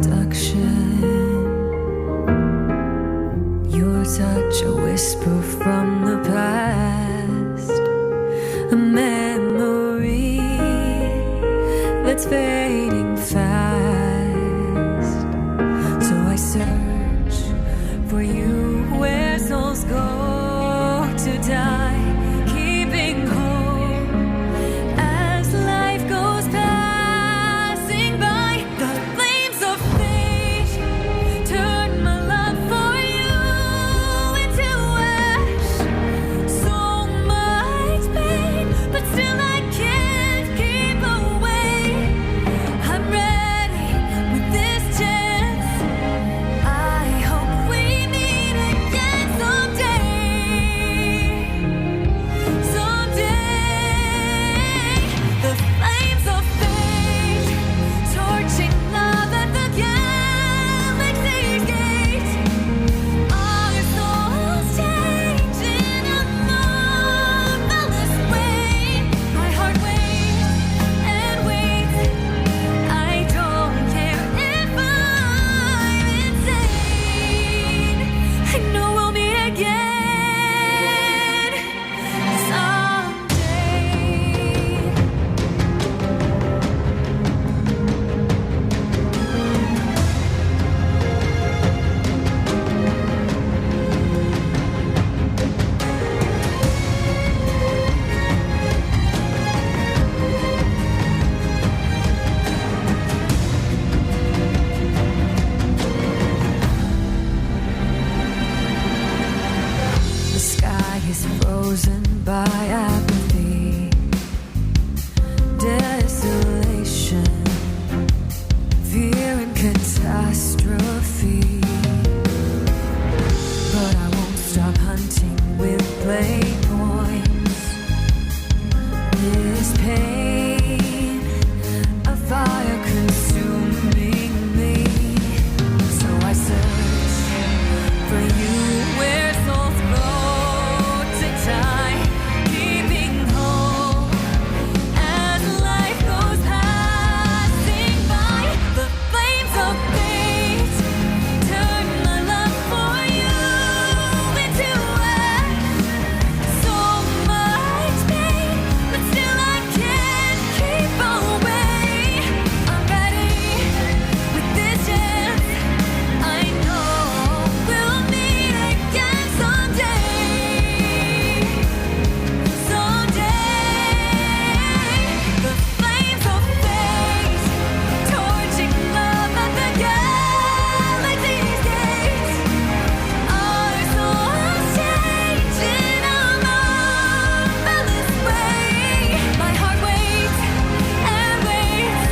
seduction. You're such a whisper from the past, a memory that's fading fast. So I search for you where souls go to die. BLADEPOINT. This pain, a fire consuming me. So I search for you where souls go to die, keeping hope as life goes passing by. The flames of fate turn my love for you into ash. So much pain, but still I can't keep away. I'm ready with this chance. I know we'll meet again someday. The flames of fate, torching love at the galaxy's gates. Our souls change in a marvelous way. My heart waits and waits.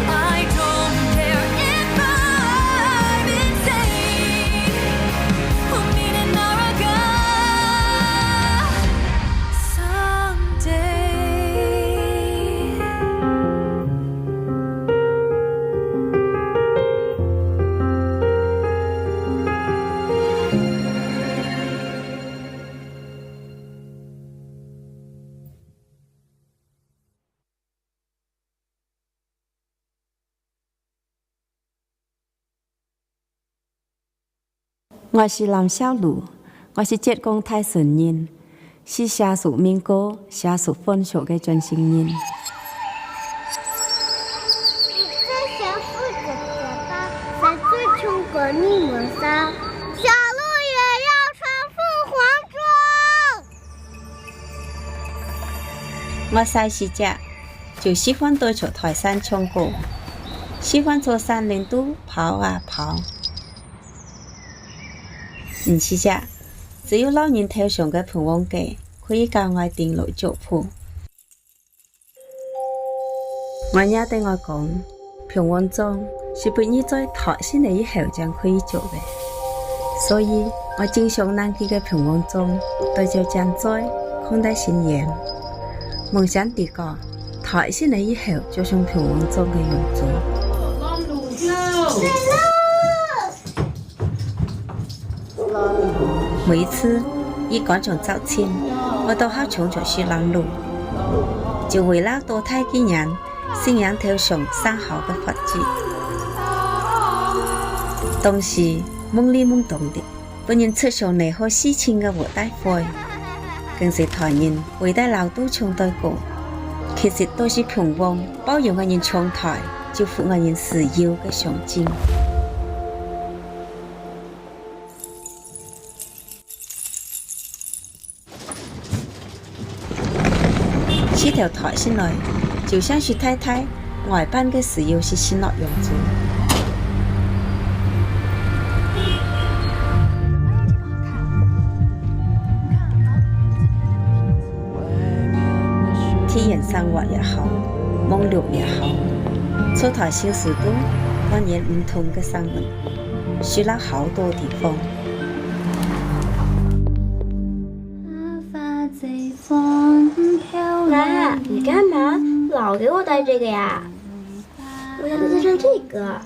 I don't care if I'm insane. We'll meet in NARAKA someday. 我是蓝小璐，我是浙江泰顺人，是写述民歌、写述分享的专心人。在小树的嘴巴，在最穷的你们上，小鹿也要穿凤凰装。我細時隻就喜歡對着台山唱歌，喜歡做山林都跑啊跑。唔似隻，只要老人頭上嘅盤王記，可以教我電路腳譜。我也對我講，盤王裝是俾你在台先嚟以後將可以做嘅，所以我經常拿佢嘅盤王裝對着將在看待心眼。夢想地個台先嚟以後就像盤王裝嘅樣子。每一次一趕上早前，我都好衝着去攔路，就為了多睇幾人信仰頭上生蠔嘅法子。当时懵里懵懂的，本人出上嚟好事情嘅活大會，更是台人偉大老都唱對過，其實都是平王包容嘅人唱台，祝福嘅人自由嘅象徵。這條台先來，就像是太太外班嘅時候是先落用住。天人生活也好，網絡也好，出台小時都當然唔同嘅生活，學了好多地方。妈，你干嘛？老给我带这个呀？我要带上这个。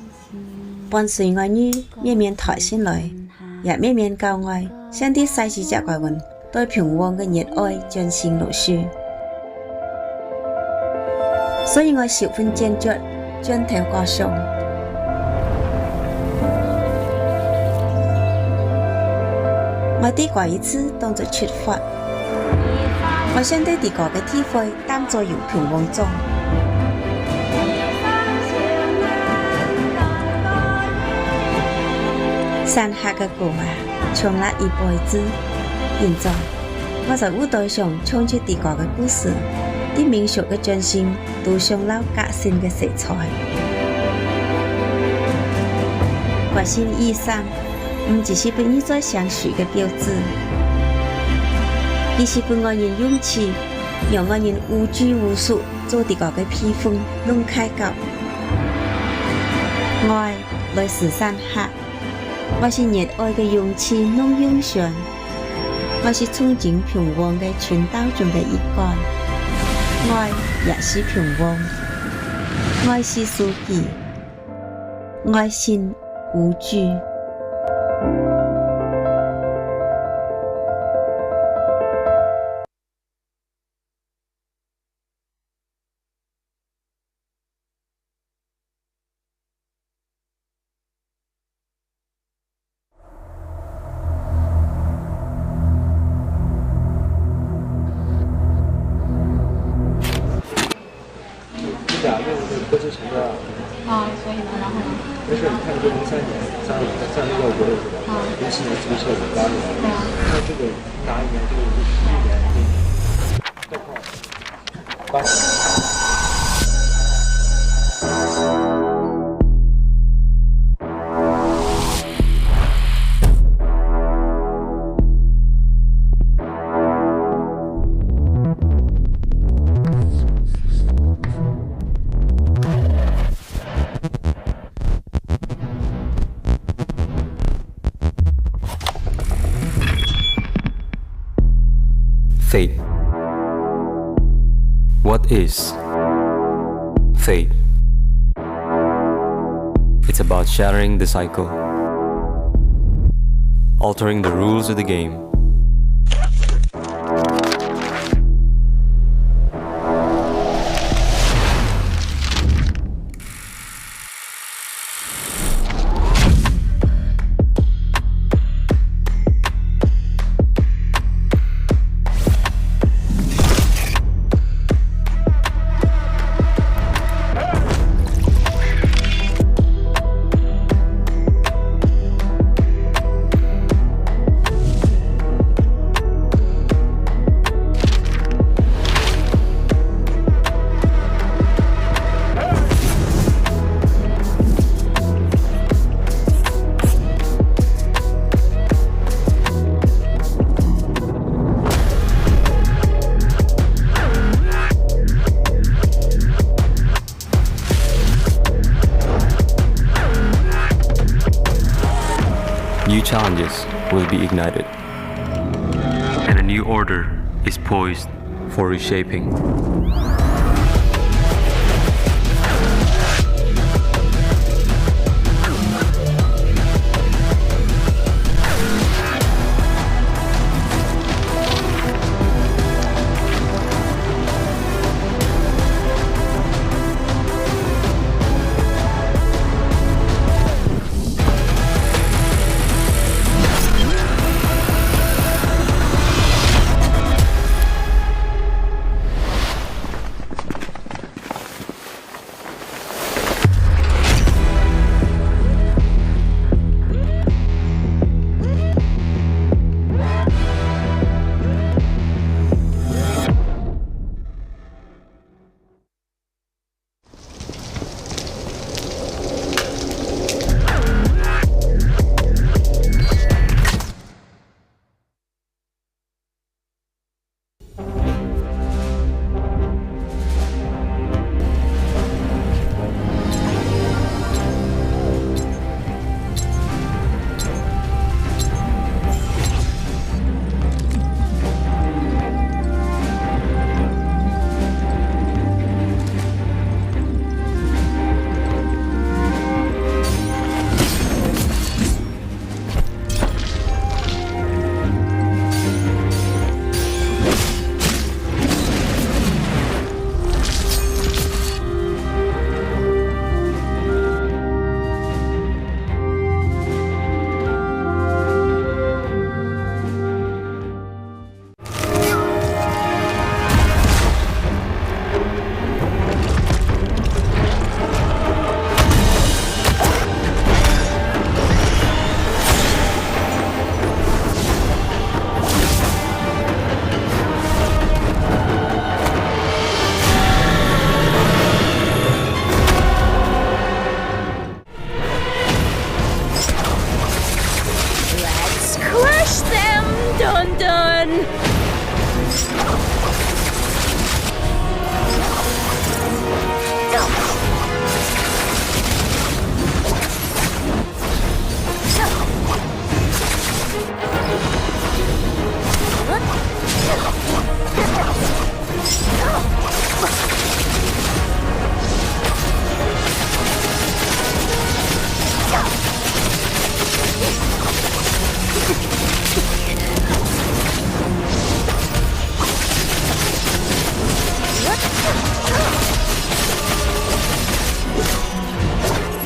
伴隨我女面面台先來，也面面教我，像啲細細隻怪運對平旺嘅熱愛盡顯露出。所以我十分堅決將條歌上。我啲怪一次當作出發。我想對啲個嘅體會當作有平旺中。山下嘅歌啊，唱了一輩子。現在我在舞台上唱出啲個嘅故事，啲民俗嘅進行都上了革新嘅色彩。革新衣裳唔只是俾你在相處嘅標誌。而是俾我人勇氣，讓我人無拘無束做啲個嘅披風弄開角。愛來自山下，我是熱愛嘅勇氣弄勇上，我是憧憬平旺嘅傳道中嘅一員。愛也是平旺，愛是書記，愛心無懼。歌之前的啊，所以呢，然后呢？没事，你看这个03年、36个国的是吧？07年注册58年，那这个哪一年？这个51年，再看8。Fate. What is fate? It's about shattering the cycle, altering the rules of the game. New challenges will be ignited, and a new order is poised for reshaping.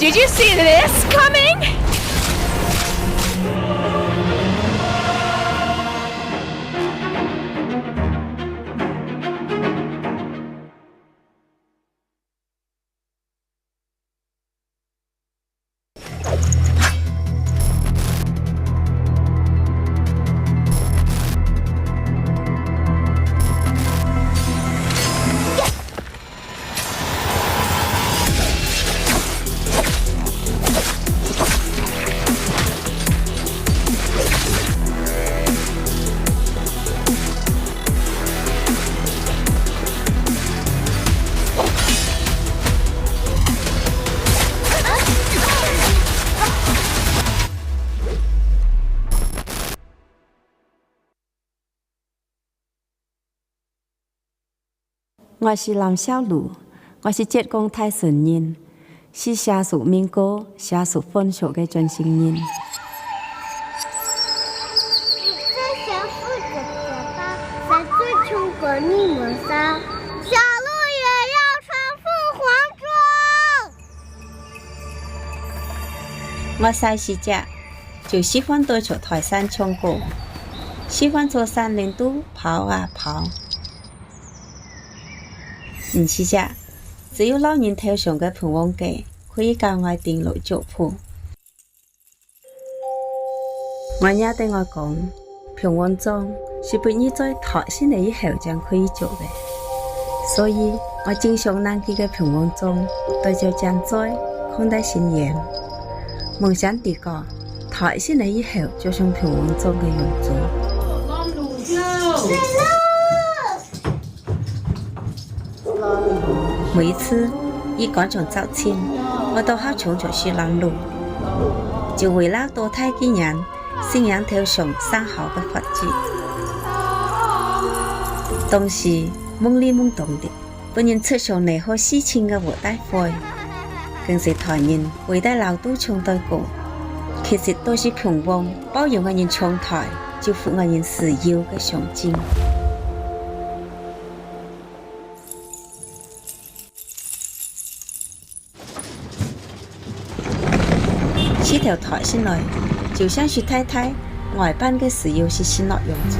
Did you see this coming? 我是蓝小璐，我是浙江泰顺人，是下属民歌、下属分享的专心人。这小富姐姐吧，谁最穷过你们仨？小鹿也要穿凤凰装。我细时只就喜欢对着台山唱歌，喜欢坐山林都跑啊跑。唔是只，只有老人头上嘅盼望记可以教我定路脚步。我爷对我讲，平安装是俾你在台先嚟以後將可以做嘅，所以我經常拿佢嘅平安裝對着將在看待新年。夢想第個台先嚟以後就像平安裝嘅樣子。每一次一趕上早前，我都好衝着去攔路，就為了多睇幾人信仰頭上生好嘅法子。當時懵裡懵懂的，本人出上嚟好事情嘅活大會，更是台人為得老都唱對歌，其實都是平安包容我人唱台，就符我人需要嘅象徵。這條台先來，就像是太太外班嘅時要是先落樣子。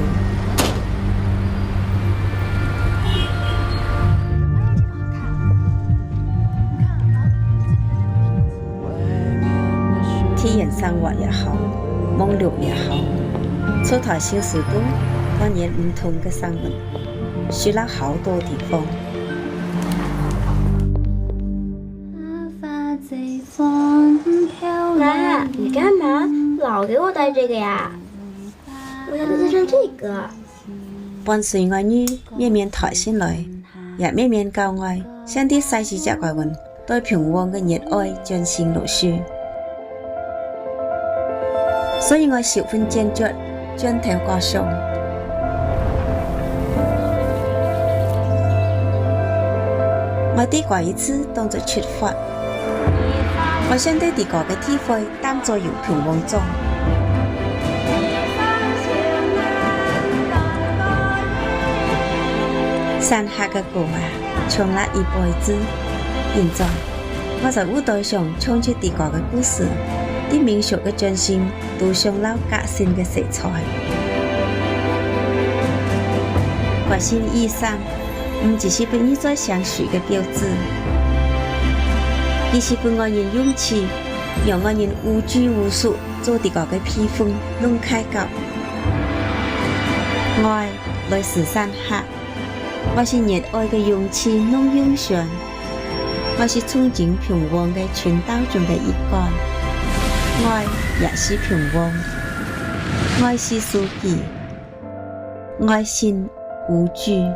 體驗生活也好，網絡也好，出台小時都當然唔同嘅生活，去了好多地方。妈，你干嘛？老给我带这个呀？我想带上这个。伴隨我女面面台先來，也面面教我，像啲細時隻個人對平安嘅熱愛盡心落去。所以我十分堅決將頭歌上。我啲過一次當作出發。我想對啲個嘅體會當作用平安裝。山下嘅歌啊，唱了一輩子。現在我在舞台上唱出啲個嘅故事，啲民俗嘅進行都上了革新嘅色彩。革新衣裳唔只是俾你在相處嘅標誌。而是俾我人勇氣，讓我人無拘無束做啲個嘅披風弄開角。愛來自山下，我是熱愛嘅勇氣弄勇上，我是憧憬平安嘅傳道中嘅一個。愛也是平安，愛是書記，愛心無懼。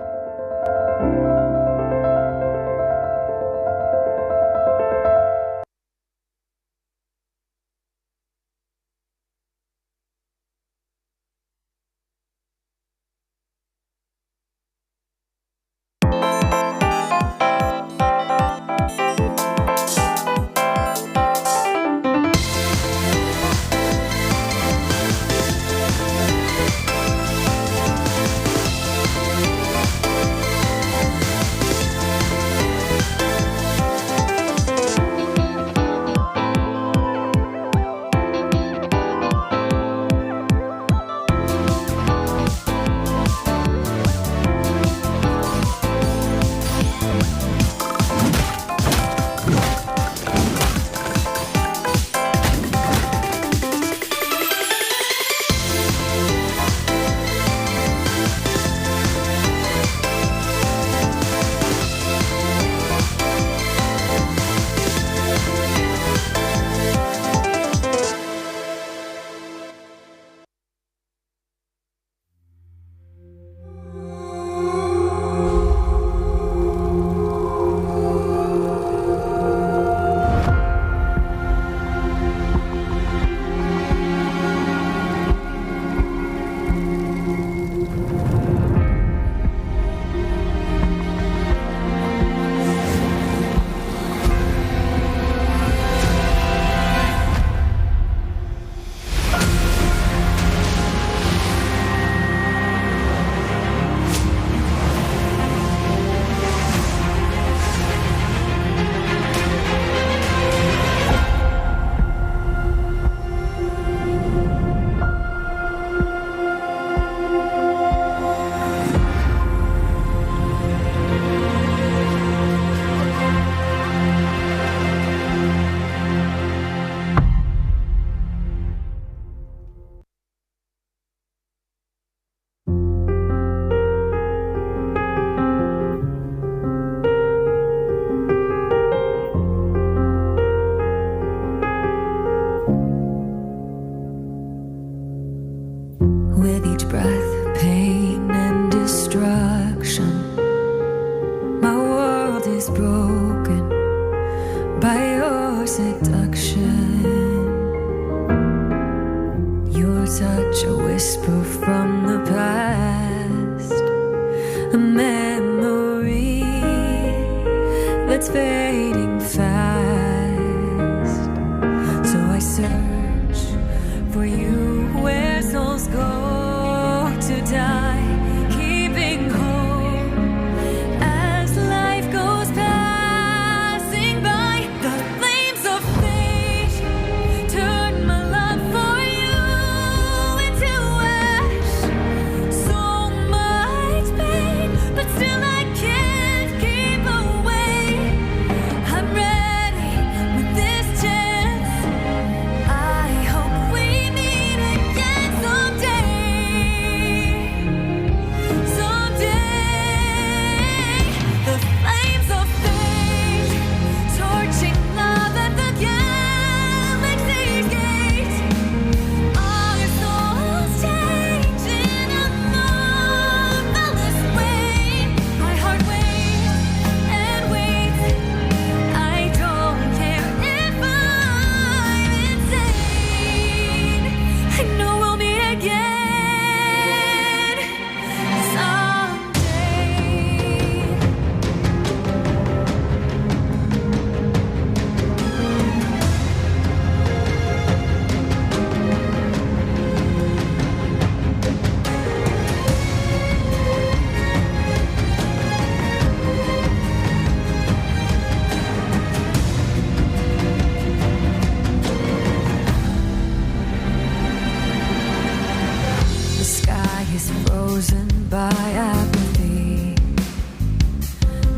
touch, a whisper from the past, a memory that's fading fast. So I search for you where souls go to die, keeping hope as life goes passing by. The flames of fate turn my love for you into ash. So much pain, but still I can't keep away. I'm ready with this chance. I hope we meet again someday. Someday, the flames of fate torching love at the galaxy's gate. All your souls change in a marvelous way. My heart waits and waits. I don't care if I'm insane. I know we'll meet again someday. The sky is frozen by apathy,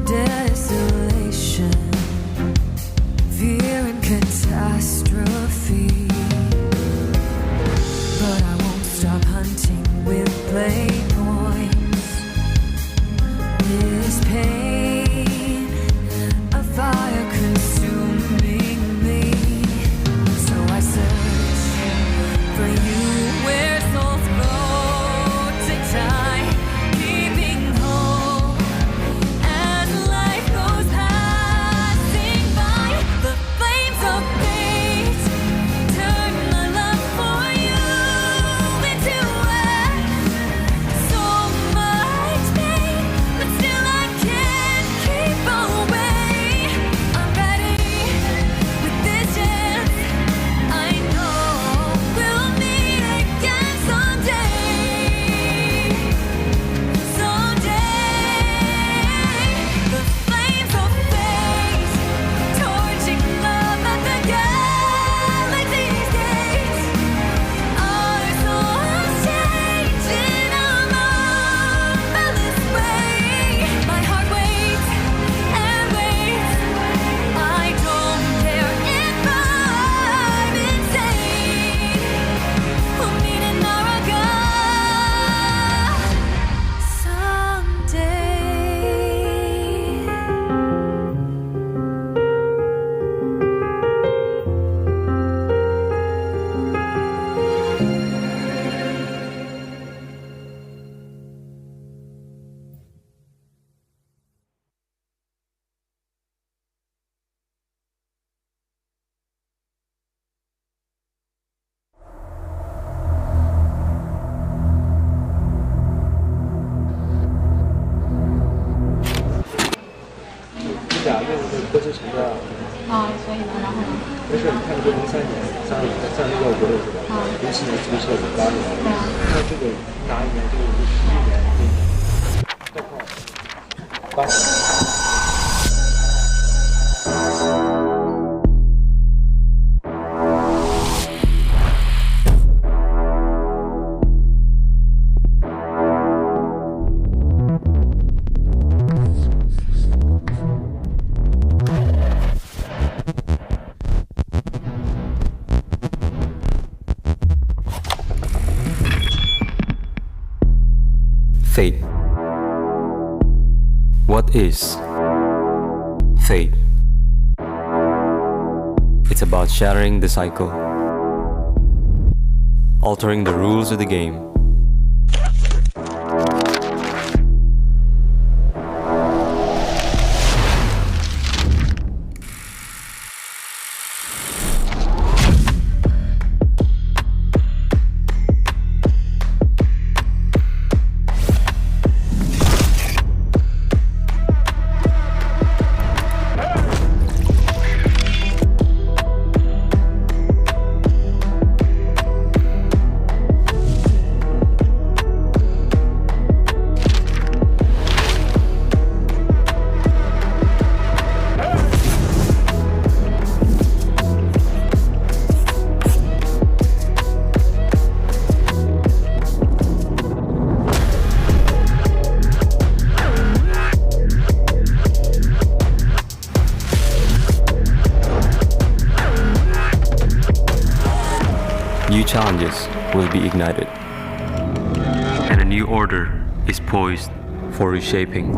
desolation, fear and catastrophe. But I won't stop hunting with BLADEPOINTs. This pain, a fire consuming me. So I search for you where souls go to die, keeping hope as life goes passing by. The flames of fate turn my love for you into ash. So much pain, but still I can't keep away. I'm ready with this chance. I know we'll meet again someday. Someday, the flames of fate torching love at the galaxy's gate. All your souls change in a marvelous way. My heart waits and waits. I don't care if I'm insane. We'll meet in NARAKA someday.你俩任务都各自成家了，所以呢，然后呢？没事，你看这03年上一个国的是吧？07年注册58年，那这个哪一年就是11年这块80。Fate. What is fate? It's about shattering the cycle, altering the rules of the game. New challenges will be ignited, and a new order is poised for reshaping.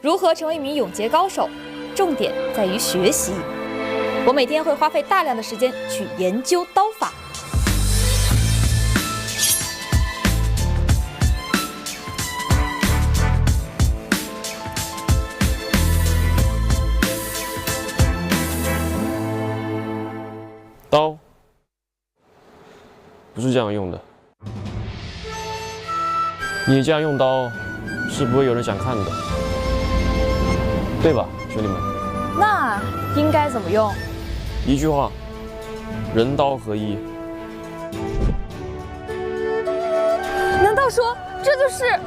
如何成为一名永劫高手？重点在于学习。我每天会花费大量的时间去研究刀法。刀不是这样用的，你这样用刀是不会有人想看的。对吧，兄弟们？那应该怎么用？一句话，人刀合一。难道说这就是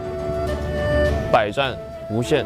百战无限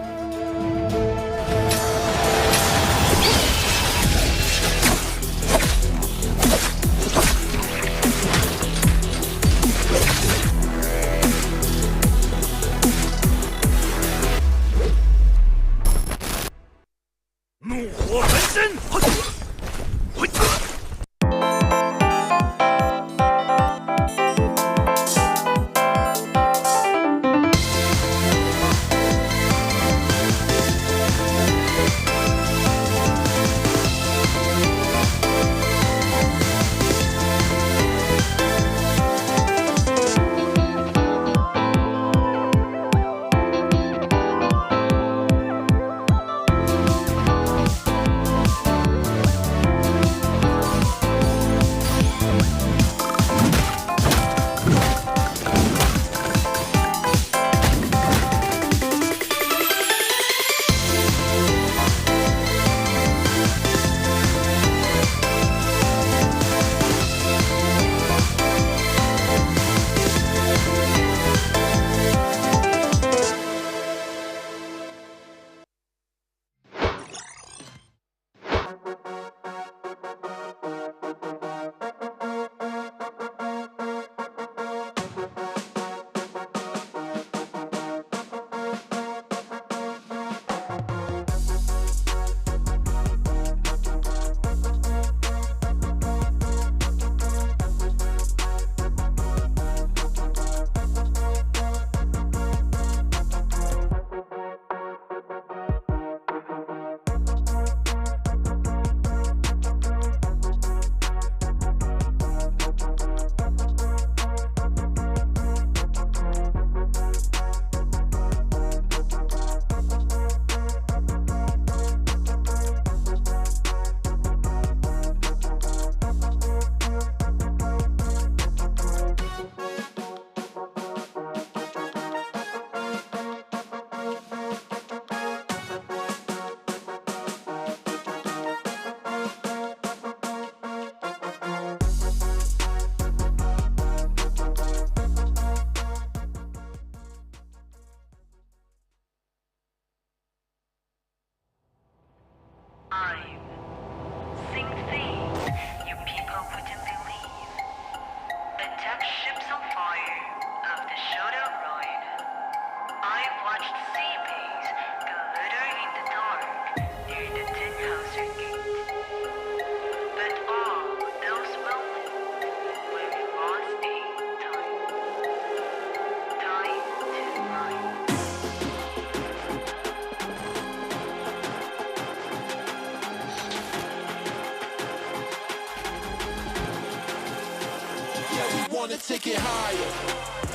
？wanna take it higher.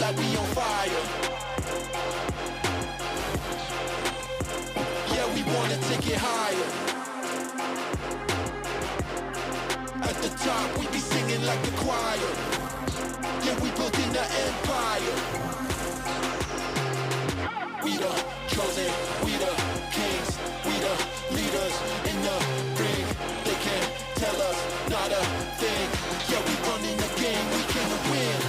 like we on fire. Yeah, we wanna take it higher. At the top, we be singing like a choir. Yeah, we building the empire. We the chosen, we the kings, we the leaders in the ring. They can't tell us not a thing. Yeah, we running the game, we can win.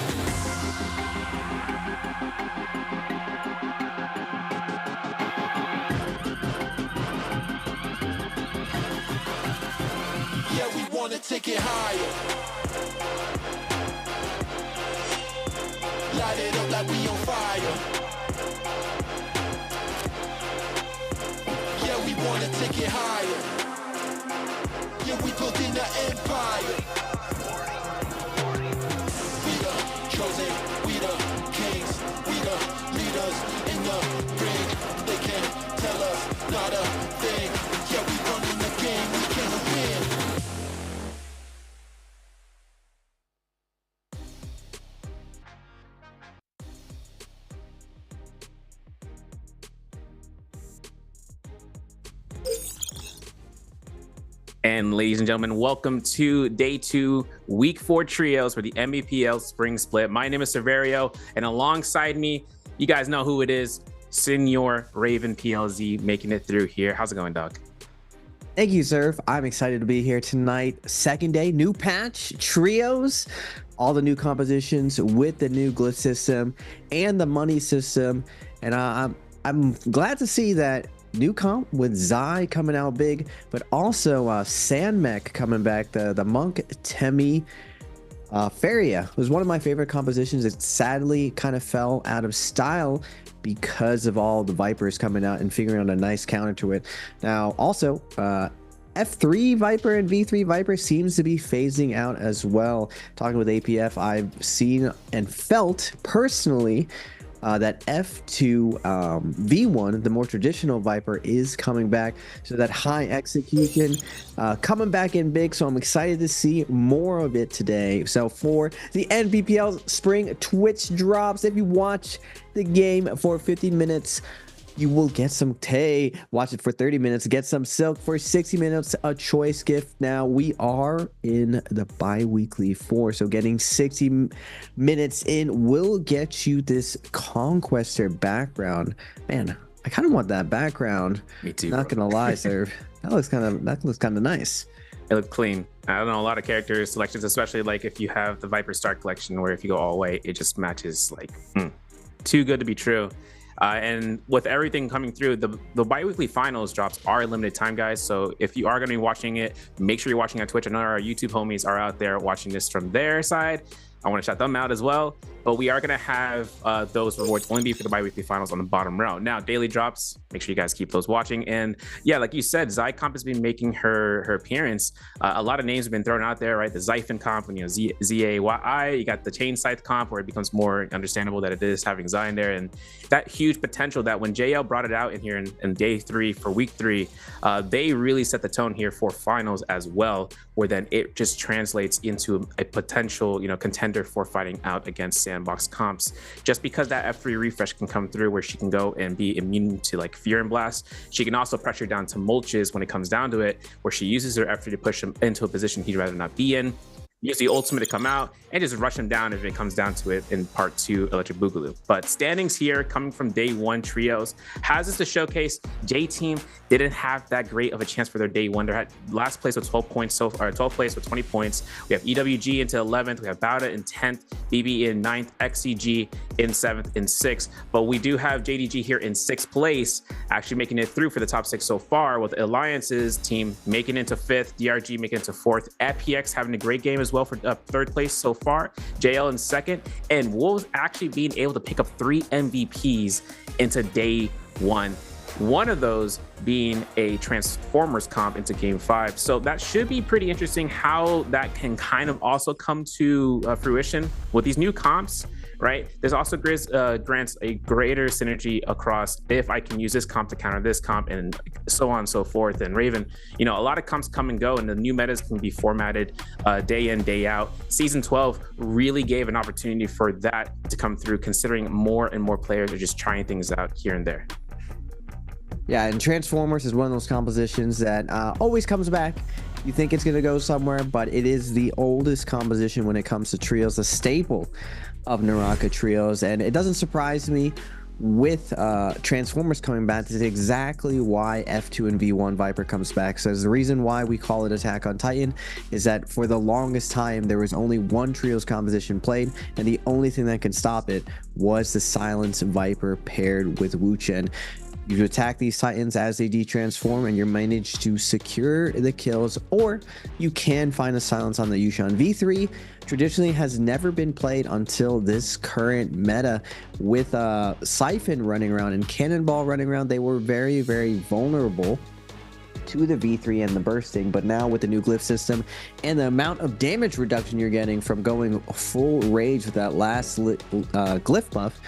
Yeah, we wanna take it higher. Light it up like we on fire. Yeah, we wanna take it higher. Yeah, we building the empire. We the chosen, we the kings, we the leaders in the ring. They can't tell us not a thing. Yeah, we running the game, we can win. And ladies and gentlemen, welcome to day 2, week 4 trios for the Nbpl spring split. My name is Severio, and alongside me, you guys know who it is, Senor Raven PLZ, making it through here. How's it going, Doug? Thank you, Surf. I'm excited to be here tonight. Second day, new patch, trios, all the new compositions with the new glitch system and the money system. And I'm glad to see that new comp with Zai coming out big, but also Sandmech coming back, the Monk Temi Feria was one of my favorite compositions. It sadly kind of fell out of style because of all the Vipers coming out and figuring out a nice counter to it. Now also F3 Viper and V3 Viper seems to be phasing out as well. Talking with APF, I've seen and felt personally that F2 V1, the more traditional Viper, is coming back. So that high execution coming back in big. So I'm excited to see more of it today. So for the Nbpl spring Twitch drops, if you watch the game for 15 minutes, you will get some Tay. Watch it for 30 minutes. Get some Silk for 60 minutes. A choice gift. Now we are in the bi-weekly 4. So getting 60 minutes in will get you this Conquester background. Man, I kind of want that background. Me too. Not gonna lie, sir. That looks kind of nice. It looked clean. I don't know, a lot of character selections, especially like if you have the Viper Star collection, where if you go all the way, it just matches like too good to be true. And with everything coming through, the bi-weekly finals drops are a limited time, guys. So if you are going to be watching it, make sure you're watching on Twitch. I know our YouTube homies are out there watching this from their side. I want to shout them out as well. But we are going to have those rewards only be for the bi-weekly finals on the bottom row. Now, daily drops, make sure you guys keep those watching. And yeah, like you said, Zai comp has been making her appearance. A lot of names have been thrown out there, right? The Zyphon comp, you know, Z-A-Y-I. You got the Chain Scythe comp, where it becomes more understandable that it is having Zai in there. And that huge potential that when JL brought it out in here in day 3 for week 3, they really set the tone here for finals as well, where then it just translates into a potential, you know, contender for fighting out against sandbox comps. Just because that F3 refresh can come through where she can go and be immune to like Fear and Blast, she can also pressure down to mulches when it comes down to it, where she uses her F3 to push him into a position he'd rather not be in. Use the ultimate to come out and just rush him down if it comes down to it in part 2 Electric Boogaloo. But standings here coming from day 1 trios has us to showcase J Team didn't have that great of a chance for their day 1. They're at last place with 12 points, so or 12th place with 20 points. We have EWG into 11th, we have Bauda in 10th, BB in 9th, XCG in 7th and 6th. But we do have JDG here in 6th place, actually making it through for the top 6 so far, with Alliance's team making it into 5th, DRG making it to 4th, FPX having a great game as well for 3rd place so far, JL in 2nd, and Wolves actually being able to pick up 3 MVPs into day 1. One of those being a Transformers comp into game 5. So that should be pretty interesting how that can kind of also come to fruition with these new comps. right? There's also grants a greater synergy across if I can use this comp to counter this comp and so on and so forth. And Raven, a lot of comps come and go, and the new metas can be formatted day in, day out. Season 12 really gave an opportunity for that to come through, considering more and more players are just trying things out here and there. Yeah, and Transformers is one of those compositions that always comes back. You think it's going to go somewhere, but it is the oldest composition when it comes to trios, a staple of NARAKA trios. And it doesn't surprise me with Transformers coming back. This is exactly why F2 and V1 Viper comes back. So the reason why we call it Attack on Titan is that for the longest time, there was only one trios composition played, and the only thing that could stop it was the Silence Viper paired with Wu Chen. You attack these Titans as they detransform, and you manage to secure the kills, or you can find a silence on the Yushan. V3 traditionally has never been played until this current meta with Siphon running around and Cannonball running around. They were very, very vulnerable to the V3 and the bursting, but now with the new glyph system and the amount of damage reduction you're getting from going full rage with that last glyph buff,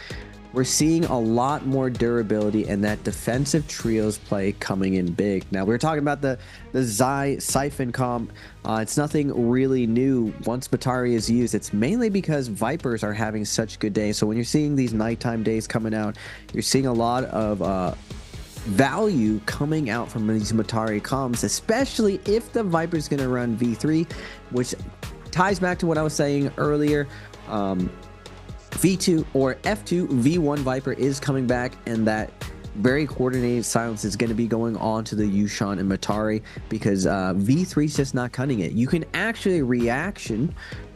we're seeing a lot more durability and that defensive trios play coming in big. Now, we were talking about the Zai Siphon comp. It's nothing really new. Once Batari is used, it's mainly because Vipers are having such good days. So when you're seeing these nighttime days coming out, you're seeing a lot of value coming out from these Matari comps, especially if the Viper's going to run V3, which ties back to what I was saying earlier. V2 or F2 V1 Viper is coming back, and that very coordinated silence is going to be going on to the Yushan and Matari, because V3 is just not cutting it. You can actually reaction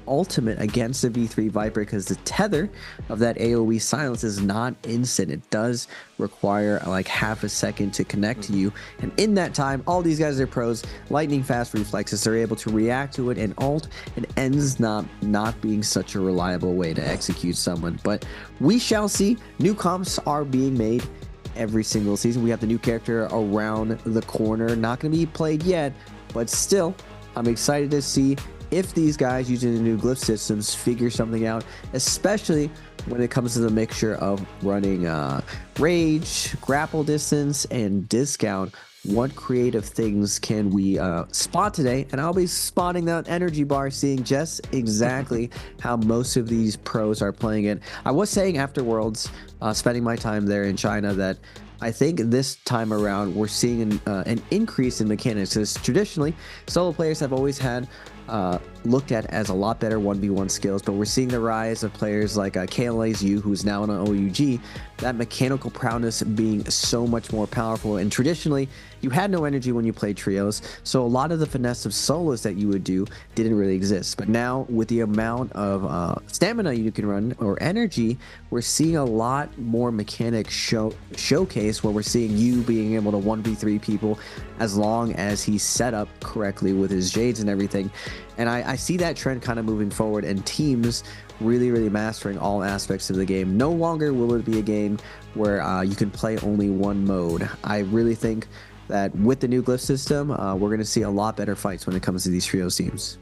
ultimate against the V3 Viper because the tether of that AoE silence is not instant. It does require like half a second to connect to you, and in that time, all these guys are pros, lightning fast reflexes. They're able to react to it and ult. It ends not being such a reliable way to execute someone, but we shall see. New comps are being made every single season. We have the new character around the corner, not going to be played yet, but still I'm excited to see if these guys using the new glyph systems figure something out, especially when it comes to the mixture of running rage, grapple distance, and discount. What creative things can we spot today? And I'll be spotting that energy bar, seeing just exactly how most of these pros are playing it. I was saying after Worlds, spending my time there in China, that I think this time around we're seeing an increase in mechanics, because traditionally solo players have always had looked at as a lot better 1v1 skills, but we're seeing the rise of players like KLA's Yu, who's now on an OUG, that mechanical prowess being so much more powerful. And traditionally you had no energy when you played trios, so a lot of the finesse of solos that you would do didn't really exist. But now with the amount of stamina you can run or energy, we're seeing a lot more mechanic showcase, where we're seeing you being able to 1v3 people as long as he's set up correctly with his Jades and everything. And I see that trend kind of moving forward, and teams really mastering all aspects of the game. No longer will it be a game where you can play only one mode. I really think that with the new glyph system, we're going to see a lot better fights when it comes to these trios teams.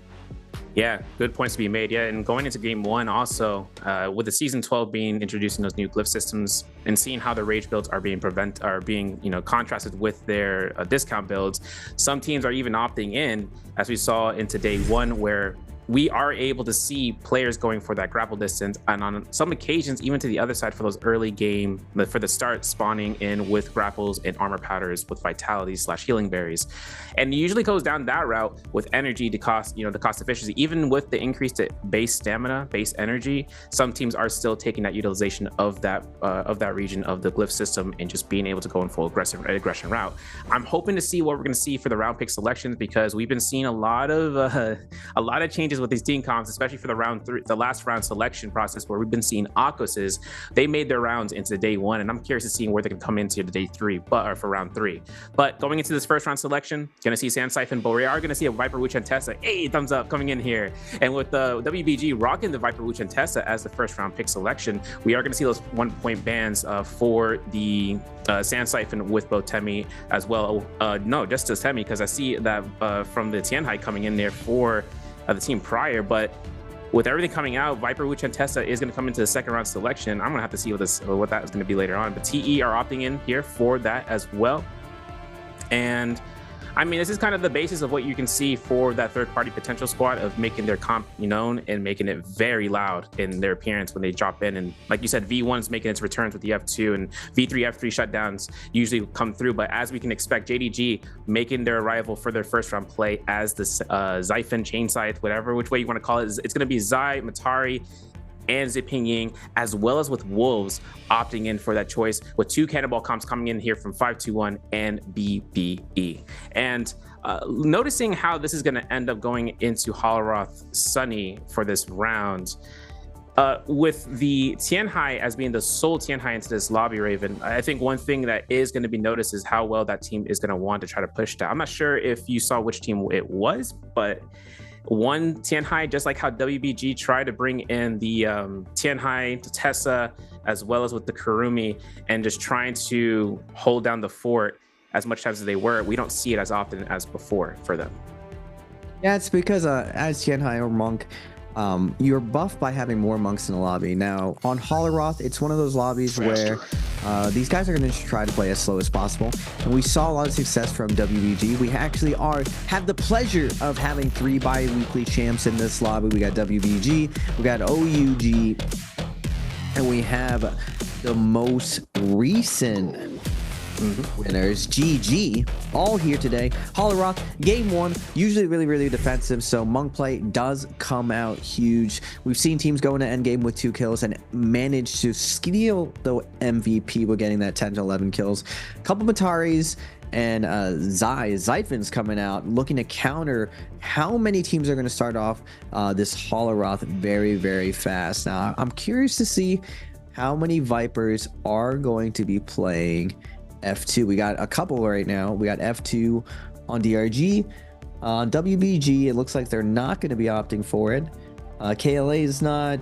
Yeah, good points to be made. Yeah, and going into game one also, with the season 12 being introducing those new glyph systems and seeing how the rage builds are being contrasted with their discount builds, some teams are even opting in, as we saw into day one, where we are able to see players going for that grapple distance, and on some occasions even to the other side for those early game, for the start, spawning in with grapples and armor powders with vitality / healing berries. And it usually goes down that route with energy to cost, the cost efficiency. Even with the increased base stamina, base energy, some teams are still taking that utilization of that region of the glyph system and just being able to go in full aggression route. I'm hoping to see what we're going to see for the round pick selections, because we've been seeing a lot of changes with these team comps, especially for the last round selection process, where we've been seeing Akoses. They made their rounds into day one, and I'm curious to see where they can come into the day three, or for round three. But going into this first round selection, gonna see Sand Siphon, but we are gonna see a Viper Wu Chen Tessa. Hey, thumbs up coming in here. And with the WBG rocking the Viper Wu Chen Tessa as the first round pick selection, we are gonna see those 1 point bans for the Sand Siphon with both Temi as well. No, just as Temi, because I see that from the Tianhai coming in there for the team prior. But with everything coming out, Viper, Wuchen, Tessa is going to come into the second round selection. I'm going to have to see what that is going to be later on. But TE are opting in here for that as well. And I mean, this is kind of the basis of what you can see for that third-party potential squad of making their comp known and making it very loud in their appearance when they drop in. And like you said, V1 is making its returns with the F2, and V3, F3 shutdowns usually come through. But as we can expect, JDG making their arrival for their first-round play as the Xifen, Chain Scythe, whatever, which way you want to call it. It's going to be Zai, Matari, and Ziping, as well as with Wolves opting in for that choice, with 2 Cannonball comps coming in here from 521 and BBE. And noticing how this is going to end up going into Holoroth Sunny for this round, with the Tianhai as being the sole Tianhai into this lobby, Raven, I think one thing that is going to be noticed is how well that team is going to want to try to push that. I'm not sure if you saw which team it was, but one Tianhai, just like how WBG tried to bring in the Tianhai, the Tessa, as well as with the Kurumi, and just trying to hold down the fort as much as they were, we don't see it as often as before for them. Yeah, it's because as Tianhai or Monk, you're buffed by having more monks in the lobby. Now, on Holoroth, it's one of those lobbies where these guys are going to try to play as slow as possible. And we saw a lot of success from WBG. We actually have the pleasure of having 3 bi-weekly champs in this lobby. We got WBG, we got OUG, and we have the most recent winners, GG, all here today. Holoroth, game 1, usually really defensive, so Monk play does come out huge. We've seen teams go into endgame with 2 kills and manage to steal the MVP with getting that 10 to 11 kills. A couple Mataris and Xiphens coming out, looking to counter how many teams are going to start off this Holoroth very fast. Now, I'm curious to see how many Vipers are going to be playing F2. We got a couple right now. We got F2 on DRG. On WBG, it looks like they're not going to be opting for it. KLA is not.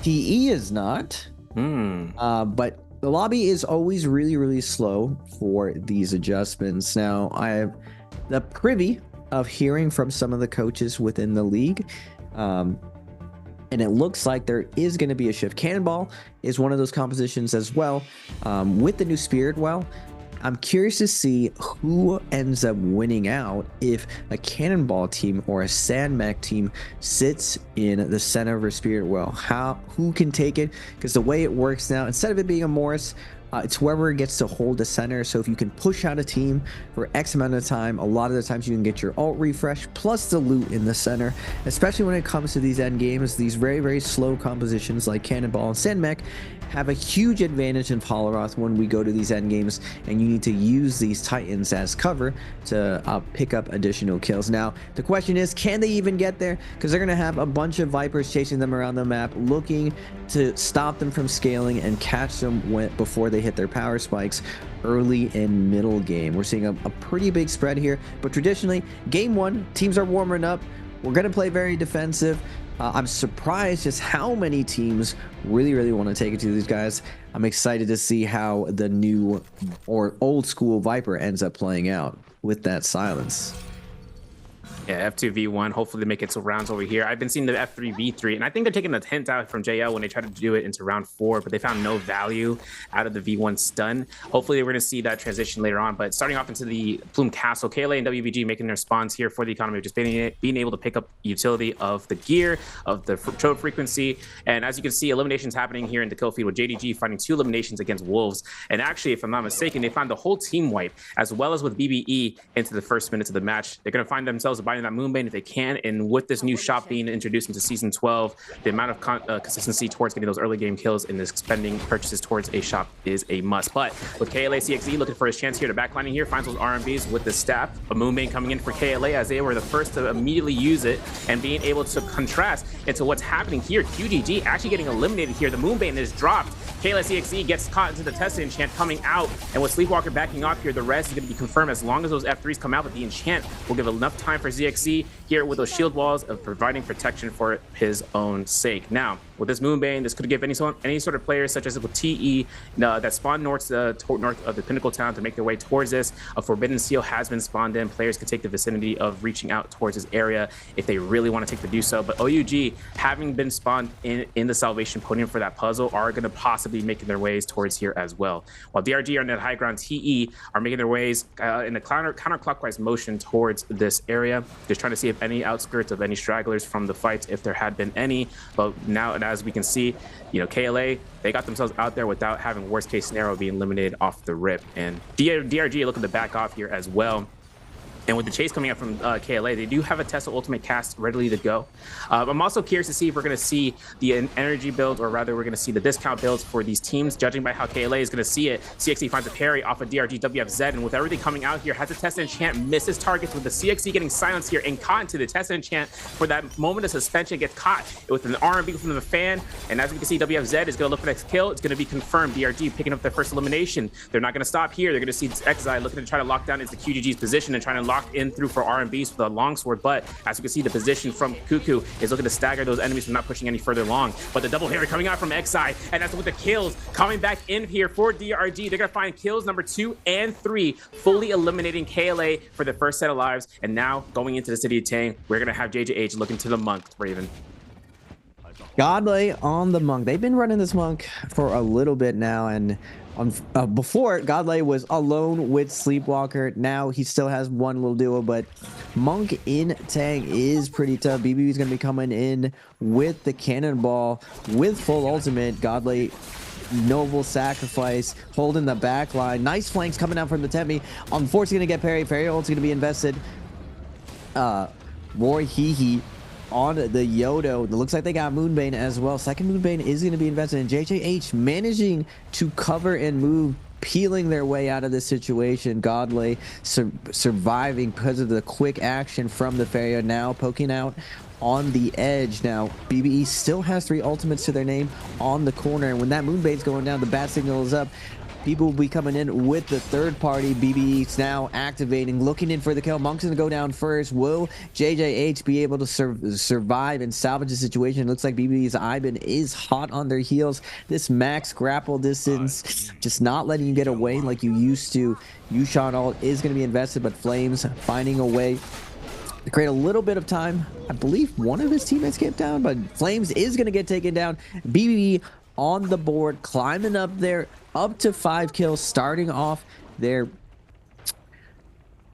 PE is not. But the lobby is always really slow for these adjustments. Now, I have the privy of hearing from some of the coaches within the league. And it looks like there is going to be a shift. Cannonball is one of those compositions as well. With the new Spirit Well, I'm curious to see who ends up winning out if a Cannonball team or a Sandmech team sits in the center of a Spirit Well. Who can take it? Because the way it works now, instead of it being a Morris, it's whoever gets to hold the center. So if you can push out a team for X amount of time, a lot of the times you can get your ult refresh plus the loot in the center, especially when it comes to these end games. These very slow compositions like Cannonball and Sandmech have a huge advantage in Holoroth when we go to these end games, and you need to use these Titans as cover to pick up additional kills. Now, the question is, can they even get there? Because they're going to have a bunch of Vipers chasing them around the map, looking to stop them from scaling and catch them before they hit their power spikes early and middle game. We're seeing a pretty big spread here, but traditionally, game 1, teams are warming up. We're going to play very defensive. I'm surprised just how many teams really want to take it to these guys. I'm excited to see how the new or old school Viper ends up playing out with that silence. Yeah, F2V1. Hopefully they make it to rounds over here. I've been seeing the F3V3, and I think they're taking a hint out from JL when they tried to do it into round 4, but they found no value out of the V1 stun. Hopefully we're going to see that transition later on. But starting off into the Plume Castle, KLA and WBG making their spawns here for the economy of just being able to pick up utility of the gear, of the trode frequency. And as you can see, eliminations happening here in the kill feed with JDG finding 2 eliminations against Wolves. And actually, if I'm not mistaken, they found the whole team wipe, as well as with BBE into the first minutes of the match. They're going to find themselves buying that Moonbane if they can, and with this new shop being introduced into season 12, the amount of consistency towards getting those early game kills and the spending purchases towards a shop is a must. But with KLA CXE looking for his chance here to backlining here, finds those RMBs with the staff. A Moonbane coming in for KLA as they were the first to immediately use it, and being able to contrast into what's happening here. QGG actually getting eliminated here. The Moonbane is dropped. KLA CXE gets caught into the Tessa enchant coming out, and with Sleepwalker backing off here, the rest is going to be confirmed as long as those F3s come out, but the enchant will give enough time for ZXC here with those shield walls of providing protection for his own sake. Now, with this Moonbane, this could give any sort of players, such as with TE, that spawn north of the Pinnacle Town to make their way towards this. A Forbidden Seal has been spawned in. Players can take the vicinity of reaching out towards this area if they really want to take the do so. But OUG, having been spawned in the Salvation podium for that puzzle, are going to possibly making their ways towards here as well. While DRG are in that high ground, TE are making their ways in a counterclockwise motion towards this area, just trying to see if any outskirts of any stragglers from the fights, if there had been any. But now, as we can see, you know, KLA, they got themselves out there without having worst case scenario being eliminated off the rip. And DRG looking to back off here as well. And with the chase coming out from KLA, they do have a Tesla Ultimate cast readily to go. I'm also curious to see if we're going to see the energy build, or rather we're going to see the discount builds for these teams. Judging by how KLA is going to see it, CXC finds a parry off of DRG WFZ, and with everything coming out here, has a Tesla Enchant, misses targets with the CXC getting silenced here and caught into the Tesla Enchant for that moment of suspension, gets caught with an R&B from the fan. And as we can see, WFZ is going to look for the next kill. It's going to be confirmed. DRG picking up their first elimination. They're not going to stop here. They're going to see Exile looking to try to lock down into QGG's position and trying to lock in through for R&Bs for the longsword, but as you can see, the position from Cuckoo is looking to stagger those enemies from not pushing any further long. But the double parry coming out from Exile, and that's with the kills coming back in here for DRG. They're gonna find kills number 2 and 3, fully eliminating KLA for the first set of lives. And now going into the city of Tang, we're gonna have JJH looking to the Monk, Raven. Godlay on the Monk. They've been running this Monk for a little bit now, and before, Godlay was alone with Sleepwalker. Now he still has one little duo, but Monk in Tang is pretty tough. BBB is going to be coming in with the Cannonball with full ultimate. Godlay, noble sacrifice, holding the back line. Nice flanks coming out from the Temi. Unfortunately, going to get parry. Parry ult's going to be invested. Roy Hehe on the Yodo. It looks like they got Moonbane as well. Second Moonbane is going to be invested in. JJH managing to cover and move, peeling their way out of this situation. Godlay surviving because of the quick action from the Feria, now poking out on the edge. Now BBE still has 3 ultimates to their name on the corner, and when that Moonbane's going down, the bat signal is up. People will be coming in with the third party. BBE's now activating, looking in for the kill. Monk's gonna go down first. Will JJH be able to survive and salvage the situation? It looks like BBE's Ivan is hot on their heels. This max grapple distance, just not letting you get away like you used to. Yushan ult is gonna be invested, but Flames finding a way to create a little bit of time. I believe one of his teammates came down, but Flames is gonna get taken down. BBE on the board, climbing up there, up to 5 kills, starting off their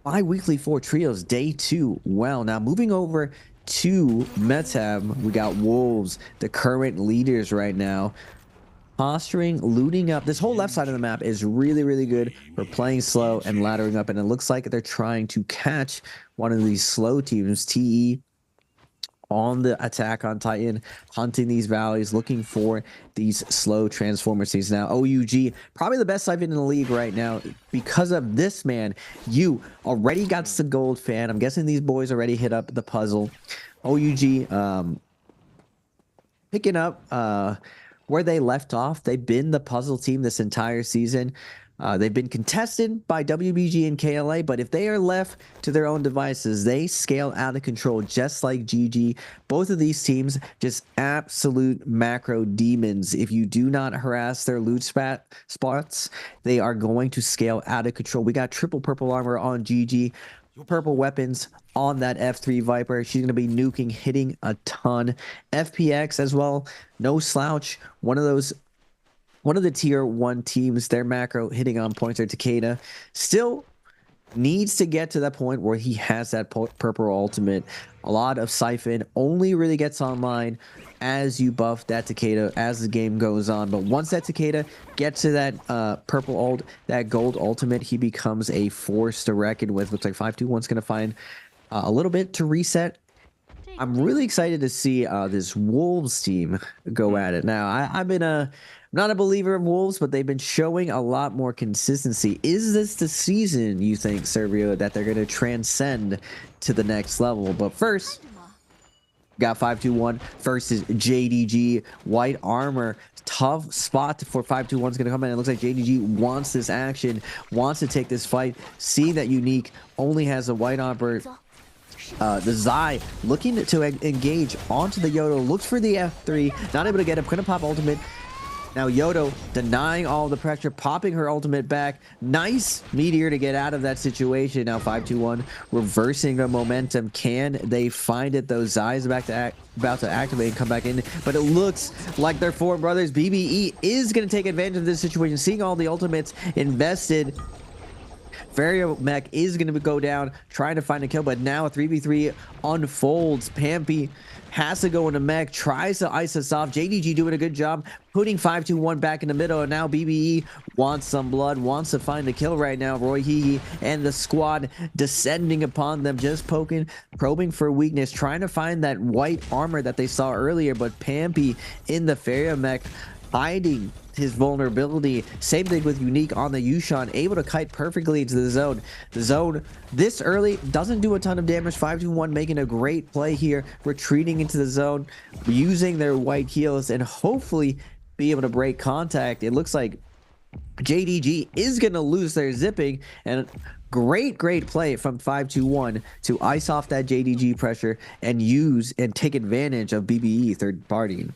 bi-weekly 4 trios, day 2. Well, now moving over to Metab, we got Wolves, the current leaders right now, posturing, looting up. This whole left side of the map is really, really good for playing slow and laddering up, and it looks like they're trying to catch one of these slow teams. TE on the attack on Titan, hunting these valleys, looking for these slow transformers. Now OUG, probably the best Siphon in the league right now because of this man. You already got the gold fan. I'm guessing these boys already hit up the puzzle. OUG picking up where they left off. They've been the puzzle team this entire season. They've been contested by WBG and KLA, but if they are left to their own devices, they scale out of control just like GG. Both of these teams, just absolute macro demons. If you do not harass their loot spots, they are going to scale out of control. We got triple purple armor on GG, purple weapons on that F3 Viper. She's going to be nuking, hitting a ton. FPX as well, no slouch. One of the tier 1 teams, their macro hitting on points. Or Takeda still needs to get to that point where he has that purple ultimate. A lot of Siphon only really gets online as you buff that Takeda as the game goes on. But once that Takeda gets to that purple ult, that gold ultimate, he becomes a force to reckon with. Looks like 521's going to find a little bit to reset. I'm really excited to see this Wolves team go at it. Now, I've been not a believer of Wolves, but they've been showing a lot more consistency. Is this the season, you think, Servio, that they're going to transcend to the next level? But first, got 521 versus JDG. White armor, tough spot for 521's going to come in. It looks like JDG wants this action, wants to take this fight. See that Unique only has a white armor The Zai looking to engage onto the Yodo, looks for the F3, not able to get him, couldn't pop ultimate. Now Yodo denying all the pressure, popping her ultimate back. Nice meteor to get out of that situation. Now 5-2-1 reversing the momentum. Can they find it though? Zai's about to activate and come back in, but it looks like their four brothers. BBE is going to take advantage of this situation, seeing all the ultimates invested. Vario Mech is going to go down, trying to find a kill, but now a 3v3 unfolds. Pampy has to go into Mech, tries to ice us off. JDG doing a good job putting 5-2-1 back in the middle, and now BBE wants some blood, wants to find a kill right now. Roy Hee and the squad descending upon them, just probing for weakness, trying to find that white armor that they saw earlier, but Pampy in the Vario Mech hiding his vulnerability. Same thing with Unique on the Yushan, able to kite perfectly into the zone. The zone this early doesn't do a ton of damage. 5-2-1 making a great play here, retreating into the zone, using their white heals, and hopefully be able to break contact. It looks like JDG is going to lose their zipping, and great play from 5-2-1 to ice off that JDG pressure and use and take advantage of BBE third party.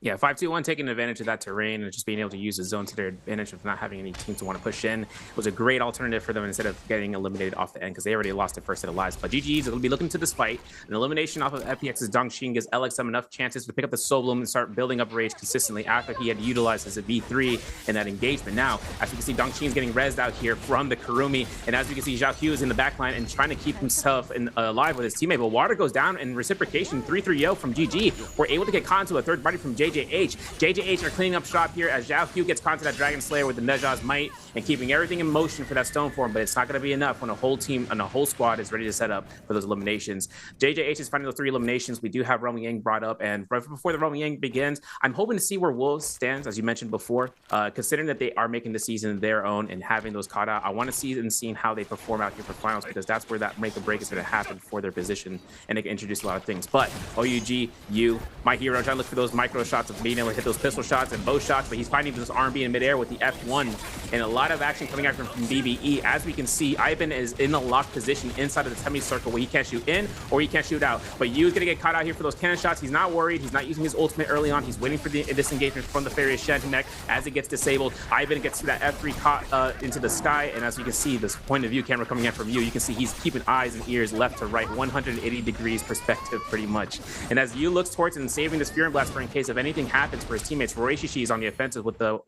Yeah, 5-2-1 taking advantage of that terrain and just being able to use the zone to their advantage of not having any teams to want to push in was a great alternative for them instead of getting eliminated off the end, because they already lost their first set of lives. But GG's will be looking to this fight. An elimination off of FPX's Dongxing gives LXM enough chances to pick up the Soul Bloom and start building up rage consistently after he had utilized his V3 in that engagement. Now, as you can see, Dongxing is getting rezzed out here from the Kurumi, and as you can see, Zhao Hu is in the backline and trying to keep himself alive with his teammate, but Water goes down in reciprocation. 3-3-0 from GG. We're able to get caught into a third party from JJH. JJH are cleaning up shop here as Zhao Hu gets caught into that Dragon Slayer with the Neja's might and keeping everything in motion for that stone form, but it's not going to be enough when a whole team and a whole squad is ready to set up for those eliminations. JJH is finding those 3 eliminations. We do have Roman Yang brought up, and right before the Roman Yang begins, I'm hoping to see where Wolves stands, as you mentioned before, considering that they are making the season their own and having those caught out. I want to see and seeing how they perform out here for finals, because that's where that make or break is going to happen for their position, and they can introduce a lot of things. But OUG, my hero, trying to look for those micro shots of being able to hit those pistol shots and bow shots, but he's finding this R&B in midair with the F1, and a lot of action coming out from BBE. As we can see, Ivan is in a locked position inside of the semicircle where he can't shoot in or he can't shoot out, but Yu's gonna get caught out here for those cannon shots. He's not worried. He's not using his ultimate early on. He's waiting for the disengagement from the Farius Shen neck. As it gets disabled, Ivan gets to that F3 caught into the sky, and as you can see, this point of view camera coming in from you can see he's keeping eyes and ears left to right, 180 degrees perspective pretty much. And as Yu looks towards and saving this Fury Blast for in case if anything happens for his teammates, Roy Shishi is on the offensive with the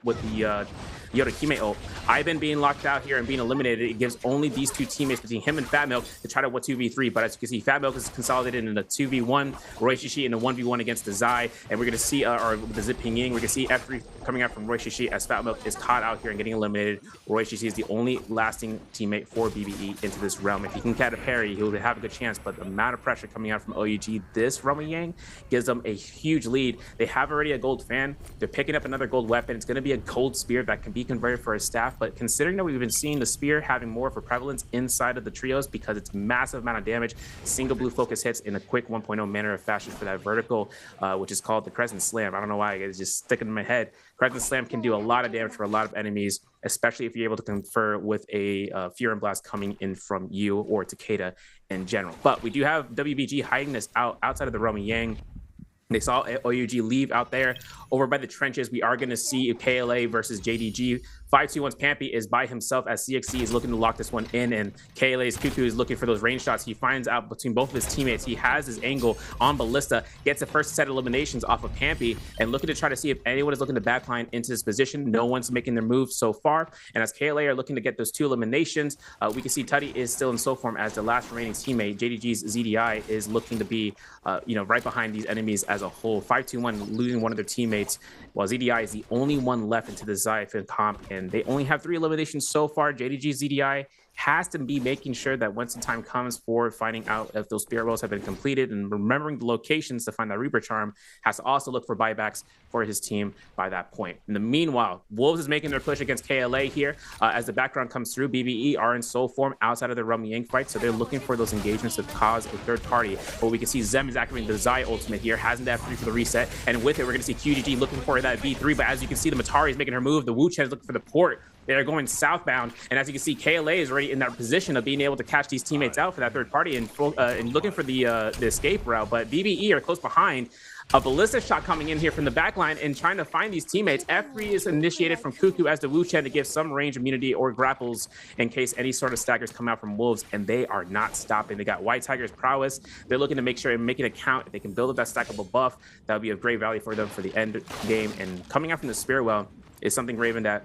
Yoda Kime ult. Ivan being locked out here and being eliminated, it gives only these 2 teammates between him and Fat Milk to try to 2v3, but as you can see, Fat Milk is consolidated in a 2v1, Roy Shishi in a 1v1 against the Zai, and we're going to see, or the Zip Ping Ying, we're going to see F3 coming out from Roy Shishi as Fat Milk is caught out here and getting eliminated. Roy Shishi is the only lasting teammate for BBE into this realm. If he can catch a parry, he'll have a good chance, but the amount of pressure coming out from OUG this Roman Yang gives them a huge lead. They have already a gold fan. They're picking up another gold weapon. It's going to be a gold spear that can be converted for a staff, but considering that we've been seeing the spear having more of a prevalence inside of the trios because it's massive amount of damage, single blue focus hits in a quick 1.0 manner of fashion for that vertical, which is called the Crescent Slam. I don't know why, it's just sticking in my head. Crescent Slam can do a lot of damage for a lot of enemies, especially if you're able to confer with a Fury Blast coming in from you or Takeda in general. But we do have WBG hiding this outside of the Roman Yang. They saw OUG leave out there over by the trenches. We are going to see KLA versus JDG. 5-2-1's Pampy is by himself as CXC is looking to lock this one in, and KLA's Cuckoo is looking for those range shots. He finds out between both of his teammates. He has his angle on Ballista, gets the first set of eliminations off of Pampy, and looking to try to see if anyone is looking to backline into this position. No one's making their move so far, and as KLA are looking to get those 2 eliminations, we can see Tutty is still in soul form as the last remaining teammate. JDG's ZDI is looking to be, right behind these enemies as a whole. 5-2-1 losing one of their teammates, while ZDI is the only one left into the Zyphon comp, and they only have 3 eliminations so far. JDG's ZDI has to be making sure that once the time comes for finding out if those spirit rolls have been completed and remembering the locations to find that Reaper Charm, has to also look for buybacks for his team by that point. In the meanwhile, Wolves is making their push against KLA here. As the background comes through, BBE are in soul form outside of the Romy Yang fight, so they're looking for those engagements to cause a third party. But we can see Zem is activating the Zai ultimate here, hasn't that F3 for the reset, and with it, we're going to see QGG looking for that V3, but as you can see, the Matari is making her move. The Wu Chen is looking for the port They're going southbound, and as you can see, KLA is already in that position of being able to catch these teammates out for that third party and looking for the escape route. But BBE are close behind. A ballista shot coming in here from the back line and trying to find these teammates. F3 is initiated from Cuckoo as the Wu Chen to give some range immunity or grapples in case any sort of staggers come out from Wolves, and they are not stopping. They got White Tiger's prowess. They're looking to make sure and make it count. If they can build up that stackable buff, that would be of great value for them for the end game. And coming out from the Spirit Well is something, Raven, that,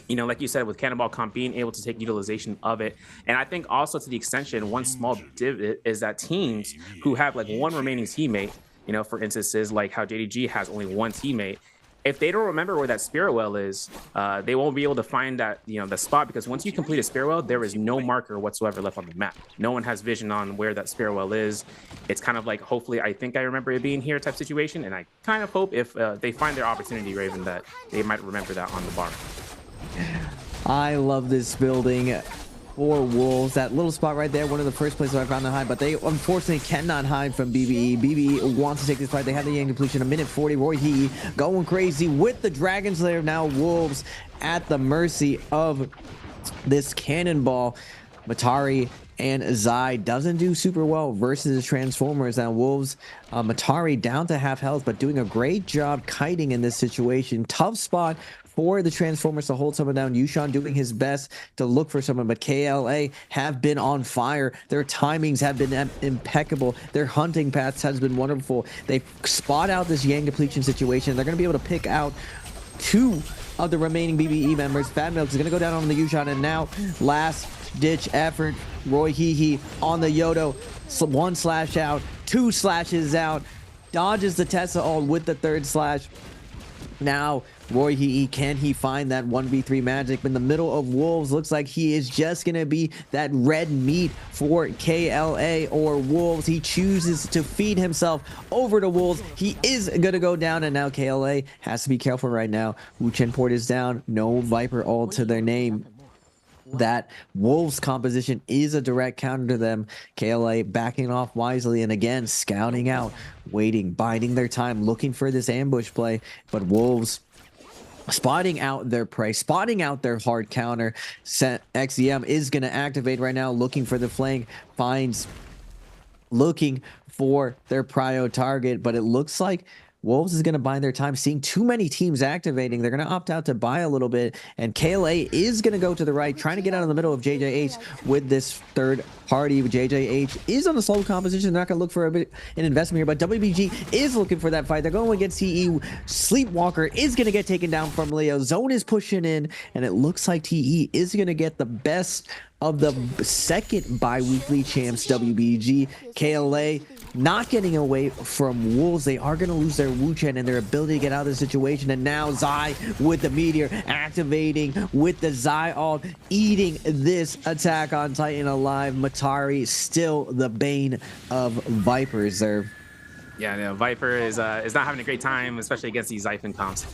you know, like you said, with Cannonball Comp being able to take utilization of it. And I think also to the extension, one small divot is that teams who have like one remaining teammate, you know, for instances like how JDG has only one teammate, if they don't remember where that Spirit Well is, they won't be able to find that, you know, the spot, because once you complete a Spirit Well, there is no marker whatsoever left on the map. No one has vision on where that Spirit Well is. It's kind of like, hopefully, I think I remember it being here type situation, and I kind of hope if they find their opportunity, Raven, that they might remember that on the bar. I love this building for Wolves. That little spot right there, one of the first places I found to hide, but they unfortunately cannot hide from BBE. BBE wants to take this fight. They have the Yang completion, a minute 40. Roy Hee going crazy with the Dragon Slayer. Now Wolves at the mercy of this Cannonball. Matari and Zai doesn't do super well versus the Transformers. Now Wolves, Matari down to half health, but doing a great job kiting in this situation. Tough spot for the Transformers to hold someone down. Yushan doing his best to look for someone, but KLA have been on fire. Their timings have been impeccable. Their hunting paths has been wonderful. They spot out this Yang depletion situation. They're going to be able to pick out 2 of the remaining BBE members. Fat Milk is going to go down on the Yushan, and now last ditch effort. Roy Hee on the Yodo. 1 slash out, 2 slashes out, dodges the Tessa ult with the 3rd slash. Now Roy Hee, can he find that 1v3 magic in the middle of Wolves? Looks like he is just gonna be that red meat for KLA or Wolves. He chooses to feed himself over to Wolves. He is gonna go down, and now KLA has to be careful right now. Wu Chen Port is down, no Viper ult to their name. That Wolves composition is a direct counter to them. KLA backing off wisely and again scouting out, waiting, biding their time, looking for this ambush play. But Wolves spotting out their prey, spotting out their hard counter. XEM is going to activate right now, looking for the flank, finds, looking for their prio target, but it looks like Wolves is going to buy their time, seeing too many teams activating. They're going to opt out to buy a little bit, and KLA is going to go to the right, trying to get out of the middle of JJH with this third party. JJH is on the slow composition. They're not going to look for an investment here, but WBG is looking for that fight. They're going against TE. Sleepwalker is going to get taken down from Leo. Zone is pushing in, and it looks like TE is going to get the best of the second bi-weekly champs, WBG. KLA not getting away from Wolves. They are going to lose their Wu Chen and their ability to get out of the situation. And now Zai with the Meteor activating with the Zai ult, eating this attack on Titan alive. Matari still the bane of Vipers there. Yeah, no, Viper is not having a great time, especially against these Xiphon comps.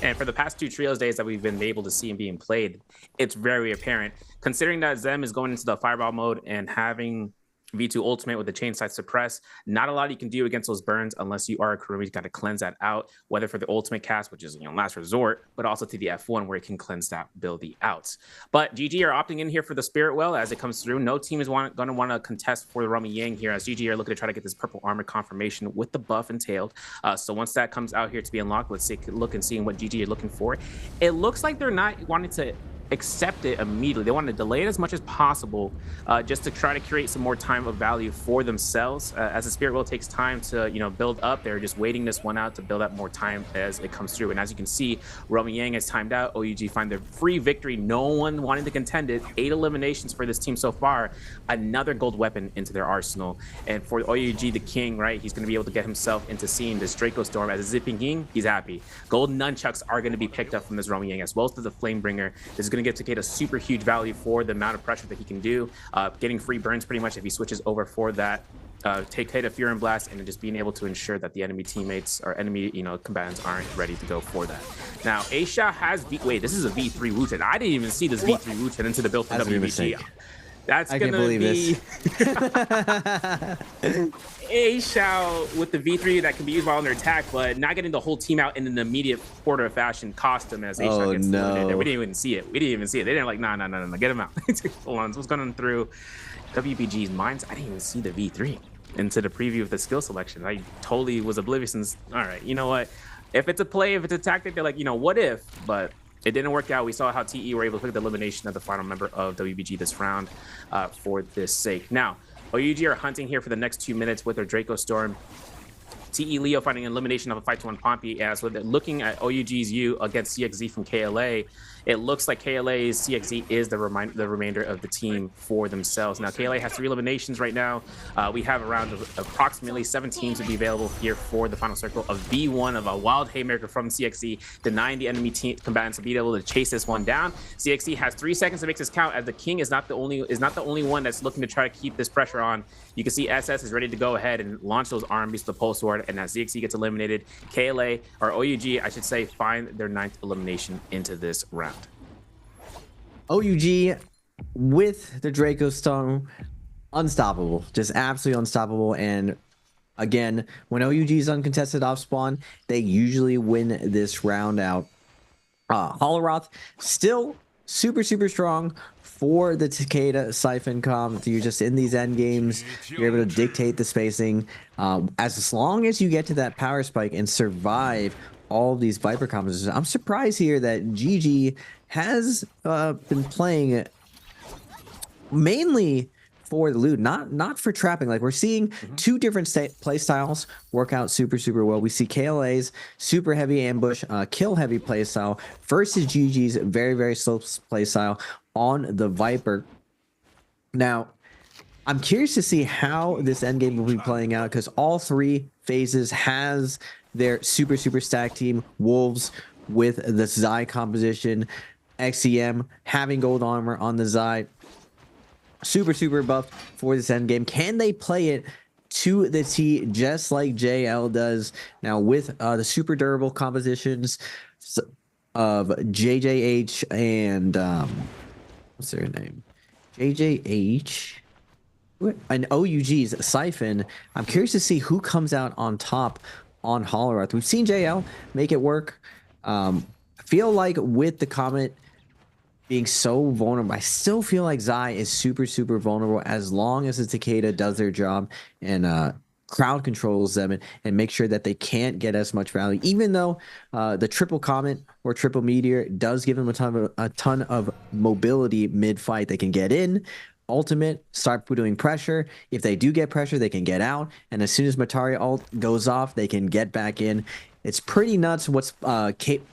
And for the past 2 trios days that we've been able to see him being played, it's very apparent. Considering that Zem is going into the Fireball mode and having V2 ultimate with the chain side suppress, not a lot you can do against those burns unless you are a Kurumi. You got to cleanse that out, whether for the ultimate cast, which is, you know, last resort, but also to the F1 where it can cleanse that ability out. But GG are opting in here for the Spirit Well as it comes through. No team is going to want to contest for the Rami Yang here, as GG are looking to try to get this purple armor confirmation with the buff entailed. So once that comes out here to be unlocked, let's take a look and seeing what GG are looking for. It looks like they're not wanting to accept it immediately. They want to delay it as much as possible, just to try to create some more time of value for themselves. As the Spirit Will takes time to, you know, build up, they're just waiting this one out to build up more time as it comes through. And as you can see, Romy Yang has timed out. OUG find their free victory. No one wanting to contend it. 8 eliminations for this team so far. Another gold weapon into their arsenal. And for OUG, the king, right, he's going to be able to get himself into seeing this Draco Storm as a zipping king. He's happy. Gold nunchucks are going to be picked up from this Romy Yang, as well as the Flamebringer. This is going to get Takeda super huge value for the amount of pressure that he can do, getting free burns pretty much if he switches over for that Takeda Fury and Blast, and then just being able to ensure that the enemy teammates or enemy, you know, combatants aren't ready to go for that. Now Aisha has wait, this is a V3 Wu Chen. I didn't even see this V3 Wu Chen into the build for WBG. That's I can't gonna believe be this. a Shao with the V3 that can be used while under attack, but not getting the whole team out in an immediate order of fashion cost him as A Shao gets eliminated there. We didn't even see it. They didn't like, no, get him out. Hold on, what's going on through WBG's minds? I didn't even see the V3 into the preview of the skill selection. I totally was oblivious. And all right, you know what? If it's a play, if it's a tactic, they're like, what if? But it didn't work out. We saw how TE were able to pick the elimination of the final member of WBG this round for this sake. Now, OUG are hunting here for the next 2 minutes with their Draco Storm. TE Leo finding an elimination of a 5-1 Pompey, as with looking at OUG's U against CXZ from KLA, it looks like KLA's CXZ is the remainder of the team for themselves. Now, KLA has 3 eliminations right now. We have around approximately 7 teams to be available here for the final circle of B1 of a wild haymaker from CXZ, denying the enemy team combatants to be able to chase this one down. CXZ has 3 seconds to make this count, as the King is not the only one that's looking to try to keep this pressure on. You can see SS is ready to go ahead and launch those armies to the pole sword, and as CXZ gets eliminated, KLA, or OUG, I should say, find their 9th elimination into this round. OUG with the Draco Storm, unstoppable, just absolutely unstoppable. And again, when OUG is uncontested off spawn, they usually win this round out. Holoroth still super strong for the Takeda Siphon comp. You're just in these end games, you're able to dictate the spacing. As long as you get to that power spike and survive all of these Viper compositions. I'm surprised here that GG has been playing mainly for the loot, not for trapping. Like, we're seeing 2 different play styles work out super well. We see KLA's super heavy ambush, kill heavy play style versus GG's very slow play style on the Viper. Now, I'm curious to see how this endgame will be playing out, because all 3 phases has their super stack team. Wolves with the Zai composition, XEM having gold armor on the Zai, super buffed for this end game. Can they play it to the T just like JL does? Now, with the super durable compositions of JJH and what's their name, JJH and OUG's Siphon, I'm curious to see who comes out on top on Holoroth. We've seen JL make it work. I feel like with the Comet being so vulnerable, I still feel like Zai is super vulnerable, as long as the Takeda does their job and crowd controls them and make sure that they can't get as much value. Even though the triple Comet or triple Meteor does give them a ton of mobility mid-fight. They can get in, ultimate, start doing pressure. If they do get pressure, they can get out, and as soon as Matari ult goes off, they can get back in. It's pretty nuts what's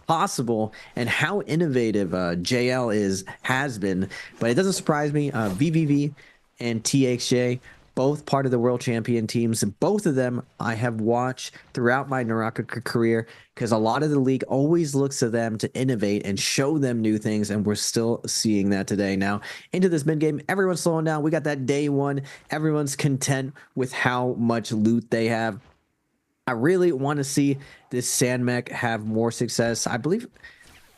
possible and how innovative JL has been. But it doesn't surprise me. VVV and TXJ, both part of the world champion teams. Both of them I have watched throughout my NARAKA career, because a lot of the league always looks to them to innovate and show them new things, and we're still seeing that today. Now, into this mid game, everyone's slowing down. We got that day 1. Everyone's content with how much loot they have. I really want to see this Sandmech have more success. I believe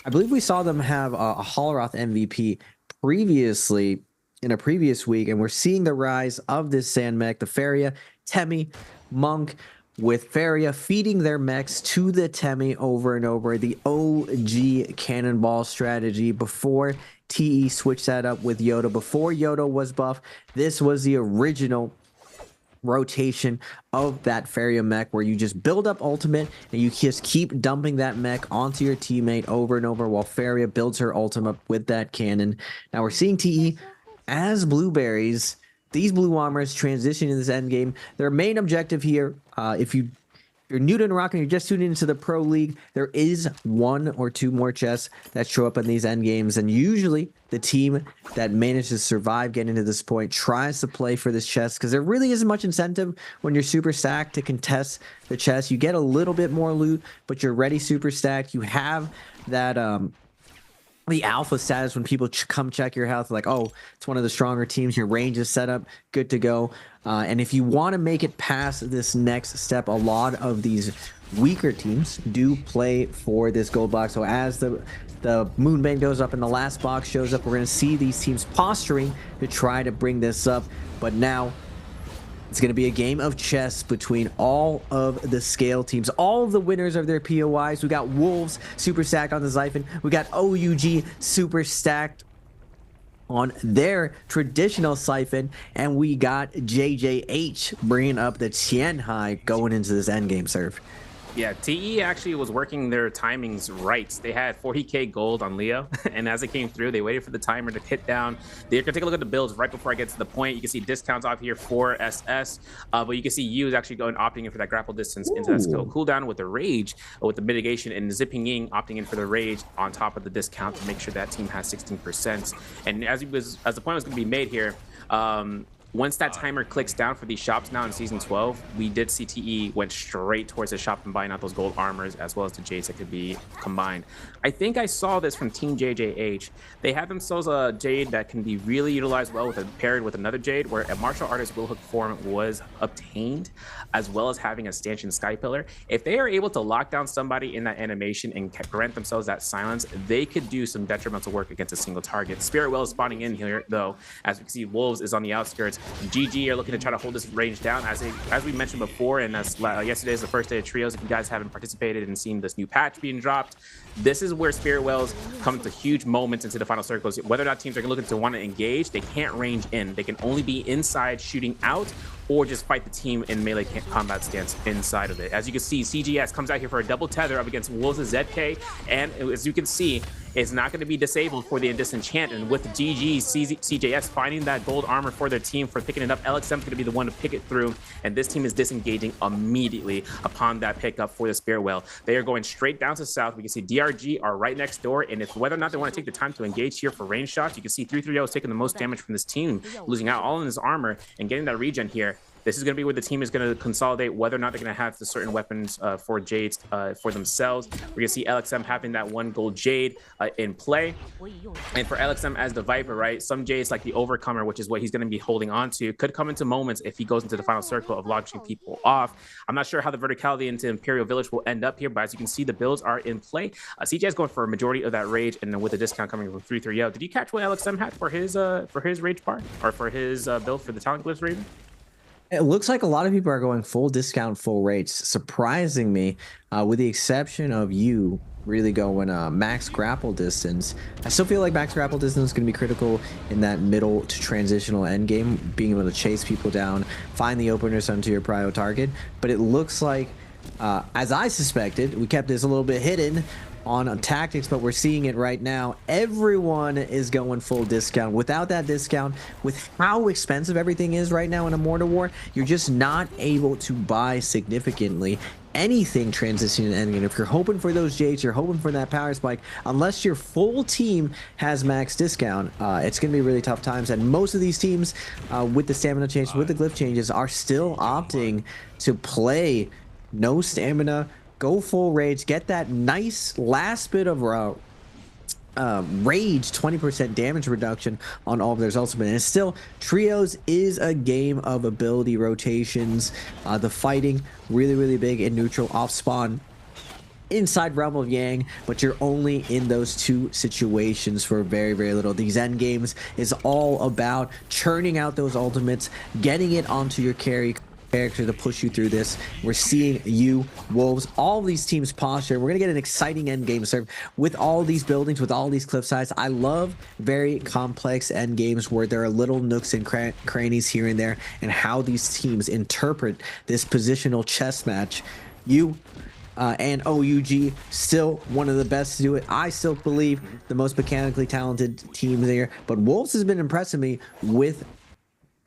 we saw them have a Holoroth MVP previously in a previous week, and we're seeing the rise of this Sandmech, the Feria, Temi, Monk, with Feria feeding their mechs to the Temi over and over. The OG cannonball strategy before TE switched that up with Yoda. Before Yoda was buff, this was the original rotation of that Feria mech, where you just build up ultimate and you just keep dumping that mech onto your teammate over and over while Feria builds her ultimate with that cannon. Now we're seeing TE as blueberries, these blue armors transition in this end game. Their main objective here, if you're new to NARAKA and you're just tuning into the Pro League, there is 1 or 2 more chests that show up in these end games, and usually the team that manages to survive getting to this point tries to play for this chest, because there really isn't much incentive when you're super stacked to contest the chest. You get a little bit more loot, but you're already super stacked. You have that the alpha status when people come check your health, like, oh, it's one of the stronger teams, your range is set up, good to go. And if you want to make it past this next step, a lot of these weaker teams do play for this gold box. So as the the Moonbane goes up and the last box shows up. We're going to see these teams posturing to try to bring this up. But now it's going to be a game of chess between all of the scale teams, all of the winners of their POIs. We got Wolves super stacked on the Xiphon. We got OUG super stacked on their traditional Xiphon. And we got JJH bringing up the Tianhai going into this endgame serve. Yeah, TE actually was working their timings right. They had 40k gold on Leo, and as it came through, they waited for the timer to hit down. They're gonna take a look at the builds right before I get to the point. You can see discounts off here for SS, but you can see you is actually opting in for that grapple distance into that skill cooldown with the rage, with the mitigation, and Zipping Ying opting in for the rage on top of the discount to make sure that team has 16%. And as the point was gonna be made here, once that timer clicks down for these shops now in Season 12, we did see TE went straight towards the shop and buying out those gold armors as well as the jades that could be combined. I think I saw this from Team JJH. They have themselves a jade that can be really utilized well paired with another jade, where a martial artist will hook form was obtained, as well as having a stanchion sky pillar. If they are able to lock down somebody in that animation and grant themselves that silence, they could do some detrimental work against a single target. Spirit Well is spawning in here though. As we can see, Wolves is on the outskirts. GG are looking to try to hold this range down. As we mentioned before, and as yesterday is the first day of trios, if you guys haven't participated and seen this new patch being dropped, this is where Spirit Wells come to huge moments into the final circles. Whether or not teams are looking to want to engage, they can't range in. They can only be inside shooting out, or just fight the team in melee combat stance inside of it. As you can see, CGS comes out here for a double tether up against Wolves' ZK, and as you can see, it's not going to be disabled for the disenchant. And with GG, CJS finding that gold armor for their team for picking it up, LXM is going to be the one to pick it through, and this team is disengaging immediately upon that pickup for the Spirit Well. They are going straight down to south. We can see DRG are right next door, and if whether or not they want to take the time to engage here for range shots, you can see 330 is taking the most damage from this team, losing out all in his armor and getting that regen here. This is going to be where the team is going to consolidate whether or not they're going to have the certain weapons for Jades for themselves. We're going to see LXM having that one gold Jade in play. And for LXM as the Viper, right, some Jades like the Overcomer, which is what he's going to be holding on to, could come into moments if he goes into the final circle of launching people off. I'm not sure how the verticality into Imperial Village will end up here, but as you can see, the builds are in play. CJ is going for a majority of that rage, and then with the discount coming from 330. Did you catch what LXM had for his rage part, or for his build for the Talent Glyphs Raven? It looks like a lot of people are going full discount, full rates, surprising me, with the exception of you really going max grapple distance. I still feel like max grapple distance is going to be critical in that middle to transitional end game, being able to chase people down, find the openers onto your prio target. But it looks like, as I suspected, we kept this a little bit hidden on tactics, but we're seeing it right now. Everyone is going full discount. Without that discount, with how expensive everything is right now in a Mortar War, you're just not able to buy significantly anything transitioning to endgame. If you're hoping for those Jades, you're hoping for that power spike, unless your full team has max discount, it's going to be really tough times. And most of these teams, with the stamina changes, with the glyph changes, are still opting to play no stamina, go full rage, get that nice last bit of rage, 20% damage reduction on all of their ultimate. And it's still, trios is a game of ability rotations. The fighting really, really big in neutral, off spawn, inside realm of Yang, but you're only in those two situations for very, very little. These end games is all about churning out those ultimates, getting it onto your carry character to push you through this. We're seeing you, Wolves, all these teams posture. We're gonna get an exciting end game serve with all these buildings, with all these cliff sides. I love very complex end games where there are little nooks and crannies here and there, and how these teams interpret this positional chess match. You and OUG, still one of the best to do it. I still believe the most mechanically talented team there, but Wolves has been impressing me with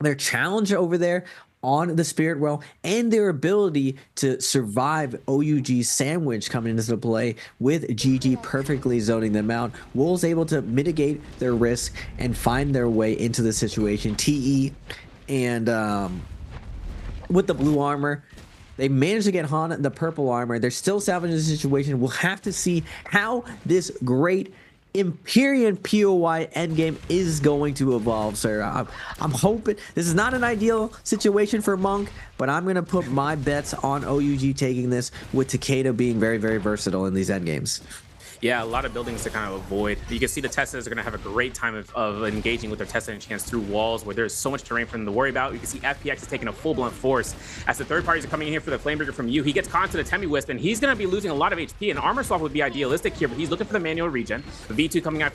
their challenge over there on the Spirit Well, and their ability to survive OUG's sandwich coming into play, with GG perfectly zoning them out. Wolves able to mitigate their risk and find their way into the situation. TE and with the blue armor, they managed to get Han the purple armor. They're still salvaging the situation. We'll have to see how this great Empyrean POI endgame is going to evolve, sir. I'm hoping this is not an ideal situation for Monk, but I'm going to put my bets on OUG taking this, with Takeda being very, very versatile in these endgames. Yeah, a lot of buildings to kind of avoid. You can see the Teslas are going to have a great time of engaging with their Tesla enchants through walls where there's so much terrain for them to worry about. You can see FPX is taking a full blunt force as the third parties are coming in here for the Flamebreaker from you. He gets caught to the Temi Wisp, and he's going to be losing a lot of HP. And Armor Swap would be idealistic here, but he's looking for the manual regen. The V2 coming out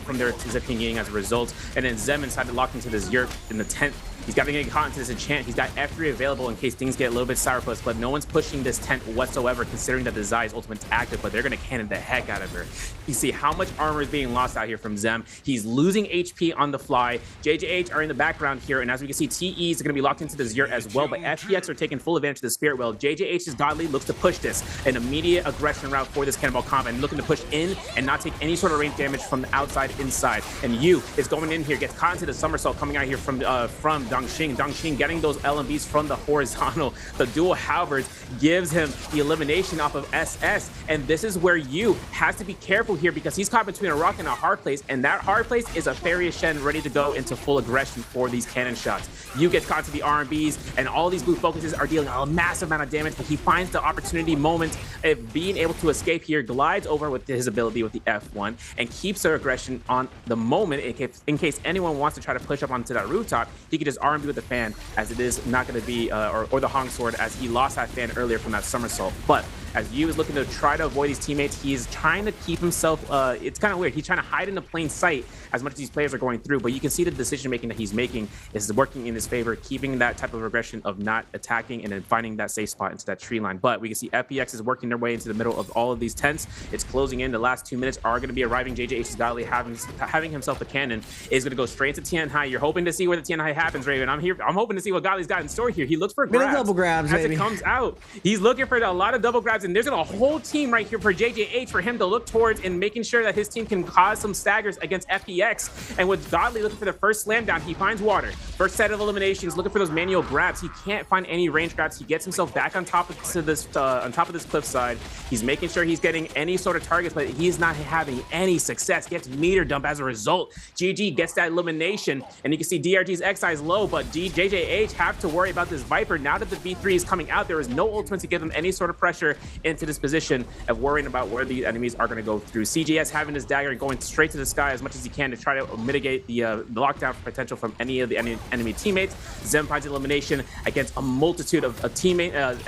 from their Zipping Ying as a result, and then Zem inside locked into this Yurt in the tent. He's got to get caught into this enchant. He's got F3 available in case things get a little bit sourpuss, but no one's pushing this tent whatsoever, considering that the Zai's ultimate's active, but they're going to cannon the heck out of her. You see how much armor is being lost out here from Zem. He's losing HP on the fly. JJH are in the background here, and as we can see, TEs are going to be locked into the Yurt as well, but FPX are taking full advantage of the Spirit Well. JJH's Godly looks to push this, an immediate aggression route for this Cannonball comp, and looking to push in and not take any sort of range damage from the outside inside. And Yu is going in here, gets caught into the somersault coming out here from Dongxing. Dongxing getting those LMBs from the horizontal. The dual halberds gives him the elimination off of SS, and this is where Yu has to be careful here because he's caught between a rock and a hard place, and that hard place is a Fairy Shen ready to go into full aggression for these cannon shots. Yu gets caught to the RMBs, and all these blue focuses are dealing a massive amount of damage, but he finds the opportunity moment of being able to escape here, glides over with his ability with the F1, and keeps their aggression on the moment in case anyone wants to try to push up onto that rooftop. He could just RMB with the fan, as it is not going to be, or the Hong Sword, as he lost that fan earlier from that somersault. But as Yu is looking to try to avoid these teammates, he's trying to keep himself, it's kind of weird. He's trying to hide in the plain sight as much as these players are going through, but you can see the decision making that he's making is working in his favor, keeping that type of aggression of not attacking and then finding that safe spot into that tree line. But we can see FPX is working their way into the middle of all of these tents. It's closing in. The last 2 minutes are going to be arriving. JJH's Godly having himself a cannon is going to go straight into Tian Hai. You're hoping to see where the Tian Hai happens, Raven. I'm hoping to see what Godly's got in store here. He looks for grabs, double grabs as baby. It comes out. He's looking for a lot of double grabs, and there's a whole team right here for JJH for him to look towards and making sure that his team can cause some staggers against FPX. And with Godly looking for the first slam down, he finds water. First set of eliminations, looking for those manual grabs. He can't find any range grabs. He gets himself back on top of this cliffside. He's making sure he's getting any sort of targets, but he's not having any success. He gets meter dump as a result. GG gets that elimination, and you can see DRG's XI is low, but JJH have to worry about this Viper. Now that the V3 is coming out, there is no ultimate to give them any sort of pressure into this position of worrying about where the enemies are going to go through. CJS having his dagger and going straight to the sky as much as he can to try to mitigate the lockdown potential from any of the enemy teammates. Zem finds elimination against a multitude of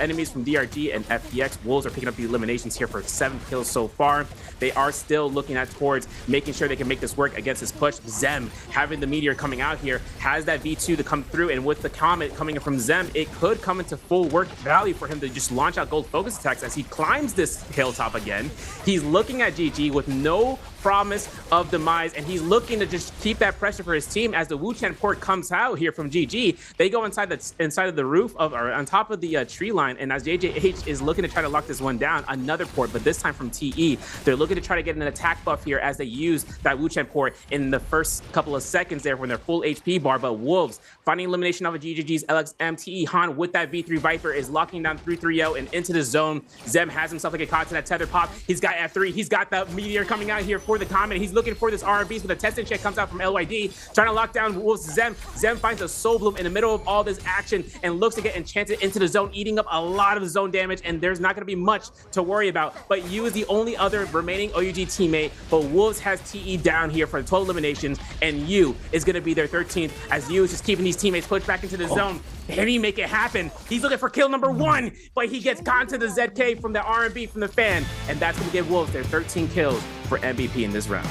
enemies from DRG and FPX. Wolves are picking up the eliminations here for 7 kills so far. They are still looking towards making sure they can make this work against this push. Zem having the meteor coming out here has that V2 to come through, and with the comet coming in from Zem, it could come into full work value for him to just launch out gold focus attacks as he climbs this hilltop again. He's looking at GG with no promise of demise, and he's looking to just keep that pressure for his team as the Wuchen port comes out here from GG. They go inside of the roof of, or on top of the tree line, and as JJH is looking to try to lock this one down, another port, but this time from TE. They're looking to try to get an attack buff here as they use that Wuchen port in the first couple of seconds there when they're full HP bar, but Wolves finding elimination of a GGG's LXM. TE Han with that V3 Viper is locking down 3-3-0 and into the zone. Zem has himself like a caught to that tether pop. He's got F3. He's got that meteor coming out here for the comet. He's looking for this RMBs, but a testing check comes out from LYD, trying to lock down Wolves. Zem finds a Soul Bloom in the middle of all this action and looks to get enchanted into the zone, eating up a lot of zone damage, and there's not going to be much to worry about. But Yu is the only other remaining OUG teammate, but Wolves has TE down here for the 12 eliminations, and Yu is going to be their 13th as Yu is just keeping these teammates pushed back into the zone. Can he make it happen? He's looking for kill number 1, but he gets caught to the ZK from the RMB from the fan, and that's going to give Wolves their 13 kills for MVP in this round.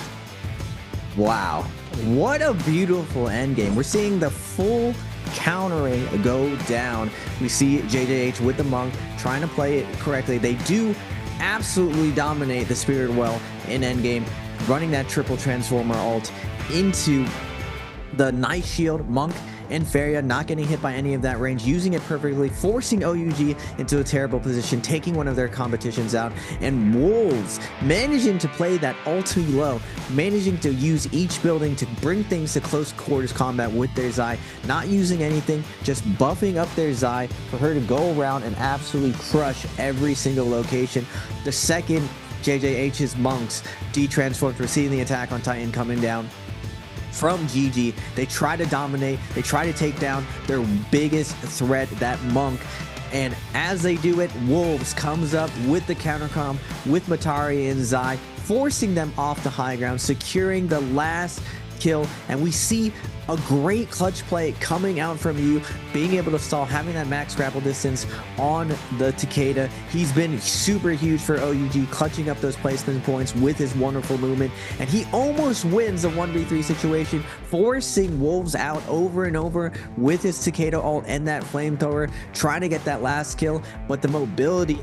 Wow, what a beautiful end game. We're seeing the full countering go down. We see JJH with the monk trying to play it correctly. They do absolutely dominate the Spirit Well in endgame, running that triple transformer ult into the Night Shield. Monk and Feria not getting hit by any of that range, using it perfectly, forcing OUG into a terrible position, taking one of their competitions out, and Wolves managing to play that ulti low, managing to use each building to bring things to close quarters combat with their Zai, not using anything, just buffing up their Zai for her to go around and absolutely crush every single location. The second JJH's monks de-transformed, receiving the attack on Titan coming down from GG. They try to dominate, they try to take down their biggest threat, that monk. And as they do it, Wolves comes up with the countercom with Matari and Zai, forcing them off the high ground, securing the last kill. And we see a great clutch play coming out from you, being able to stall, having that max grapple distance on the Takeda. He's been super huge for OUG, clutching up those placement points with his wonderful movement, and he almost wins the 1v3 situation, forcing Wolves out over and over with his Takeda ult and that flamethrower, trying to get that last kill. But the mobility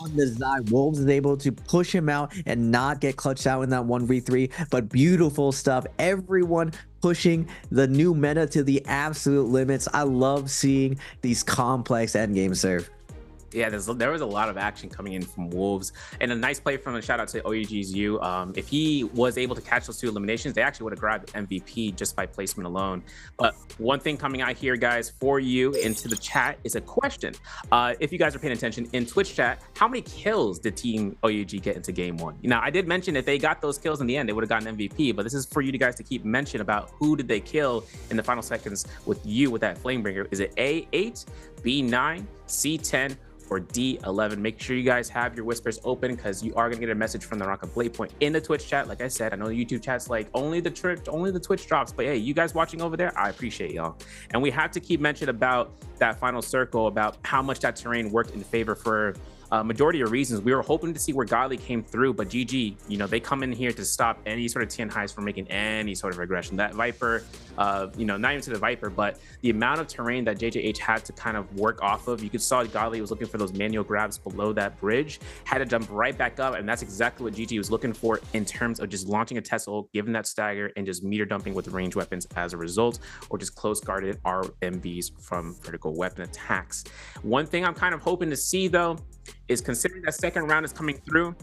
on the Zai, Wolves is able to push him out and not get clutched out in that 1v3. But beautiful stuff, everyone pushing the new meta to the absolute limits. I love seeing these complex endgame, Serve. Yeah, there was a lot of action coming in from Wolves, and a nice play from a shout out to OUG's U. If he was able to catch those 2 eliminations, they actually would have grabbed MVP just by placement alone. But one thing coming out here, guys, for you into the chat is a question. If you guys are paying attention in Twitch chat, how many kills did Team OUG get into game 1? Now, I did mention if they got those kills in the end, they would have gotten MVP, but this is for you guys to keep mention about who did they kill in the final seconds with you with that Flamebringer. Is it A8, B9, C10, or D11? Make sure you guys have your whispers open, because you are gonna get a message from the NARAKA BLADEPOINT in the Twitch chat. Like I said, I know the YouTube chat's like only the Twitch drops, but hey, you guys watching over there, I appreciate y'all. And we have to keep mention about that final circle, about how much that terrain worked in favor for majority of reasons. We were hoping to see where Godly came through, but GG, you know, they come in here to stop any sort of TN highs from making any sort of aggression. That Viper, you know, not even to the Viper, but the amount of terrain that JJH had to kind of work off of. You could saw Godly was looking for those manual grabs below that bridge, had to jump right back up, and that's exactly what GG was looking for in terms of just launching a Tesla, giving that stagger, and just meter dumping with ranged weapons as a result, or just close guarded RMBs from vertical weapon attacks. One thing I'm kind of hoping to see, though, is considering that second round is coming through,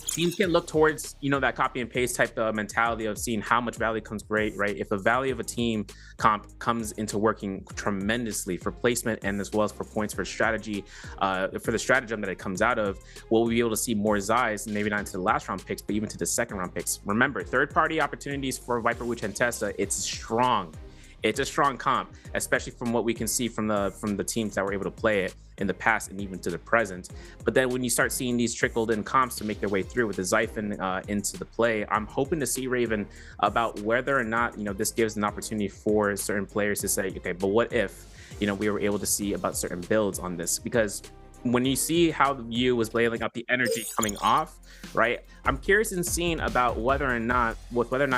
teams can look towards, you know, that copy and paste type of mentality of seeing how much value comes great, right? If a value of a team comp comes into working tremendously for placement and as well as for points for strategy, for the stratagem that it comes out of, we'll be able to see more Zais, maybe not into the last round picks, but even to the second round picks. Remember, third-party opportunities for Viper, Witch, and Tessa, it's strong. It's a strong comp, especially from what we can see from the teams that were able to play it in the past and even to the present. But then when you start seeing these trickled in comps to make their way through with the Xiphon into the play, I'm hoping to see, Raven, about whether or not, you know, this gives an opportunity for certain players to say, okay, but what if, you know, we were able to see about certain builds on this? Because when you see how the view was laying up the energy coming off, right? I'm curious in seeing about whether or not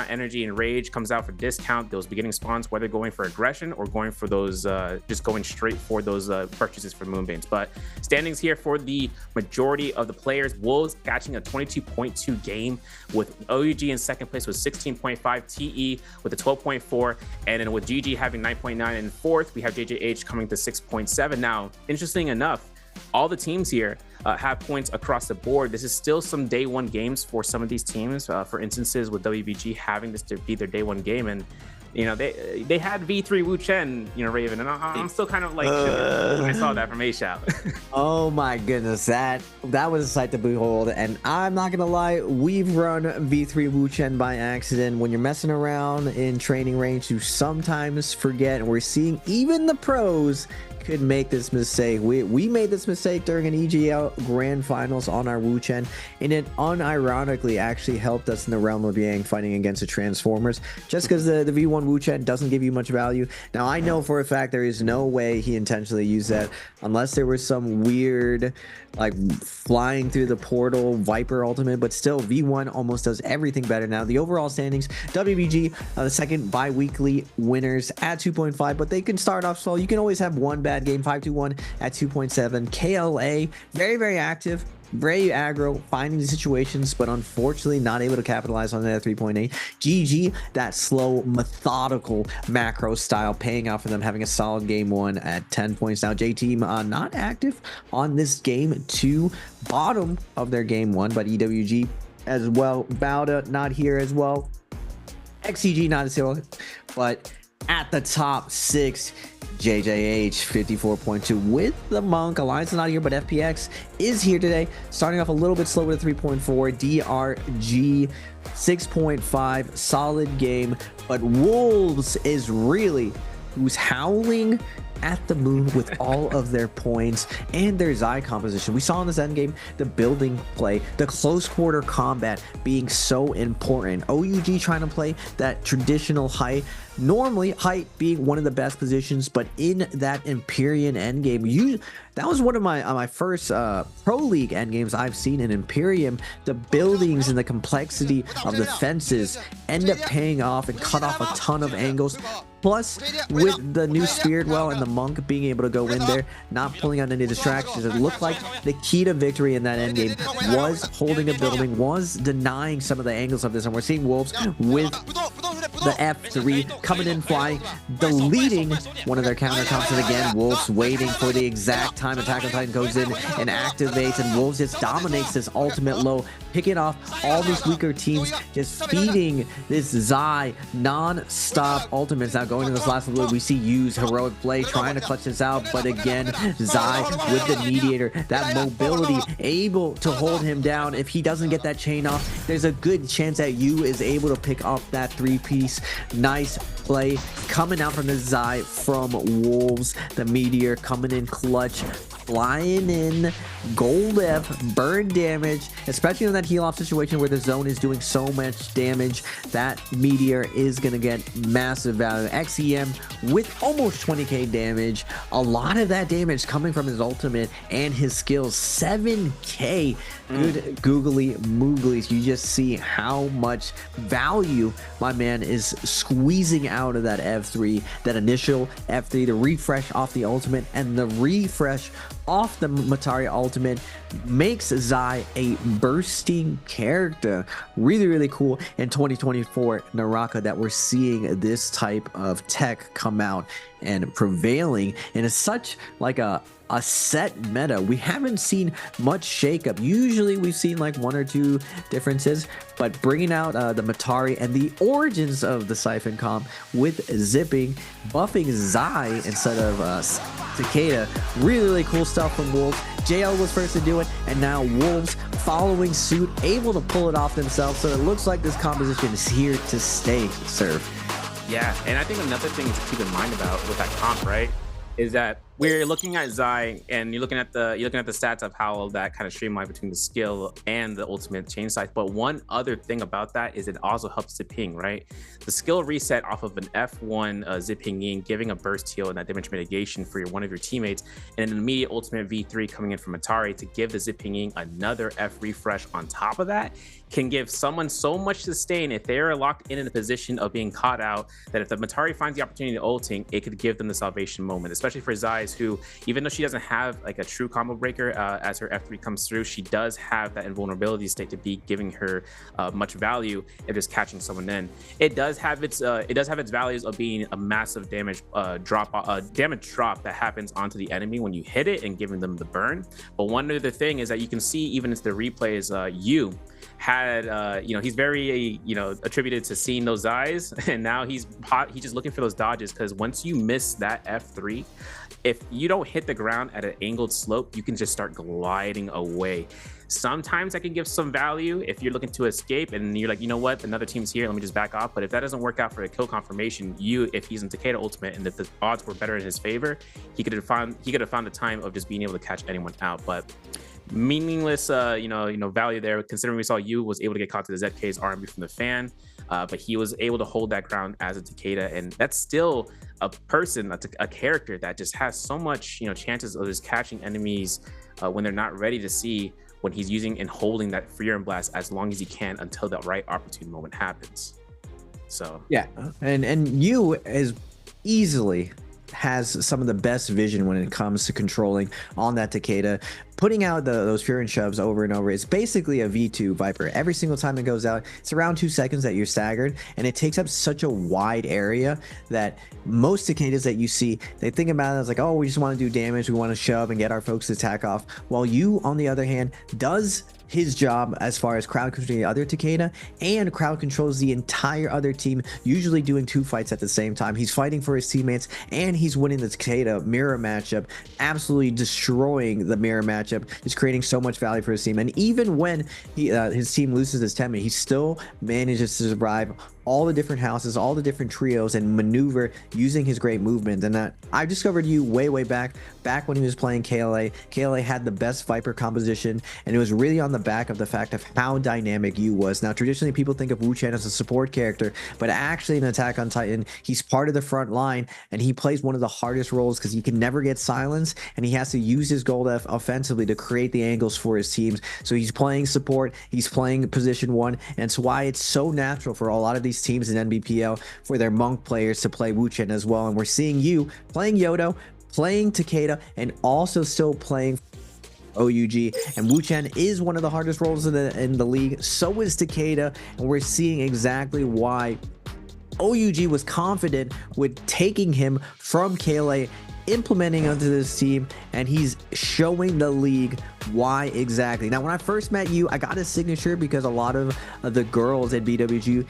energy and rage comes out for discount, those beginning spawns, whether going for aggression or going for those, just going straight for those purchases for Moonbanes. But standings here for the majority of the players: Wolves catching a 22.2 game, with OUG in second place with 16.5, TE with a 12.4, and then with GG having 9.9 in fourth, we have JJH coming to 6.7. Now, interesting enough, all the teams here have points across the board. This is still some day one games for some of these teams. For instances, with WBG having this to be their day one game, and you know they had V3 Wu Chen, you know, Raven, and I'm still kind of like when I saw that from A-Shout. Oh my goodness, that was a sight to behold. And I'm not gonna lie, we've run V3 Wu Chen by accident. When you're messing around in training range, you sometimes forget, and we're seeing even the pros could make this mistake. We made this mistake during an EGL Grand Finals on our Wu Chen, and it unironically actually helped us in the realm of Yang fighting against the Transformers, just because the V1 Wu Chen doesn't give you much value. Now, I know for a fact there is no way he intentionally used that, unless there was some weird, like, flying through the portal Viper ultimate, but still, V1 almost does everything better. Now, the overall standings, WBG, the second bi-weekly winners at 2.5, but they can start off slow. You can always have one bad game. 521 at 2.7. KLA, very, very active, very aggro, finding the situations, but unfortunately not able to capitalize on that at 3.8. GG, that slow, methodical macro style, paying out for them, having a solid game one at 10 points. Now, J-Team not active on this game two, bottom of their game one, but EWG as well. Bauda not here as well. XCG not as well, but at the top six, JJH 54.2 with the Monk. Alliance is not here, but FPX is here today. Starting off a little bit slow with a 3.4. DRG 6.5. Solid game. But Wolves is really who's howling at the moon with all of their points and their Zai composition. We saw in this endgame the building play, the close quarter combat being so important. OUG trying to play that traditional height, normally height being one of the best positions, but in that Empyrean endgame, that was one of my first pro league endgames I've seen in Imperium. The buildings and the complexity of the fences end up paying off and cut off a ton of angles. Plus, with the new Spirit Well and the Monk being able to go in there, not pulling on any distractions, it looked like the key to victory in that endgame was holding a building, was denying some of the angles of this. And we're seeing Wolves with the F3 coming in flying, deleting one of their counter comps. And again, Wolves waiting for the exact time Attack on Titan goes in and activates, and Wolves just dominates this ultimate low, picking off all these weaker teams, just feeding this Zai non-stop ultimates. Now going to this last little, we see Yu's heroic play trying to clutch this out, but again, Zai with the mediator, that mobility, able to hold him down. If he doesn't get that chain off, there's a good chance that Yu is able to pick up that 3-piece. Nice play coming out from the Zai from Wolves. The meteor coming in clutch, flying in, gold F, burn damage, especially in that heal off situation where the zone is doing so much damage. That meteor is going to get massive value. XEM with almost 20k damage, a lot of that damage coming from his ultimate and his skills. 7k. Good googly mooglies. You just see how much value my man is squeezing out of that F3, that initial F3, the refresh off the ultimate and the refresh off the Matari ultimate makes Zai a bursting character. Really, really cool in 2024 NARAKA that we're seeing this type of tech come out and prevailing, and it's such like a set meta. We haven't seen much shakeup. Usually we've seen like 1 or 2 differences, but bringing out the Matari and the origins of the Siphon comp with zipping, buffing Zai instead of Takeda. Really, really cool stuff from Wolves. JL was first to do it, and now Wolves following suit, able to pull it off themselves. So it looks like this composition is here to stay, Surf. Yeah, and I think another thing to keep in mind about with that comp, right, is that we're looking at Zai, and you're looking at the stats of how that kind of streamline between the skill and the ultimate chain size. But one other thing about that is it also helps the ping, right? The skill reset off of an F1 zipping in, giving a burst heal and that damage mitigation for one of your teammates, and an immediate ultimate V3 coming in from Atari to give the zipping in another F refresh on top of that, can give someone so much sustain if they're locked in a position of being caught out, that if the Matari finds the opportunity to ulting, it could give them the salvation moment, especially for Zai, who, even though she doesn't have like a true combo breaker as her F3 comes through, she does have that invulnerability state to be giving her much value if just catching someone in. It does have its values of being a massive damage drop that happens onto the enemy when you hit it and giving them the burn. But one other thing is that you can see even in the replays, Yu had he's very attributed to seeing those eyes, and now he's just looking for those dodges, because once you miss that F3, if you don't hit the ground at an angled slope, you can just start gliding away. Sometimes that can give some value if you're looking to escape and you're like, you know what, another team's here, let me just back off. But if that doesn't work out for a kill confirmation, if he's in Takeda ultimate and if the odds were better in his favor, he could have found the time of just being able to catch anyone out. But meaningless value there, considering we saw Yu was able to get caught to the ZK's RMB from the fan, but he was able to hold that ground as a Takeda, and that's still a person, that's a character that just has so much chances of just catching enemies when they're not ready to see, when he's using and holding that Fear and Blast as long as he can until the right opportune moment happens. So yeah, and Yu is easily has some of the best vision when it comes to controlling on that Takeda. Putting out those Fear and Shoves over and over is basically a V2 Viper. Every single time it goes out, it's around 2 seconds that you're staggered, and it takes up such a wide area that most Takedas that you see, they think about it as like, oh, we just want to do damage, we want to shove and get our folks to attack off. While Yu, on the other hand, does his job as far as crowd controlling the other Takeda, and crowd controls the entire other team, usually doing 2 fights at the same time. He's fighting for his teammates, and he's winning the Takeda mirror matchup, absolutely destroying the mirror matchup, just creating so much value for his team. And even when his team loses his 10-minute, he still manages to survive all the different houses, all the different trios, and maneuver using his great movement. And that I discovered you way back when he was playing KLA. KLA had the best Viper composition, and it was really on the back of the fact of how dynamic you was. Now, traditionally, people think of Wu Chen as a support character, but actually in Attack on Titan, he's part of the front line, and he plays one of the hardest roles because he can never get silenced, and he has to use his gold offensively to create the angles for his teams. So he's playing support, he's playing position 1, and it's why it's so natural for a lot of these teams in NBPL for their Monk players to play Wu Chen as well. And we're seeing you playing Yodo, playing Takeda, and also still playing OUG. And Wu Chen is one of the hardest roles in the league. So is Takeda, and we're seeing exactly why OUG was confident with taking him from KLA, implementing onto this team, and he's showing the league why exactly. Now, when I first met you, I got his signature because a lot of the girls at BWG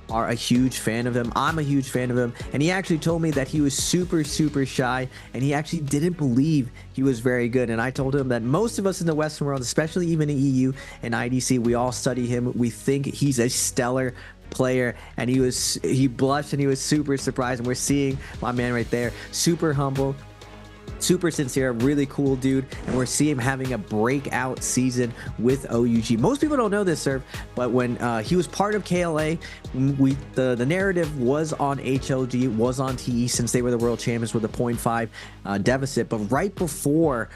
are a huge fan of him. I'm a huge fan of him, and he actually told me that he was super shy, and he actually didn't believe he was very good. And I told him that most of us in the Western world, especially even in EU and IDC, we all study him. We think he's a stellar player, and he blushed and he was super surprised. And we're seeing my man right there, super humble, super sincere, really cool dude, and we're seeing him having a breakout season with OUG. Most people don't know this, sir, but when he was part of KLA, the narrative was on HLG, was on TE, since they were the world champions with a 0.5 deficit. But right before,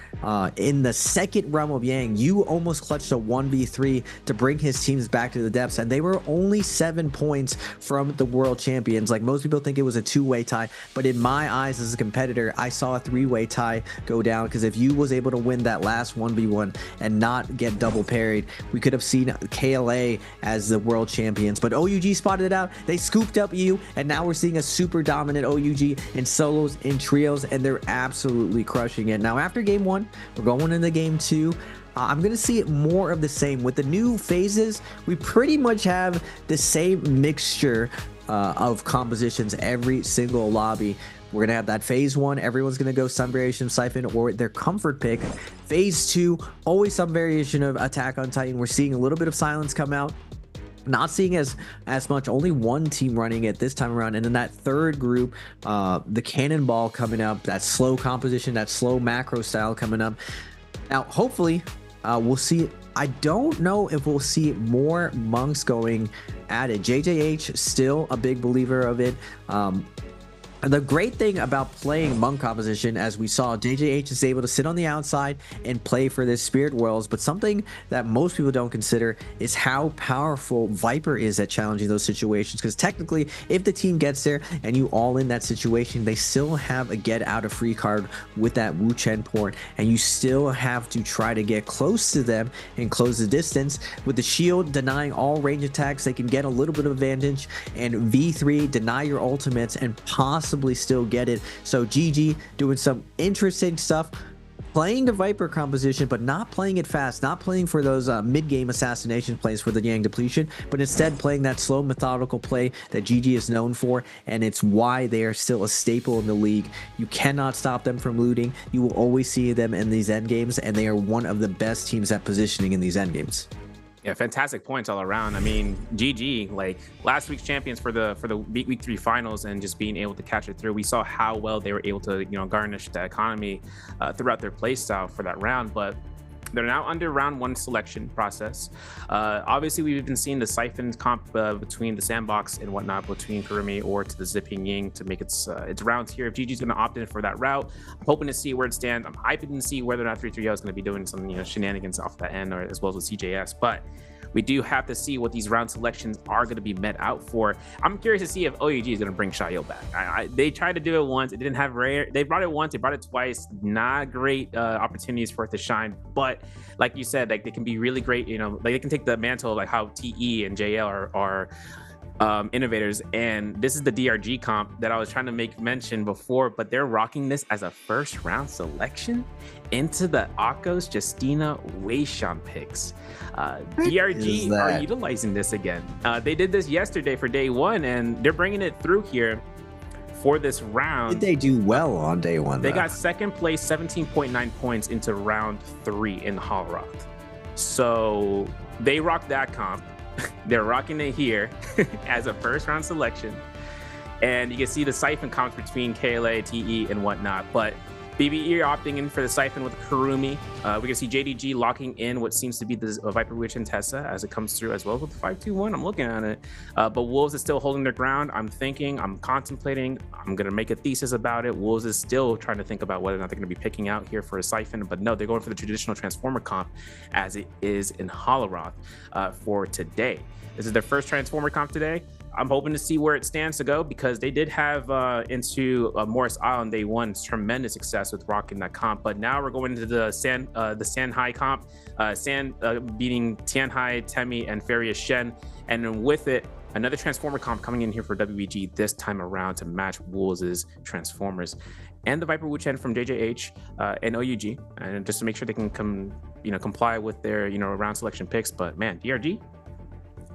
in the second realm of Yang, you almost clutched a 1v3 to bring his teams back to the depths, and they were only 7 points from the world champions. Like, most people think it was a two-way tie, but in my eyes as a competitor, I saw a three-way tie go down, because if you was able to win that last 1v1 and not get double parried, we could have seen KLA as the world champions. But OUG spotted it out, they scooped up you, and now we're seeing a super dominant OUG in solos, in trios, and they're absolutely crushing it. Now, after game 1, we're going into game 2. I'm going to see it more of the same. With the new phases, we pretty much have the same mixture of compositions every single lobby. We're going to have that phase 1. Everyone's going to go some variation of Siphon or their comfort pick. Phase 2, always some variation of Attack on Titan. We're seeing a little bit of Silence come out. Not seeing as much, only one team running it this time around. And then that third group, the Cannonball coming up, that slow composition, that slow macro style coming up. Now, hopefully, we'll see. I don't know if we'll see more monks going at it. JJH, still a big believer of it. The great thing about playing monk composition, as we saw, JJH is able to sit on the outside and play for this Spirit Worlds, but something that most people don't consider is how powerful Viper is at challenging those situations, because technically, if the team gets there and you all in that situation, they still have a get out of free card with that Wu Chen port, and you still have to try to get close to them and close the distance. With the shield denying all range attacks, they can get a little bit of advantage, and V3 deny your ultimates and possibly still get it. So GG doing some interesting stuff, playing the Viper composition, but not playing it fast, not playing for those mid-game assassination plays for the Yang depletion, but instead playing that slow methodical play that GG is known for, and it's why they are still a staple in the league. You cannot stop them from looting. You will always see them in these end games, and they are one of the best teams at positioning in these end games. Yeah, fantastic points all around. I mean, GG, like last week's champions for the week 3 finals, and just being able to catch it through. We saw how well they were able to, garnish the economy throughout their play style for that round. But they're now under round 1 selection process. Obviously, we've been seeing the Siphon comp between the Sandbox and whatnot, between Kurumi or to the Zipping Ying to make its rounds here. If GG's going to opt in for that route, I'm hoping to see where it stands. I'm hyping to see whether or not 330 is going to be doing some shenanigans off that end, or as well as with CJS. But we do have to see what these round selections are going to be met out for. I'm curious to see if OUG is going to bring Shayo back. They tried to do it once. It didn't have rare. They brought it once. They brought it twice. Not great opportunities for it to shine. But like you said, like they can be really great. Like they can take the mantle, like how TE and JL are innovators. And this is the DRG comp that I was trying to make mention before, but they're rocking this as a first round selection into the Akos, Justina, Weishan picks. DRG are utilizing this again. They did this yesterday for day 1, and they're bringing it through here for this round. Did they do well on day 1? They got second place, 17.9 points into round 3 in Hall Rock. So they rocked that comp. They're rocking it here as a first round selection. And you can see the Siphon comps between KLA, TE, and whatnot. But BBE opting in for the Siphon with Kurumi. We can see JDG locking in what seems to be the Viper Witch and Tessa as it comes through as well with the 5-2-1. I'm looking at it. But Wolves is still holding their ground. I'm thinking, I'm contemplating, I'm going to make a thesis about it. Wolves is still trying to think about whether or not they're going to be picking out here for a Siphon. But no, they're going for the traditional Transformer comp as it is in Holoroth for today. This is their first Transformer comp today. I'm hoping to see where it stands to go because they did have into Morris Island. They won tremendous success with rocking that comp, but now we're going into the Sanhai comp, beating Tianhai, Temi, and Farius Shen, and then with it, another Transformer comp coming in here for WBG this time around to match Wolves' Transformers, and the Viper Wuchen from JJH and OUG, and just to make sure they can comply with their round selection picks. But man, DRG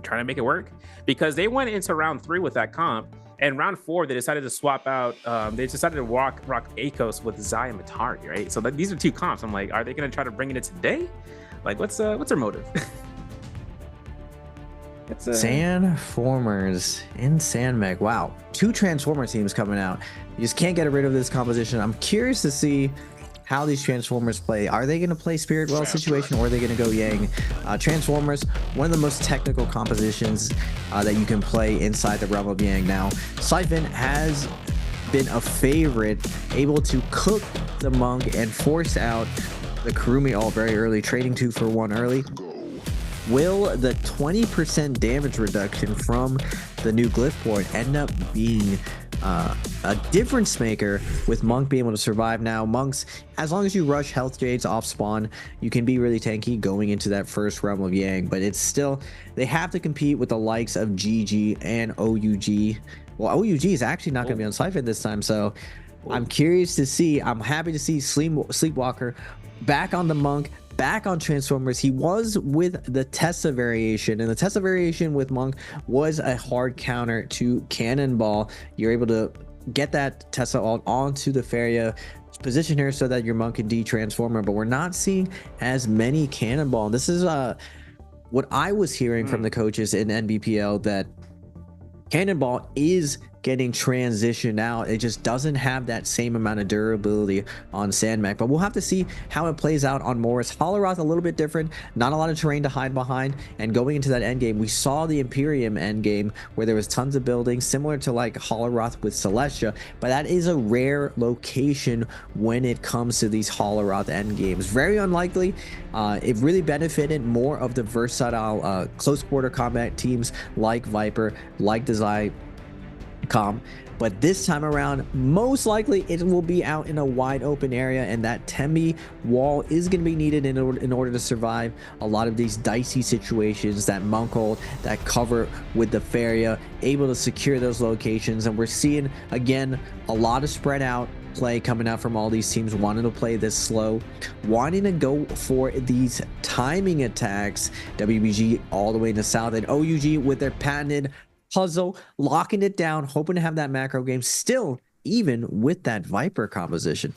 trying to make it work because they went into round 3 with that comp, and round 4 they decided to swap out. They decided to rock Akos with Zai and Matari, right? So these are 2 comps. I'm like, are they going to try to bring it in today? Like, what's their motive? Sandformers in Sandmech. Wow, 2 Transformer teams coming out. You just can't get rid of this composition. I'm curious to see how these Transformers play. Are they going to play Spirit Well situation, or are they going to go Yang? Transformers, one of the most technical compositions that you can play inside the realm of Yang. Now, Siphon has been a favorite, able to cook the Monk and force out the Kurumi all very early, trading 2 for 1 early. Will the 20% damage reduction from the new glyph port end up being a difference maker with Monk being able to survive? Now, Monks, as long as you rush Health Jades off spawn, you can be really tanky going into that first realm of Yang, but it's still, they have to compete with the likes of GG and OUG. Well, OUG is actually not going to be on Siphon this time, so I'm curious to see. I'm happy to see Sleepwalker back on the Monk, back on Transformers. He was with the Tessa variation, and the Tessa variation with Monk was a hard counter to Cannonball. You're able to get that Tessa onto the Faria, position her so that your Monk can de-transformer, but we're not seeing as many Cannonball. This is what I was hearing from the coaches in NBPL, that Cannonball is getting transitioned out. It just doesn't have that same amount of durability on Sandmech, but we'll have to see how it plays out on Morris. Holoroth a little bit different, not a lot of terrain to hide behind, and going into that end game, we saw the Imperium end game where there was tons of buildings similar to like Holoroth with Celestia, but that is a rare location when it comes to these Holoroth end games. Very unlikely. It really benefited more of the versatile close quarter combat teams like Viper, like Desai comp, but this time around most likely it will be out in a wide open area, and that Temi wall is going to be needed in order to survive a lot of these dicey situations. That Monk hold, that cover with the Faria, able to secure those locations, and we're seeing again a lot of spread out play coming out from all these teams, wanting to play this slow, wanting to go for these timing attacks. WBG all the way in the south, and OUG with their patented puzzle, locking it down, hoping to have that macro game still, even with that Viper composition.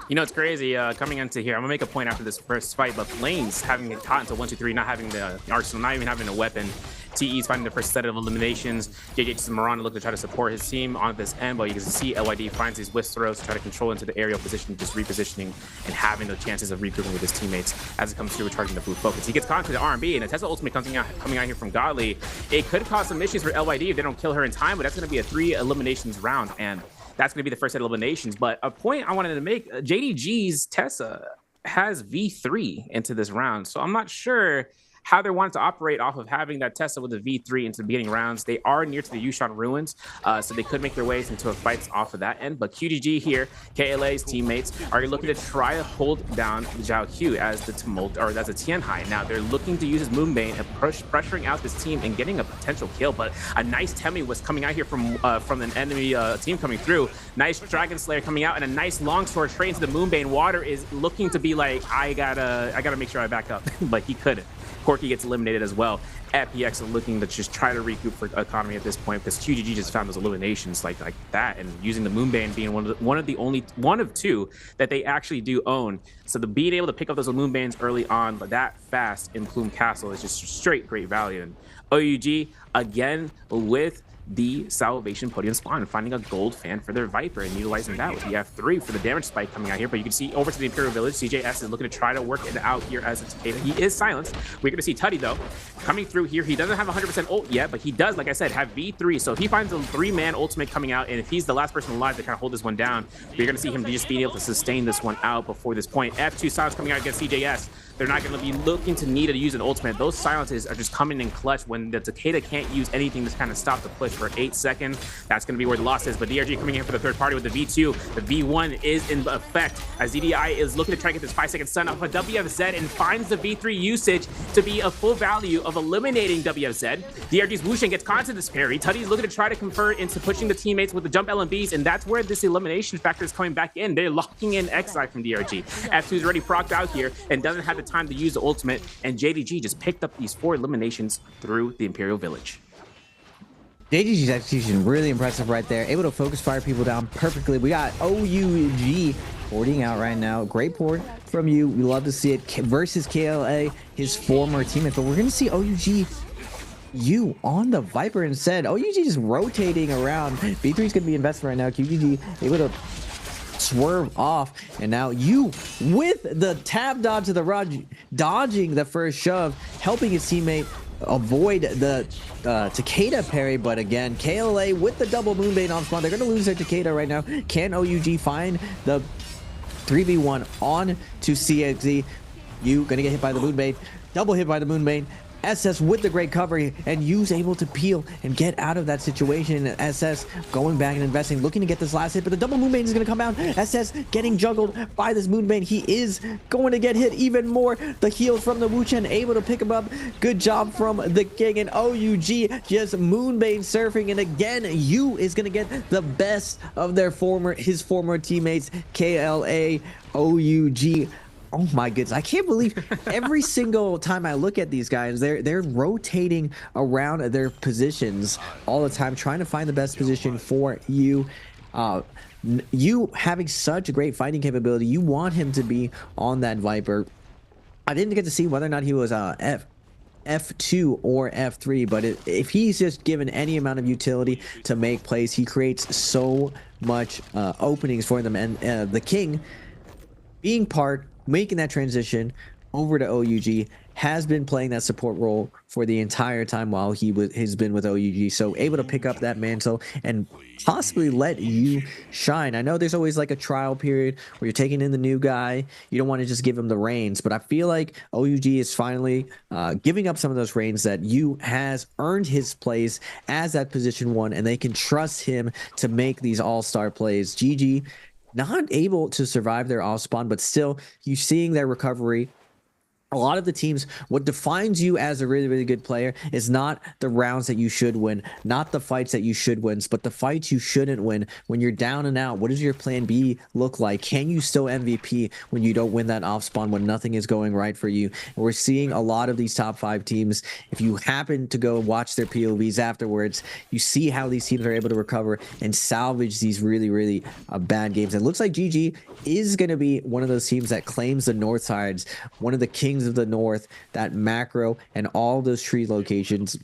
You know, it's crazy coming into here. I'm gonna make a point after this first fight, but Lane's having it caught until 1, 2, 3, not having the arsenal, not even having a weapon. TE's finding the first set of eliminations. JJ and Moran look to try to support his team on this end, but you can see LYD finds these whisk throws to try to control into the aerial position, just repositioning and having the chances of regrouping with his teammates as it comes through recharging the boot focus. He gets caught into the R&B, and a Tesla ultimate coming out here from Godly. It could cause some issues for LYD if they don't kill her in time, but that's going to be a 3 eliminations round, and that's going to be the first set of eliminations. But a point I wanted to make, JDG's Tessa has V3 into this round, so I'm not sure how they wanted to operate off of having that Tessa with the V3 into the beginning rounds. They are near to the Yushan ruins, so they could make their ways into a fight off of that end. But QGG here, KLA's teammates, are looking to try to hold down Zhao Q as the Tumult, or as a Tianhai. Now they're looking to use his Moonbane and pressuring out this team and getting a potential kill. But a nice Temi was coming out here from an enemy team coming through. Nice Dragon Slayer coming out, and a nice longsword straight into the Moonbane. Water is looking to be like, I gotta make sure I back up, but he couldn't. Corky gets eliminated as well. FPX are looking to just try to recoup for economy at this point because QGG just found those eliminations like that, and using the Moonbane being one of two that they actually do own. So being able to pick up those Moonbanes early on, but that fast in Plume Castle is just straight great value. And OUG again with the Salvation Podium spawn, finding a gold fan for their Viper and utilizing that with the F3 for the damage spike coming out here. But you can see over to the Imperial Village, CJS is looking to try to work it out here as a Takeda. He is silenced. We're going to see Tutty though coming through here. He doesn't have 100% ult yet, but he does, like I said, have V3. So if he finds a 3-man ultimate coming out, and if he's the last person alive to kind of hold this one down, we're going to see him just being able to sustain this one out before this point. F2 silence coming out against CJS. They're not going to be looking to need to use an ultimate. Those silences are just coming in clutch when the Takeda can't use anything to kind of stop the push for 8 seconds. That's going to be where the loss is. But DRG coming in for the third party with the V2. The V1 is in effect as ZDI is looking to try to get this 5-second stun off of WFZ and finds the V3 usage to be a full value of eliminating WFZ. DRG's Wushen gets caught into this parry. Tutty's looking to try to convert into pushing the teammates with the jump LMBs, and that's where this elimination factor is coming back in. They're locking in Xi from DRG. F2 is already procced out here and doesn't have the time to use the ultimate, and JDG just picked up these 4 eliminations through the Imperial Village. JDG's execution really impressive right there, able to focus fire people down perfectly. We got OUG porting out right now. Great port from you. We love to see it versus KLA, his former teammate, but we're gonna see OUG on the Viper instead. OUG just rotating around. B3 is gonna be invested right now. QGG able to swerve off, and now you with the tab dodge to the rod, dodging the first shove, helping his teammate avoid the Takeda parry. But again, KLA with the double Moonbane on spawn, they're going to lose their Takeda right now. Can OUG find the 3v1 on to CXZ? You gonna get hit by the Moonbane, double hit by the Moonbane. SS with the great cover, and Yu's able to peel and get out of that situation. SS going back and investing, looking to get this last hit, but the double Moonbane is going to come out. SS getting juggled by this Moonbane. He is going to get hit even more. The heal from the Wuchen able to pick him up. Good job from the King, and OUG just Moonbane surfing, and again Yu is going to get the best of his former teammates. KLA, OUG. Oh my goodness, I can't believe every single time I look at these guys, they're rotating around their positions all the time, trying to find the best position for you. You having such a great fighting capability, you want him to be on that Viper. I didn't get to see whether or not he was F2 or F3, but if he's just given any amount of utility to make plays, he creates so much openings for them. And the King being making that transition over to OUG, has been playing that support role for the entire time while has been with OUG, so able to pick up that mantle and possibly let you shine. I know there's always like a trial period where you're taking in the new guy, you don't want to just give him the reins, but I feel like OUG is finally giving up some of those reins that you has earned his place as that position 1, and they can trust him to make these all-star plays. GG not able to survive their off spawn, but still you seeing their recovery. A lot of the teams, what defines you as a really, really good player is not the rounds that you should win, not the fights that you should win, but the fights you shouldn't win. When you're down and out, what does your plan B look like? Can you still MVP when you don't win that off spawn, when nothing is going right for you? And we're seeing a lot of these top 5 teams. If you happen to go watch their POVs afterwards, you see how these teams are able to recover and salvage these really, really bad games. It looks like GG is going to be one of those teams that claims the north sides, one of the kings of the north, that macro and all those tree locations,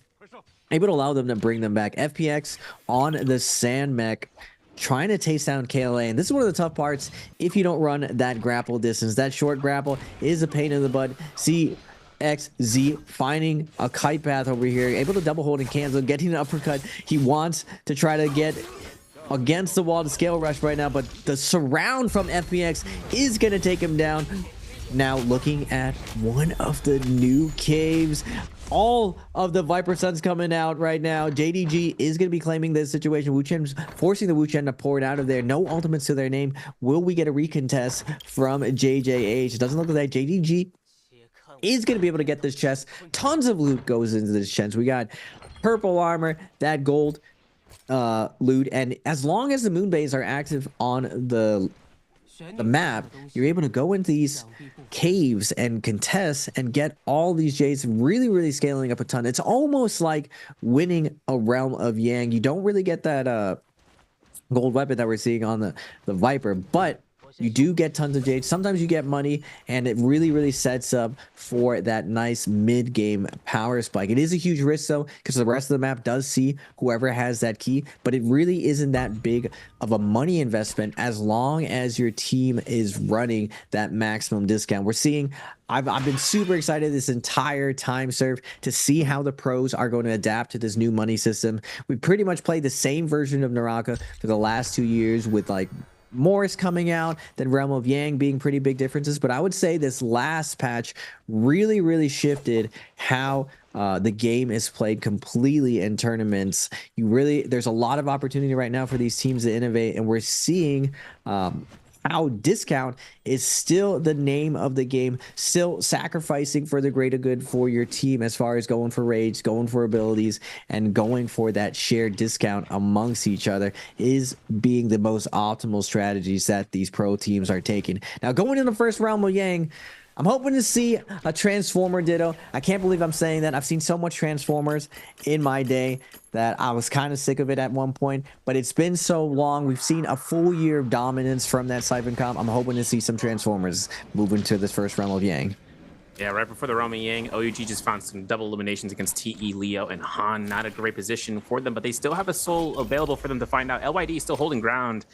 able to allow them to bring them back. FPX on the sand mech, trying to taste down KLA, and this is one of the tough parts if you don't run that grapple distance. That short grapple is a pain in the butt. CXZ finding a kite path over here, able to double hold and cancel, getting an uppercut. He wants to try to get against the wall to scale rush right now, but the surround from FPX is going to take him down. Now looking at one of the new caves, all of the Viper Suns coming out right now. JDG is going to be claiming this situation. Wuchen's forcing the Wuchen to pour it out of there. No ultimates to their name. Will we get a recontest from JJH? It doesn't look like that. JDG is going to be able to get this chest. Tons of loot goes into this chest. We got purple armor, that gold loot, and as long as the Moonbays are active on the the map, you're able to go into these caves and contest and get all these Jades, really, really scaling up a ton. It's almost like winning a Realm of Yang. You don't really get that gold weapon that we're seeing on the Viper, but you do get tons of Jade. Sometimes you get money, and it really, really sets up for that nice mid-game power spike. It is a huge risk, though, because the rest of the map does see whoever has that key, but it really isn't that big of a money investment as long as your team is running that maximum discount. We're seeing... I've been super excited this entire time, Surf, to see how the pros are going to adapt to this new money system. We pretty much played the same version of NARAKA for the last 2 years with, like, Morris coming out, then Realm of Yang being pretty big differences. But I would say this last patch really, really shifted how the game is played completely in tournaments. There's a lot of opportunity right now for these teams to innovate, and we're seeing how discount is still the name of the game, still sacrificing for the greater good for your team as far as going for raids, going for abilities, and going for that shared discount amongst each other is being the most optimal strategies that these pro teams are taking. Now, going in the first Realm of Yang, I'm hoping to see a Transformer Ditto. I can't believe I'm saying that. I've seen so much Transformers in my day that I was kind of sick of it at one point, but it's been so long. We've seen a full year of dominance from that Siphon comp. I'm hoping to see some Transformers move into this first Realm of Yang. Yeah, right before the Realm of Yang, OUG just found some double eliminations against TE, Leo, and Han. Not a great position for them, but they still have a soul available for them to find out. LYD is still holding ground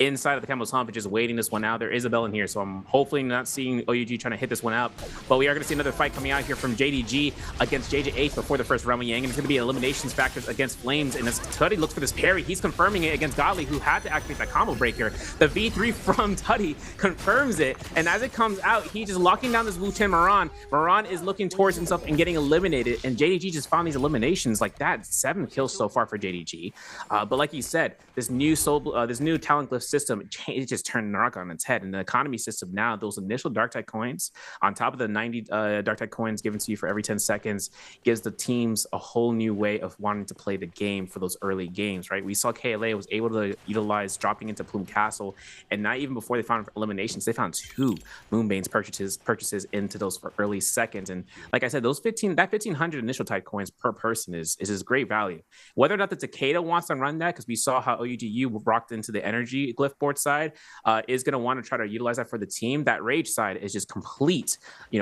inside of the Camel's Hump and just waiting this one out. There is a bell in here, so I'm hopefully not seeing OUG trying to hit this one out. But we are going to see another fight coming out here from JDG against JJ8 before the first Realm of Yang, and it's going to be eliminations factors against Flames. And as Tuddy looks for this parry, he's confirming it against Godly, who had to activate that combo breaker. The V3 from Tuddy confirms it, and as it comes out, he's just locking down this Wu-Ten Moran. Moran is looking towards himself and getting eliminated, and JDG just found these eliminations like that. 7 kills so far for JDG. But like you said, this new talent glyph system, it just turned NARAKA on its head. And the economy system now, those initial Dark-Tide coins on top of the 90 Dark-Tide coins given to you for every 10 seconds gives the teams a whole new way of wanting to play the game for those early games, right? We saw KLA was able to utilize dropping into Plume Castle, and not even before they found eliminations, they found 2 Moonbane's purchases into those for early seconds. And like I said, that 1,500 initial Tide coins per person is great value. Whether or not the Takeda wants to run that, because we saw how OUGU rocked into the energy glyph board side, is going to want to try to utilize that for the team. That Rage side is just complete,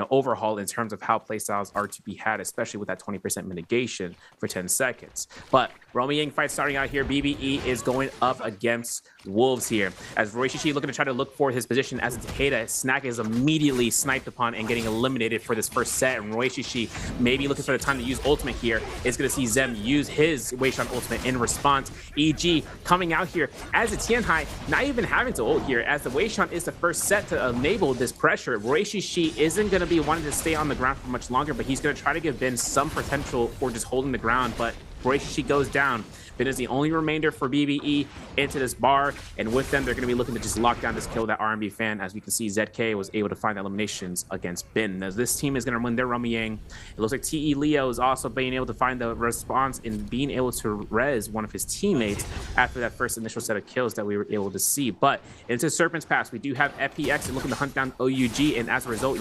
overhaul in terms of how playstyles are to be had, especially with that 20% mitigation for 10 seconds. But Realm of Yang fight starting out here. BBE is going up against Wolves here, as Roy Shishi looking to try to look for his position as a Takeda. Snack is immediately sniped upon and getting eliminated for this first set, and Roy Shishi maybe looking for the time to use ultimate here is going to see Zem use his Weishan ultimate in response. EG coming out here as a Tianhai, not even having to ult here, as the Weishan is the first set to enable this pressure. Roy Shishi isn't going to be wanting to stay on the ground for much longer, but he's going to try to give Ben some potential for just holding the ground, but Roy Shishi goes down. Ben is the only remainder for BBE into this bar, and with them, they're going to be looking to just lock down this kill, that R&B fan. As we can see, ZK was able to find the eliminations against Ben. As this team is going to win their Realm of Yang, it looks like TE Leo is also being able to find the response in being able to res one of his teammates after that first initial set of kills that we were able to see. But into Serpent's Pass, we do have FPX and looking to hunt down OUG, and as a result,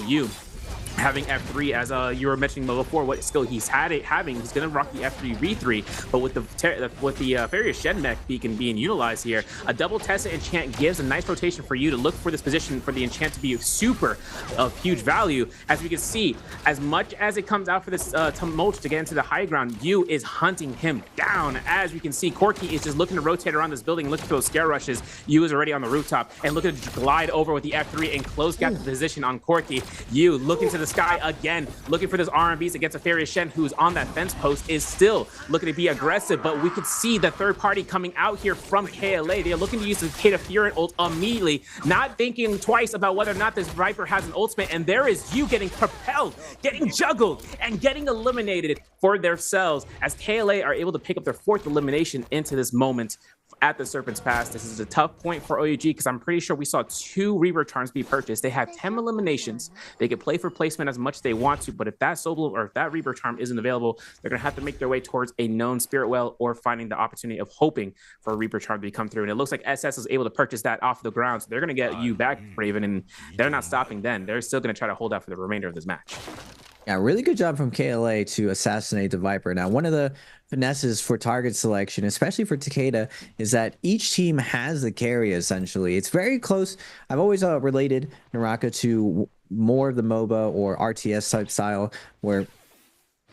having F3, as you were mentioning before, what skill he's having, he's going to rock the F3 V3, but with the Farius Shen mech beacon being utilized here, a double Tessa enchant gives a nice rotation for you to look for this position for the enchant to be super of huge value. As we can see, as much as it comes out for this Tumult to get into the high ground, Yu is hunting him down. As we can see, Corky is just looking to rotate around this building, looking for those scare rushes. Yu is already on the rooftop and looking to glide over with the F3 and close gap the position on Corky. Yu looking to the sky again, looking for those R&Bs against a Farius Shen, who's on that fence post, is still looking to be aggressive, but we could see the third party coming out here from KLA. They are looking to use the Takeda Fury ult immediately, not thinking twice about whether or not this Viper has an ultimate, and there is you getting propelled, getting juggled, and getting eliminated for themselves, as KLA are able to pick up their 4th elimination into this moment at the Serpent's Pass. This is a tough point for OUG because I'm pretty sure we saw 2 Reaver Charms be purchased. They have 10 eliminations. They can play for placement as much as they want to, but if that Soul Bloom or if that Reaver Charm isn't available, they're going to have to make their way towards a known Spirit Well or finding the opportunity of hoping for a Reaper Charm to come through. And it looks like SS was able to purchase that off the ground, so they're going to get you back, Raven, and they're not stopping then. They're still going to try to hold out for the remainder of this match. Yeah, really good job from KLA to assassinate the Viper. Now, one of the finesses for target selection, especially for Takeda, is that each team has the carry, essentially. It's very close. I've always related NARAKA to more of the MOBA or RTS type style, where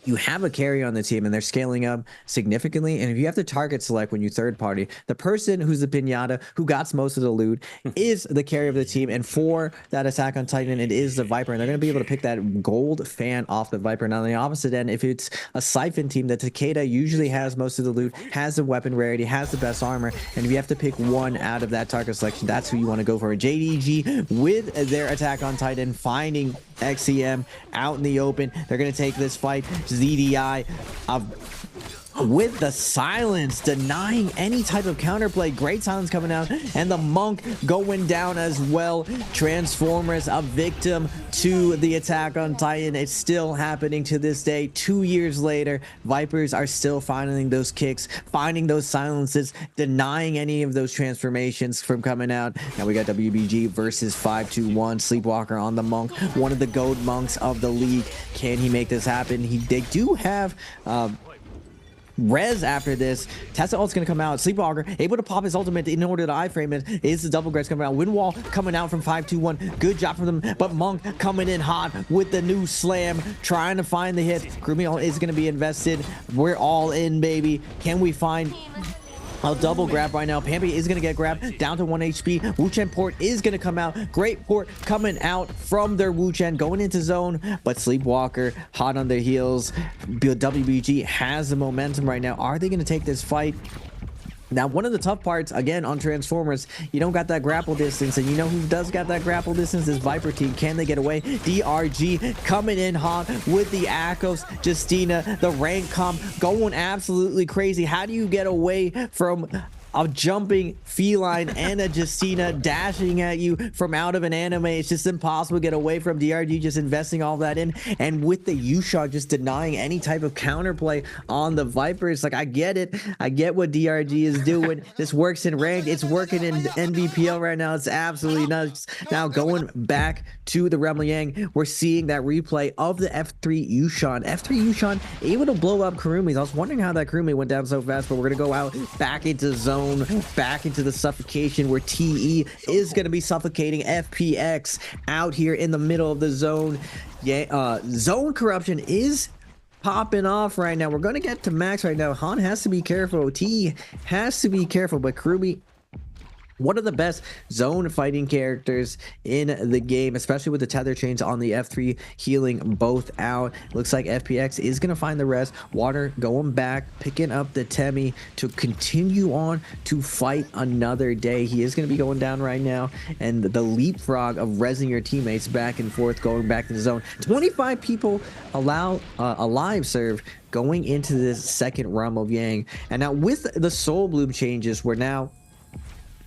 you have a carry on the team and they're scaling up significantly. And if you have to target select when you third party, the person who's the pinata, who got most of the loot, is the carry of the team. And for that Attack on Titan, it is the Viper. And they're going to be able to pick that gold fan off the Viper. Now, on the opposite end, if it's a Siphon team, the Takeda usually has most of the loot, has the weapon rarity, has the best armor. And if you have to pick one out of that target selection, that's who you want to go for. JDG with their Attack on Titan, finding XCM out in the open. They're going to take this fight. ZDI with the silence, denying any type of counterplay. Great silence coming out, and the Monk going down as well. Transformers, a victim to the Attack on Titan. It's still happening to this day. 2 years later, Vipers are still finding those kicks, finding those silences, denying any of those transformations from coming out. Now we got WBG versus 521. Sleepwalker on the Monk, one of the GOAT monks of the league. Can he make this happen? They do have res after this. Tesla ult's gonna come out. Sleepwalker able to pop his ultimate in order to iframe it. Is the double grass coming out? Windwall coming out from 521. Good job from them, but Monk coming in hot with the new slam, trying to find the hit. Grumio is gonna be invested. We're all in, baby. Can we find a double grab right now? Pampy is going to get grabbed down to 1 HP. Wuchen port is going to come out. Great port coming out from their Wuchen, going into zone, but Sleepwalker hot on their heels. WBG has the momentum right now. Are they going to take this fight? Now, one of the tough parts, again, on Transformers, you don't got that grapple distance, and you know who does got that grapple distance? This Viper team. Can they get away? DRG coming in hot with the Akos, Justina, the rank comp going absolutely crazy. How do you get away from a jumping feline and a Justina dashing at you from out of an anime? It's just impossible to get away from. DRG just investing all that in, and with the U-Shot just denying any type of counterplay on the Vipers. Like, I get it. I get what DRG is doing. This works in ranked. It's working in Nbpl right now. It's absolutely nuts. Now, going back to the Rebel Yang, we're seeing that replay of the F3 U-Shot. F3 U-Shot able to blow up Kurumis. I was wondering how that Kurumi went down so fast, but we're going to go out back into zone, back into the suffocation where TE is going to be suffocating FPX out here in the middle of the zone. Yeah, zone corruption is popping off right now. We're going to get to max right now. Han has to be careful. TE has to be careful, but Kurumi, one of the best zone fighting characters in the game, especially with the tether chains on the F3 healing both out. Looks like FPX is going to find the rest. Water going back, picking up the Temi to continue on to fight another day. He is going to be going down right now, and the leapfrog of rezzing your teammates back and forth, going back to the zone. 25 people alive serve going into this second realm of Yang. And now with the Soul Bloom changes, we're now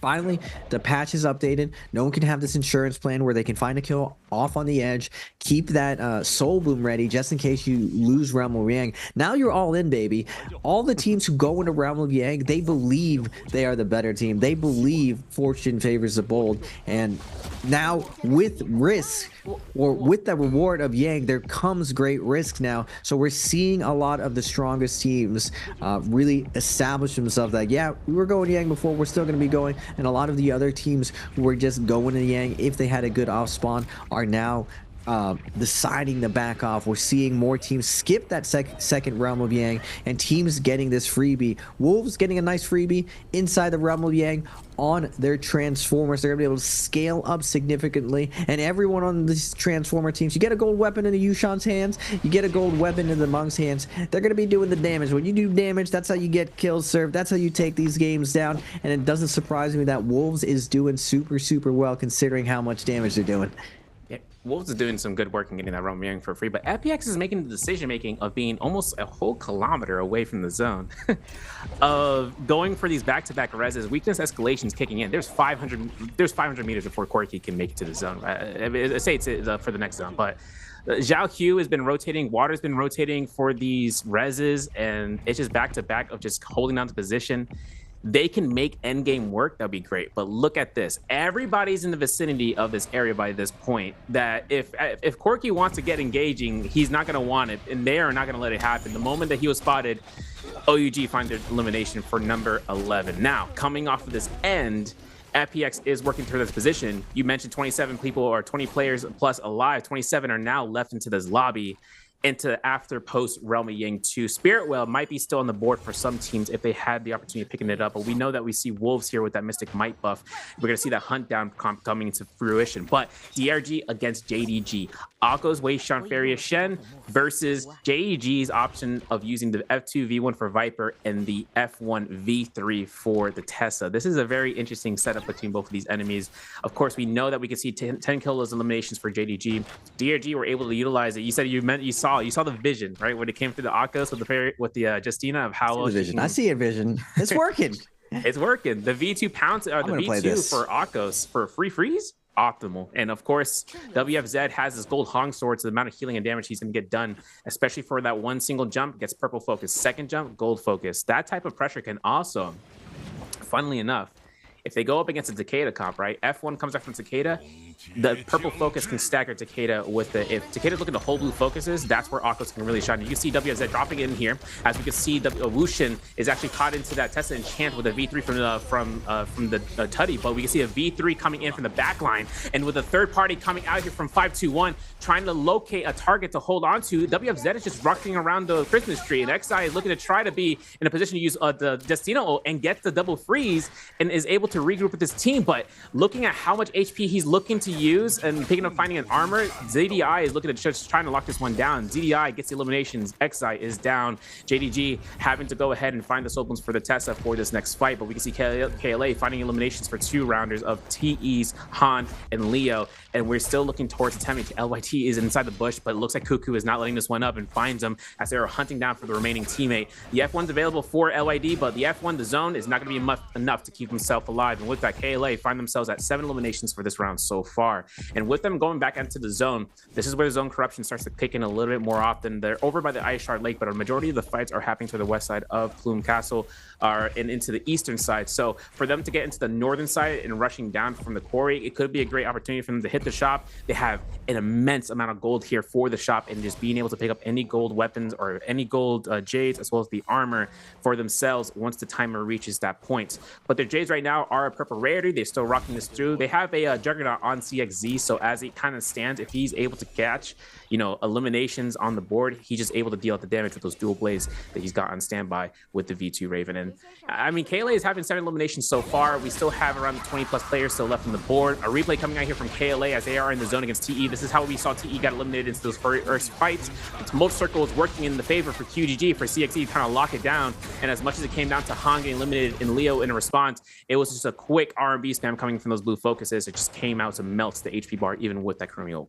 finally, the patch is updated. No one can have this insurance plan where they can find a kill off on the edge, keep that Soul Bloom ready just in case you lose Realm of Yang. Now you're all in, baby. All the teams who go into Realm of Yang, they believe they are the better team. They believe fortune favors the bold. And now with risk, or with the reward of Yang, there comes great risk now. So we're seeing a lot of the strongest teams really establish themselves that, yeah, we were going Yang before, we're still going to be going. And a lot of the other teams who were just going to Yang, if they had a good off spawn, are now deciding to back off. We're seeing more teams skip that second Realm of Yang, and teams getting this freebie. Wolves getting a nice freebie inside the Realm of Yang on their Transformers. They're gonna be able to scale up significantly, and everyone on these Transformer teams, you get a gold weapon in the Yushan's hands, you get a gold weapon in the Monk's hands, they're gonna be doing the damage. When you do damage, that's how you get kills served, that's how you take these games down. And it doesn't surprise me that Wolves is doing super well considering how much damage they're doing. Wolves is doing some good work in getting that Realm Yang for free, but FPX is making the decision making of being almost a whole kilometer away from the zone, of going for these back-to-back reses. Weakness escalations kicking in. There's 500 meters before Corki can make it to the zone. I say it's for the next zone, but Zhao Q has been rotating, Water's been rotating for these reses, and it's just back-to-back of just holding on to position. They can make endgame work, that'd be great. But look at this. Everybody's in the vicinity of this area by this point, that if Corki wants to get engaging, he's not going to want it, and they are not going to let it happen. The moment that he was spotted, OUG find their elimination for number 11. Now, coming off of this end, FPX is working through this position. You mentioned 27 people or 20 players plus alive. 27 are now left into this lobby, into after post Realm of Yang 2. Spirit Well might be still on the board for some teams if they had the opportunity of picking it up, but we know that we see Wolves here with that Mystic Might buff. We're going to see that hunt down comp coming into fruition. But DRG against JDG. Akko's Wei Shan Feria Shen versus JDG's option of using the F2 V1 for Viper and the F1 V3 for the Tessa. This is a very interesting setup between both of these enemies. Of course, we know that we could see 10 kills eliminations for JDG. DRG were able to utilize it. You said you saw the vision, right, when it came through the Akos with the Justina of how well vision. I see a vision. It's working. It's working. The V2 pounce or the V2 for Akos for free freeze, optimal. And of course, WFZ has this gold Hong sword, so the amount of healing and damage he's going to get done, especially for that one single jump, gets purple focus. Second jump, gold focus. That type of pressure can also, funnily enough, if they go up against a Takeda comp, right? F1 comes up from Takeda, the purple focus can stagger Takeda with the, if Takeda's looking to hold blue focuses, that's where Akos can really shine. You can see WZ dropping in here, as we can see the Wushin is actually caught into that Tessa enchant with a V3 from the Tutty, but we can see a V3 coming in from the back line, and with a third party coming out here from 521, trying to locate a target to hold on to. WFZ is just rocking around the Christmas tree, and XI is looking to try to be in a position to use the Destino ult and get the double freeze, and is able to regroup with his team. But looking at how much HP he's looking to use and picking up finding an armor, ZDI is looking at just trying to lock this one down. ZDI gets the eliminations. XI is down. JDG having to go ahead and find the soul for the Tessa for this next fight, but we can see KLA finding eliminations for 2 rounders of TEs, Han, and Leo, and we're still looking towards attempting to LYT is inside the bush, but it looks like Cuckoo is not letting this one up and finds him as they are hunting down for the remaining teammate. The F1's available for LYD, but the F1, the zone, is not going to be enough to keep himself alive, and with that, KLA find themselves at 7 eliminations for this round so far. And with them going back into the zone, this is where the zone corruption starts to kick in a little bit more often. They're over by the Ice Shard Lake, but a majority of the fights are happening to the west side of Plume Castle and into the eastern side. So for them to get into the northern side and rushing down from the quarry, it could be a great opportunity for them to hit the shop. They have an immense amount of gold here for the shop, and just being able to pick up any gold weapons or any gold jades, as well as the armor for themselves once the timer reaches that point. But their jades right now are a purple rarity. They're still rocking this through. They have a Juggernaut on CXZ, so as it kind of stands, if he's able to catch, eliminations on the board, he's just able to deal out the damage with those dual blades that he's got on standby with the V2 Raven. And I mean, KLA is having 7 eliminations so far. We still have around 20 plus players still left on the board. A replay coming out here from KLA as they are in the zone against TE. This is how we saw TE got eliminated into those first fights. The Multi Circle is working in the favor for QGG, for CXE to kind of lock it down. And as much as it came down to Han getting eliminated and Leo in a response, it was just a quick R&B spam coming from those blue focuses. It just came out to melt the HP bar even with that Chromio.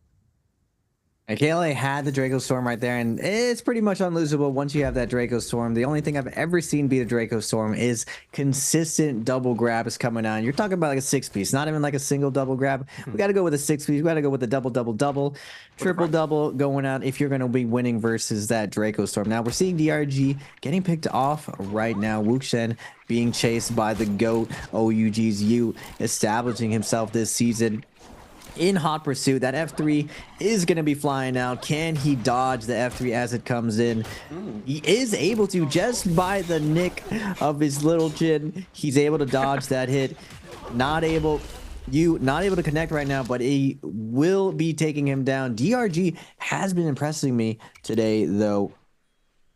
And KLA had the Draco Storm right there, and it's pretty much unlosable once you have that Draco Storm. The only thing I've ever seen beat a Draco Storm is consistent double grabs coming on. You're talking about like a 6-piece, not even like a single double grab. We got to go with a 6-piece. We got to go with a double, triple going out if you're going to be winning versus that Draco Storm. Now we're seeing DRG getting picked off right now. Wuxian being chased by the GOAT, OUG's U, establishing himself this season in hot pursuit. That F3 is going to be flying out. Can he dodge the F3 as it comes in? He is able to, just by the nick of his little chin. He's able to dodge that hit. Not able to connect right now, but he will be taking him down. DRG has been impressing me today, though,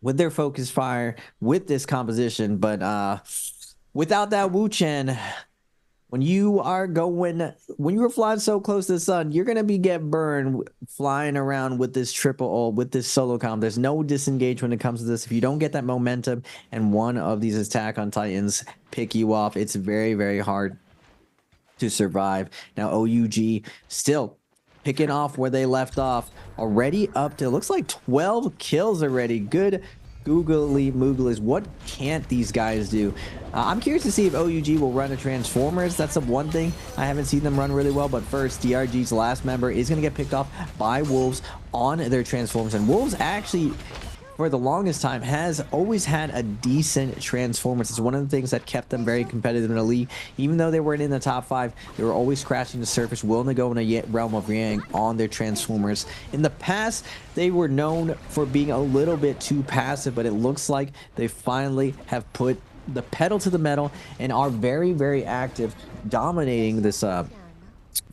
with their focus fire, with this composition. But without that Wu Chen, when you are flying so close to the sun, you're going to get burned flying around with this triple ult, with this solo comp. There's no disengage when it comes to this. If you don't get that momentum and one of these Attack on Titans pick you off, it's very, very hard to survive. Now, OUG still picking off where they left off. Already up to, looks like 12 kills already. Good googly mooglies. What can't these guys do? I'm curious to see if OUG will run a Transformers. That's the one thing I haven't seen them run really well. But first, DRG's last member is going to get picked off by Wolves on their Transformers. And Wolves actually, for the longest time, has always had a decent Transformers. It's one of the things that kept them very competitive in the league. Even though they weren't in the top 5, they were always crashing the surface, willing to go in a realm of Yang on their Transformers. In the past, they were known for being a little bit too passive, but it looks like they finally have put the pedal to the metal and are very, very active, dominating this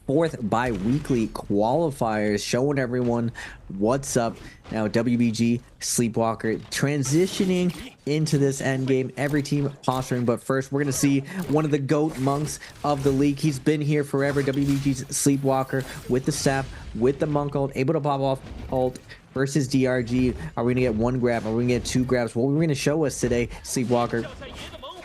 fourth bi-weekly qualifiers, showing everyone what's up. Now WBG Sleepwalker transitioning into this end game, every team posturing. But first, we're gonna see one of the GOAT monks of the league. He's been here forever. WBG's Sleepwalker with the staff, with the monk ult, able to pop off ult versus DRG. Are we gonna get 1 grab? Are we gonna get 2 grabs? What we're gonna show us today, Sleepwalker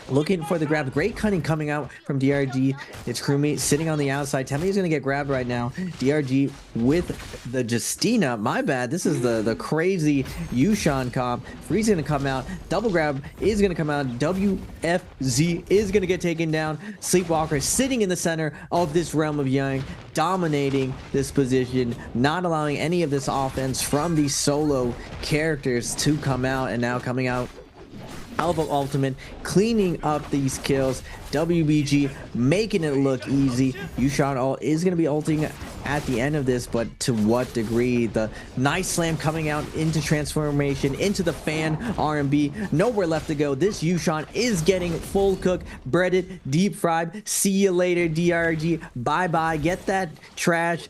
looking for the grab. Great cunning coming out from DRG. It's crewmate sitting on the outside. Temmie is going to get grabbed right now. DRG with the Justina. My bad. This is the crazy Yushan comp. Free's going to come out. Double grab is going to come out. WFZ is going to get taken down. Sleepwalker sitting in the center of this realm of Yang, dominating this position, not allowing any of this offense from these solo characters to come out, and now coming out Alpha Ultimate, cleaning up these kills. WBG making it look easy. Yushan ult is going to be ulting at the end of this, but to what degree? The nice slam coming out into transformation, into the fan R&B. Nowhere left to go. This Yushan is getting full cooked, breaded, deep fried. See you later, DRG. Bye-bye. Get that trash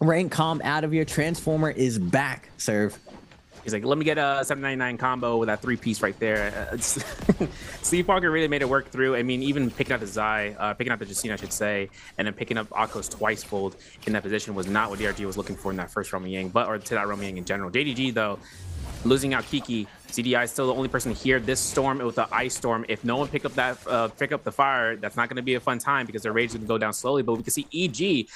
rank comp out of your Transformer is back, Serve. He's like, let me get a 799 combo with that 3-piece right there. Sleepwalker really made it work through. I mean, even picking out the Zai, picking out the Justina, I should say, and then picking up Akko's twice-fold in that position was not what DRG was looking for in that first Roman Yang, or to that Roman Yang in general. JDG, though, losing out Kiki. CDI is still the only person here this storm with the ice storm. If no one pick up the fire, that's not going to be a fun time because their rage is going to go down slowly. But we can see EG,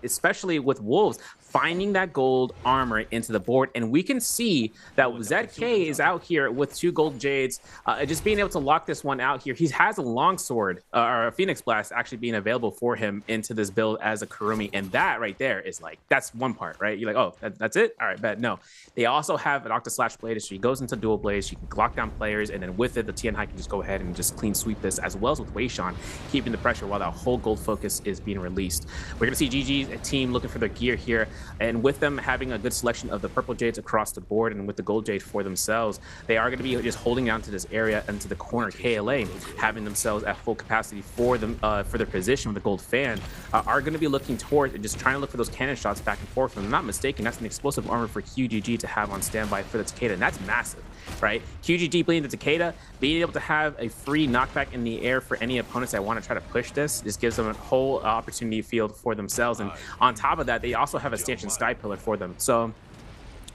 especially with Wolves, finding that gold armor into the board, and we can see that ZK is out here with 2 gold jades, just being able to lock this one out here. He has a longsword or a Phoenix Blast actually being available for him into this build as a Kurumi, and that right there is like, that's one part, right? You're like, oh, that's it? All right, bet. No, they also have an Octa/Blade, so he goes into dual blades, she can lock down players, and then with it, the Tianhai can just go ahead and just clean sweep this, as well as with Weishan keeping the pressure while that whole gold focus is being released. We're gonna see GG's team looking for their gear here, and with them having a good selection of the purple jades across the board and with the gold jade for themselves, they are going to be just holding down to this area and to the corner. KLA having themselves at full capacity for them for their position with the gold fan are going to be looking towards and just trying to look for those cannon shots back and forth. If I'm not mistaken, that's an explosive armor for QGG to have on standby for the Takeda, and that's massive, right? QGG bleeding the Takeda, being able to have a free knockback in the air for any opponents that want to try to push this gives them a whole opportunity field for themselves. And on top of that, they also have a stanchion sky pillar for them, so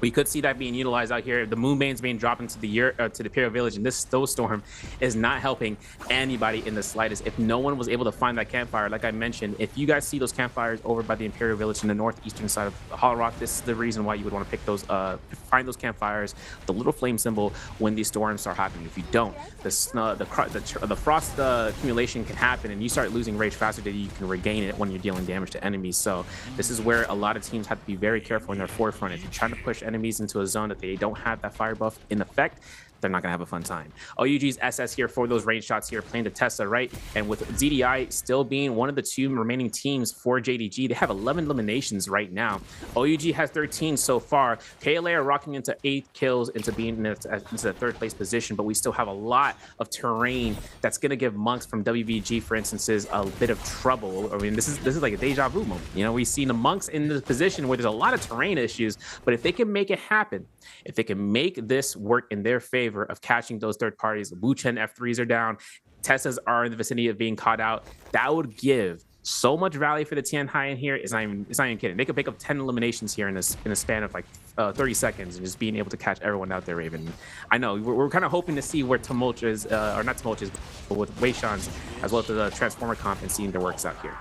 we could see that being utilized out here. The Moonbane's being dropped into the Imperial Village, and this snowstorm is not helping anybody in the slightest. If no one was able to find that campfire, like I mentioned, if you guys see those campfires over by the Imperial Village in the northeastern side of Hollow Rock, this is the reason why you would want to pick those, find those campfires, the little flame symbol when these storms start happening. If you don't, the frost accumulation can happen, and you start losing rage faster than you can regain it when you're dealing damage to enemies. So this is where a lot of teams have to be very careful in their forefront. If you're trying to push enemies into a zone that they don't have that fire buff in effect, they're not gonna have a fun time. OUG's SS here for those range shots here, playing the Tessa, right? And with ZDI still being one of the 2 remaining teams for JDG, they have 11 eliminations right now. OUG has 13 so far. KLA are rocking into 8 kills into being into the 3rd place position, but we still have a lot of terrain that's gonna give monks from WBG, for instance, a bit of trouble. I mean, this is like a deja vu moment. You know, we've seen the monks in the position where there's a lot of terrain issues, but if they can make it happen, if they can make this work in their favor of catching those third parties, Wu Chen F3s are down, Tessas are in the vicinity of being caught out, that would give so much value for the Tianhai in here. It's not even kidding. They could pick up 10 eliminations here in a span of like 30 seconds, and just being able to catch everyone out there. Raven, I know we're kind of hoping to see where Tumulch is, or not Tumulch is, but with Weishan's as well as the Transformer comp, and seeing their works out here.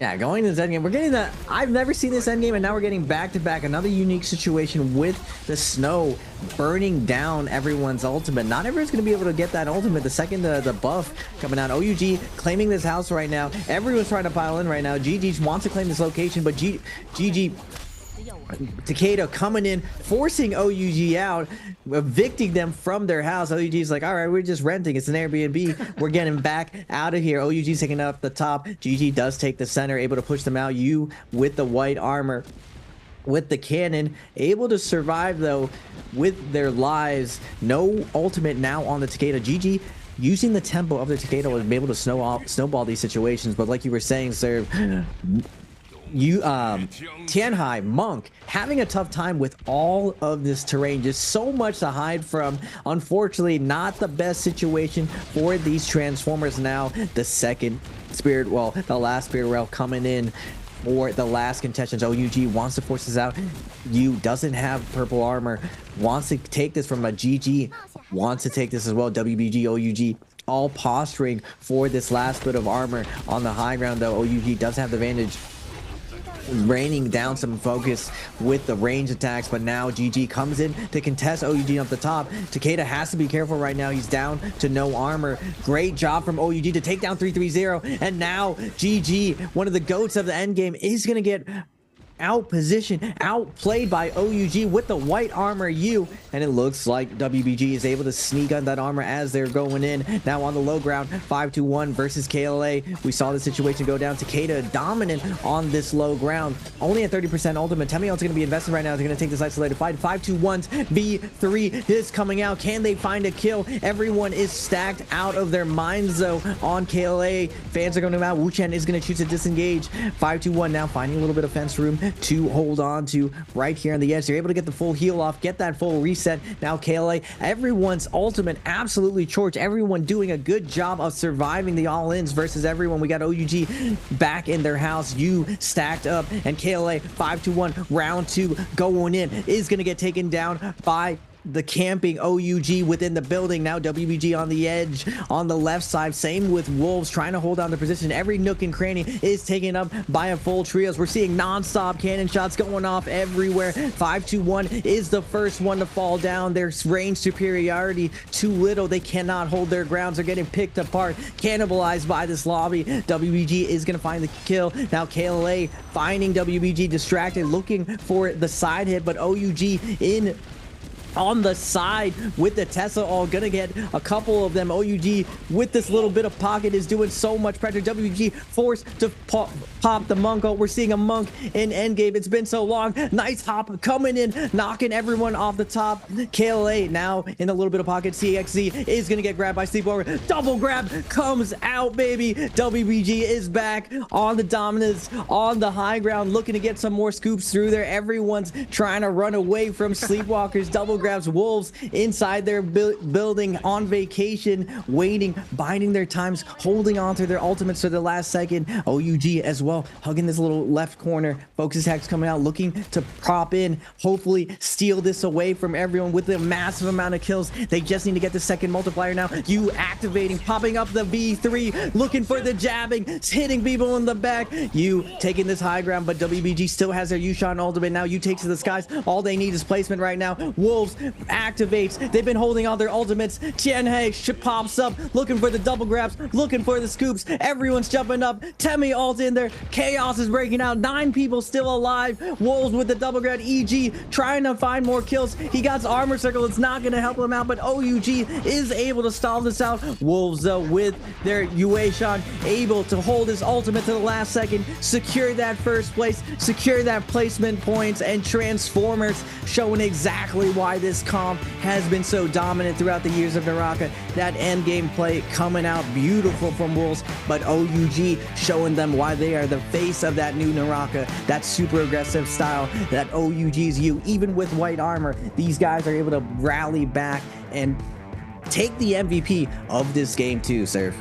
Yeah, going to this endgame, we're getting that. I've never seen this endgame, and now we're getting back-to-back another unique situation with the snow burning down everyone's ultimate. Not everyone's going to be able to get that ultimate the second the buff coming out. OUG claiming this house right now. Everyone's trying to pile in right now. GG wants to claim this location, but GG Takeda coming in, forcing OUG out, evicting them from their house. OUG's like, all right, we're just renting. It's an Airbnb. We're getting back out of here. OUG's taking up the top. GG does take the center, able to push them out. You with the white armor, with the cannon, able to survive though with their lives. No ultimate now on the Takeda. GG using the tempo of the Takeda was able to snowball these situations. But like you were saying, sir, Tianhai, Monk having a tough time with all of this terrain, just so much to hide from. Unfortunately, not the best situation for these Transformers. Now the second spirit, well, the last spirit rail coming in for the last contestants. OUG wants to force this out. You doesn't have purple armor, wants to take this from a GG, wants to take this as well. WBG, OUG all posturing for this last bit of armor on the high ground though. OUG does have the advantage, raining down some focus with the range attacks, but now GG comes in to contest OUG up the top. Takeda has to be careful right now. He's down to no armor. Great job from OUG to take down 330, and now GG, one of the goats of the end game, is gonna get outplayed by OUG with the white armor U, and it looks like WBG is able to sneak on that armor as they're going in. Now on the low ground, 5-1 versus KLA. We saw the situation go down. Takeda dominant on this low ground, only at 30% ultimate. Nbpl going to be invested right now. They're going to take this isolated fight. 5-2-1's V3 is coming out. Can they find a kill? Everyone is stacked out of their minds though on KLA. Fans are going to come out. Wu Chen is going to choose to disengage. 5-2-1 now finding a little bit of fence room to hold on to right here on the edge. They're able to get the full heal off, get that full reset. Now KLA, everyone's ultimate absolutely torch. Everyone doing a good job of surviving the all-ins versus everyone. We got OUG back in their house. You stacked up, and KLA 5-1 round 2 going in is going to get taken down by the camping OUG within the building. Now WBG on the edge on the left side. Same with Wolves trying to hold on the position. Every nook and cranny is taken up by a full trios. We're seeing non-stop cannon shots going off everywhere. 5-2-1 is the first one to fall down. There's range superiority too little. They cannot hold their grounds. They're getting picked apart, cannibalized by this lobby. WBG is going to find the kill. Now KLA finding WBG distracted, looking for the side hit, but OUG in on the side with the Tesla, all gonna get a couple of them. OUG with this little bit of pocket is doing so much pressure. WG forced to pop the Monk. Oh, we're seeing a Monk in endgame. It's been so long. Nice hop coming in, knocking everyone off the top. KLA now in a little bit of pocket. CXZ is gonna get grabbed by Sleepover. Double grab comes out, baby. WBG is back on the dominance on the high ground, looking to get some more scoops through there. Everyone's trying to run away from Sleepwalkers. Double grabs. Wolves inside their building on vacation, waiting, biding their times, holding on to their ultimates to the last second. OUG as well, hugging this little left corner. Focus attacks coming out, looking to prop in, hopefully steal this away from everyone with a massive amount of kills. They just need to get the second multiplier now. You activating, popping up the V3, looking for the jabbing, hitting people in the back. You taking this high ground, but WBG still has their Yushan ultimate. Now you take to the skies. All they need is placement right now. Wolves activates. They've been holding all their ultimates. Tianhai pops up, looking for the double grabs, looking for the scoops. Everyone's jumping up. Temi ult in there. Chaos is breaking out. 9 people still alive. Wolves with the double grab. EG trying to find more kills. He got his armor circle. It's not going to help him out, but OUG is able to stall this out. Wolves, though, with their Yueshan, able to hold his ultimate to the last second, secure that first place, secure that placement points, and Transformers showing exactly why this comp has been so dominant throughout the years of NARAKA. That end game play coming out beautiful from Wolves, but OUG showing them why they are the face of that new NARAKA, that super aggressive style, that OUG's you. Even with white armor, these guys are able to rally back and take the MVP of this game too, Surf.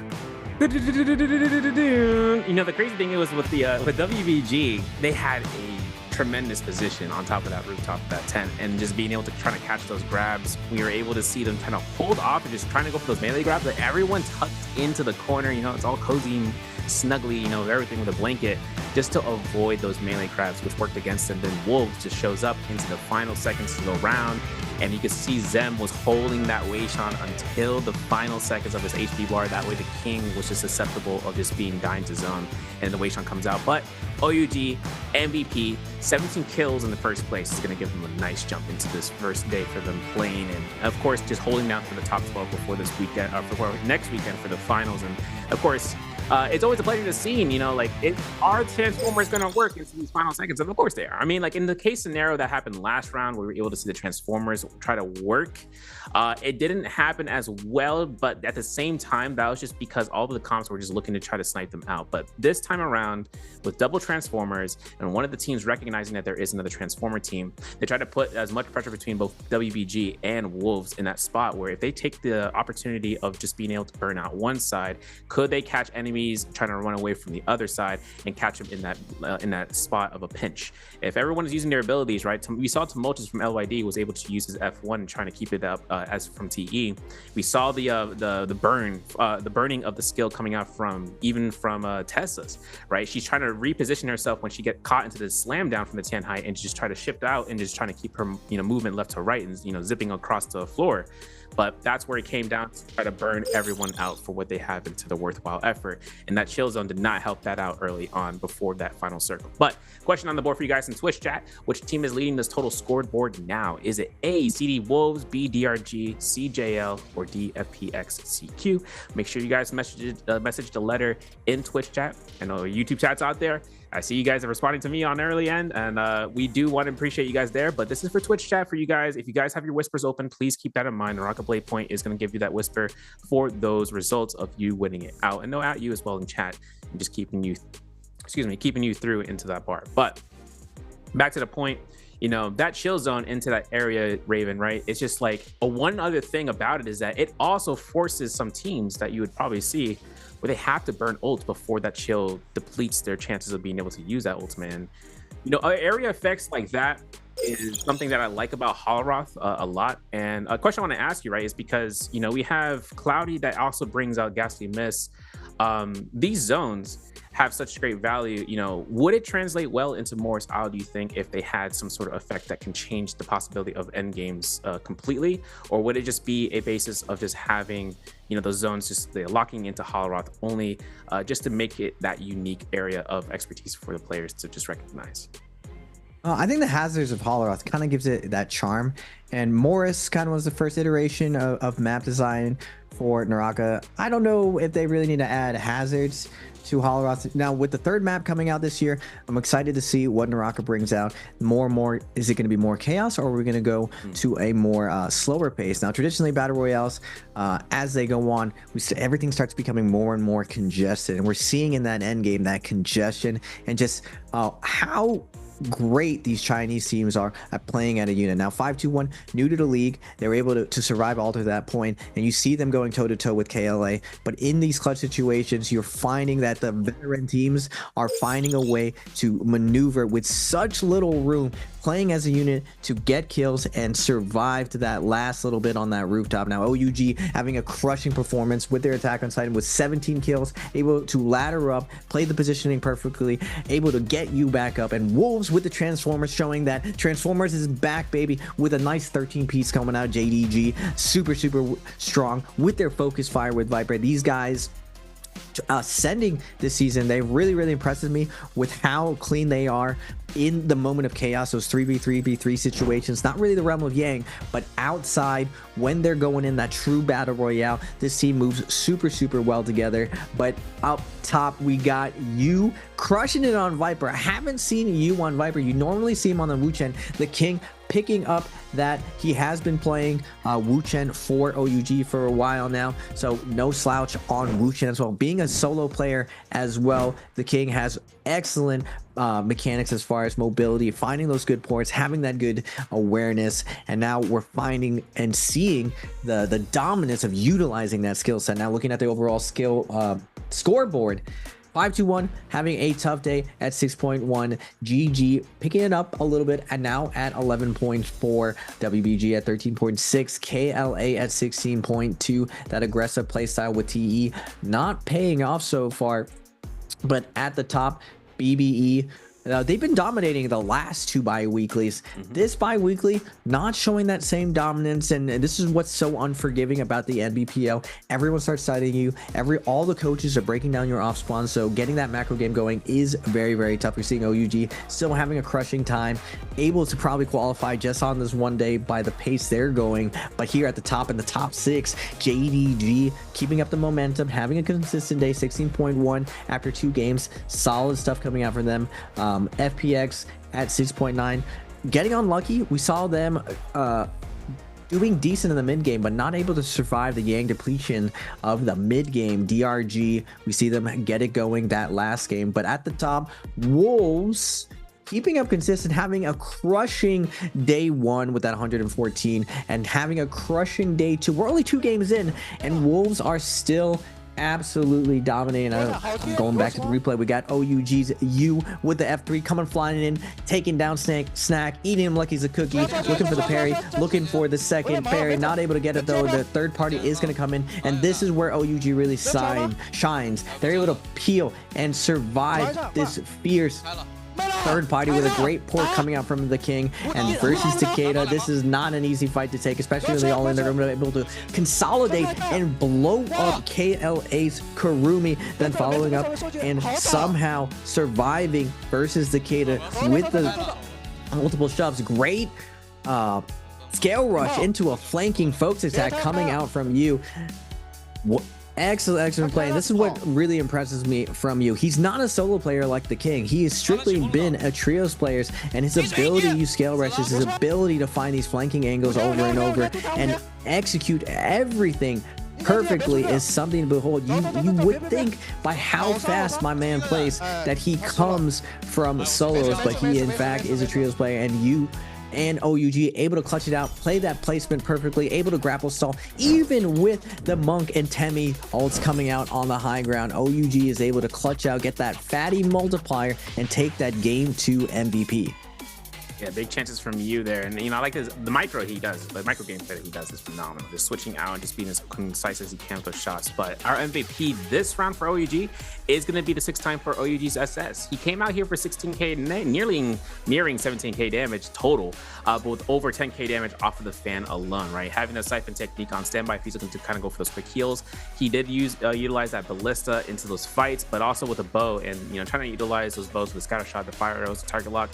You know, the crazy thing was with WBG, they had a tremendous position on top of that rooftop of that tent, and just being able to try to catch those grabs. We were able to see them kind of hold off and just trying to go for those melee grabs. Like everyone tucked into the corner, you know, it's all cozy and snuggly, you know, everything with a blanket, just to avoid those melee crabs, which worked against them. Then Wolves just shows up into the final seconds of the round, and you can see Zem was holding that Weishan until the final seconds of his HP bar. That way the King was just susceptible of just being dying to zone, and the Weishan comes out. But OUG, MVP, 17 kills in the first place is going to give them a nice jump into this first day for them playing, and of course just holding down for the top 12 before this weekend, for next weekend for the finals. And of course, it's always a pleasure to see, you know, like, are Transformers going to work into these final seconds? And of course they are. I mean, like, in the case scenario that happened last round, we were able to see the Transformers try to work. It didn't happen as well, but at the same time, that was just because all of the comps were just looking to try to snipe them out. But this time around, with double Transformers and one of the teams recognizing that there is another Transformer team, they tried to put as much pressure between both WBG and Wolves in that spot where if they take the opportunity of just being able to burn out one side, could they catch enemies trying to run away from the other side and catch them in that spot of a pinch? If everyone is using their abilities, right? We saw Tumultus from LYD was able to use his F1 trying to keep it up as from TE. We saw the burning of the skill coming out from Tessa's, right? She's trying to reposition herself when she get caught into the slam down from the Tianhai and just try to shift out and just trying to keep her, you know, movement left to right and, you know, zipping across the floor. But that's where it came down to try to burn everyone out for what they have into the worthwhile effort. And that chill zone did not help that out early on before that final circle. But question on the board for you guys in Twitch chat: which team is leading this total scoreboard now? Is it A, CD Wolves, B, DRG, C, JL, or D, FPX, CQ? Make sure you guys message the letter in Twitch chat. I know YouTube chats out there. I see you guys are responding to me on early end, and we do want to appreciate you guys there. But this is for Twitch chat for you guys. If you guys have your whispers open, please keep that in mind. NARAKA BLADEPOINT is going to give you that whisper for those results of you winning it out, and no, at you as well in chat, and just keeping you through into that bar. But back to the point, you know, that chill zone into that area, Raven, right? It's just like one other thing about it is that it also forces some teams that you would probably see where they have to burn ult before that chill depletes their chances of being able to use that ultimate. And, you know, area effects like that is something that I like about Holoroth a lot. And a question I want to ask you, right, is because, you know, we have Cloudy that also brings out Ghastly Mist. These zones have such great value. You know, would it translate well into Morris Isle, do you think, if they had some sort of effect that can change the possibility of end games completely? Or would it just be a basis of just having, you know, those zones just locking into Holoroth only just to make it that unique area of expertise for the players to just recognize? I think the hazards of Holoroth kind of gives it that charm, and Morris kind of was the first iteration of map design for NARAKA. I don't know if they really need to add hazards to Holoroth. Now, with the third map coming out this year, I'm excited to see what NARAKA brings out. More and more, is it going to be more chaos, or are we going to go to a more slower pace? Now, traditionally, battle royales, as they go on, everything starts becoming more and more congested, and we're seeing in that end game that congestion and just how great these Chinese teams are at playing at a unit. Now 521 new to the league, they were able to survive all to that point, and you see them going toe to toe with KLA. But in these clutch situations, you're finding that the veteran teams are finding a way to maneuver with such little room, playing as a unit to get kills and survive to that last little bit on that rooftop. Now OUG having a crushing performance with their attack on Titan with 17 kills, able to ladder up, play the positioning perfectly, able to get you back up. And Wolves with the Transformers showing that Transformers is back, baby, with a nice 13 piece coming out. JDG super strong with their focus fire with Viper. These guys ascending this season, they really impressed me with how clean they are in the moment of chaos, those 3v3 situations. Not really the realm of Yang, but outside when they're going in that true battle royale, this team moves super well together. But up top, we got you crushing it on Viper. I haven't seen you on Viper. You normally see him on the Wu Chen, the King, picking up that he has been playing Wu Chen for OUG for a while now, so no slouch on Wu Chen as well. Being a solo player as well, the King has excellent mechanics as far as mobility, finding those good ports, having that good awareness, and now we're finding and seeing the dominance of utilizing that skill set. Now looking at the overall skill scoreboard, 521 having a tough day at 6.1, GG picking it up a little bit and now at 11.4, WBG at 13.6, KLA at 16.2. That aggressive playstyle with TE not paying off so far, but at the top, BBE. They've been dominating the last 2 bi-weeklies. This bi-weekly, not showing that same dominance, and this is what's so unforgiving about the NBPL. Everyone starts citing you. All the coaches are breaking down your off spawn, so getting that macro game going is very, very tough. We're seeing OUG still having a crushing time, able to probably qualify just on this one day by the pace they're going. But here at the top, in the top 6, JDG keeping up the momentum, having a consistent day, 16.1 after 2 games. Solid stuff coming out for them. FPX at 6.9, getting unlucky. We saw them doing decent in the mid game, but not able to survive the Yang depletion of the mid game. DRG, we see them get it going that last game. But at the top, Wolves keeping up consistent, having a crushing day 1 with that 114, and having a crushing day 2. We're only 2 games in, and Wolves are still absolutely dominating. I'm going back to the replay. We got OUG's U with the F3 coming flying in, taking down Snack, eating him like he's a cookie, looking for the parry, looking for the second parry, not able to get it though. The third party is going to come in, and this is where OUG really shines. They're able to peel and survive this fierce third party with a great port coming out from the King. And versus Takeda, this is not an easy fight to take, especially when they all in. They're going to be able to consolidate and blow up KLA's Kurumi, then following up and somehow surviving versus Takeda with the multiple shoves. Great scale rush into a flanking focus attack coming out from you. Excellent play. And this is what really impresses me from you. He's not a solo player like the King. He has strictly been a trios player, and his ability to use scale rushes, his ability to find these flanking angles over and over and execute everything perfectly is something to behold. You would think by how fast my man plays that he comes from solos, but he in fact is a trios player, and you and OUG able to clutch it out, play that placement perfectly, able to grapple stall, even with the Monk and Temi ults coming out on the high ground. OUG is able to clutch out, get that fatty multiplier, and take that game to MVP. Yeah, big chances from you there. And, you know, I like the micro he does, the micro gameplay that he does is phenomenal. Just switching out and just being as concise as he can with those shots. But our MVP this round for OUG is going to be the 6th time for OUG's SS. He came out here for 16k, nearing 17k damage total, but with over 10k damage off of the fan alone, right? Having a siphon technique on standby if he's looking to kind of go for those quick heals. He did utilize that ballista into those fights, but also with a bow, and, you know, trying to utilize those bows with scatter shot, the fire arrows, the target lock,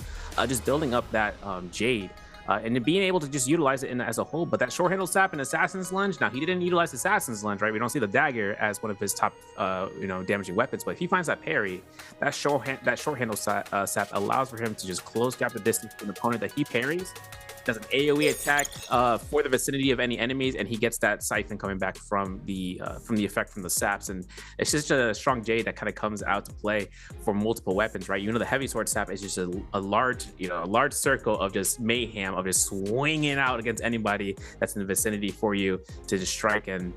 just building up that Jade. And then being able to just utilize it as a whole. But that short handle sap and Assassin's Lunge, now he didn't utilize Assassin's Lunge, right? We don't see the dagger as one of his top damaging weapons, but if he finds that parry, that short handle sap allows for him to just close gap the distance from the opponent that he parries, does an AoE attack for the vicinity of any enemies, and he gets that siphon coming back from the effect from the saps. And it's just a strong Jade that kind of comes out to play for multiple weapons, right? You know, the heavy sword sap is just a large circle of just mayhem, of just swinging out against anybody that's in the vicinity for you to just strike. And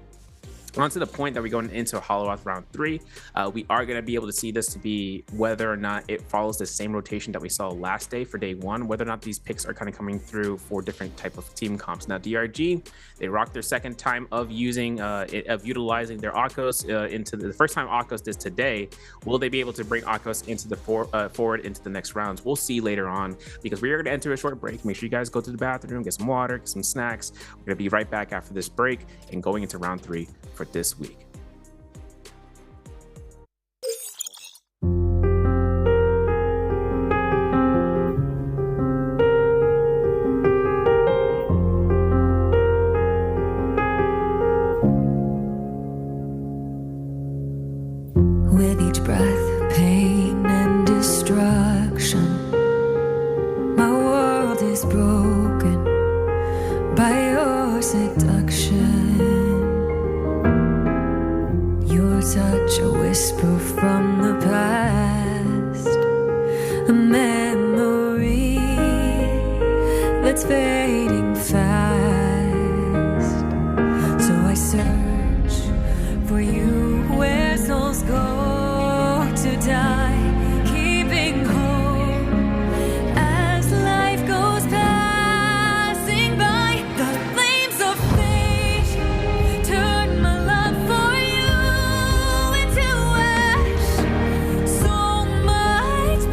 on to the point that we're going into Hollow round 3, we are going to be able to see this to be whether or not it follows the same rotation that we saw last day for day 1, whether or not these picks are kind of coming through for different type of team comps. Now DRG, they rocked their 2nd time of utilizing their Akos into the first time Akos did today. Will they be able to bring Akos into the forward into the next rounds? We'll see later on, because we are going to enter a short break. Make sure you guys go to the bathroom, get some water, get some snacks. We're going to be right back after this break and going into round 3 for this week. With each breath, pain and destruction, my world is broken by your seduction. Your touch, a whisper from the past, a memory that's fading fast. So I search for you where souls go to die, keeping hope as life goes passing by. The flames of fate turn my love for you into ash. So much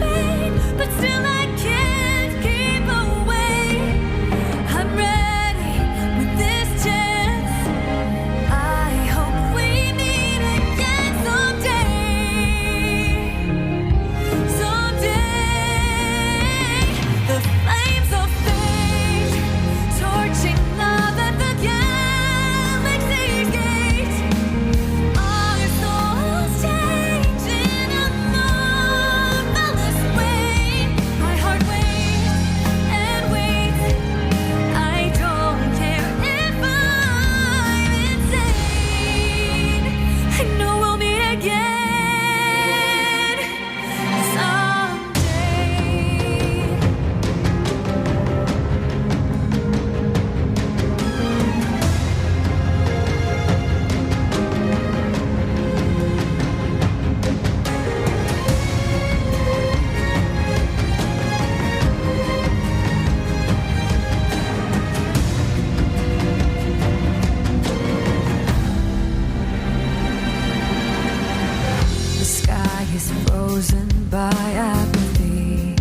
by apathy,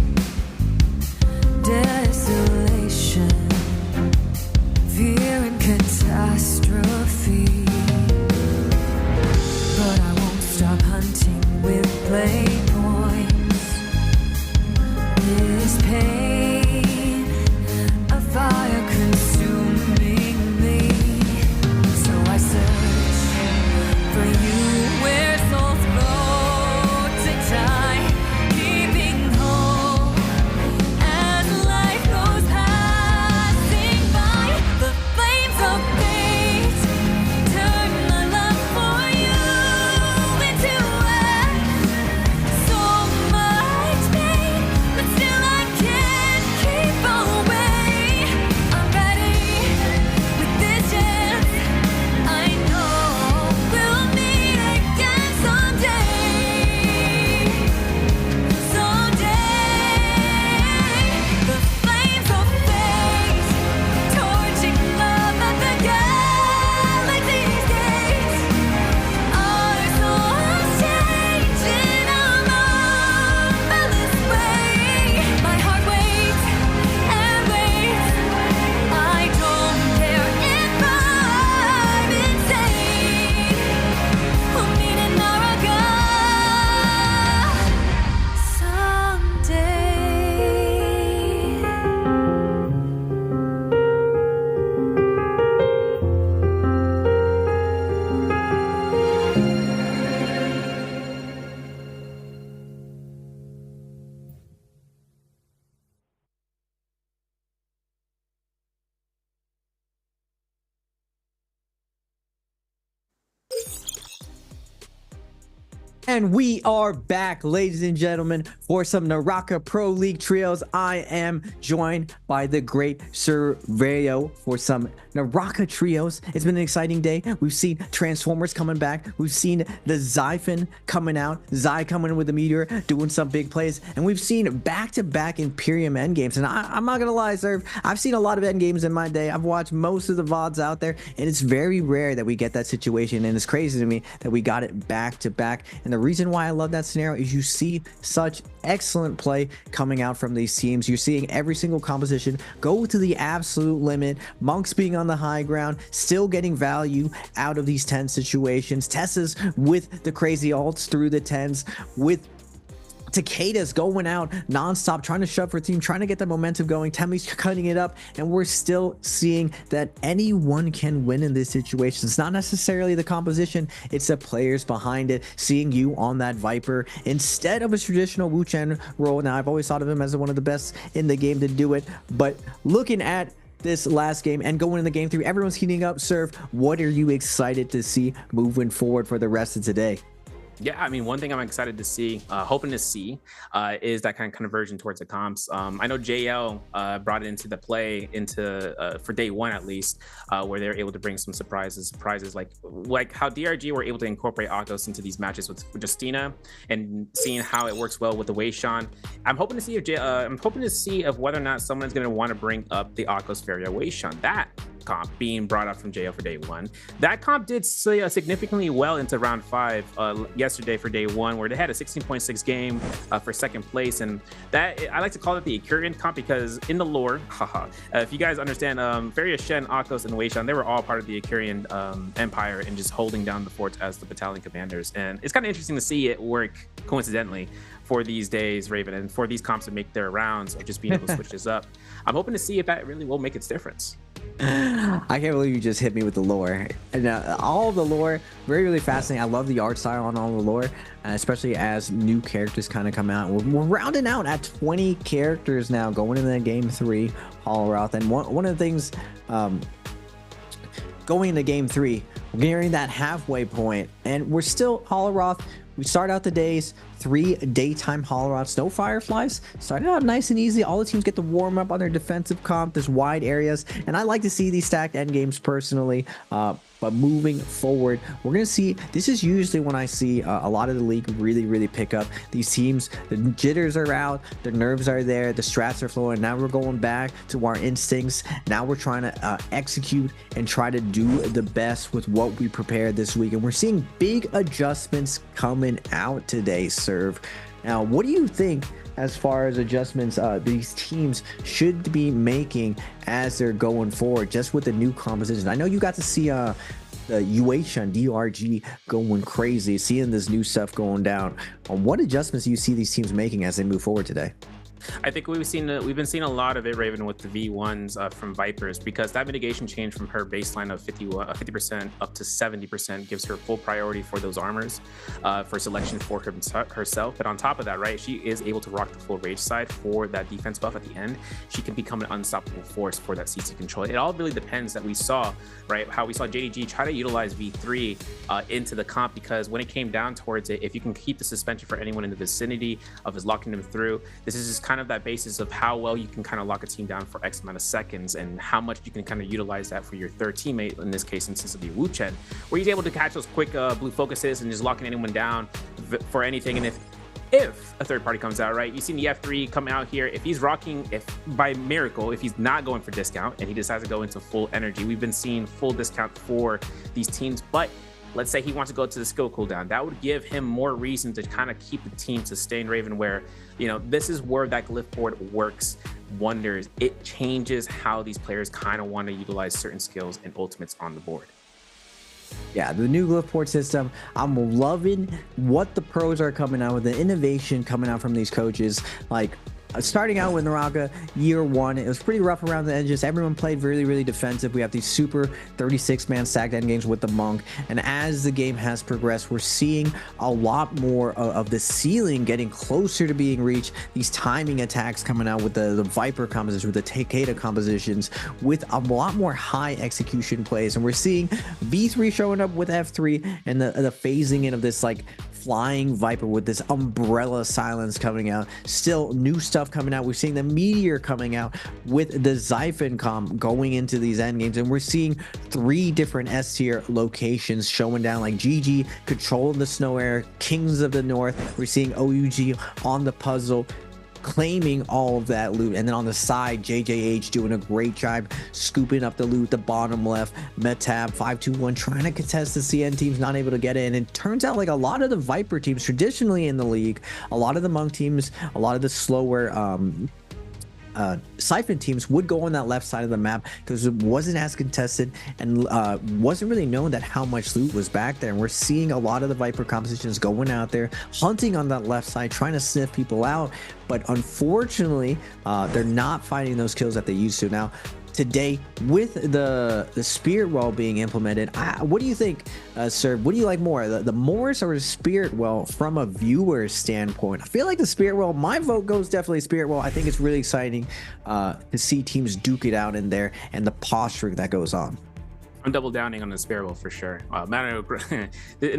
desolation, fear and catastrophe. But I won't stop hunting with BLADEPOINTs. This pain, a fire consuming me. So I search for you where souls go to die, keeping hope as life goes passing by. The flames of fate turn my love for you into ash. So much pain, but still I can't keep away. I'm ready with this chance. I know we'll meet again someday. The flames of fate, torching love at the galaxy's gates. Our souls change in a marvelous way. My heart waits and waits. I don't care if I'm insane. We'll meet in NARAKA someday. And we are back, ladies and gentlemen, for some NARAKA Pro League trios. I am joined by the great Sir Rayo for some NARAKA trios. It's been an exciting day. We've seen Transformers coming back. We've seen the Xiphon coming out. Zai coming in with the Meteor, doing some big plays. And we've seen back-to-back Imperium endgames. And I'm not going to lie, Sir, I've seen a lot of endgames in my day. I've watched most of the VODs out there. And it's very rare that we get that situation. And it's crazy to me that we got it back-to-back. And the reason why I love that scenario is you see such excellent play coming out from these teams. You're seeing every single composition go to the absolute limit. Monks being on the high ground, still getting value out of these 10 situations. Tessa's with the crazy ults through the 10s, with Takeda's going out non-stop, trying to shove her team, trying to get the momentum going. Temmie's cutting it up, and we're still seeing that anyone can win in this situation. It's not necessarily the composition, it's the players behind it. Seeing you on that Viper instead of a traditional Wu Chen role. Now, I've always thought of him as one of the best in the game to do it, but looking at this last game and going in the game 3, everyone's heating up. Serve, what are you excited to see moving forward for the rest of today? Yeah, I mean, one thing I'm excited to see, hoping to see, is that kind of conversion towards the comps. I know JL brought it into the play for day 1 at least, where they're able to bring some surprises like how DRG were able to incorporate Akos into these matches with Justina, and seeing how it works well with the Wei Shan. I'm hoping to see if whether or not someone's going to want to bring up the Akos Feria Wei Shan. That comp being brought up from JL for day 1. That comp did significantly well into round 5 yesterday for day 1, where they had a 16.6 game for second place. And that, I like to call it the Icurian comp, because in the lore, if you guys understand, Feria Shen, Akos, and Wei Shan, they were all part of the Icurian Empire and just holding down the forts as the battalion commanders. And it's kind of interesting to see it work coincidentally for these days, Raven, and for these comps to make their rounds, or just being able to switch this up. I'm hoping to see if that really will make its difference. I can't believe you just hit me with the lore. And all of the lore, very, really fascinating. I love the art style on all the lore, especially as new characters kind of come out. We're rounding out at 20 characters now, going into game 3, Holoroth. And one of the things going into game 3, we're nearing that halfway point, and we're still Holoroth. We start out the days, 3 daytime Holoroths, no Fireflies. Started out nice and easy. All the teams get to warm up on their defensive comp. There's wide areas, and I like to see these stacked endgames personally. But moving forward, we're going to see, this is usually when I see a lot of the league really, really pick up. These teams, the jitters are out, the nerves are there, the strats are flowing. Now we're going back to our instincts. Now we're trying to execute and try to do the best with what we prepared this week. And we're seeing big adjustments coming out today, Serve. Now, what do you think as far as adjustments these teams should be making as they're going forward, just with the new composition? I know you got to see the Yuation DRG going crazy, seeing this new stuff going down. What adjustments do you see these teams making as they move forward today? I think we've been seeing a lot of it, Raven, with the V1s from Vipers, because that mitigation change from her baseline of 50% up to 70% gives her full priority for those armors for selection for herself. But on top of that, right, she is able to rock the full rage side for that defense buff at the end. She can become an unstoppable force for that CC control. It all really depends that we saw, right, how we saw JDG try to utilize V3 into the comp, because when it came down towards it, if you can keep the suspension for anyone in the vicinity of his locking them through, this is just kind of that basis of how well you can kind of lock a team down for X amount of seconds and how much you can kind of utilize that for your third teammate, in this case, instance of the Wuchen, where he's able to catch those quick blue focuses and just locking anyone down for anything. And if a third party comes out, right, you've seen the F3 come out here. If he's rocking, if by miracle, if he's not going for discount and he decides to go into full energy, we've been seeing full discount for these teams. But let's say he wants to go to the skill cooldown, that would give him more reason to kind of keep the team sustained, Raven, where, you know, this is where that glyph board works wonders. It changes how these players kind of want to utilize certain skills and ultimates on the board. Yeah, the new glyph board system, I'm loving what the pros are coming out with, the innovation coming out from these coaches. Like, starting out with NARAKA year one, it was pretty rough around the edges. Everyone played really, really defensive. We have these super 36-man stacked end games with the Monk. And as the game has progressed, we're seeing a lot more of the ceiling getting closer to being reached. These timing attacks coming out with the Viper composition, with the Takeda compositions, with a lot more high execution plays. And we're seeing V3 showing up with F3 and the phasing in of this like flying Viper with this umbrella silence coming out. Still new stuff coming out. We're seeing the Meteor coming out with the Xiphon comp going into these end games, and we're seeing 3 different S tier locations showing down, like GG controlling the snow air, Kings of the North. We're seeing OUG on the puzzle, claiming all of that loot, and then on the side, JJH doing a great job scooping up the loot, the bottom left. Metab 521 trying to contest the CN teams, not able to get in. And it turns out like a lot of the Viper teams traditionally in the league, a lot of the Monk teams, a lot of the slower Xiphon teams would go on that left side of the map because it wasn't as contested and wasn't really known that how much loot was back there. And we're seeing a lot of the Viper compositions going out there hunting on that left side, trying to sniff people out, but unfortunately they're not finding those kills that they used to. Now today, with the Spirit Well being implemented, what do you think, sir? What do you like more, the Morris or the Spirit Well from a viewer standpoint? I feel like the Spirit Well, my vote goes definitely Spirit Well. I think it's really exciting to see teams duke it out in there and the posturing that goes on. I'm double downing on the Sparrow for sure. And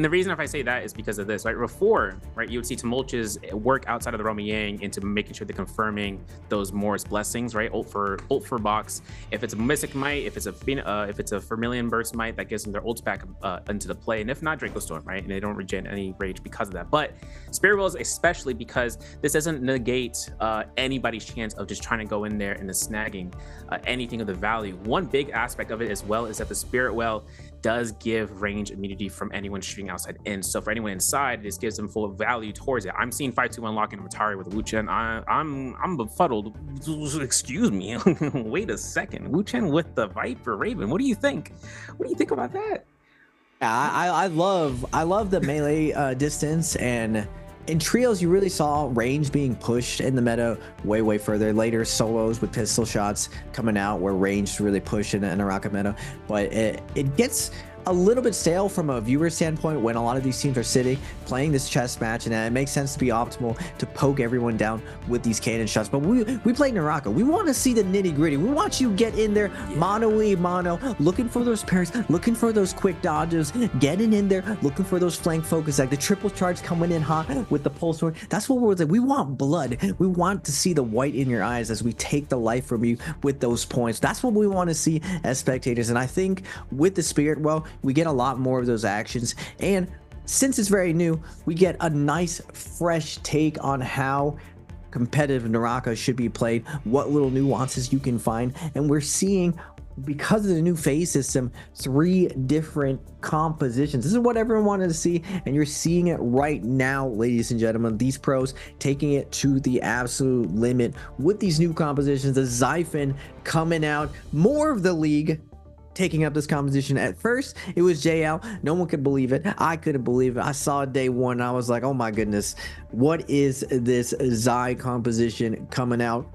the reason if I say that is because of this, right? Before, right, you would see Tumulches work outside of the Romy Yang into making sure they're confirming those Morris blessings, right? Ult for box. If it's a Mystic Might, if it's a Vermilion Burst Might, that gives them their ults back into the play. And if not, Draco Storm, right? And they don't regen any rage because of that. But Spirit Wells, especially because this doesn't negate anybody's chance of just trying to go in there and snagging anything of the value. One big aspect of it as well is that the Spirit Well does give range immunity from anyone shooting outside in. So for anyone inside, this gives them full value towards it. I'm seeing 5-2-1 locking Matari with Wuchen. I'm befuddled. Excuse me. Wait a second. Wuchen with the Viper Raven. What do you think? What do you think about that? I love the melee distance, and in trios you really saw range being pushed in the meta way further. Later solos with pistol shots coming out where range really pushed in the NARAKA meta, but it gets a little bit stale from a viewer standpoint when a lot of these teams are sitting playing this chess match, and it makes sense to be optimal to poke everyone down with these cannon shots. But we play NARAKA. We want to see the nitty gritty. We want you get in there mono, looking for those pairs, looking for those quick dodges, getting in there, looking for those flank focus, like the triple charge coming in hot with the pulse sword. That's what we're like. We want blood. We want to see the white in your eyes as we take the life from you with those points. That's what we want to see as spectators. And I think with the Spirit Well, we get a lot more of those actions, and since it's very new, we get a nice fresh take on how competitive NARAKA should be played, what little nuances you can find, and we're seeing because of the new phase system, 3 different compositions. This is what everyone wanted to see, and you're seeing it right now, ladies and gentlemen. These pros taking it to the absolute limit with these new compositions. The Xiphon coming out, more of the league taking up this composition. At first it was JL, no one could believe it. I couldn't believe it. I saw it day one, I was like, oh my goodness, what is this Zai composition coming out?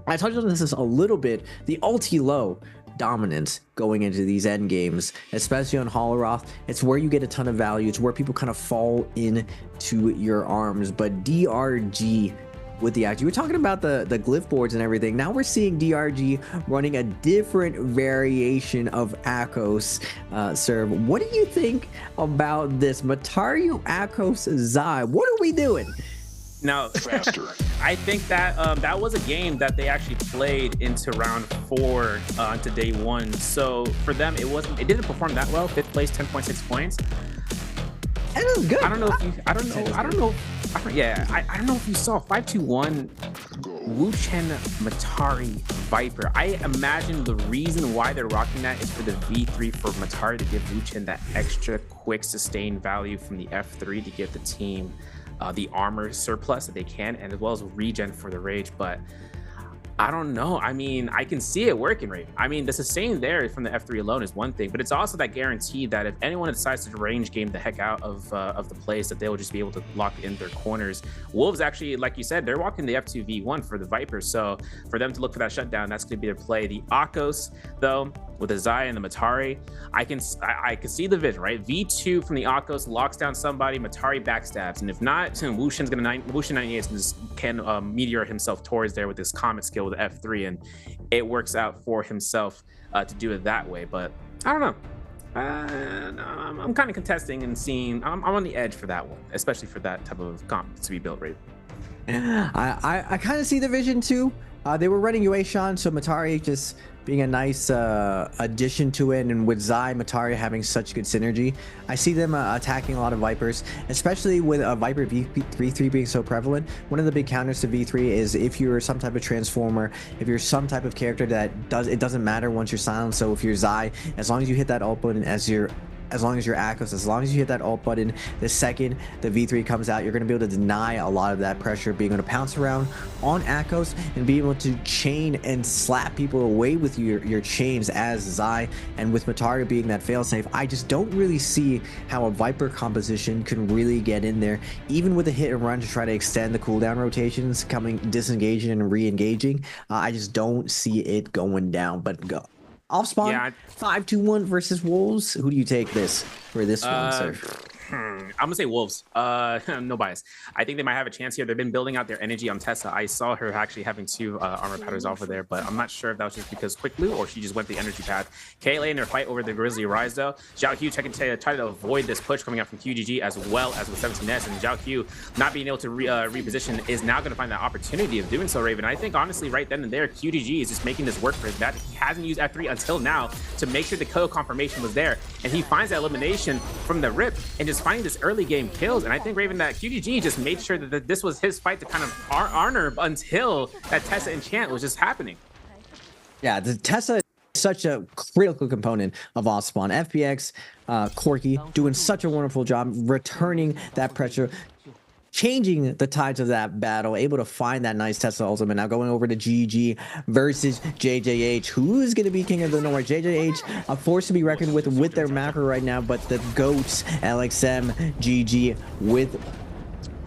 I touched on this a little bit, the ulti low dominance going into these end games, especially on Holoroth. It's where you get a ton of value. It's where people kind of fall into your arms. But DRG with the act, you were talking about the glyph boards and everything. Now we're seeing DRG running a different variation of Akos serve. What do you think about this Matario Akos Zai? What are we doing? Now, I think that that was a game that they actually played into round 4 into day 1. So for them, it didn't perform that well. 5th place, 10.6 points. That is good. I don't know if you. I don't know if you saw 521 Wu Chen Matari Viper. I imagine the reason why they're rocking that is for the V3 for Matari to give Wu Chen that extra quick sustained value from the F3 to give the team the armor surplus that they can, and as well as regen for the rage. But I don't know. I mean, I can see it working, right? I mean, the sustain there from the F3 alone is one thing, but it's also that guarantee that if anyone decides to range game the heck out of the plays, that they will just be able to lock in their corners. Wolves actually, like you said, they're walking the F2V1 for the Viper, so for them to look for that shutdown, that's going to be their play. The Akos, though, with the Zai and the Matari, I can see the vision, right? V2 from the Akos locks down somebody, Matari backstabs, and if not, Wu Shen 98 can meteor himself towards there with this Comet skill with the F3, and it works out for himself to do it that way. But I don't know. I'm kind of contesting and seeing. I'm on the edge for that one, especially for that type of comp to be built, right? I kind of see the vision too. They were running Yueshan, so Matari just being a nice addition to it, and with Zai, Matari having such good synergy, I see them attacking a lot of Vipers, especially with Viper V3 being so prevalent. One of the big counters to V3 is if you're some type of transformer, if you're some type of character that it doesn't matter once you're silent. So if you're Zai, as long as you hit that ult button, as long as you're Akos, as long as you hit that ult button, the second the V3 comes out, you're going to be able to deny a lot of that pressure, being able to pounce around on Akos and be able to chain and slap people away with your chains as Zai. And with Matari being that failsafe, I just don't really see how a Viper composition can really get in there, even with a hit and run to try to extend the cooldown rotations, disengaging and re-engaging. I just don't see it going down. But go off spawn, yeah. 5-2-1 versus Wolves. Who do you take this for this one, sir? I'm gonna say Wolves. No bias. I think they might have a chance here. They've been building out their energy on Tessa. I saw her actually having 2 armor patterns off of there, but I'm not sure if that was just because quick blue or she just went the energy path. Kayla in their fight over the Grizzly Rise, though. Zhao Q try to avoid this push coming out from QGG, as well as with 17S, and Zhao Q not being able to reposition is now going to find that opportunity of doing so, Raven. I think honestly right then and there, QGG is just making this work for his bat. He hasn't used F3 until now to make sure the kill confirmation was there, and he finds that elimination from the rip and just finding this early game kills. And I think, Raven, that QGG just made sure that this was his fight to kind of honor until that Tessa enchant was just happening. Yeah, the Tessa is such a critical component of Ospawn. FPX, Corky doing such a wonderful job returning that pressure, changing the tides of that battle, able to find that nice Tesla ultimate. Now going over to GG versus JJH. Who is going to be king of the north? JJH, a force to be reckoned with their macro right now, but the GOATs, LXM, GG, with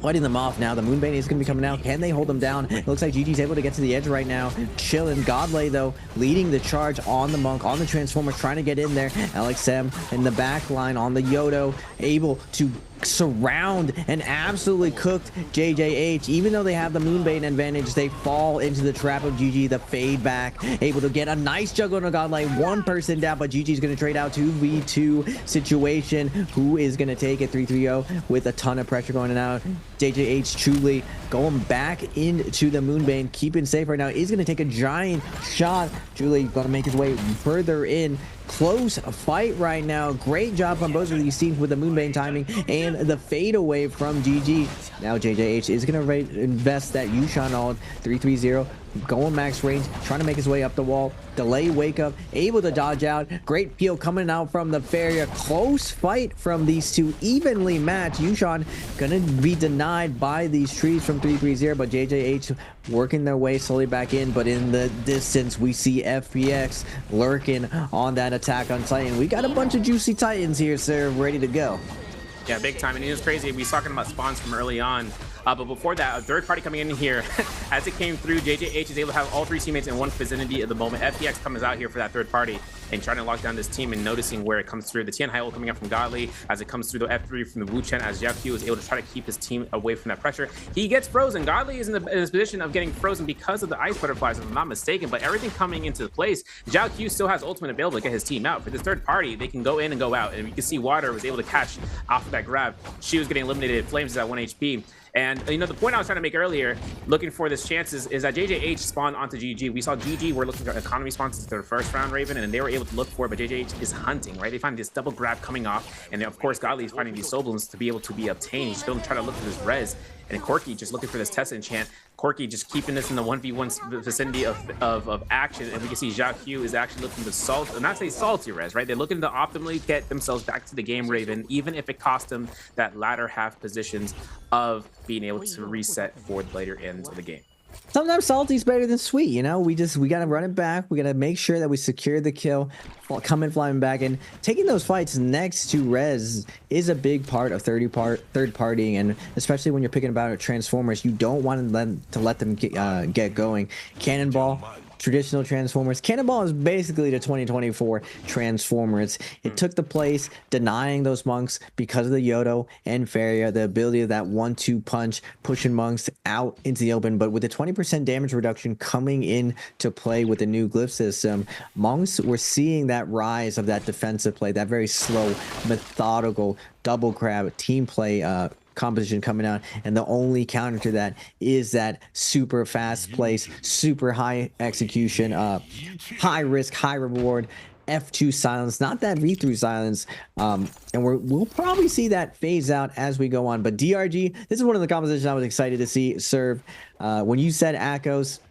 fighting them off now. The Moonbane is going to be coming out. Can they hold them down? It looks like GG's able to get to the edge right now. Chillin'. Godlay, though, leading the charge on the Monk, on the Transformer, trying to get in there. LXM in the back line on the Yodo, able to surround and absolutely cooked JJH. Even though they have the Moonbane advantage, they fall into the trap of GG. The fade back, able to get a nice juggle on a Godlike. One person down, but GG's going to trade out 2v2 situation. Who is going to take it? 3-3-0 with a ton of pressure going out. JJH truly going back into the Moonbane, keeping safe right now. He's going to take a giant shot. Truly going to make his way further in. Close fight right now. Great job from both of these teams with the Moonbane timing and the fade away from GG. Now JJH is going to invest that Yushan ult. 3-3-0 going max range, trying to make his way up the wall. Delay wake up, able to dodge out. Great peel coming out from the Feria. Close fight from these two, evenly matched. Yushan gonna be denied by these trees from 330, but JJH working their way slowly back in. But in the distance, we see FPX lurking on that attack on Titan. We got a bunch of juicy Titans here, sir, ready to go. Yeah, big time. And it was crazy. We was talking about spawns from early on. But before that, a third party coming in here, as it came through, JJH is able to have all three teammates in one vicinity at the moment. FPX comes out here for that third party and trying to lock down this team and noticing where it comes through. The Tian Hai ult coming out from Godly as it comes through the F3 from the Wu Chen, as Xiao Q is able to try to keep his team away from that pressure. He gets frozen. Godly is in this position of getting frozen because of the ice butterflies, if I'm not mistaken, but everything coming into place. Xiao Q still has ultimate available to get his team out. For this third party, they can go in and go out. And you can see Water was able to catch off of that grab. She was getting eliminated. Flames is at 1 HP. And, you know, the point I was trying to make earlier, looking for this chances, is that JJH spawned onto GG. We saw GG were looking for economy spawns to their first round, Raven, and they were able to look for it, but JJH is hunting, right? They find this double grab coming off, and then, of course, Godly is finding these soul blooms to be able to be obtained. He's still trying to look for this res, and Corky just looking for this Tessa enchant. Corky just keeping this in the 1v1 vicinity of action, and we can see Xiao Q is actually looking to not say salty res, right? They're looking to optimally get themselves back to the game, Raven, even if it cost them that latter half positions of being able to reset for the later ends of the game. Sometimes salty's better than sweet, you know. We gotta run it back. We gotta make sure that we secure the kill, coming flying back, and taking those fights next to res is a big part of third partying, and especially when you're picking about Transformers, you don't want to let them get going. Cannonball, traditional Transformers. Cannonball is basically the 2024 Transformers. It took the place, denying those monks because of the Yodo and Feria, the ability of that 1-2 punch, pushing monks out into the open. But with the 20% damage reduction coming in to play with the new glyph system, monks were seeing that rise of that defensive play, that very slow, methodical double grab team play composition coming out, and the only counter to that is that super fast place, super high execution, high risk, high reward F2 silence, not that V3 silence, and we'll probably see that phase out as we go on. But DRG, this is one of the compositions I was excited to see serve. When you said Akos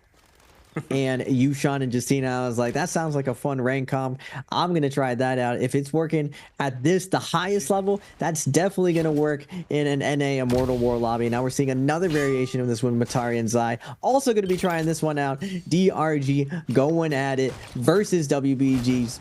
and Yushan and Justina, I was like, that sounds like a fun rank comp. I'm gonna try that out. If it's working at the highest level, that's definitely gonna work in an NA Immortal War lobby. Now we're seeing another variation of this one, Matari and Zai. Also gonna be trying this one out. DRG going at it versus WBG's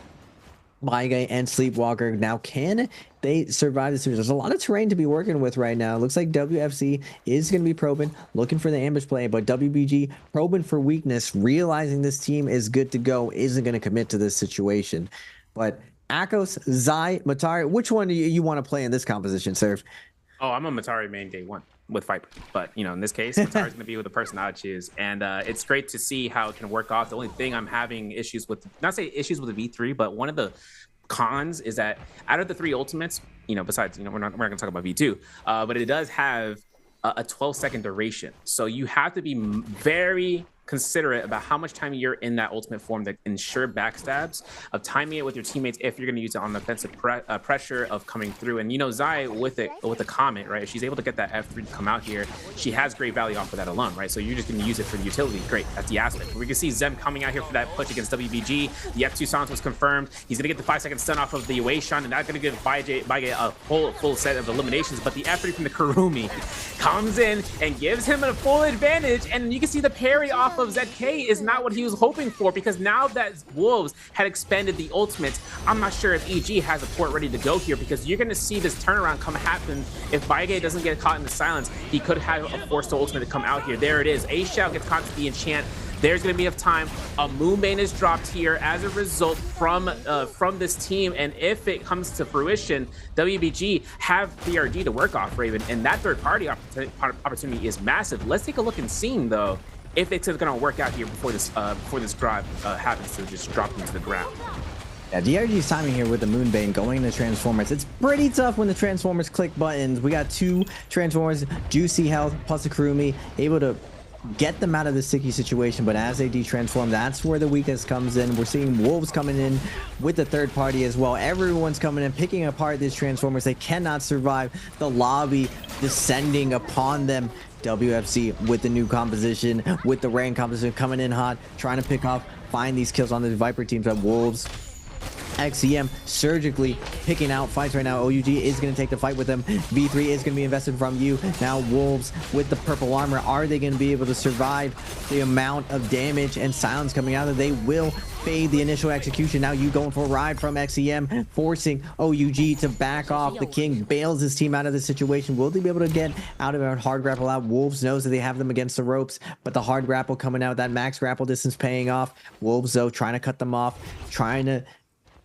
Maige and Sleepwalker. Now, can they survive this series? There's a lot of terrain to be working with right now. It looks like WFC is going to be probing, looking for the ambush play, but WBG probing for weakness, realizing this team is good to go, isn't going to commit to this situation. But Akos, Zai, Matari, which one do you want to play in this composition, Surf? Oh, I'm a Matari main day one with Viper, but you know, in this case, Matari's going to be with the person I would choose, and it's great to see how it can work off. The only thing I'm having issues with, not say issues with the V3, but one of the cons is that out of the three ultimates, you know, besides, you know, we're not going to talk about V2, but it does have a 12-second duration, so you have to be very considerate about how much time you're in that ultimate form to ensure backstabs, of timing it with your teammates if you're going to use it on the offensive pressure of coming through. And you know, Zai with a comment, right, if she's able to get that F3 to come out here, she has great value off of that alone, right? So you're just going to use it for the utility. Great, that's the aspect. We can see Zem coming out here for that push against WBG. The F2 silence was confirmed. He's going to get the 5-second stun off of the Wei Shan, and that's going to give Baige a full set of eliminations. But the F3 from the Kurumi comes in and gives him a full advantage, and you can see the parry off of ZK is not what he was hoping for, because now that Wolves had expanded the ultimates, I'm not sure if EG has a port ready to go here, because you're going to see this turnaround happen. If Baige doesn't get caught in the silence, he could have a forced ultimate to come out here. There it is. A Shao gets caught to the enchant. There's going to be enough time. A Moonbane is dropped here as a result from this team, and if it comes to fruition, WBG have BRD to work off, Raven, and that third party opportunity is massive. Let's take a look and see, though, if it's going to work out here before this drive happens to just drop into the ground. Yeah, DRG's timing here with the Moonbane going into Transformers. It's pretty tough when the Transformers click buttons. We got two Transformers, Juicy Health, plus a Kurumi, able to get them out of the sticky situation. But as they detransform, that's where the weakness comes in. We're seeing wolves coming in with the third party as well. Everyone's coming in, picking apart these transformers. They cannot survive the lobby descending upon them. WFC with the new composition, with the rain composition coming in hot, trying to pick off, find these kills on the Viper teams. But wolves, XEM surgically picking out fights right now. OUG is going to take the fight with them. V3 is going to be invested from you. Now wolves with the purple armor, are they going to be able to survive the amount of damage and silence coming out of? They will fade the initial execution. Now you going for a ride from XEM, forcing OUG to back off. The King bails his team out of the situation. Will they be able to get out of a hard grapple out? Wolves knows that they have them against the ropes, but the hard grapple coming out, that max grapple distance paying off. Wolves though trying to cut them off, trying to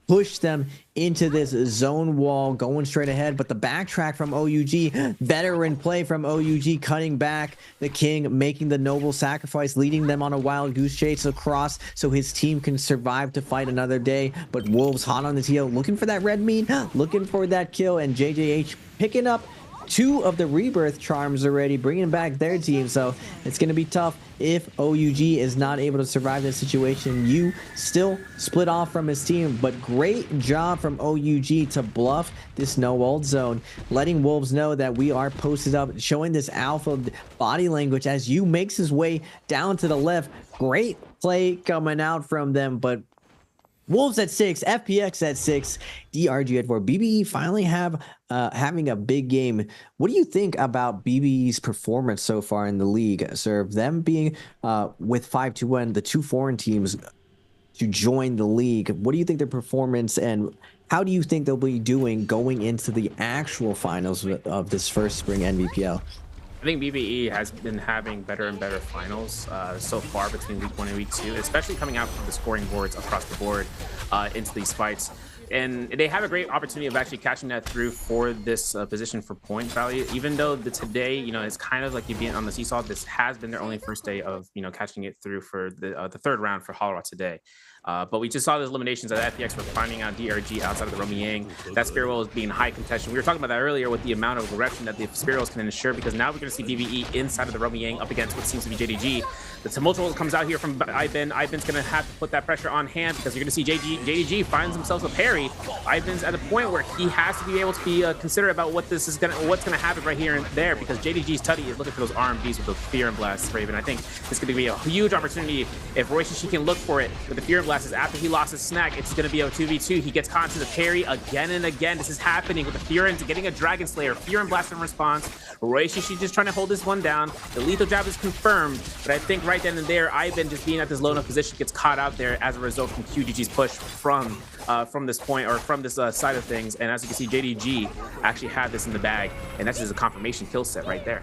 push them into this zone wall, going straight ahead. But the backtrack from OUG, veteran play from OUG, cutting back. The King making the noble sacrifice, leading them on a wild goose chase across so his team can survive to fight another day. But wolves hot on the heel, looking for that red meat, looking for that kill. And JJH picking up 2 of the rebirth charms already, bringing back their team. So it's going to be tough if OUG is not able to survive this situation. You still split off from his team, but great job from OUG to bluff this no ult zone, letting wolves know that we are posted up, showing this alpha body language as you makes his way down to the left. Great play coming out from them, but wolves at 6, FPX at 6, DRG at 4. BBE finally having a big game. What do you think about BBE's performance so far in the league, sir? Them being with 5-1, the 2 foreign teams to join the league. What do you think their performance, and how do you think they'll be doing going into the actual finals of this first spring NBPL? I think BBE has been having better and better finals so far between week 1 and week 2, especially coming out from the scoring boards across the board into these fights. And they have a great opportunity of actually catching that through for this position for point value. Even though today, you know, it's kind of like you being on the seesaw, this has been their only first day of, you know, catching it through for the third round for Hollow today. But we just saw those eliminations at FPX for finding out DRG outside of the Romy Yang. That Spearwell is being high contention. We were talking about that earlier with the amount of aggression that the Spearwells can ensure, because now we're going to see BBE inside of the Romy Yang up against what seems to be JDG. The tumultual comes out here from Ivan. Ivan's going to have to put that pressure on hand, because you're going to see JDG finds himself a parry. Ivan's at a point where he has to be able to be considerate about what's going to happen right here and there, because JDG's Tutty is looking for those RMBs with those Fear and Blast, Raven. I think this could be a huge opportunity if Roy Shishi can look for it with the Fear and Blast. After he lost his snack, it's going to be a 2v2. He gets caught into the parry again and again. This is happening with the Fear and getting a Dragon Slayer. Fear and Blast in response. Roy Shishi just trying to hold this one down. The lethal jab is confirmed, but I think right then and there, Ivan just being at this low enough position gets caught out there as a result from QGG's push from this point, or from this side of things. And as you can see, JDG actually had this in the bag, and that's just a confirmation kill set right there.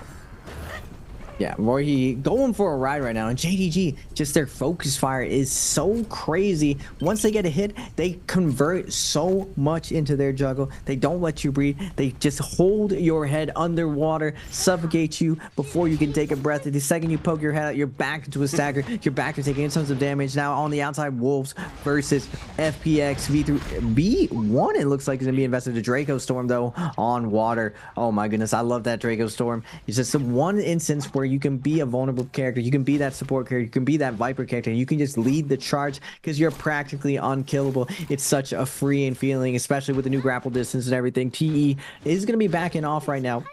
Yeah, Roy going for a ride right now, and JDG, just their focus fire is so crazy. Once they get a hit, they convert so much into their juggle. They don't let you breathe. They just hold your head underwater, suffocate you before you can take a breath. The second you poke your head out, you're back into a stagger. You're back to taking tons of damage. Now on the outside, wolves versus FPX V1. It looks like it's gonna be invested to Draco Storm though on water. Oh my goodness, I love that Draco Storm. It's just the one instance where you can be a vulnerable character, you can be that support character, you can be that Viper character, and you can just lead the charge because you're practically unkillable. It's such a freeing feeling, especially with the new grapple distance and everything. TE is going to be backing off right now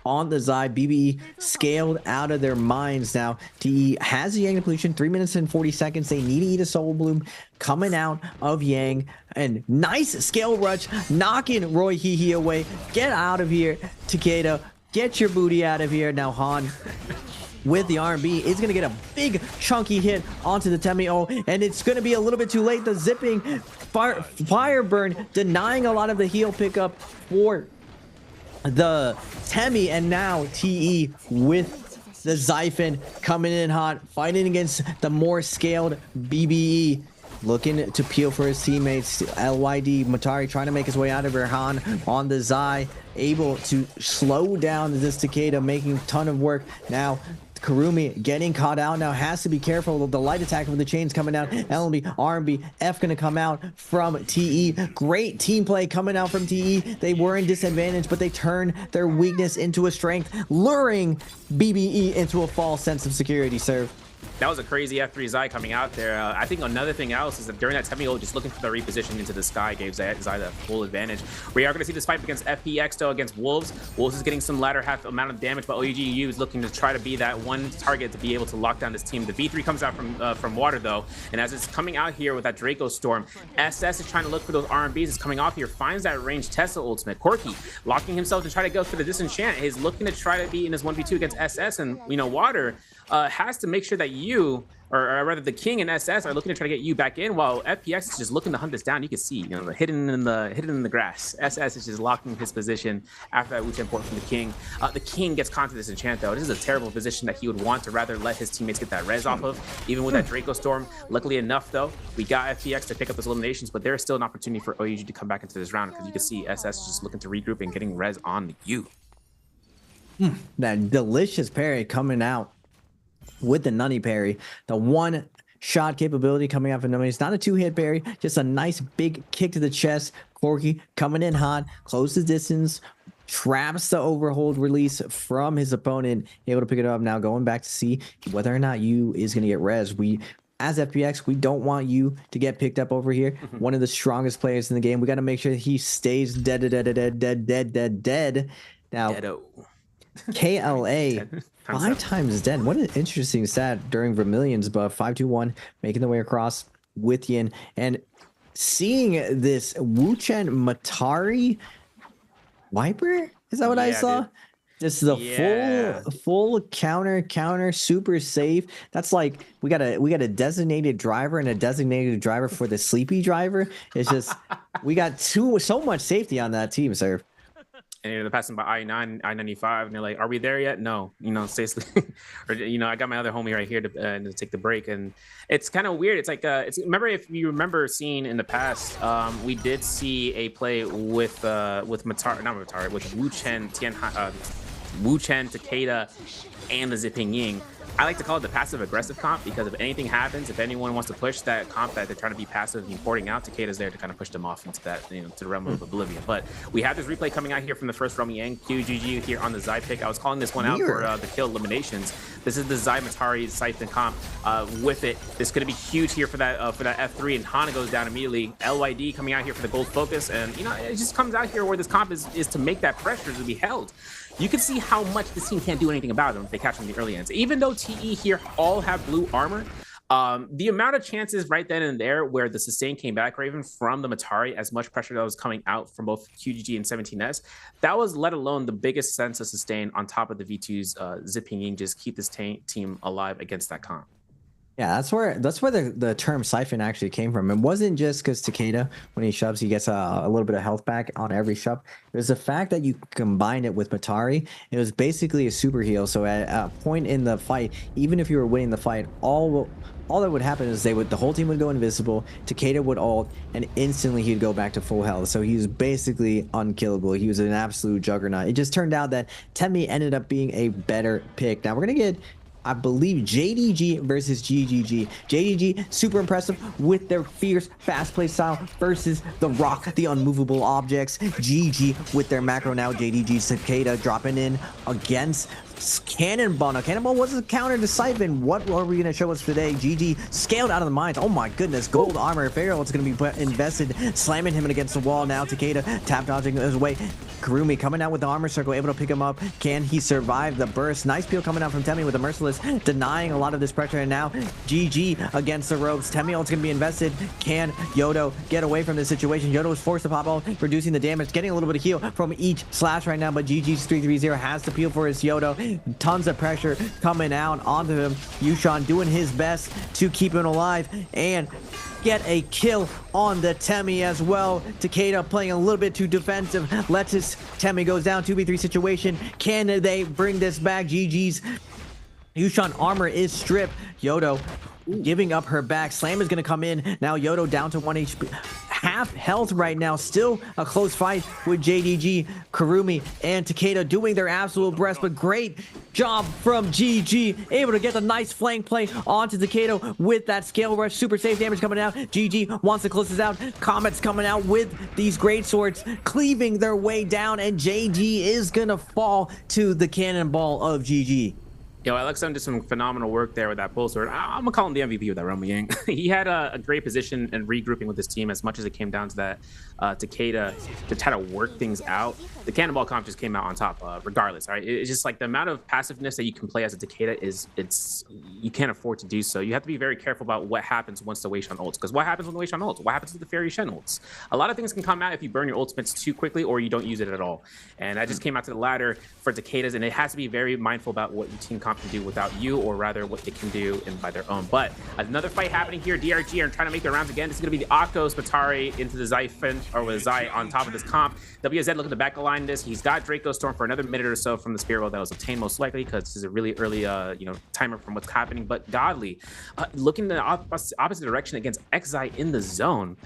on the side. BBE scaled out of their minds now. TE has a Yang depletion, 3 minutes and 40 seconds. They need to eat a Soul Bloom coming out of Yang, and nice scale rush, knocking Roy Hehe away. Get out of here, Takeda. Get your booty out of here. Now Han with the R&B is going to get a big chunky hit onto the Temi. Oh, and it's going to be a little bit too late. The zipping fire burn denying a lot of the heal pickup for the Temi, and now TE with the Xiphon coming in hot, fighting against the more scaled BBE. Looking to peel for his teammates. LYD Matari trying to make his way out of here. Han on the Zai, able to slow down this Takeda, making a ton of work. Now Kurumi getting caught out now, has to be careful. The light attack with the chains coming out. LB, RMB, F gonna come out from TE. Great team play coming out from TE. They were in disadvantage, but they turned their weakness into a strength, luring BBE into a false sense of security, Serve. That was a crazy F3 Zai coming out there. I think another thing else is that during that Temio, just looking for the repositioning into the sky gave Zai the full advantage. We are going to see this fight against FPX though, against Wolves. Wolves is getting some latter half amount of damage, but OEGU is looking to try to be that one target to be able to lock down this team. The V3 comes out from water though, and as it's coming out here with that Draco Storm, SS is trying to look for those RMBs. It's coming off here, finds that range Tesla ultimate. Corki locking himself to try to go for the disenchant. He's looking to try to be in his 1v2 against SS, and you know, Water has to make sure that you, or rather the King and SS are looking to try to get you back in, while FPX is just looking to hunt this down. You can see, you know, hidden in the grass. SS is just locking his position after that Wu-Chen port from the King. The King gets caught to this enchant though. This is a terrible position that he would want to rather let his teammates get that res off of, even with that Draco Storm. Luckily enough though, we got FPX to pick up those eliminations, but there's still an opportunity for OUG to come back into this round, because you can see SS is just looking to regroup and getting res on you. That delicious parry coming out with the Nunny parry. The one shot capability coming out from Nunny. It's not a two-hit parry, just a nice big kick to the chest. Corki coming in hot, close the distance, traps the overhold release from his opponent, able to pick it up. Now going back to see whether or not you is going to get res. As FPX, we don't want you to get picked up over here. One of the strongest players in the game. We got to make sure he stays dead. Now, KLA 5 times dead. What an interesting stat during Vermilion's buff. 5-2-1, making the way across with Yin, and seeing this Wu-Chen Matari Viper. Is that what I saw? Dude. This is a full counter, super safe. That's like we got a designated driver and a designated driver for the sleepy driver. It's just we got so much safety on that team, sir. And they're passing by I-9, I-95, and they're like, "Are we there yet?" No, you know, stay asleep. Or you know, I got my other homie right here to take the break, and it's kind of weird. It's like, remember, if you remember seeing in the past, we did see a play with Matari, with Wu-Chen, Wu-Chen, Takeda, and the Ziping Ying. I like to call it the passive aggressive comp, because if anything happens, if anyone wants to push that comp that they're trying to be passive and porting out, Takeda's there to kind of push them off into that, you know, to the realm of oblivion. But we have this replay coming out here from the first Romy Yang QGG here on the Zai pick. I was calling this one out for the kill eliminations. This is the Zai Matari Siphon comp. With it, this could be huge here for that F3, and Hana goes down immediately. LYD coming out here for the gold focus, and you know, it just comes out here where this comp is to make that pressure to be held. You can see how much this team can't do anything about them if they catch them in the early ends. Even though TE here all have blue armor, the amount of chances right then and there where the sustain came back, or even from the Matari, as much pressure that was coming out from both QGG and 17S, that was let alone the biggest sense of sustain on top of the V2's Ziping Ying, just keep this team alive against that comp. Yeah, that's where the term siphon actually came from. It wasn't just because Takeda, when he shoves, he gets a little bit of health back on every shove. It was the fact that you combined it with Matari. It was basically a super heal. So at a point in the fight, even if you were winning the fight, all that would happen is the whole team would go invisible, Takeda would ult, and instantly he'd go back to full health. So he was basically unkillable. He was an absolute juggernaut. It just turned out that Temi ended up being a better pick. Now we're gonna get, I believe, JDG versus GGG. JDG, super impressive with their fierce, fast play style versus the rock, the unmovable objects. GG with their macro now. JDG Cicada dropping in against Cannonball. Now, Cannonball was a counter to Siphon. What are we going to show us today? GG scaled out of the mines. Oh my goodness. Gold armor. Pharaoh is going to be invested, slamming him against the wall now. Takeda tap dodging his way. Kurumi coming out with the armor circle, able to pick him up. Can he survive the burst? Nice peel coming out from Temi with the Merciless, denying a lot of this pressure. And now GG against the ropes. Temi ult's going to be invested. Can Yodo get away from this situation? Yodo is forced to pop out, reducing the damage, getting a little bit of heal from each slash right now. But GG's 330 has to peel for his Yodo. Tons of pressure coming out onto him. Yushan doing his best to keep him alive and get a kill on the Temi as well. Takeda playing a little bit too defensive. Lets his Temi goes down. 2v3 situation. Can they bring this back? GG's Yushan armor is stripped. Yodo giving up her back. Slam is going to come in. Now Yodo down to 1 HP. half health right now. Still a close fight with JDG, Kurumi, and Takeda doing their absolute best, but great job from GG, able to get the nice flank play onto Takeda with that scale rush. Super safe damage coming out. GG wants to close this out. Comet's coming out with these great swords, cleaving their way down, and JG is gonna fall to the cannonball of GG. Yo, Alexon did some phenomenal work there with that pull sword. I'm gonna call him the MVP with that Rumble Yang. He had a great position and regrouping with his team as much as it came down to that Takeda to try to work things out. The Cannonball comp just came out on top regardless, right? It's just like the amount of passiveness that you can play as a Takeda you can't afford to do so. You have to be very careful about what happens once the Wei Shan ults, because what happens when the Wei Shan ults? What happens with the Fairy Shen ults? A lot of things can come out if you burn your ultimates too quickly or you don't use it at all. And I just came out to the ladder for Takeda's, and it has to be very mindful about what your team comp can do without you, or rather what they can do by their own. But another fight happening here. DRG are trying to make their rounds again. This is going to be the Octos, Matari into the Zyphen, or with Zai on top of this comp. WZ looking to back align this. He's got Draco Storm for another minute or so from the Spirit World that was obtained most likely, because this is a really early timer from what's happening. But Godly looking in the opposite direction against Xi in the zone.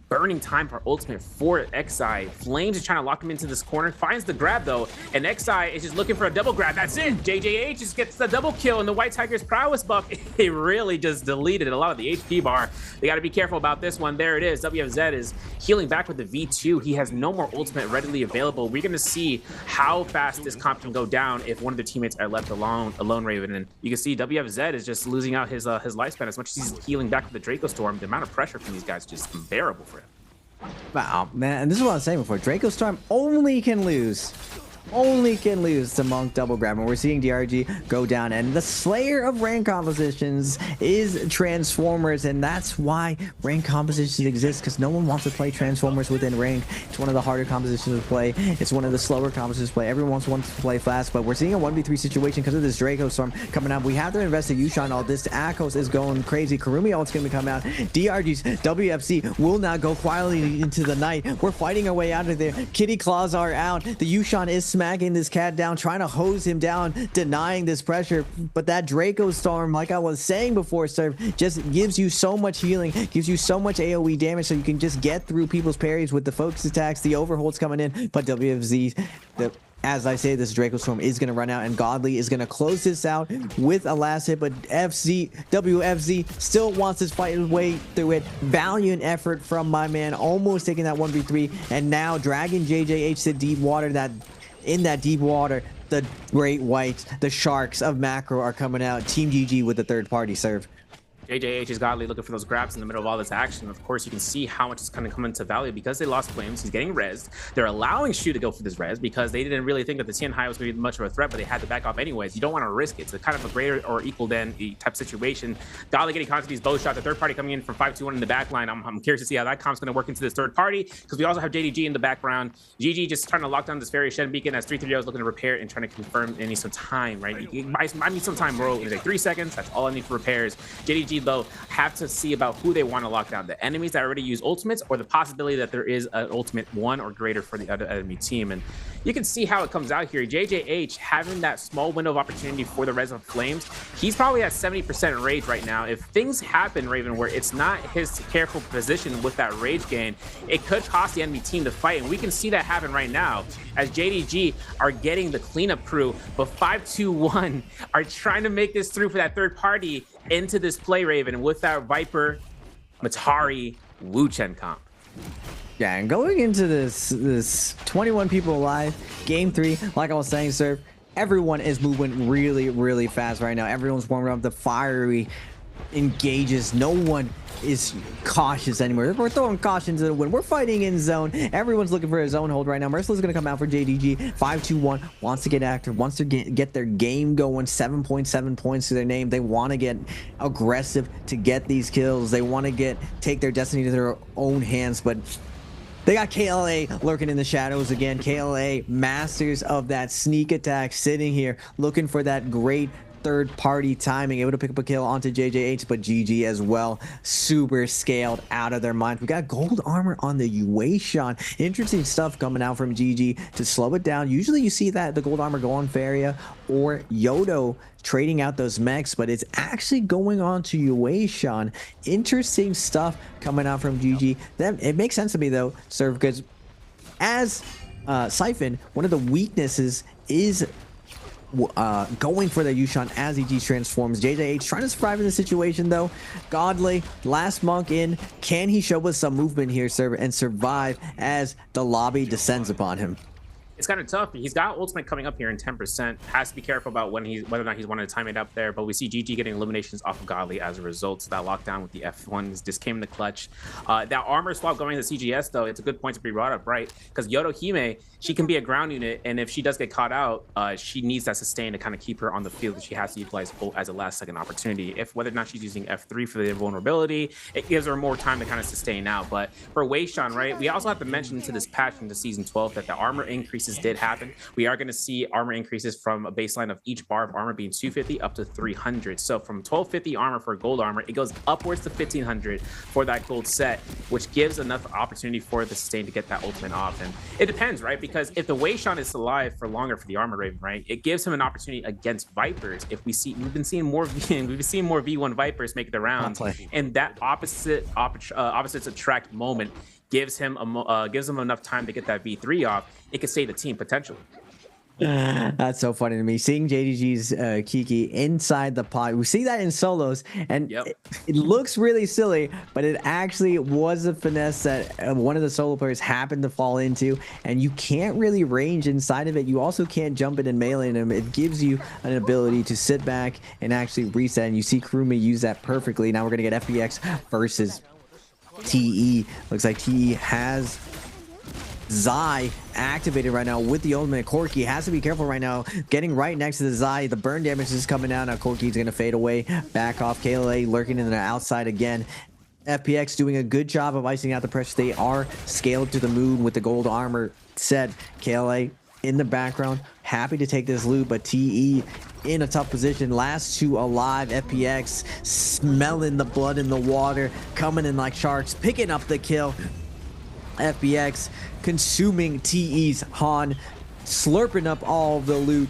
Burning time for ultimate for Xi. Flames is trying to lock him into this corner. Finds the grab though, and Xi is just looking for a double grab. That's it. JJH just gets the double kill, and the White Tiger's prowess buff. It really just deleted a lot of the HP bar. They got to be careful about this one. There it is. WFZ is healing back with the V2. He has no more ultimate readily available. We're going to see how fast this comp can go down if one of the teammates are left alone, Raven. And you can see WFZ is just losing out his lifespan as much as he's healing back with the Draco Storm. The amount of pressure from these guys is just unbearable for him. Wow, man, and this is what I was saying before. Draco Storm only can lose to Monk double grab, and we're seeing DRG go down, and the slayer of rank compositions is Transformers, and that's why rank compositions exist, because no one wants to play Transformers within rank. It's one of the harder compositions to play. It's one of the slower compositions to play. Everyone wants to play fast, but we're seeing a 1v3 situation because of this Draco Storm coming up. We have to invest in Yushan all this. Akos is going crazy. Kurumi ult's going to come out. DRG's WFC will not go quietly into the night. We're fighting our way out of there. Kitty Claws are out. The Yushan is smacking this cat down, trying to hose him down, denying this pressure. But that Draco Storm, like I was saying before, Serve, just gives you so much healing, gives you so much AoE damage, so you can just get through people's parries with the focus attacks, the overholds coming in. But WFZ, as I say, this Draco Storm is going to run out, and Godly is going to close this out with a last hit, but WFZ still wants to fight his way through it. Valiant effort from my man, almost taking that 1v3, and now dragging JJH to deep water. In that deep water, the Great Whites, the Sharks of Macro are coming out. Team GG with the third party serve. JJH is Godly looking for those grabs in the middle of all this action. Of course, you can see how much is kind of coming to value because they lost Flames. He's getting rezzed. They're allowing Shu to go for this res because they didn't really think that the Tian Hai was going to be much of a threat, but they had to back off anyways. You don't want to risk it. It's kind of a greater or equal than type situation. Godly getting caught to these bow shots. The third party coming in from 5-2-1 in the back line. I'm curious to see how that comp's going to work into this third party, because we also have JDG in the background. GG just trying to lock down this Fairy Shen beacon as 330 is looking to repair and trying to confirm it needs some time, right? I need some time, bro. It's like 3 seconds. That's all I need for repairs. JDG, though, have to see about who they want to lock down, the enemies that already use ultimates or the possibility that there is an ultimate 1 or greater for the other enemy team. And you can see how it comes out here. JJH having that small window of opportunity for the res of Flames. He's probably at 70% rage right now. If things happen, Raven, where it's not his careful position with that rage gain, it could cost the enemy team the fight, and we can see that happen right now as JDG are getting the cleanup crew, but 5-2-1 are trying to make this through for that third party into this play, Raven, with that Viper, Matari, Wu Chen comp. Yeah, and going into this 21 people alive, game 3, like I was saying, sir, everyone is moving really, really fast right now. Everyone's warming up. The fiery engages. No one is cautious anymore. We're throwing caution to the wind. We're fighting in zone. Everyone's looking for a zone hold right now. Merciless is going to come out for JDG. 5-2-1 wants to get active, wants to get their game going. 7.7 points to their name. They want to get aggressive to get these kills. They want to take their destiny to their own hands, but they got KLA lurking in the shadows again. KLA, masters of that sneak attack, sitting here looking for that great third-party timing, able to pick up a kill onto JJH, but GG as well, super scaled out of their mind. We got gold armor on the Yueishan. Interesting stuff coming out from GG to slow it down. Usually you see that the gold armor go on Faria or Yodo trading out those mechs, but it's actually going on to Yueishan. Interesting stuff coming out from GG. It makes sense to me though, Serve, because as Siphon, one of the weaknesses is going for the Yushan as EG transforms. JJH trying to survive in the situation though. Godly, last monk in. Can he show us some movement here, Server, and survive as the lobby descends upon him? It's kind of tough. He's got ultimate coming up here in 10%. Has to be careful about whether or not he's wanting to time it up there. But we see GG getting eliminations off of Godly as a result. So that lockdown with the F1s just came in the clutch. That armor swap going to CGS though, it's a good point to be brought up, right? Because Yodo Hime, she can be a ground unit, and if she does get caught out, she needs that sustain to kind of keep her on the field. That she has to utilize ult as a last second opportunity. If whether or not she's using F3 for the vulnerability, it gives her more time to kind of sustain out. But for Weishan, right, we also have to mention to this patch into season 12 that the armor increases did happen. We are going to see armor increases from a baseline of each bar of armor being 250 up to 300. So from 1250 armor for gold armor, it goes upwards to 1500 for that gold set, which gives enough opportunity for the sustain to get that ultimate off. And it depends, right? Because if the Weishan is alive for longer for the armor raven, right, it gives him an opportunity against Vipers. If we've been seeing more V1 Vipers make the rounds, and that opposites attract moment gives him enough time to get that V3 off. It could save the team potentially. That's so funny to me. Seeing JDG's Kiki inside the pot. We see that in solos, and it looks really silly, but it actually was a finesse that one of the solo players happened to fall into, and you can't really range inside of it. You also can't jump in and melee him. It gives you an ability to sit back and actually reset, and you see Kurumi use that perfectly. Now we're going to get FPX versus TE. Looks like TE has Zai activated right now with the ultimate. Corki has to be careful right now, getting right next to the Zai. The burn damage is coming out. Now Corki's going to fade away, back off. KLA lurking in the outside again. FPX doing a good job of icing out the pressure. They are scaled to the moon with the gold armor set. KLA in the background, happy to take this loot, but TE in a tough position. Last two alive. FPX smelling the blood in the water, coming in like sharks, picking up the kill. FPX consuming TE's Han, slurping up all of the loot,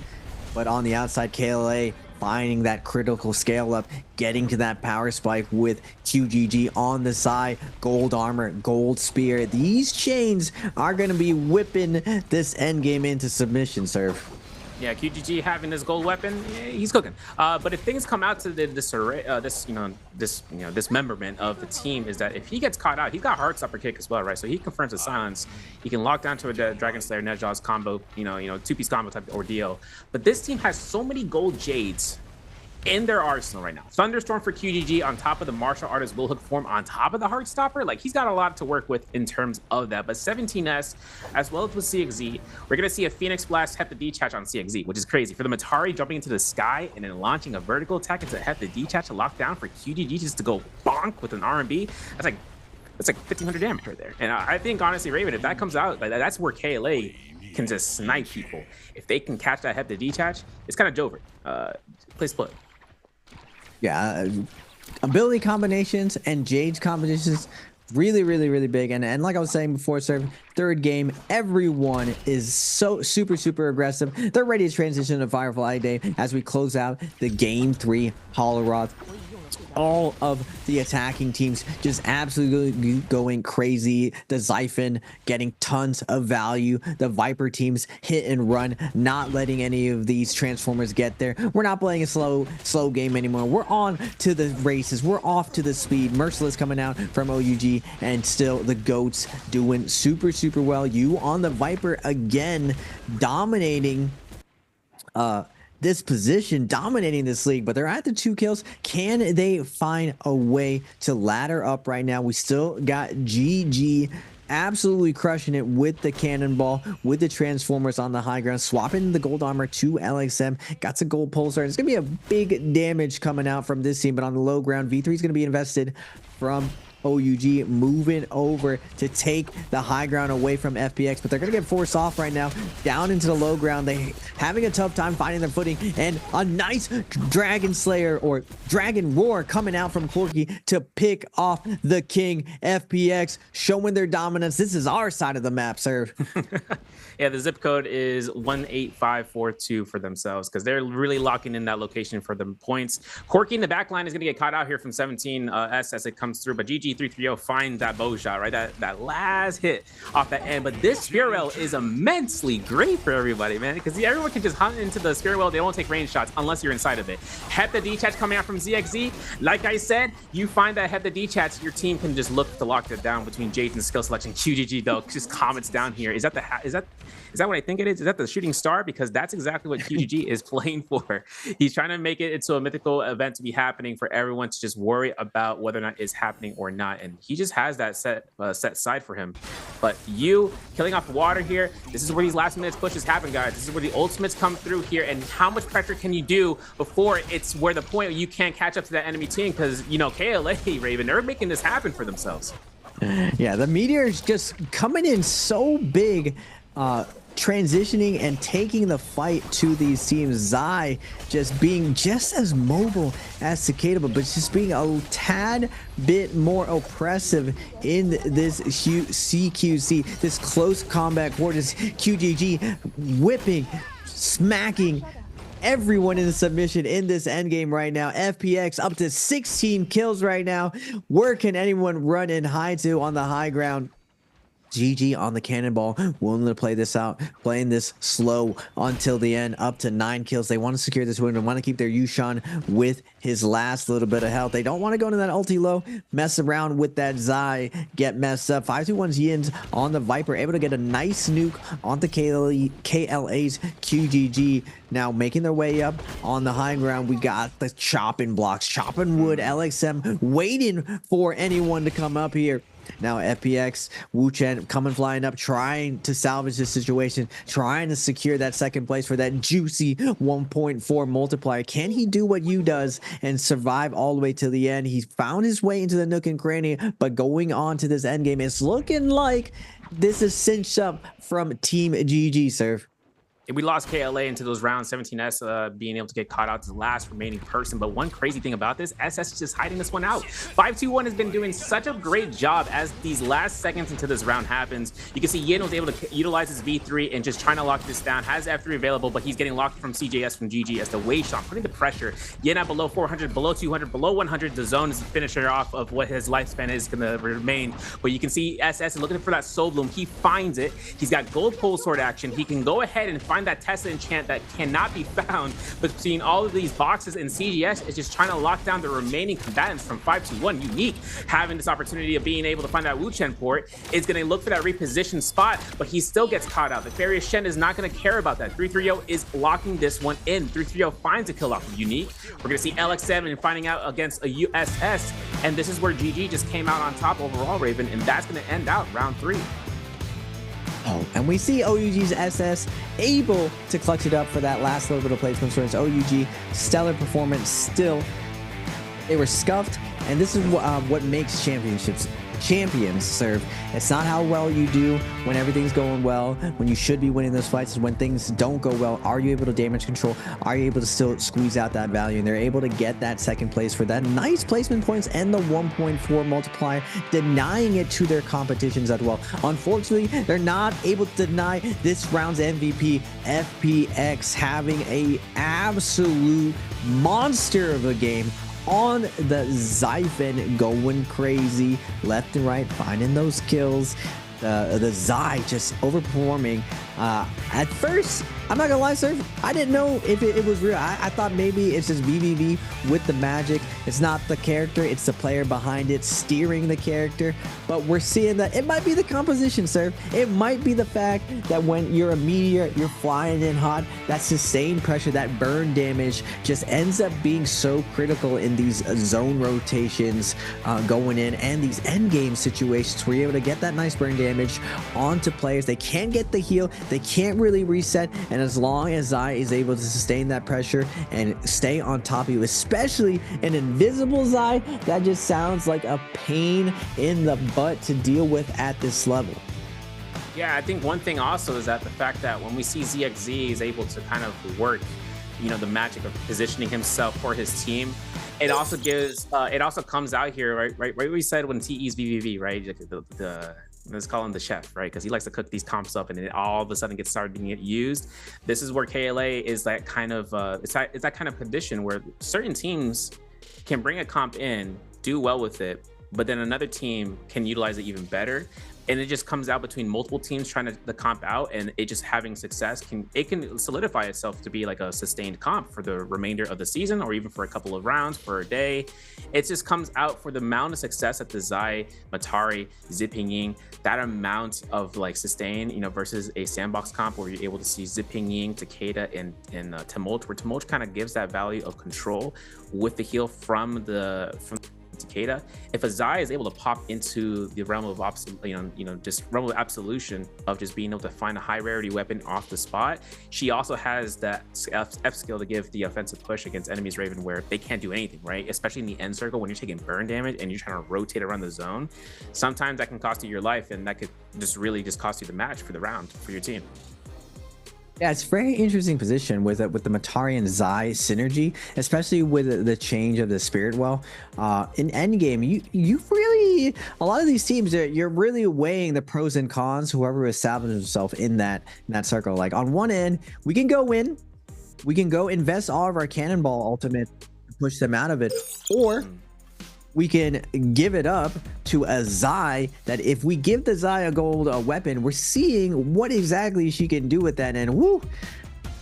but on the outside, KLA finding that critical scale up, getting to that power spike with QGG on the side. Gold armor, gold spear. These chains are going to be whipping this end game into submission, Serve. Yeah, QGG having this gold weapon, he's cooking. But if things come out to this memberment of the team, is that if he gets caught out, he's got hard upper kick as well, right? So he confirms a silence. He can lock down to a Dragon Slayer, Nejaw's combo, two-piece combo type of ordeal. But this team has so many gold jades in their arsenal right now. Thunderstorm for QGG on top of the martial artist Will Hook form on top of the Heartstopper. Like, he's got a lot to work with in terms of that. But 17S as well as with CXZ, we're going to see a Phoenix Blast Hep the D-Chatch on CXZ, which is crazy. For the Matari jumping into the sky and then launching a vertical attack into Hep the D-Chatch to lock down for QGG just to go bonk with an R&B. That's like 1,500 damage right there. And I think, honestly, Raven, if that comes out, like, that's where KLA can just snipe people. If they can catch that Hep the D-Chatch, it's kind of Jover. Place play. Yeah, ability combinations and Jade's combinations, really big. And like I was saying before, Serve, third game, everyone is so super aggressive. They're ready to transition to Firefly Day as we close out the game 3 Holoroth. All of the attacking teams just absolutely going crazy. The Xiphon getting tons of value. The Viper teams hit and run, not letting any of these Transformers get there. We're not playing a slow game anymore. We're on to the races. We're off to the speed. Merciless coming out from OUG, and still the GOATs doing super well. You on the Viper again, dominating this position, dominating this league, but they're at the 2 kills. Can they find a way to ladder up right now? We still got GG absolutely crushing it with the cannonball, with the Transformers on the high ground, swapping the gold armor to LXM. Got some gold pulsar. It's gonna be a big damage coming out from this team, but on the low ground, V3 is gonna be invested from OUG moving over to take the high ground away from FPX, but they're gonna get forced off right now down into the low ground. They having a tough time finding their footing, and a nice Dragon Slayer or Dragon Roar coming out from Corky to pick off the king. FPX showing their dominance. This is our side of the map, sir. Yeah, the zip code is 18542 for themselves because they're really locking in that location for the points. Corky in the back line is going to get caught out here from 17S as it comes through, but GG330 finds that bow shot, right? That last hit off that end. But this spear well is immensely great for everybody, man, because everyone can just hunt into the spear well. They don't take range shots unless you're inside of it. Hepta detach coming out from ZXZ. Like I said, you find that Hepta detach, your team can just look to lock it down between Jaden's skill selection. QGG though just comments down here. Is that what I think it is? Is that the shooting star? Because that's exactly what QGG is playing for. He's trying to make it into a mythical event to be happening for everyone to just worry about whether or not it's happening or not. And he just has that set side for him. But you killing off water here, this is where these last minutes pushes happen, guys. This is where the ultimates come through here. And how much pressure can you do before it's where the point where you can't catch up to that enemy team? Because, you know, KLA, Raven, they're making this happen for themselves. Yeah, the Meteor is just coming in so big, transitioning and taking the fight to these teams. Zai just being just as mobile as Cicada, but just being a tad bit more oppressive in this CQC, this close combat quarters. QGG whipping, smacking everyone in the submission in this endgame right now. FPX up to 16 kills right now. Where can anyone run and hide to on the high ground? GG on the cannonball, willing to play this out, playing this slow until the end, up to 9 kills. They want to secure this win and want to keep their Yushan with his last little bit of health. They don't want to go into that ulti low, mess around with that Zai, get messed up. 521's Yin's on the Viper, able to get a nice nuke onto KLA's QGG. Now making their way up on the high ground, we got the chopping blocks, chopping wood, LXM waiting for anyone to come up here. Now FPX, Wu Chen coming flying up, trying to salvage this situation, trying to secure that second place for that juicy 1.4 multiplier. Can he do what Yu does and survive all the way to the end? He's found his way into the nook and cranny, but going on to this end game, it's looking like this is cinched up from Team GG, sir. We lost KLA into those rounds, 17S being able to get caught out as the last remaining person. But one crazy thing about this, SS is just hiding this one out. 521 has been doing such a great job as these last seconds into this round happens. You can see Yin was able to utilize his V3 and just trying to lock this down. Has F3 available, but he's getting locked from CJS from GG as the wave shot, putting the pressure. Yin at below 400, below 200, below 100. The zone is the finisher off of what his lifespan is going to remain. But you can see SS is looking for that soul bloom. He finds it. He's got gold pole sword action. He can go ahead and find that Tesla enchant that cannot be found between all of these boxes, and CGS is just trying to lock down the remaining combatants from 521. Unique having this opportunity of being able to find that Wu Chen port is going to look for that repositioned spot, but he still gets caught out. The Farius Shen is not going to care about that. 330 is locking this one in. 330 finds a kill off of Unique. We're going to see LX7 finding out against a USS, and this is where GG just came out on top overall, Raven, and that's going to end out round 3. Oh, and we see OUG's SS able to clutch it up for that last little bit of placement. So it's OUG, stellar performance still. They were scuffed, and this is what makes champions serve. It's not how well you do when everything's going well, when you should be winning those fights. Is when things don't go well, are you able to damage control? Are you able to still squeeze out that value? And they're able to get that second place for that nice placement points and the 1.4 multiplier, denying it to their competitions as well. Unfortunately, they're not able to deny this round's MVP. FPX having a absolute monster of a game on the Xiphon, going crazy left and right, finding those kills. The Zai just overperforming. At first, I'm not gonna lie, sir, I didn't know if it was real. I thought maybe it's just VVV with the magic. It's not the character, it's the player behind it steering the character. But we're seeing that it might be the composition, sir. It might be the fact that when you're a meteor, you're flying in hot, that sustained pressure, that burn damage just ends up being so critical in these zone rotations going in, and these end game situations where you're able to get that nice burn damage onto players. They can get the heal, They can't really reset, and as long as Zai is able to sustain that pressure and stay on top of you, especially an invisible Zai, that just sounds like a pain in the butt to deal with at this level. Yeah, I think one thing also is that the fact that when we see ZXZ is able to kind of work, you know, the magic of positioning himself for his team, it also gives, it also comes out here, right? We said when TE's VVV, right? Let's call him the chef, right? Because he likes to cook these comps up, and it all of a sudden gets started being used. This is where KLA is that kind of, it's that kind of condition where certain teams can bring a comp in, do well with it, but then another team can utilize it even better. And it just comes out between multiple teams trying to comp out, and it just having success can solidify itself to be like a sustained comp for the remainder of the season, or even for a couple of rounds, for a day. It just comes out for the amount of success that the Zai, Matari, Ziping, that amount of like sustain, you know, versus a sandbox comp where you're able to see Ziping, Takeda, and Tumult, where Tumult kind of gives that value of control with the heal from Takeda. If a Zai is able to pop into the realm of just realm of absolution of just being able to find a high rarity weapon off the spot, she also has that F skill to give the offensive push against enemies Raven, where they can't do anything, right? Especially in the end circle when you're taking burn damage and you're trying to rotate around the zone. Sometimes that can cost you your life, and that could just really just cost you the match for the round for your team. Yeah, it's a very interesting position with the Matari and Zai synergy, especially with the change of the Spirit Well. In endgame, you really, a lot of these teams, you're really weighing the pros and cons, whoever establishes himself in that circle. Like on one end, we can go in, we can go invest all of our Cannonball ultimate to push them out of it, or we can give it up to a Zai that if we give the Zai a gold weapon, we're seeing what exactly she can do with that. And woo,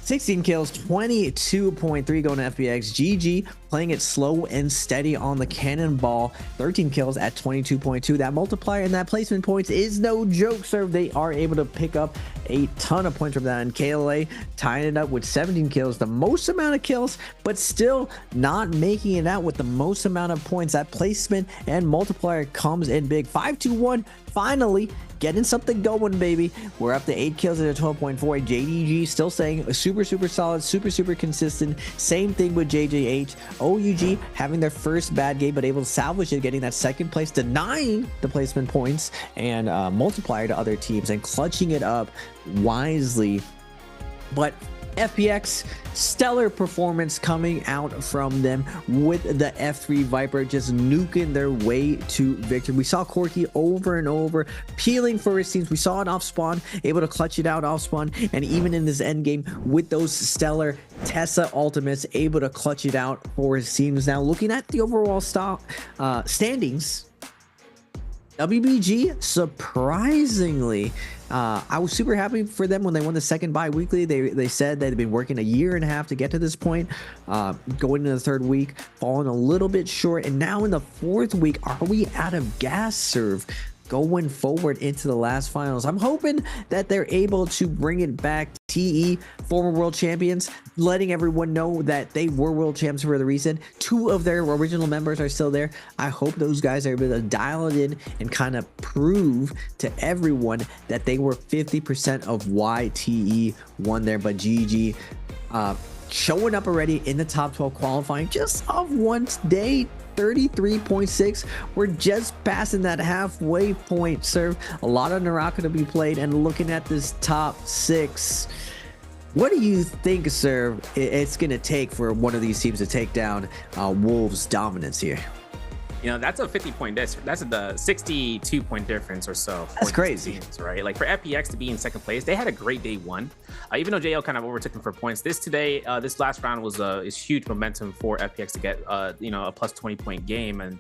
16 kills, 22.3 going to FPX. GG playing it slow and steady on the Cannonball. 13 kills at 22.2. That multiplier and that placement points is no joke, sir. They are able to pick up a ton of points from that. And KLA tying it up with 17 kills, the most amount of kills, but still not making it out with the most amount of points. That placement and multiplier comes in big. 5-2-1, finally getting something going, baby. We're up to 8 kills at a 12.4. JDG still saying super solid, super consistent. Same thing with JJH. OUG having their first bad game, but able to salvage it, getting that second place, denying the placement points and multiplier to other teams, and clutching it up wisely. But FPX, stellar performance coming out from them with the F3 Viper just nuking their way to victory. We saw Corki over and over peeling for his teams. We saw it off spawn, able to clutch it out off spawn, and even in this end game with those stellar Tessa ultimates, able to clutch it out for his teams. Now looking at the overall standings, WBG, surprisingly, I was super happy for them when they won the second bi-weekly. They said they'd been working a year and a half to get to this point, going into the third week, falling a little bit short, and now in the fourth week, are we out of gas serve going forward into the last finals? I'm hoping that they're able to bring it back. TE, former world champions, letting everyone know that they were world champs for the reason. 2 of their original members are still there. I hope those guys are able to dial it in and kind of prove to everyone that they were 50% of why TE won there. But GG showing up already in the top 12, qualifying just off one day. 33.6. We're just passing that halfway point, sir. A lot of NARAKA to be played, and looking at this top 6, what do you think, sir, it's gonna take for one of these teams to take down Wolves' dominance here? You know, that's a 50-point difference. That's the 62-point difference or so. That's crazy, teams, right? Like for FPX to be in second place, they had a great day one. Even though JL kind of overtook them for points, this last round was is huge momentum for FPX to get you know, a plus 20-point game. And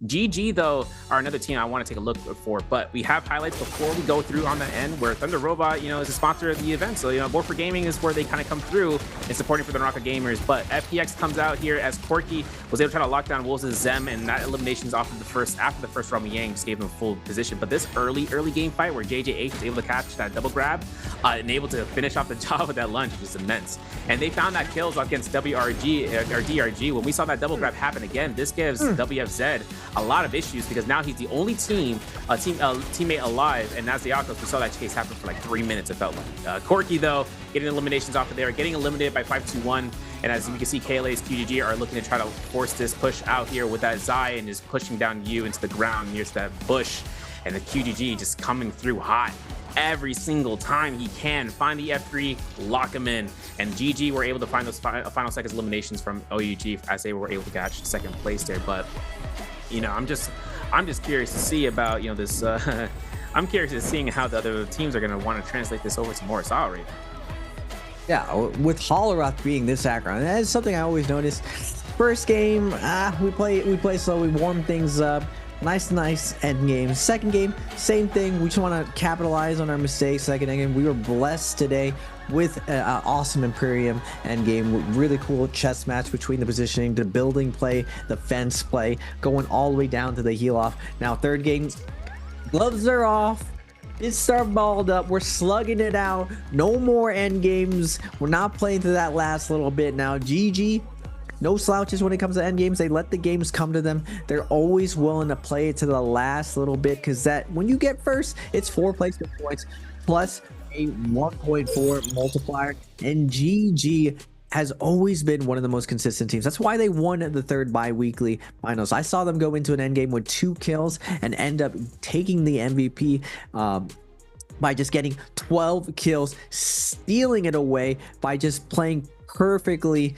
GG, though, are another team I want to take a look for, but we have highlights before we go through on the end where Thunder Robot, you know, is a sponsor of the event. So, you know, Board for Gaming is where they kind of come through and supporting for the NARAKA gamers. But FPX comes out here as Corki was able to try to lock down Wolves' Zem, and that eliminations after the first Rami Yang just gave them full position. But this early game fight where JJH was able to catch that double grab and able to finish off the job with that lunge was immense. And they found that kills against WRG or DRG. When we saw that double grab happen again, this gives WFZ a lot of issues because now he's the only teammate alive, and as the Akos, we saw that chase happen for like 3 minutes, it felt like. Corky, though, getting eliminations off of there, getting eliminated by 5-2-1, and as you can see, KLA's QGG are looking to try to force this push out here with that Zai and just pushing down you into the ground near that bush, and the QGG just coming through hot every single time he can. Find the F3, lock him in, and GG were able to find those final seconds eliminations from OUG as they were able to catch second place there. But you know, I'm just curious to see about, you know, this. I'm curious to seeing how the other teams are going to want to translate this over to Morisawa. Yeah, with Hollerath being this aggro, that is something I always notice. First game, we play slow, we warm things up. Nice end game. Second game, same thing. We just want to capitalize on our mistakes. Second end game, we were blessed today with an awesome Imperium end game. Really cool chess match between the positioning, the building play, the fence play, going all the way down to the heal off. Now third game, gloves are off. It's start balled up. We're slugging it out. No more end games. We're not playing to that last little bit now. GG. No slouches when it comes to end games. They let the games come to them. They're always willing to play it to the last little bit, because that when you get first, it's 4 placement points plus a 1.4 multiplier. And GG has always been one of the most consistent teams. That's why they won the third bi-weekly finals. I saw them go into an end game with 2 kills and end up taking the MVP by just getting 12 kills, stealing it away by just playing perfectly,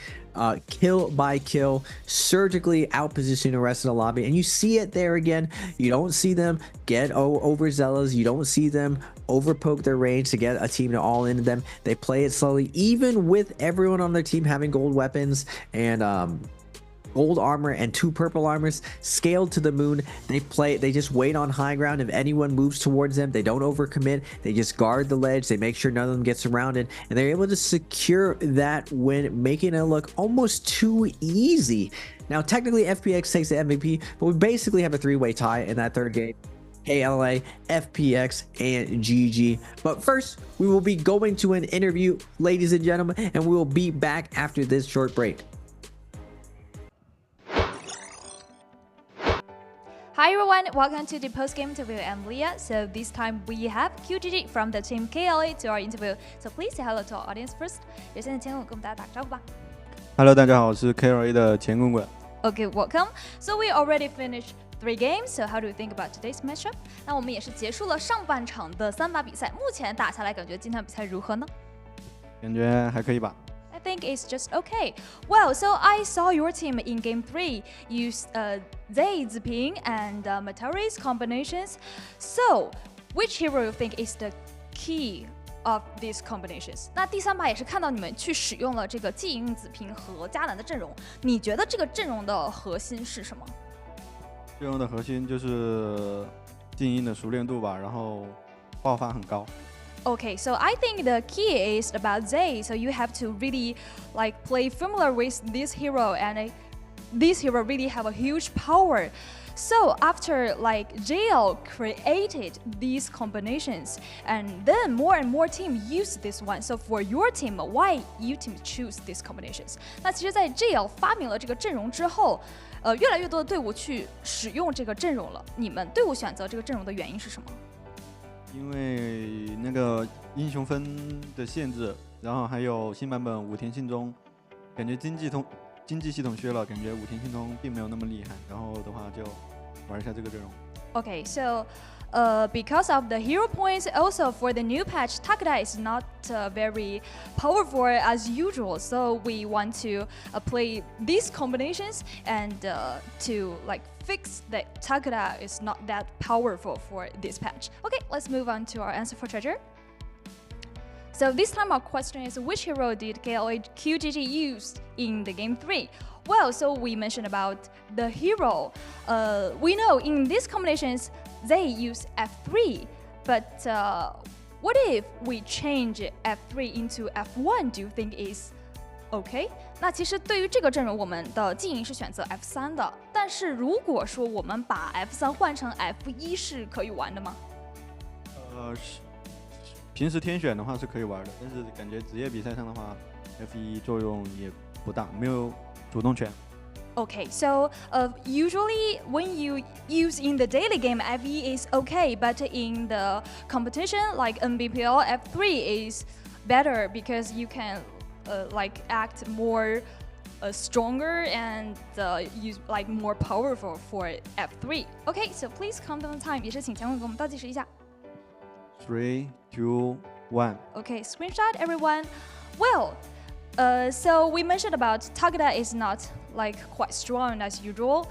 kill by kill, surgically outpositioning the rest of the lobby. And you see it there again. You don't see them get overzealous. You don't see them overpoke their range to get a team to all into them. They play it slowly, even with everyone on their team having gold weapons and gold armor and 2 purple armors scaled to the moon. They just wait on high ground. If anyone moves towards them, they don't overcommit. They just guard the ledge. They make sure none of them get surrounded, and they're able to secure that win, making it look almost too easy. Now technically FPX takes the MVP, but we basically have a 3-way tie in that third game. KLA, FPX, and GG. But first, we will be going to an interview, ladies and gentlemen, and we will be back after this short break. Hi everyone, welcome to the post-game interview. I'm Leah. So this time we have QGG from the team KLA to our interview. So please say hello to our audience first. 有线的钱滚跟我们大家打个招呼吧。Hello， 大家好，我是 KLA 的钱滚滚。Okay, welcome. So we already finished 3 games. So how do you think about today's matchup? 那我们也是结束了上半场的3把比赛。目前打下来，感觉今天比赛如何呢？感觉还可以吧。I think it's just okay. Well, so I saw your team in Game 3 use DAY2 and Matari's combinations. So, which hero you think is the key of these combinations? 那第3把也是看到你们去使用了这个季影子平和迦南的阵容，你觉得这个阵容的核心是什么？阵容的核心就是静音的熟练度吧，然后爆发很高。Okay, so I think the key is about Zay. So you have to really like play familiar with this hero, and this hero really have a huge power. So after like JL created these combinations, and then more and more team use this one. So for your team, why you team choose these combinations? 那其实，在 JL 发明了这个阵容之后，越来越多的队伍去使用这个阵容了。你们队伍选择这个阵容的原因是什么？因为那个英雄分的限制，然后还有新版本武田信中，感觉经济系统削了，感觉武田信中并没有那么厉害，然后的话就玩一下这个阵容。Okay, so because of the hero points, also for the new patch, Takeda is not very powerful as usual. So we want to play these combinations and to like fix that Takeda is not that powerful for this patch. Okay, let's move on to our answer for treasure. So this time our question is, which hero did KLA QGG use in the game 3? Well, so we mentioned about the hero. We know in these combinations they use F3, but what if we change F3 into F1? Do you think is okay? 那其实对于这个阵容，我们的经营是选择 F3 的，但是如果说我们把 F3 换成 F1，是可以玩的吗？平时天选的话是可以玩的，但是感觉职业比赛上的话 ，F1 作用也不大，没有主动权。Okay, so usually when you use in the daily game, FE is okay, but in the competition like Nbpl, F3 is better because you can like act more stronger and use like more powerful for F3. Okay, so please count down the time. 也是请前文给我们倒计时一下。3, 2, 1. Okay, screenshot everyone. Well, so we mentioned about Takeda is not like quite strong as usual.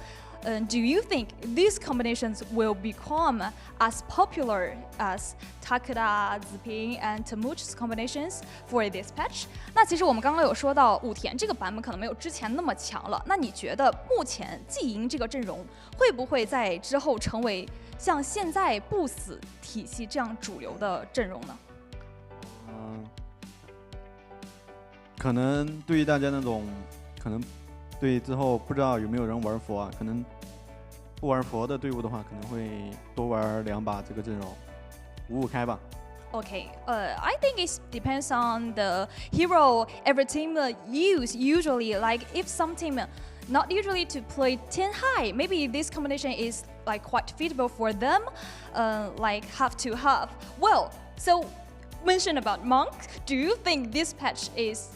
Do you think these combinations will become as popular as Takeda, Ziping, and Temuchi's combinations for this patch? 那其实我们刚刚有说到武田这个版本可能没有之前那么强了。那你觉得目前季营这个阵容会不会在之后成为像现在不死体系这样主流的阵容呢？可能对于大家那种可能对之后不知道有没有人玩佛啊，可能不玩佛的队伍的话，可能会多玩2把这个阵容，5-5开吧。Okay, I think it depends on the hero every team use. Usually, like if some team not usually to play 10 high, maybe this combination is like quite feasible for them, like half to half. Well, so mention about Monk. Do you think this patch is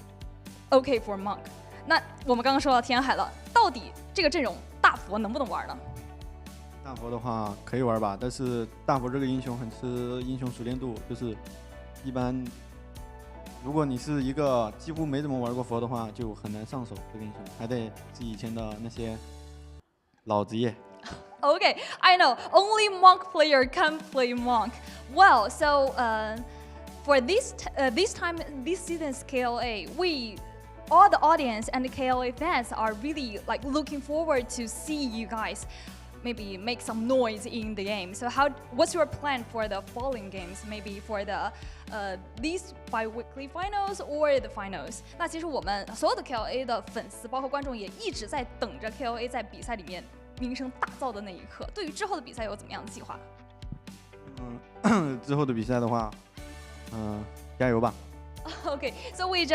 okay for Monk? 那我们刚刚说到天海了，到底这个阵容大佛能不能玩呢？大佛的话可以玩吧，但是大佛这个英雄很吃英雄熟练度，就是一般如果你是一个几乎没怎么玩过佛的话，就很难上手这个英雄，还得是以前的那些老职业。Okay, I know. Only Monk player can play Monk. Well, so for this season's KLA, all the audience and the KLA fans are really like looking forward to see you guys maybe make some noise in the game. So what's your plan for the following games? Maybe for the these bi-weekly finals or the finals? 那其实我们所有的 KLA 的粉丝，包括观众，也一直在等着 KLA 在比赛里面名声大噪的那一刻。对于之后的比赛有怎么样的计划？之后的比赛的话，加油吧。Okay, so we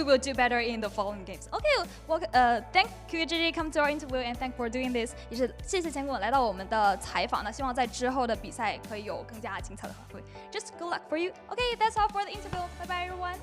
will do better in the following games. Okay, well, thank QJJ come to our interview and thank for doing this. 也是谢谢钱滚来到我们的采访。那希望在之后的比赛可以有更加精彩的发挥。Just good luck for you. Okay, that's all for the interview. Bye bye everyone.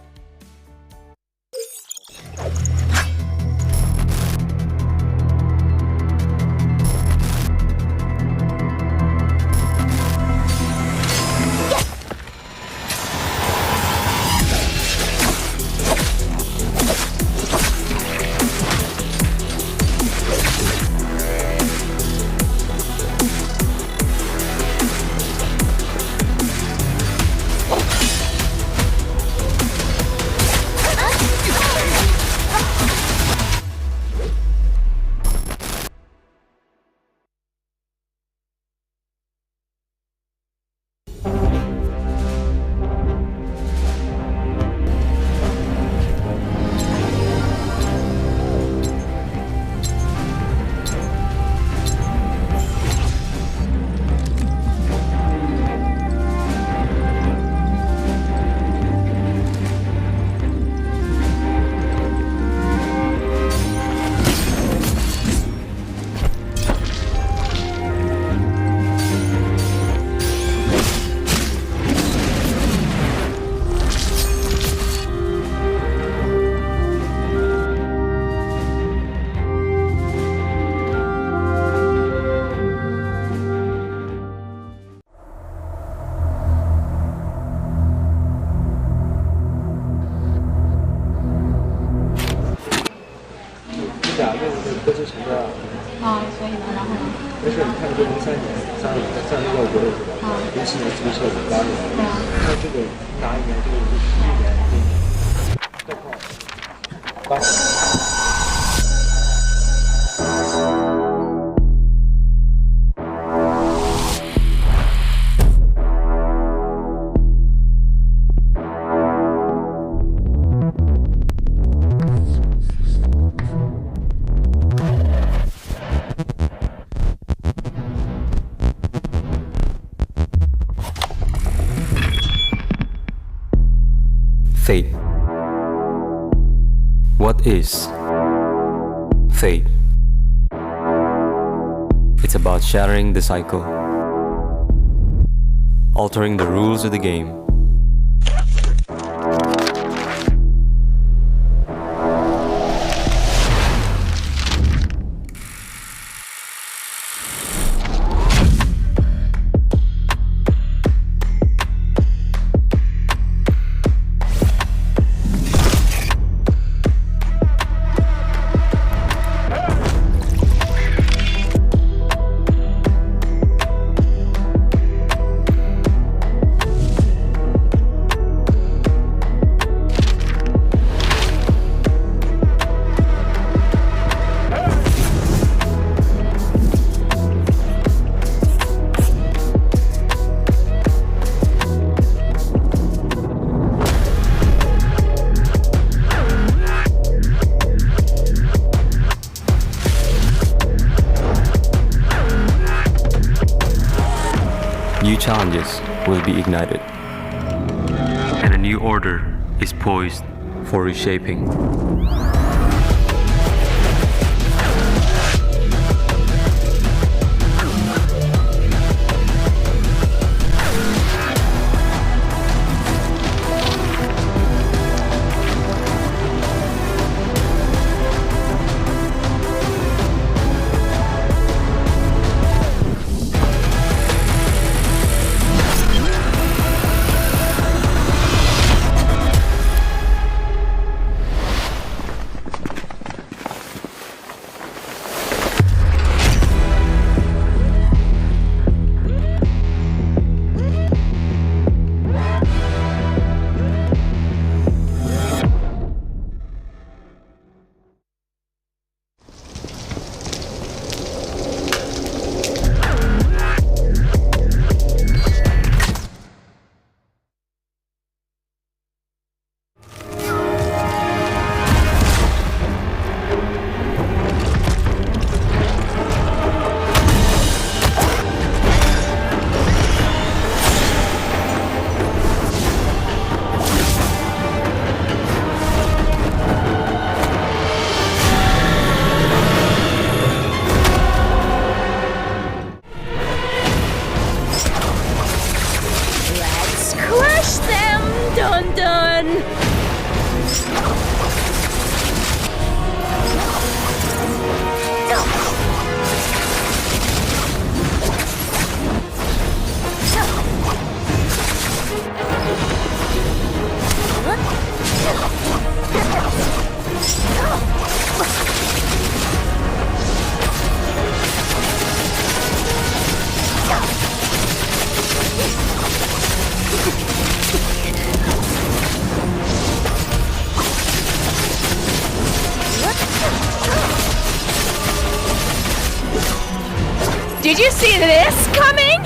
Fate. What is fate? It's about shattering the cycle, altering the rules of the game. New challenges will be ignited, and a new order is poised for reshaping. Crush them, Dun Dun! Did you see this coming?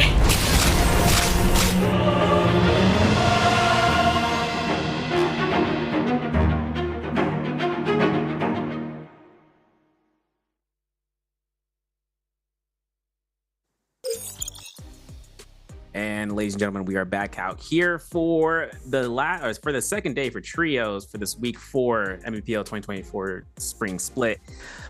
And ladies and gentlemen, we are back out here for the second day for trios for this week 4 Nbpl 2024 spring split.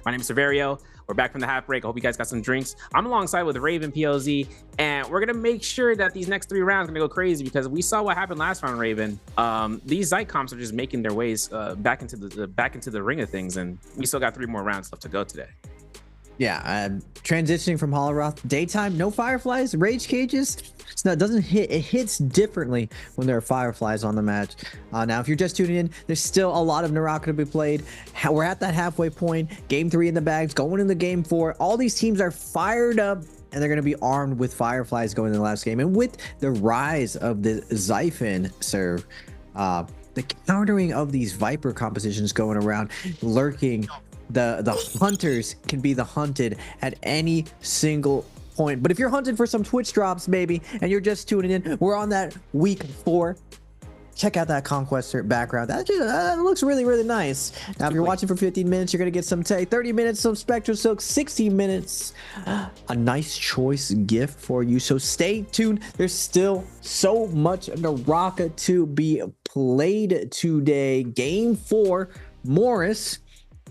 My name is Severio. We're back from the half break. I hope you guys got some drinks. I'm alongside with Raven PLZ, and we're gonna make sure that these next 3 rounds are gonna go crazy because we saw what happened last round, Raven. These Zeit comps are just making their ways back into the ring of things, and we still got 3 more rounds left to go today. Yeah, transitioning from Holoroth, daytime, no fireflies, rage cages. So it doesn't hit. It hits differently when there are fireflies on the match. Now, if you're just tuning in, there's still a lot of NARAKA to be played. We're at that halfway point. Game 3 in the bags, going into game 4. All these teams are fired up, and they're going to be armed with fireflies going in the last game. And with the rise of the Xiphon serve, the countering of these Viper compositions going around, lurking. The hunters can be the hunted at any single point. But if you're hunting for some Twitch drops, maybe, and you're just tuning in, we're on that week 4. Check out that Conquester background. That looks really, really nice. Now, if you're watching for 15 minutes, you're going to get some 30 minutes, some Spectral Silk, 60 minutes. A nice choice gift for you. So stay tuned. There's still so much NARAKA to be played today. Game 4, Morris.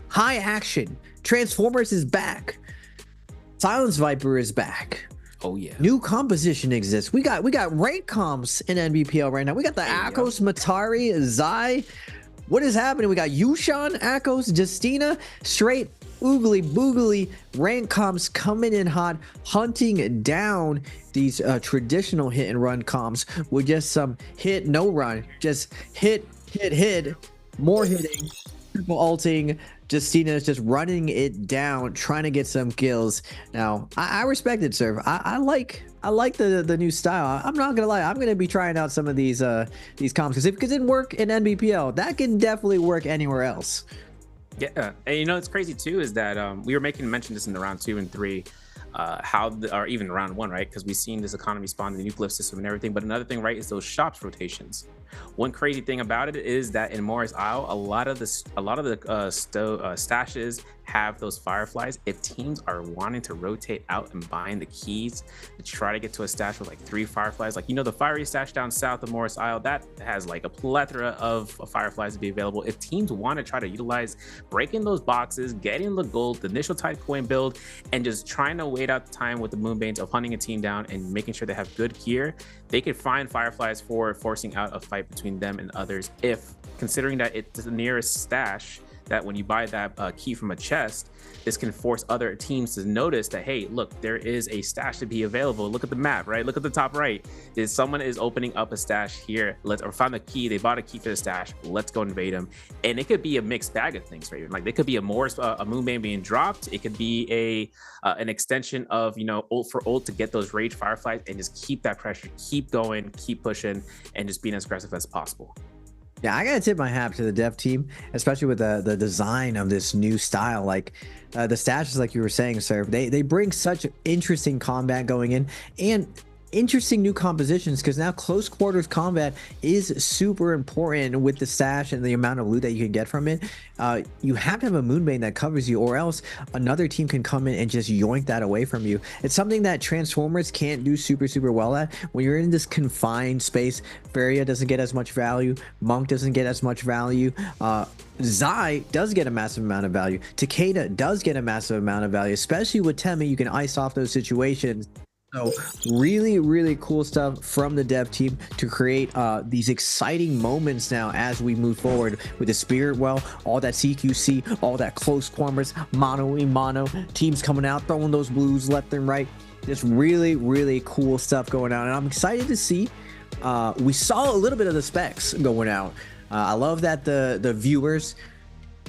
High action. Transformers is back. Silence Viper is back. Oh yeah. New composition exists. We got rank comps in NBPL right now. We got the Akos, Matari, Zai. What is happening? We got Yushan, Akos, Justina, straight oogly boogly rank comps coming in hot, hunting down these traditional hit and run comps with just some hit, no run, just hit, more hitting, triple ulting. Justina is just running it down, trying to get some kills. Now, I respect it, Serve. I like the new style. I'm not gonna lie. I'm gonna be trying out some of these comps because if it didn't work in NBPL, that can definitely work anywhere else. Yeah, and you know it's crazy too is that we were mention this in the round 2 and 3, or even round 1, right? Because we've seen this economy spawn the new glyph system and everything. But another thing, right, is those shops rotations. One crazy thing about it is that in Morris Isle, a lot of the stashes have those fireflies. If teams are wanting to rotate out and buying the keys to try to get to a stash with like 3 fireflies, like, you know, the fiery stash down south of Morris Isle, that has like a plethora of fireflies to be available. If teams want to try to utilize breaking those boxes, getting the gold, the initial type coin build, and just trying to wait out the time with the Moonbanes of hunting a team down and making sure they have good gear, they could find fireflies for forcing out a fight between them and others. If considering that it's the nearest stash, that when you buy that key from a chest, this can force other teams to notice that, hey, look, there is a stash to be available. Look at the map, right? Look at the top right. Someone is opening up a stash here. Or found the key. They bought a key for the stash. Let's go invade them. And it could be a mixed bag of things, right? Like, there could be a Moonbane being dropped. It could be an extension of, you know, ult for ult to get those rage fireflies and just keep that pressure, keep going, keep pushing, and just being as aggressive as possible. Yeah, I gotta tip my hat to the dev team, especially with the design of this new style. Like the stashes, like you were saying, Serve, they bring such interesting combat going in and interesting new compositions, because now close quarters combat is super important with the stash and the amount of loot that you can get from it. You have to have a Moonbane that covers you, or else another team can come in and just yoink that away from you. It's something that Transformers can't do super well at. When you're in this confined space, Feria doesn't get as much value, Monk doesn't get as much value, Zai does get a massive amount of value, Takeda does get a massive amount of value, especially with Temi. You can ice off those situations. So really cool stuff from the dev team to create these exciting moments now as we move forward with the Spirit Well, all that CQC, all that close corners, mano teams coming out, throwing those blues left and right. Just really cool stuff going on, and I'm excited to see. We saw a little bit of the specs going out. I love that the viewers,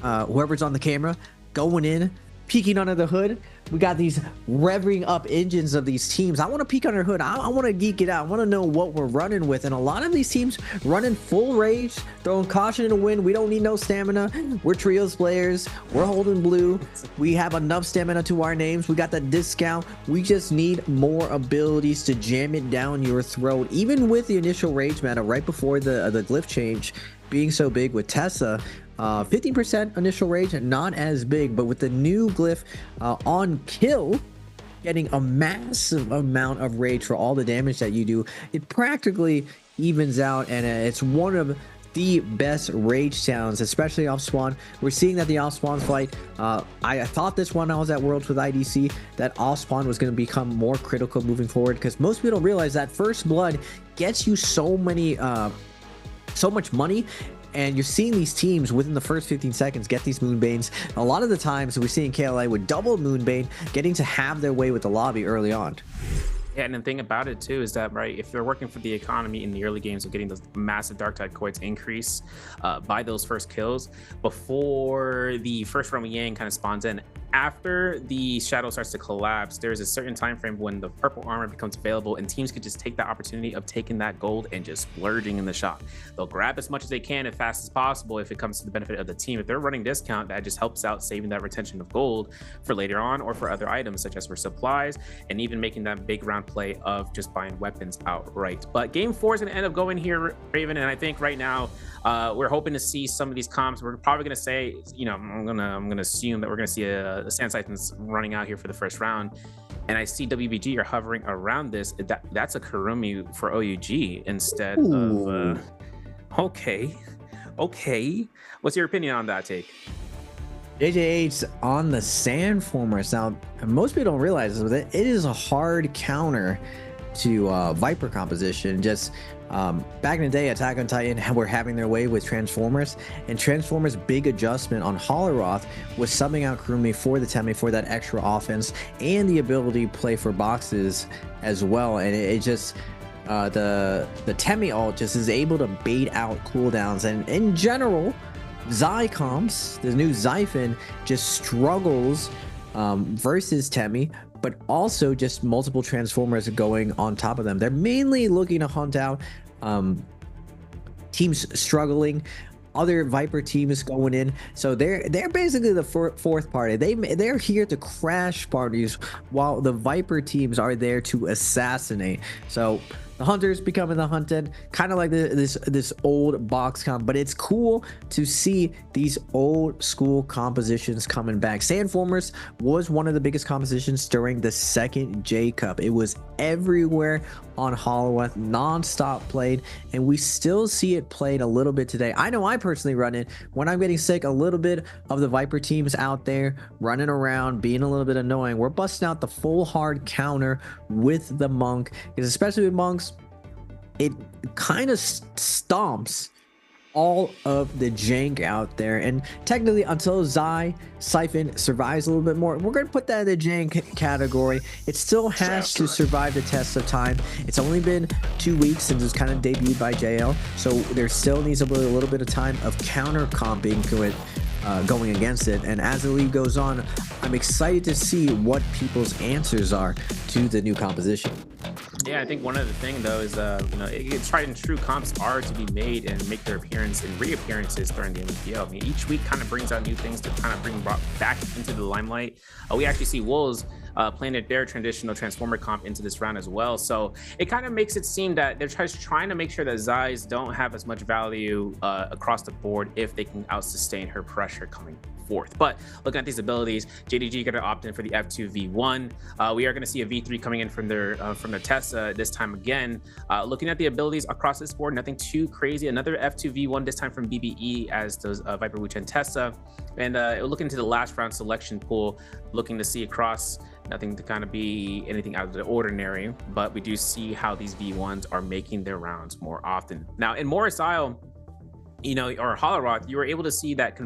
whoever's on the camera, going in, peeking under the hood. We got these revving up engines of these teams. I want to peek under the hood. I want to geek it out. I want to know what we're running with. And a lot of these teams running full rage, throwing caution in the wind. We don't need no stamina. We're trios players. We're holding blue. We have enough stamina to our names. We got the discount. We just need more abilities to jam it down your throat. Even with the initial rage mana right before the glyph change being so big with Tessa, 15% initial rage, not as big, but with the new glyph on kill, getting a massive amount of rage for all the damage that you do, it practically evens out, and it's one of the best rage sounds, especially off spawn. We're seeing that the off spawn fight, I thought this one, I was at Worlds with IDC, that off spawn was going to become more critical moving forward, because most people don't realize that first blood gets you so much money. And you're seeing these teams within the first 15 seconds get these Moonbanes. A lot of the times we're seeing KLA with double Moonbane getting to have their way with the lobby early on. Yeah, and the thing about it too is that, right, if you're working for the economy in the early games of getting those massive Dark Tide coins increase by those first kills before the first Roman Yang kind of spawns in, after the shadow starts to collapse, there's a certain time frame when the purple armor becomes available, and teams could just take the opportunity of taking that gold and just splurging in the shop. They'll grab as much as they can as fast as possible if it comes to the benefit of the team. If they're running discount, that just helps out saving that retention of gold for later on, or for other items such as for supplies, and even making that big round play of just buying weapons outright. But game 4 is going to end up going here, Raven, and I think right now we're hoping to see some of these comps. We're probably going to say, you know, I'm gonna assume that we're going to see a Sand Titans running out here for the first round, and I see WBG are hovering around this. That's a Kurumi for OUG instead of okay. What's your opinion on that take? JJH on the Sandformers. Now, most people don't realize that it is a hard counter to Viper composition. Just back in the day, Attack on Titan were having their way with Transformers, and Transformers' big adjustment on Holoroth was subbing out Kurumi for the Temi for that extra offense and the ability to play for boxes as well. And it just the Temi ult just is able to bait out cooldowns, and in general, Zai comps, the new Xiphon, just struggles versus Temi, but also just multiple Transformers going on top of them. They're mainly looking to hunt out teams struggling, other Viper teams going in. So they're basically the fourth party. They're here to crash parties, while the Viper teams are there to assassinate. So the Hunters becoming the hunted, kind of like this old box comp, but it's cool to see these old school compositions coming back. Sandformers was one of the biggest compositions during the second J Cup. It was everywhere on Hollow, non-stop played, and we still see it played a little bit today. I know I personally run it when I'm getting sick, a little bit of the Viper teams out there running around, being a little bit annoying. We're busting out the full hard counter with the Monk, because especially with Monks, it kind of stomps all of the jank out there. And technically, until Xiphon survives a little bit more, we're going to put that in the jank category. It still has to survive the test of time. It's only been 2 weeks since it's kind of debuted by JL, so there still needs a little bit of time of counter comping to it, going against it. And as the league goes on, I'm excited to see what people's answers are to the new composition. Yeah, I think one other thing though is it's tried and true comps are to be made and make their appearance and reappearances during the Nbpl. I mean, each week kind of brings out new things to kind of bring back into the limelight. We actually see Wolves playing their traditional Transformer comp into this round as well. So it kind of makes it seem that they're trying to make sure that Zais don't have as much value across the board if they can out-sustain her pressure coming forth. But looking at these abilities, JDG going to opt in for the F2 V1. We are going to see a V3 coming in from their Tessa this time again. Looking at the abilities across this board, nothing too crazy. Another F2 V1 this time from BBE as does Viper Wuchen Tessa. And looking to the last round selection pool, looking to see across, nothing to kind of be anything out of the ordinary, but we do see how these V1s are making their rounds more often. Now in Morris Isle, or Holoroth, you were able to see that,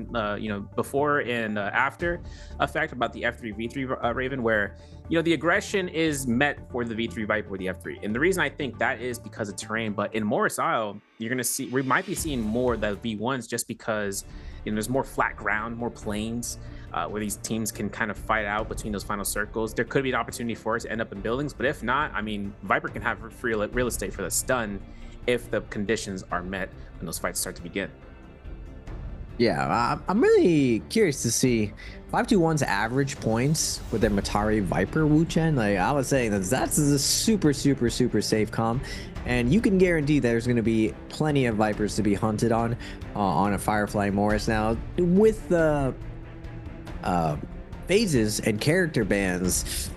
before and after effect about the F3 V3 Raven, where, the aggression is met for the V3 Viper or the F3. And the reason I think that is because of terrain, but in Morris Isle, we might be seeing more of the V1s just because, there's more flat ground, more plains, where these teams can kind of fight out between those final circles. There could be an opportunity for us to end up in buildings, but if not, I mean, Viper can have free real estate for the stun if the conditions are met when those fights start to begin. Yeah, I'm really curious to see 521's average points with their Matari Viper Wuchen. Like I was saying, that's a super safe comp, and you can guarantee there's going to be plenty of Vipers to be hunted on a Firefly Morris. Now with the phases and character bans,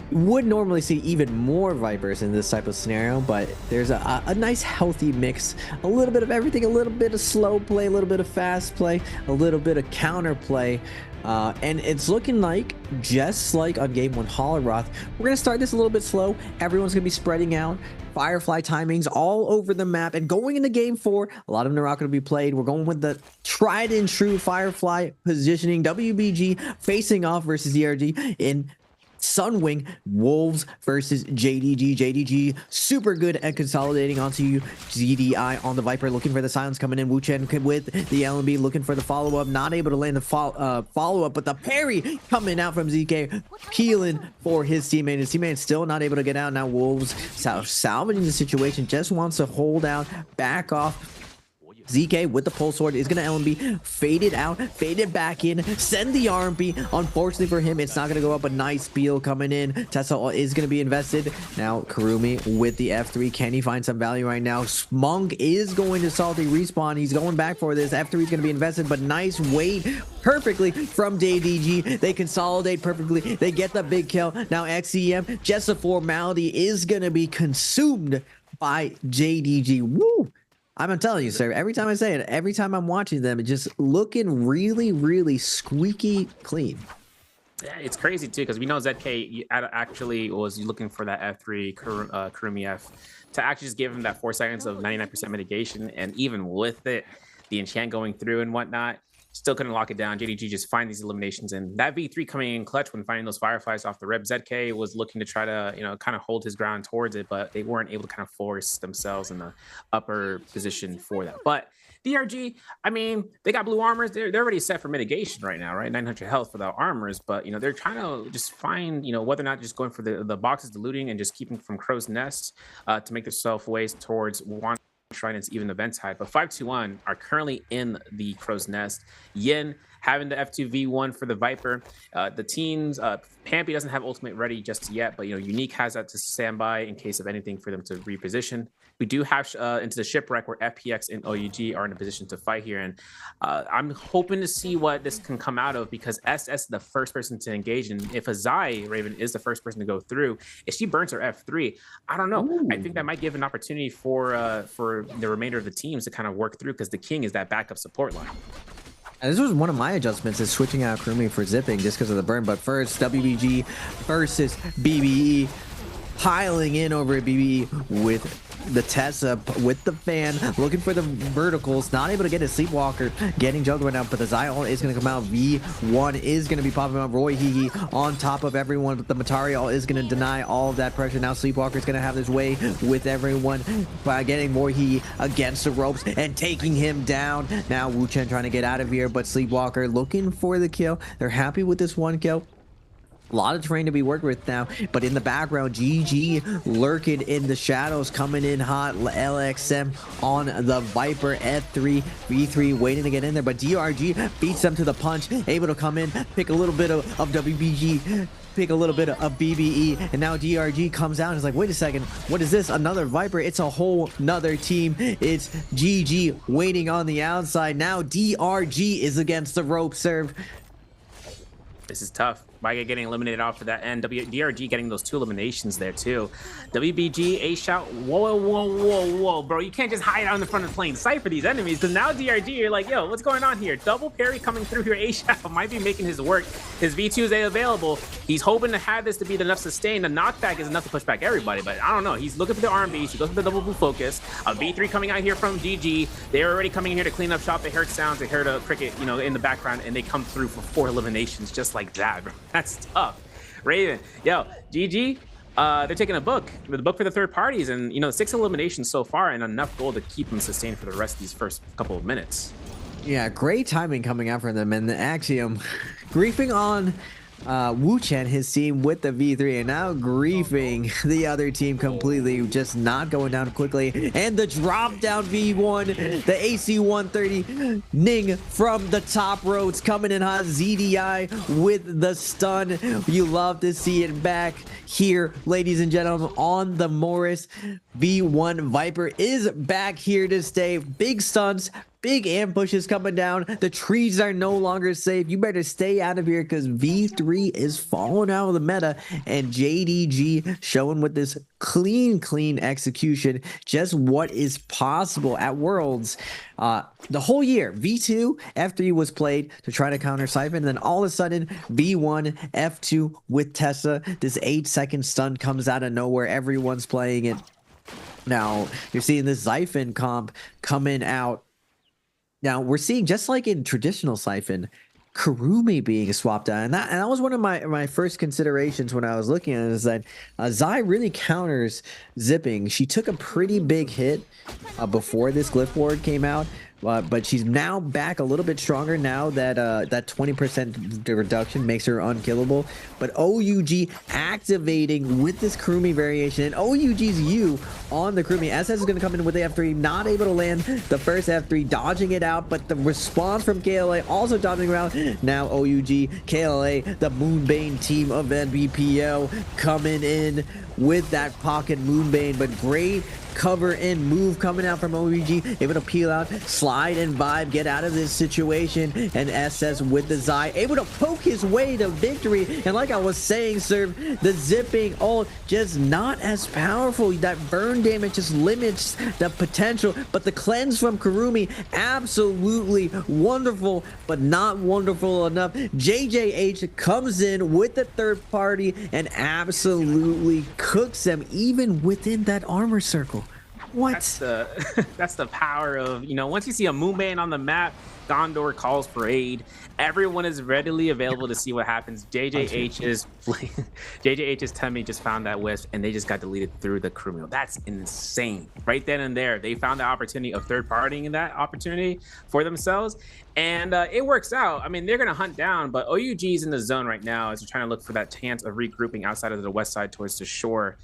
would normally see even more Vipers in this type of scenario, but there's a nice healthy mix, a little bit of everything, a little bit of slow play, a little bit of fast play, a little bit of counter play, and it's looking like, just like on game 1 Holoroth, we're going to start this a little bit slow. Everyone's going to be spreading out, Firefly timings all over the map, and going into game 4, a lot of NARAKA to be played. We're going with the tried and true Firefly positioning, WBG facing off versus ERG in Sunwing, Wolves versus JDG. JDG super good at consolidating onto you. GDI on the Viper, looking for the silence coming in. Wuchen with the LNB looking for the follow-up, not able to land the follow-up, but the parry coming out from ZK, peeling for his teammate. His teammate still not able to get out. Now Wolves salvaging the situation, just wants to hold out, back off. ZK with the pulse sword is gonna LMB, faded out, faded back in, send the RMP. Unfortunately for him, it's not gonna go up. A nice peel coming in. Tessa is gonna be invested. Now Kurumi with the F3. Can he find some value right now? Monk is going to salty respawn. He's going back for this. F3 is gonna be invested, but nice wait perfectly from JDG. They consolidate perfectly. They get the big kill. Now XEM, just a formality, is gonna be consumed by JDG. Woo! I'm telling you, sir, every time I say it, every time I'm watching them, it's just looking really, really squeaky clean. Yeah, it's crazy too because we know ZK actually was looking for that F3 Kurumi F to actually just give him that 4 seconds of 99% mitigation, and even with it, the enchant going through and whatnot, still couldn't lock it down. JDG just find these eliminations, and that V3 coming in clutch when finding those fireflies off the rib. ZK was looking to try to kind of hold his ground towards it, but they weren't able to kind of force themselves in the upper position for that. But DRG, I mean, they got blue armors. They're already set for mitigation right now, right? 900 health without armors, but they're trying to just find whether or not just going for the boxes, the looting, and just keeping from Crow's Nest to make themselves ways towards one Shrine and even event side. But 521 are currently in the Crow's Nest. Yin having the F2V1 for the Viper. The teams, Pampy doesn't have ultimate ready just yet, but Unique has that to stand by in case of anything for them to reposition. We do have into the shipwreck where FPX and OUG are in a position to fight here, and I'm hoping to see what this can come out of, because SS is the first person to engage, and if a Zai Raven is the first person to go through, if she burns her F3, I don't know. Ooh. I think that might give an opportunity for the remainder of the teams to kind of work through, because the King is that backup support line. And this was one of my adjustments, is switching out Kurumi for zipping just because of the burn. But first, WBG versus BBE, piling in over at BBE with the Tessa, with the fan, looking for the verticals, not able to get a Sleepwalker, getting Juggler out, but the Zion is going to come out. V1 is going to be popping up. Roy Higi on top of everyone, but the Matarial is going to deny all of that pressure. Now Sleepwalker is going to have his way with everyone by getting Roy Higi against the ropes and taking him down. Now Wu Chen trying to get out of here, but Sleepwalker looking for the kill. They're happy with this one kill. A lot of terrain to be worked with now, but in the background, GG lurking in the shadows, coming in hot. LXM on the Viper, F3, V3 waiting to get in there, but DRG beats them to the punch, able to come in, pick a little bit of WBG, pick a little bit of BBE, and now DRG comes out and is like, wait a second, what is this? Another Viper? It's a whole nother team. It's GG waiting on the outside. Now DRG is against the rope serve. This is tough. Viga getting eliminated off of that end. DRG getting those 2 eliminations there too. WBG, A-Shout. Whoa, bro. You can't just hide out in the front of the plain sight for these enemies, because now DRG, you're like, yo, what's going on here? Double parry coming through here. A-Shout might be making his work. His V2 is available. He's hoping to have this to be enough sustain. The knockback is enough to push back everybody, but I don't know. He's looking for the RMBs. He goes for the double blue focus. A V3 coming out here from GG. They're already coming in here to clean up shop. They heard sounds. They heard a cricket, in the background, and they come through for 4 eliminations just like that, bro. That's tough. Raven, yo, GG, they're taking a book for the third parties, and 6 eliminations so far and enough gold to keep them sustained for the rest of these first couple of minutes. Yeah, great timing coming out from them, and the Axiom griefing on Wu Chen, his team, with the V3, and now griefing the other team completely, just not going down quickly. And the drop down V1, the AC 130 Ning from the top roads coming in hot. ZDI with the stun. You love to see it back here, ladies and gentlemen, on the Morris. V1 Viper is back here to stay. Big stuns, big ambushes coming down. The trees are no longer safe. You better stay out of here, because V3 is falling out of the meta, and JDG showing with this clean execution just what is possible at Worlds. The whole year, V2, F3 was played to try to counter Siphon, and then all of a sudden, V1, F2 with Tessa. This 8-second stun comes out of nowhere. Everyone's playing it. Now, you're seeing this Siphon comp coming out. Now, we're seeing, just like in traditional Siphon, Kurumi being swapped out. And that was one of my first considerations when I was looking at it, is that Zai really counters zipping. She took a pretty big hit before this glyph ward came out. But she's now back a little bit stronger now that that 20% reduction makes her unkillable. But OUG activating with this Kurumi variation, and OUG's U on the Kurumi. SS is going to come in with the F3, not able to land the first F3, dodging it out, but the response from KLA also dodging around. Now OUG, KLA, the Moonbane team of Nbpl coming in with that pocket Moonbane, but great cover and move coming out from OUG, able to peel out, slide and vibe, get out of this situation, and SS with the Zai, able to poke his way to victory. And like I was saying, Serve, the zipping ult just not as powerful. That burn damage just limits the potential, but the cleanse from Kurumi, absolutely wonderful, but not wonderful enough. JJH comes in with the third party and absolutely cooks them, even within that armor circle. What? That's the power of, you know, once you see a Moonbane on the map, Gondor calls for aid. Everyone is readily available to see what happens. JJH's Temmie just found that wisp, and they just got deleted through the criminal. That's insane. Right then and there, they found the opportunity of third partying that opportunity for themselves, and it works out. I mean, they're gonna hunt down, but OUG is in the zone right now as they're trying to look for that chance of regrouping outside of the west side towards the shore.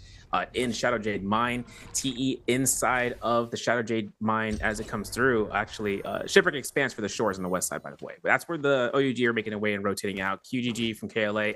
In Shadow Jade Mine, TE inside of the Shadow Jade Mine as it comes through. Actually, Shipwreck expands for the shores on the west side, by the way. But that's where the OUG are making their way and rotating out. QGG from KLA,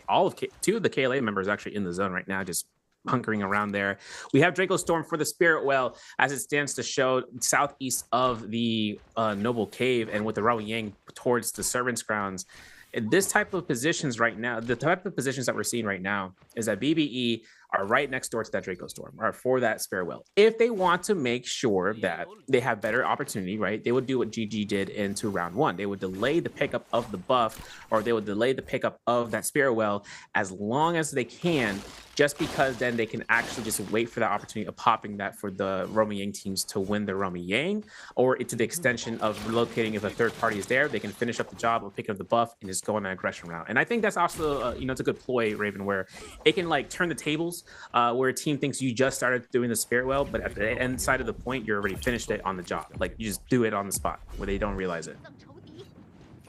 two of the KLA members actually in the zone right now, just hunkering around there. We have Draco Storm for the Spirit Well as it stands to show southeast of the Noble Cave, and with the Raoul Yang towards the Servants' Grounds. This type of positions right now, the type of positions that we're seeing right now is that BBE are right next door to that Draco Storm, or for that Spare Well. If they want to make sure that they have better opportunity, right, they would do what GG did into round one. They would delay the pickup of the buff, or they would delay the pickup of that Spare Well as long as they can, just because then they can actually just wait for the opportunity of popping that for the Romy Yang teams to win the Romy Yang, or to the extension of relocating. If a third party is there, they can finish up the job of picking up the buff and just go on an aggression route. And I think that's also, you know, it's a good ploy, Raven, where it can like turn the tables, where a team thinks you just started doing the Spirit Well, but at the end side of the point, you're already finished it on the job. Like, you just do it on the spot where they don't realize it.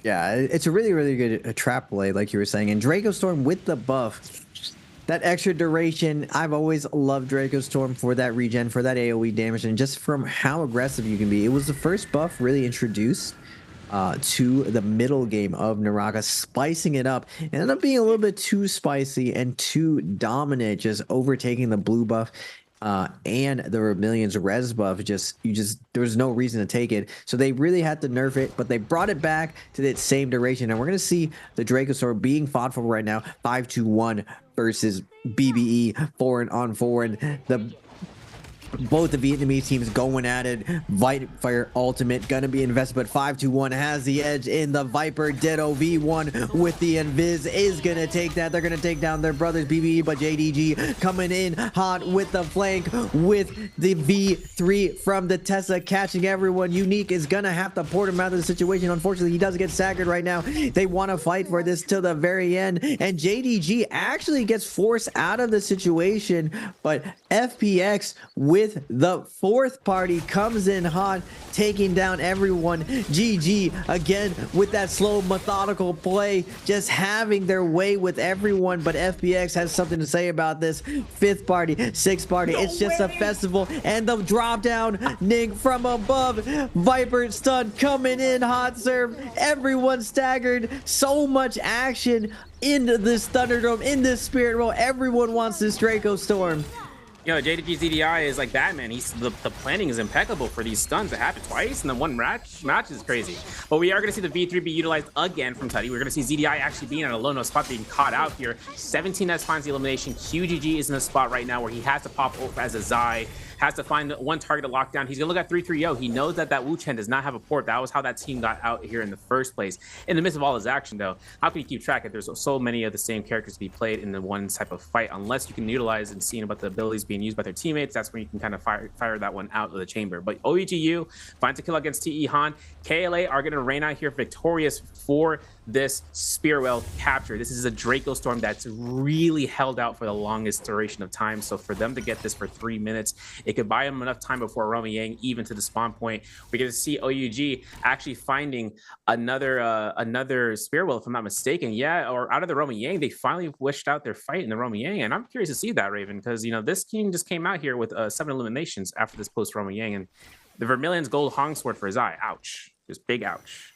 Yeah, it's a really, really good trap play, like you were saying. And Draco Storm with the buff, that extra duration. I've always loved Draco Storm for that regen, for that AoE damage, and just from how aggressive you can be. It was the first buff really introduced to the middle game of NARAKA, spicing it up. It ended up being a little bit too spicy and too dominant, just overtaking the blue buff and the Vermilion's res buff. There was no reason to take it, so they really had to nerf it, but they brought it back to that same duration. And we're gonna see the Draco Sword being fought for right now, 5-2-1 versus BBE, 4-on-4, both the Vietnamese teams going at it. Fire ultimate gonna be invested, but 5-2-1 has the edge in the Viper. Ditto V1 with the Invis is gonna take that. They're gonna take down their brothers BBE, but JDG coming in hot with the flank with the V3 from the Tessa, catching everyone. Unique is gonna have to port him out of the situation. Unfortunately, he does get staggered right now. They want to fight for this till the very end, and JDG actually gets forced out of the situation, but FPX with the fourth party comes in hot, taking down everyone. GG again with that slow, methodical play, just having their way with everyone. But FPX has something to say about this. Fifth party, sixth party, it's just a festival. And the drop down Ning from above, Viper stun coming in hot, Serve, everyone staggered. So much action in this Thunderdome, in this Spirit Roll. Everyone wants this Draco Storm. You know, JDG's EDI is like Batman. The planning is impeccable for these stuns that happen twice, and then one match is crazy. But we are going to see the V3 be utilized again from Tutty. We're going to see ZDI actually being at a low-no spot, being caught out here. 17S finds the elimination. QGG is in a spot right now where he has to pop ult as a Zai, has to find one target to lock down. He's gonna look at 3-3-0. He knows that Wu Chen does not have a port. That was how that team got out here in the first place. In the midst of all his action, though, how can you keep track if there's so many of the same characters to be played in the one type of fight? Unless you can utilize and see about the abilities being used by their teammates, that's when you can kind of fire that one out of the chamber. But OEGU finds a kill against TE Han. KLA are gonna reign out here victorious for this Spearwell capture. This is a Draco Storm that's really held out for the longest duration of time. So for them to get this for 3 minutes, it could buy them enough time before Romy Yang even to the spawn point. We're going to see OUG actually finding another Spearwell, if I'm not mistaken. Yeah, or out of the Romy Yang, they finally wished out their fight in the Romy Yang. And I'm curious to see that, Raven, because, you know, this team just came out here with 7 eliminations after this post Romy Yang. And the Vermilion's gold Hong Sword for his eye. Ouch. Just big ouch.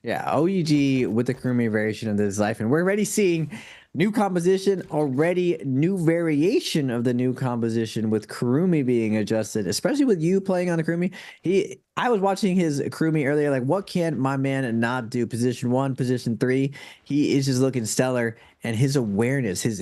Yeah, OUG with the Kurumi variation of this life, and we're already seeing New composition already, new variation of the new composition with Kurumi being adjusted, especially with you playing on the Kurumi. I was watching his Kurumi earlier, like what can my man not do? Position 1, position 3, he is just looking stellar, and his awareness, his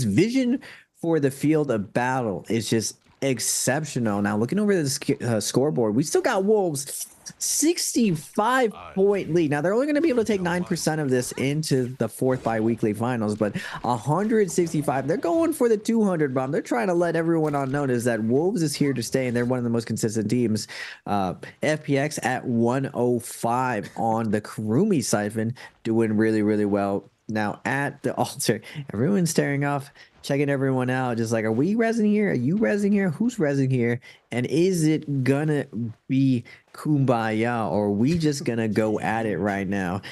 vision for the field of battle is just exceptional. Now looking over the scoreboard, we still got Wolves 65-point lead. Now they're only going to be able to take 9% of this into the 4th bi-weekly finals, but 165, they're going for the 200 bomb. They're trying to let everyone on notice that Wolves is here to stay, and they're one of the most consistent teams. FPX at 105 on the Kurumi siphon, doing really, really well. Now at the altar, everyone's staring off, checking everyone out, just like, are we rezzing here? Are you rezzing here? Who's rezzing here? And is it gonna be kumbaya, or are we just gonna go at it right now?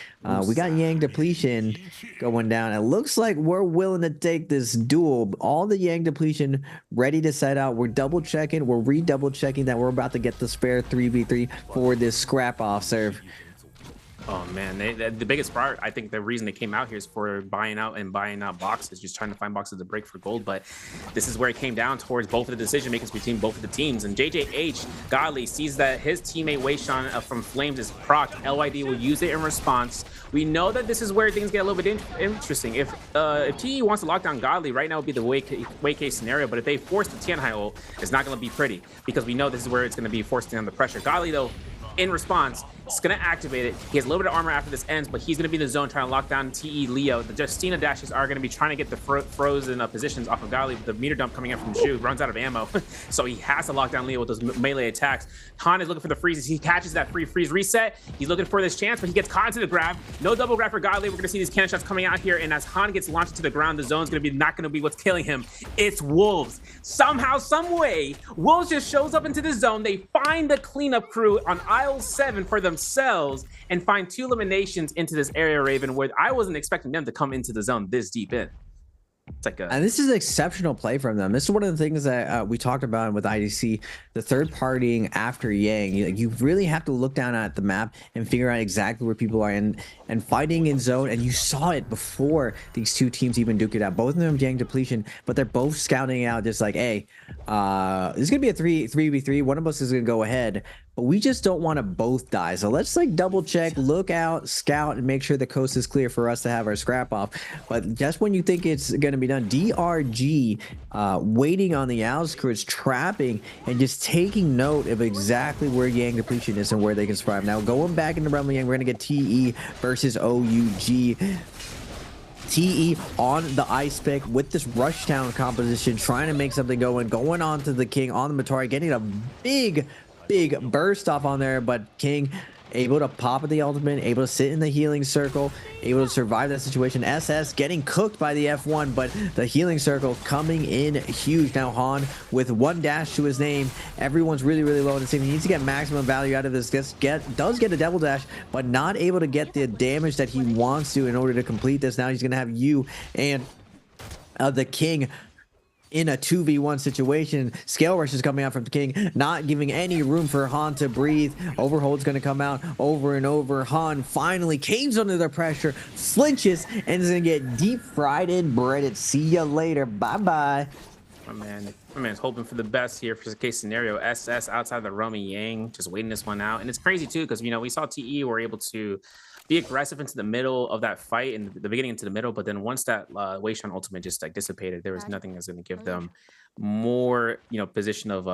We got Yang Depletion going down. It looks like we're willing to take this duel. All the Yang Depletion ready to set out. We're double checking. We're redouble checking that we're about to get the spare 3v3 for this scrap off serve. Oh man, the biggest part, I think the reason they came out here is for buying out boxes, just trying to find boxes to break for gold. But this is where it came down towards both of the decision makers between both of the teams. And JJH Godly sees that his teammate Weishan from Flames is proc. LYD will use it in response. We know that this is where things get a little bit interesting. If TE wants to lock down Godly, right now would be the way case scenario. But if they force the Tianhai ult, it's not going to be pretty, because we know this is where it's going to be forcing on the pressure. Godly, though, in response, it's going to activate it. He has a little bit of armor after this ends, but he's going to be in the zone trying to lock down TE Leo. The Justina dashes are going to be trying to get the frozen positions off of Godly. The meter dump coming in from Zhu runs out of ammo, so he has to lock down Leo with those melee attacks. Han is looking for the freezes. He catches that free freeze reset. He's looking for this chance, but he gets caught into the grab. No double grab for Godly. We're going to see these cannon shots coming out here, and as Han gets launched into the ground, the zone's going to be not going to be what's killing him. It's Wolves. Somehow, some way, Wolves just shows up into the zone. They find the cleanup crew on aisle 7 for themselves and find 2 eliminations into this area, Raven, where I wasn't expecting them to come into the zone this deep in. It's like and this is an exceptional play from them. This is one of the things that we talked about with IDC, the third partying after Yang. You really have to look down at the map and figure out exactly where people are and fighting in zone. And you saw it before these two teams even duke it out. Both of them Yang Depletion, but they're both scouting out just like, hey, this is gonna be a 3v3. One of us is gonna go ahead, but we just don't want to both die. So let's like double check, look out, scout, and make sure the coast is clear for us to have our scrap off. But just when you think it's going to be done, DRG waiting on the outskirts, trapping, and just taking note of exactly where Yang Depletion is and where they can survive. Now going back into Rumble Yang, we're going to get TE versus OUG. TE on the ice pick with this rush town composition, trying to make something going on to the King on the Matari, getting a big burst off on there, but King able to pop at the ultimate, able to sit in the healing circle, able to survive that situation. SS getting cooked by the F1, but the healing circle coming in huge. Now Han with 1 dash to his name. Everyone's really low in the team. He needs to get maximum value out of this. Does get a double dash, but not able to get the damage that he wants to in order to complete this. Now he's gonna have you and the King in a 2v1 situation. Scale rush is coming out from the King, not giving any room for Han to breathe. Overhold's going to come out over and over. Han finally caves under the pressure, flinches, and is going to get deep fried and breaded. See ya later. Bye-bye. My man's hoping for the best here for the case scenario. SS outside the Romy Yang, just waiting this one out. And it's crazy too, because we saw TE were able to be aggressive into the middle of that fight, in the beginning into the middle, but then once that Weishan ultimate just like dissipated, there was nothing that's going to give them more position of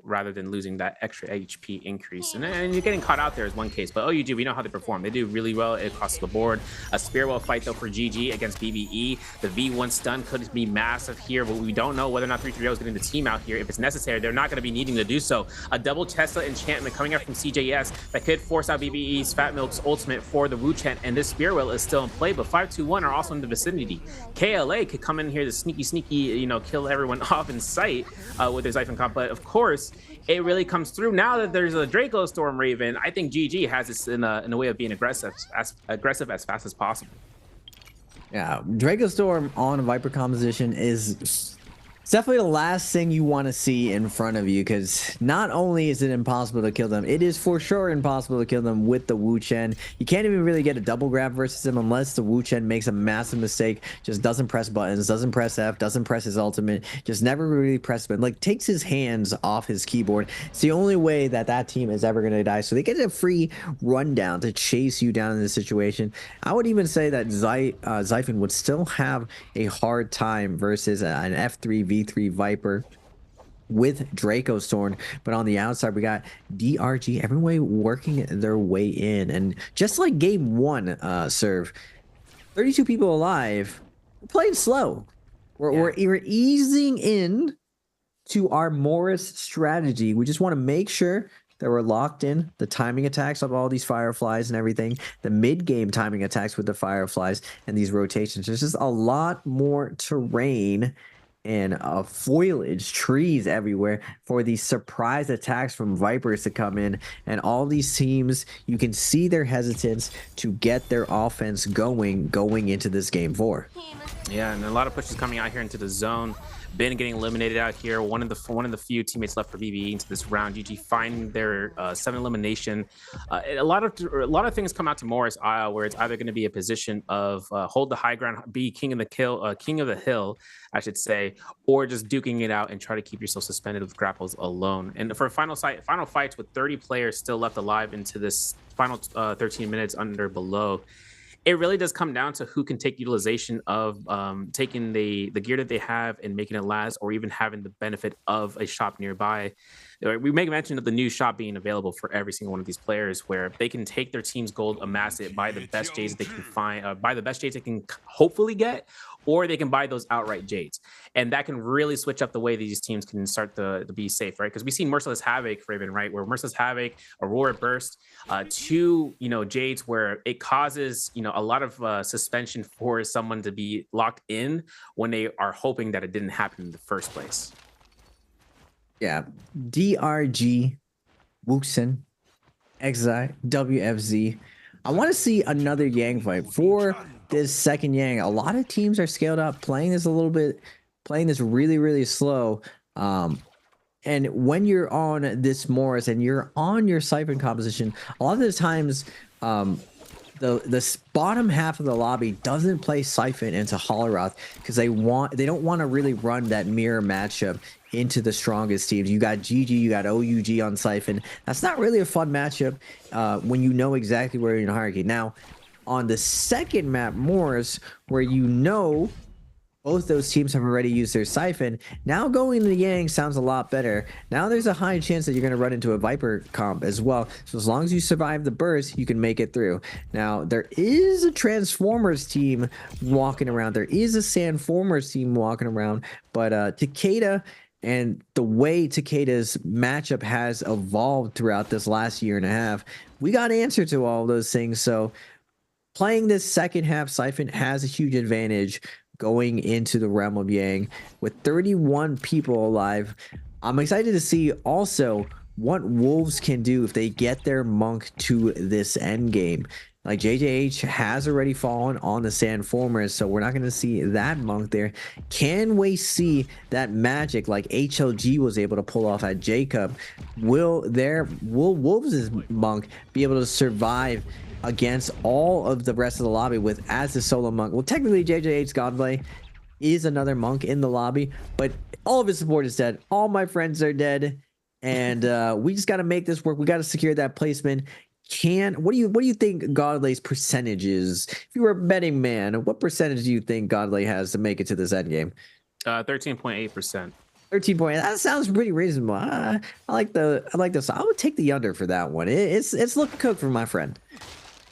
rather than losing that extra HP increase. And you're getting caught out there is one case, but OUG, we know how they perform. They do really well across the board. A Spearwell fight though for GG against BBE. The V1 stun could be massive here, but we don't know whether or not 330 is getting the team out here. If it's necessary, they're not going to be needing to do so. A double Tesla enchantment coming up from CJS that could force out BBE's Fat Milk's ultimate for the Wu Chant, and this Spearwell is still in play, but 521 are also in the vicinity. KLA could come in here to sneaky kill everyone off in sight with their Xiphon comp, but of course it really comes through now that there's a Draco Storm Raven. I think GG has this in a way of being aggressive as fast as possible. Yeah, Draco Storm on a Viper composition is It's definitely the last thing you want to see in front of you, because not only is it impossible to kill them, it is for sure impossible to kill them with the Wu Chen. You can't even really get a double grab versus him unless the Wu Chen makes a massive mistake, just doesn't press buttons, doesn't press F, doesn't press his ultimate, just never really press button, like takes his hands off his keyboard. It's the only way that that team is ever going to die. So they get a free rundown to chase you down in this situation. I would even say that Xiphon would still have a hard time versus an F3 V3 Viper with Draco's Thorn, but on the outside we got DRG, everybody working their way in. And just like game one, Serve, 32 people alive, we're playing slow. We're easing in to our Morris strategy. We just want to make sure that we're locked in the timing attacks of all these Fireflies and everything, the mid-game timing attacks with the Fireflies and these rotations. There's just a lot more terrain and foliage, trees everywhere for these surprise attacks from Vipers to come in. And all these teams, you can see their hesitance to get their offense going into this game 4. Yeah, and a lot of pushes coming out here into the zone. Ben getting eliminated out here. One of the few teammates left for BBE into this round. GG finding their 7 elimination. A lot of things come out to Morris Isle, where it's either going to be a position of hold the high ground, be king of the hill, I should say, or just duking it out and try to keep yourself suspended with grapples alone. And for final fights with 30 players still left alive into this final 13 minutes under below, it really does come down to who can take utilization of taking the gear that they have and making it last, or even having the benefit of a shop nearby. We make mention of the new shop being available for every single one of these players, where they can take their team's gold, amass it, buy the best jades they can find, buy the best jades they can hopefully get, or they can buy those outright jades. And that can really switch up the way these teams can start to be safe, right? Because we've seen Merciless Havoc, Raven, right? Where Merciless Havoc, Aurora Burst, two, jades where it causes, a lot of suspension for someone to be locked in when they are hoping that it didn't happen in the first place. Yeah, DRG, Wuxen, Exi, WFZ. I want to see another Yang fight for this second Yang. A lot of teams are scaled up, playing this really, really slow. And when you're on this Morris and you're on your Siphon composition, a lot of the times, the bottom half of the lobby doesn't play Siphon into Holleroth because they don't want to really run that mirror matchup into the strongest teams. You got GG, you got OUG on Siphon. That's not really a fun matchup when you know exactly where you're in the hierarchy. Now, on the second map, Morris, where both those teams have already used their Siphon, now going to the Yang sounds a lot better. Now there's a high chance that you're going to run into a Viper comp as well. So as long as you survive the burst, you can make it through. Now, there is a Transformers team walking around. There is a Sandformers team walking around. But Takeda and the way Takeda's matchup has evolved throughout this last year and a half, we got answer to all those things. So playing this second half Siphon has a huge advantage going into the realm of Yang with 31 people alive. I'm excited to see also what Wolves can do if they get their monk to this end game. Like JJH has already fallen on the Sandformers, so we're not going to see that monk there. Can we see that magic like HLG was able to pull off at Jacob? Will Wolves' monk be able to survive against all of the rest of the lobby as a solo monk? Well, technically JJH Godblay is another monk in the lobby, but all of his support is dead. All my friends are dead, and we just got to make this work. We got to secure that placement. What do you think Godlay's percentage is? If you were a betting man, what percentage do you think Godlay has to make it to this end game? 13.8%. 13 point. That sounds pretty reasonable. I like this. I would take the under for that one. It's looking cooked for my friend.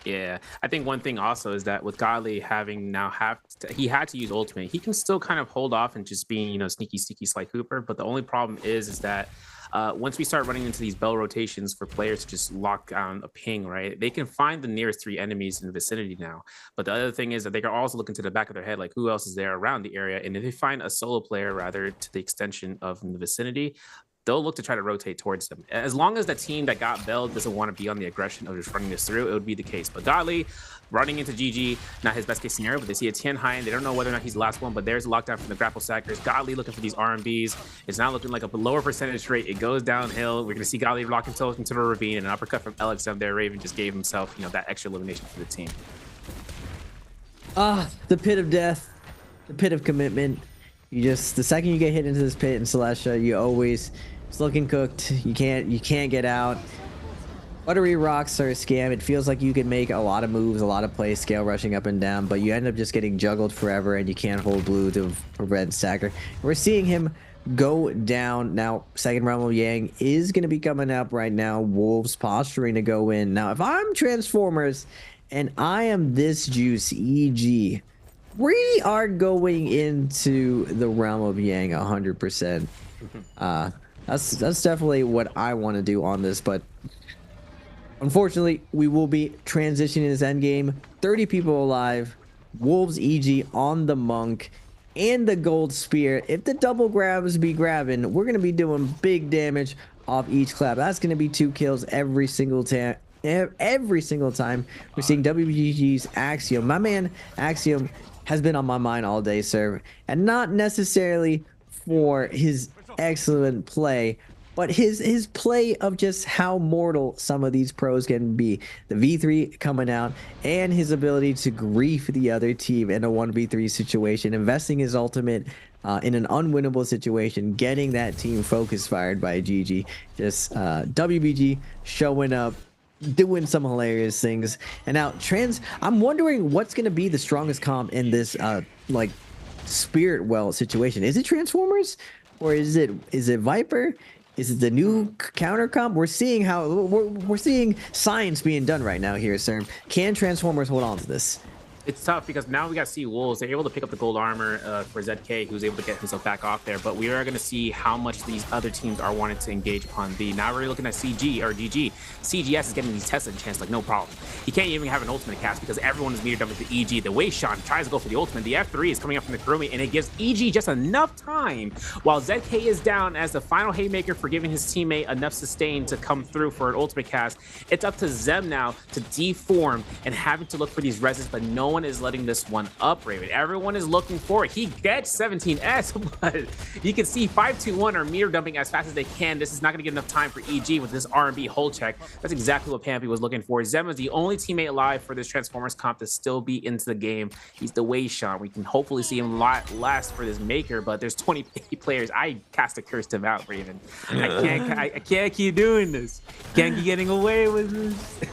Yeah, I think one thing also is that with Godley he had to use ultimate. He can still kind of hold off and just being, sneaky Sly Cooper. But the only problem is that once we start running into these bell rotations for players to just lock down a ping, right? They can find the nearest 3 enemies in the vicinity now. But the other thing is that they can also look into the back of their head, like who else is there around the area. And if they find a solo player rather to the extension of in the vicinity, they'll look to try to rotate towards them. As long as the team that got bailed doesn't want to be on the aggression of just running this through, it would be the case. But Godly running into GG, not his best case scenario, but they see a 10 high and they don't know whether or not he's the last one, but there's a lockdown from the grapple sackers. Godly looking for these RMBs. It's now looking like a lower percentage rate. It goes downhill. We're going to see Godly lock himself into the ravine, and an uppercut from LXM there. Raven just gave himself, you know, that extra elimination for the team. The pit of death, the pit of commitment. You just, the second you get hit into this pit in Celestia, you always, it's looking cooked. You can't get out. Buttery rocks are a scam. It feels like you can make a lot of moves, a lot of plays, scale rushing up and down, but you end up just getting juggled forever, and you can't hold blue to prevent Sacker. We're seeing him go down. Now, second Realm of Yang is going to be coming up right now. Wolves posturing to go in. Now, if I'm Transformers and I am this juice, EG, we are going into the Realm of Yang 100%. That's definitely what I want to do on this, but unfortunately, we will be transitioning this end game. 30 people alive. Wolves EG on the Monk and the Gold Spear. If the double grabs be grabbing, we're going to be doing big damage off each clap. That's going to be 2 kills every single time. Every single time. We're seeing WBG's Axiom. My man Axiom has been on my mind all day, sir. And not necessarily for his excellent play, but his play of just how mortal some of these pros can be. The V3 coming out and his ability to grief the other team in a 1v3 situation, investing his ultimate in an unwinnable situation, getting that team focus fired by GG. Just WBG showing up, doing some hilarious things. And now I'm wondering what's going to be the strongest comp in this like Spirit Well situation. Is it Transformers, or is it Viper? Is it the new counter comp? We're seeing how we're seeing science being done right now here, sir. Can Transformers hold on to this? It's tough because now we got to see Wolves. They're able to pick up the gold armor for ZK, who's able to get himself back off there. But we are going to see how much these other teams are wanting to engage upon B. Now we're looking at CG or GG. CGS is getting these Tesla chance like no problem. He can't even have an ultimate cast because everyone is metered up with the EG. The way Sean tries to go for the ultimate, the F3 is coming up from the Kurumi, and it gives EG just enough time while ZK is down as the final haymaker for giving his teammate enough sustain to come through for an ultimate cast. It's up to Zem now to deform and having to look for these reses, but no one is letting this one up, Raven. Everyone is looking for it. He gets 17S, but you can see 521 are meter dumping as fast as they can. This is not going to get enough time for EG with this R&B hold check. That's exactly what Pampy was looking for. Zem is the only teammate alive for this Transformers comp to still be into the game. He's the way Sean. We can hopefully see him last for this maker, but there's 20 players. I cast a curse him out, Raven. I can't keep doing this. Can't keep getting away with this.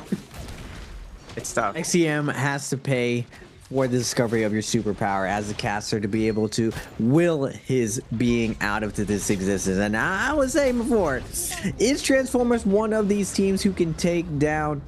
It's tough. XCM has to pay for the discovery of your superpower as a caster to be able to will his being out of this existence. And I was saying before, is Transformers one of these teams who can take down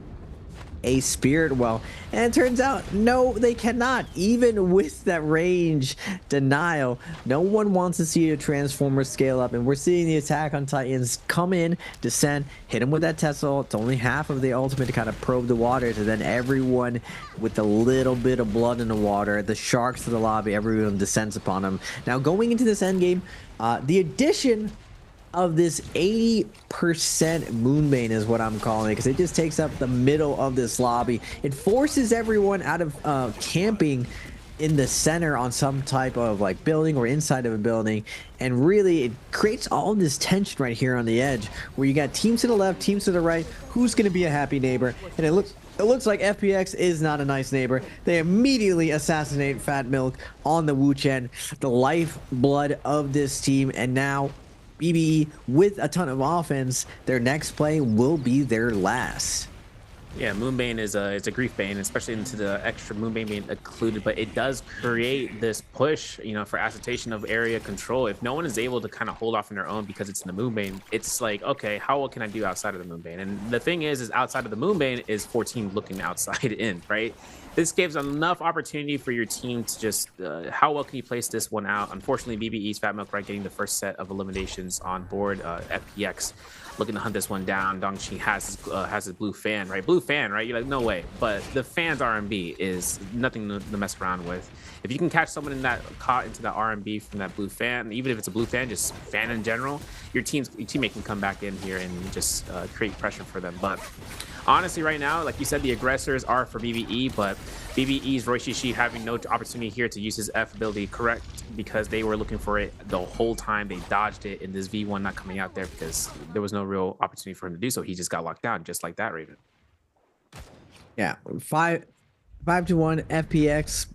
a Spirit Well? And it turns out, no, they cannot. Even with that range denial, no one wants to see a Transformer scale up, and we're seeing the Attack on Titans come in, descend, hit him with that Tesla. It's only half of the ultimate to kind of probe the waters, and then everyone with a little bit of blood in the water, the sharks to the lobby, everyone descends upon him. Now, going into this endgame, the addition of this 80% Moonbane is what I'm calling it, because it just takes up the middle of this lobby. It forces everyone out of camping in the center on some type of like building or inside of a building, and really it creates all this tension right here on the edge where you got teams to the left, teams to the right. Who's going to be a happy neighbor? And it looks like FPX is not a nice neighbor. They immediately assassinate Fat Milk on the Wu Chen, the lifeblood of this team, and now BBE with a ton of offense, their next play will be their last. Yeah, Moonbane is a grief bane, especially into the extra Moonbane being included, but it does create this push, you know, for assertion of area control. If no one is able to kind of hold off on their own because it's in the Moonbane, it's like, okay, what can I do outside of the Moonbane? And the thing is outside of the Moonbane is 14 looking outside in, right? This gives enough opportunity for your team to just, how well can you place this one out? Unfortunately, BBE's Fat Milk right getting the first set of eliminations on board FPX. looking to hunt this one down. Dongqing has his blue fan, right? Blue fan, right? You're like, no way. But the fan's RMB is nothing to mess around with. If you can catch someone in that caught into that RMB from that blue fan, even if it's a blue fan, just fan in general, your teammate can come back in here and just create pressure for them. But honestly, right now, like you said, the aggressors are for BBE, but BBE's Roy Shishi having no opportunity here to use his F ability correct because they were looking for it the whole time. They dodged it in this V1 not coming out there because there was no real opportunity for him to do so. He just got locked down just like that, Raven. Yeah, 5-1 FPX.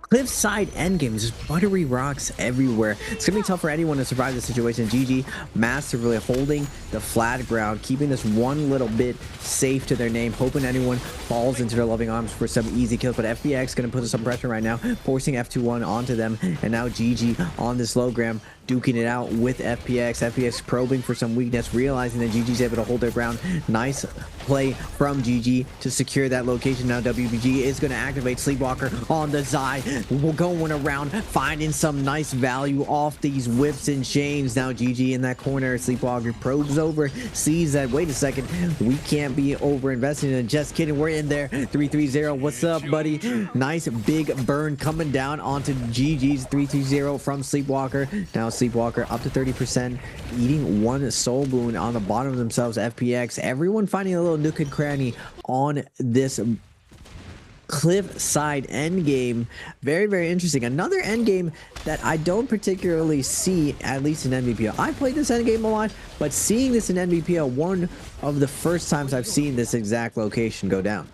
Cliffside endgame, just buttery rocks everywhere. It's gonna be tough for anyone to survive this situation. GG masterfully holding the flat ground, keeping this one little bit safe to their name, hoping anyone falls into their loving arms for some easy kills. But FPX gonna put some pressure right now, forcing F21 onto them, and now GG on this low gram, duking it out with FPX. FPX probing for some weakness, realizing that GG's able to hold their ground. Nice play from GG to secure that location. Now WBG is going to activate Sleepwalker on the Zai. We're going around, finding some nice value off these whips and chains. Now GG in that corner. Sleepwalker probes over, sees that, wait a second, we can't be over investing in it. Just kidding, we're in there. 330, what's up, buddy? Nice big burn coming down onto GG's 330 from Sleepwalker. Now Sleepwalker up to 30%, eating one soul boon on the bottom of themselves. FPX, everyone finding a little nook and cranny on this cliffside endgame. Very, very interesting. Another endgame that I don't particularly see, at least in Nbpl. I played this endgame a lot, but seeing this in Nbpl, one of the first times I've seen this exact location go down.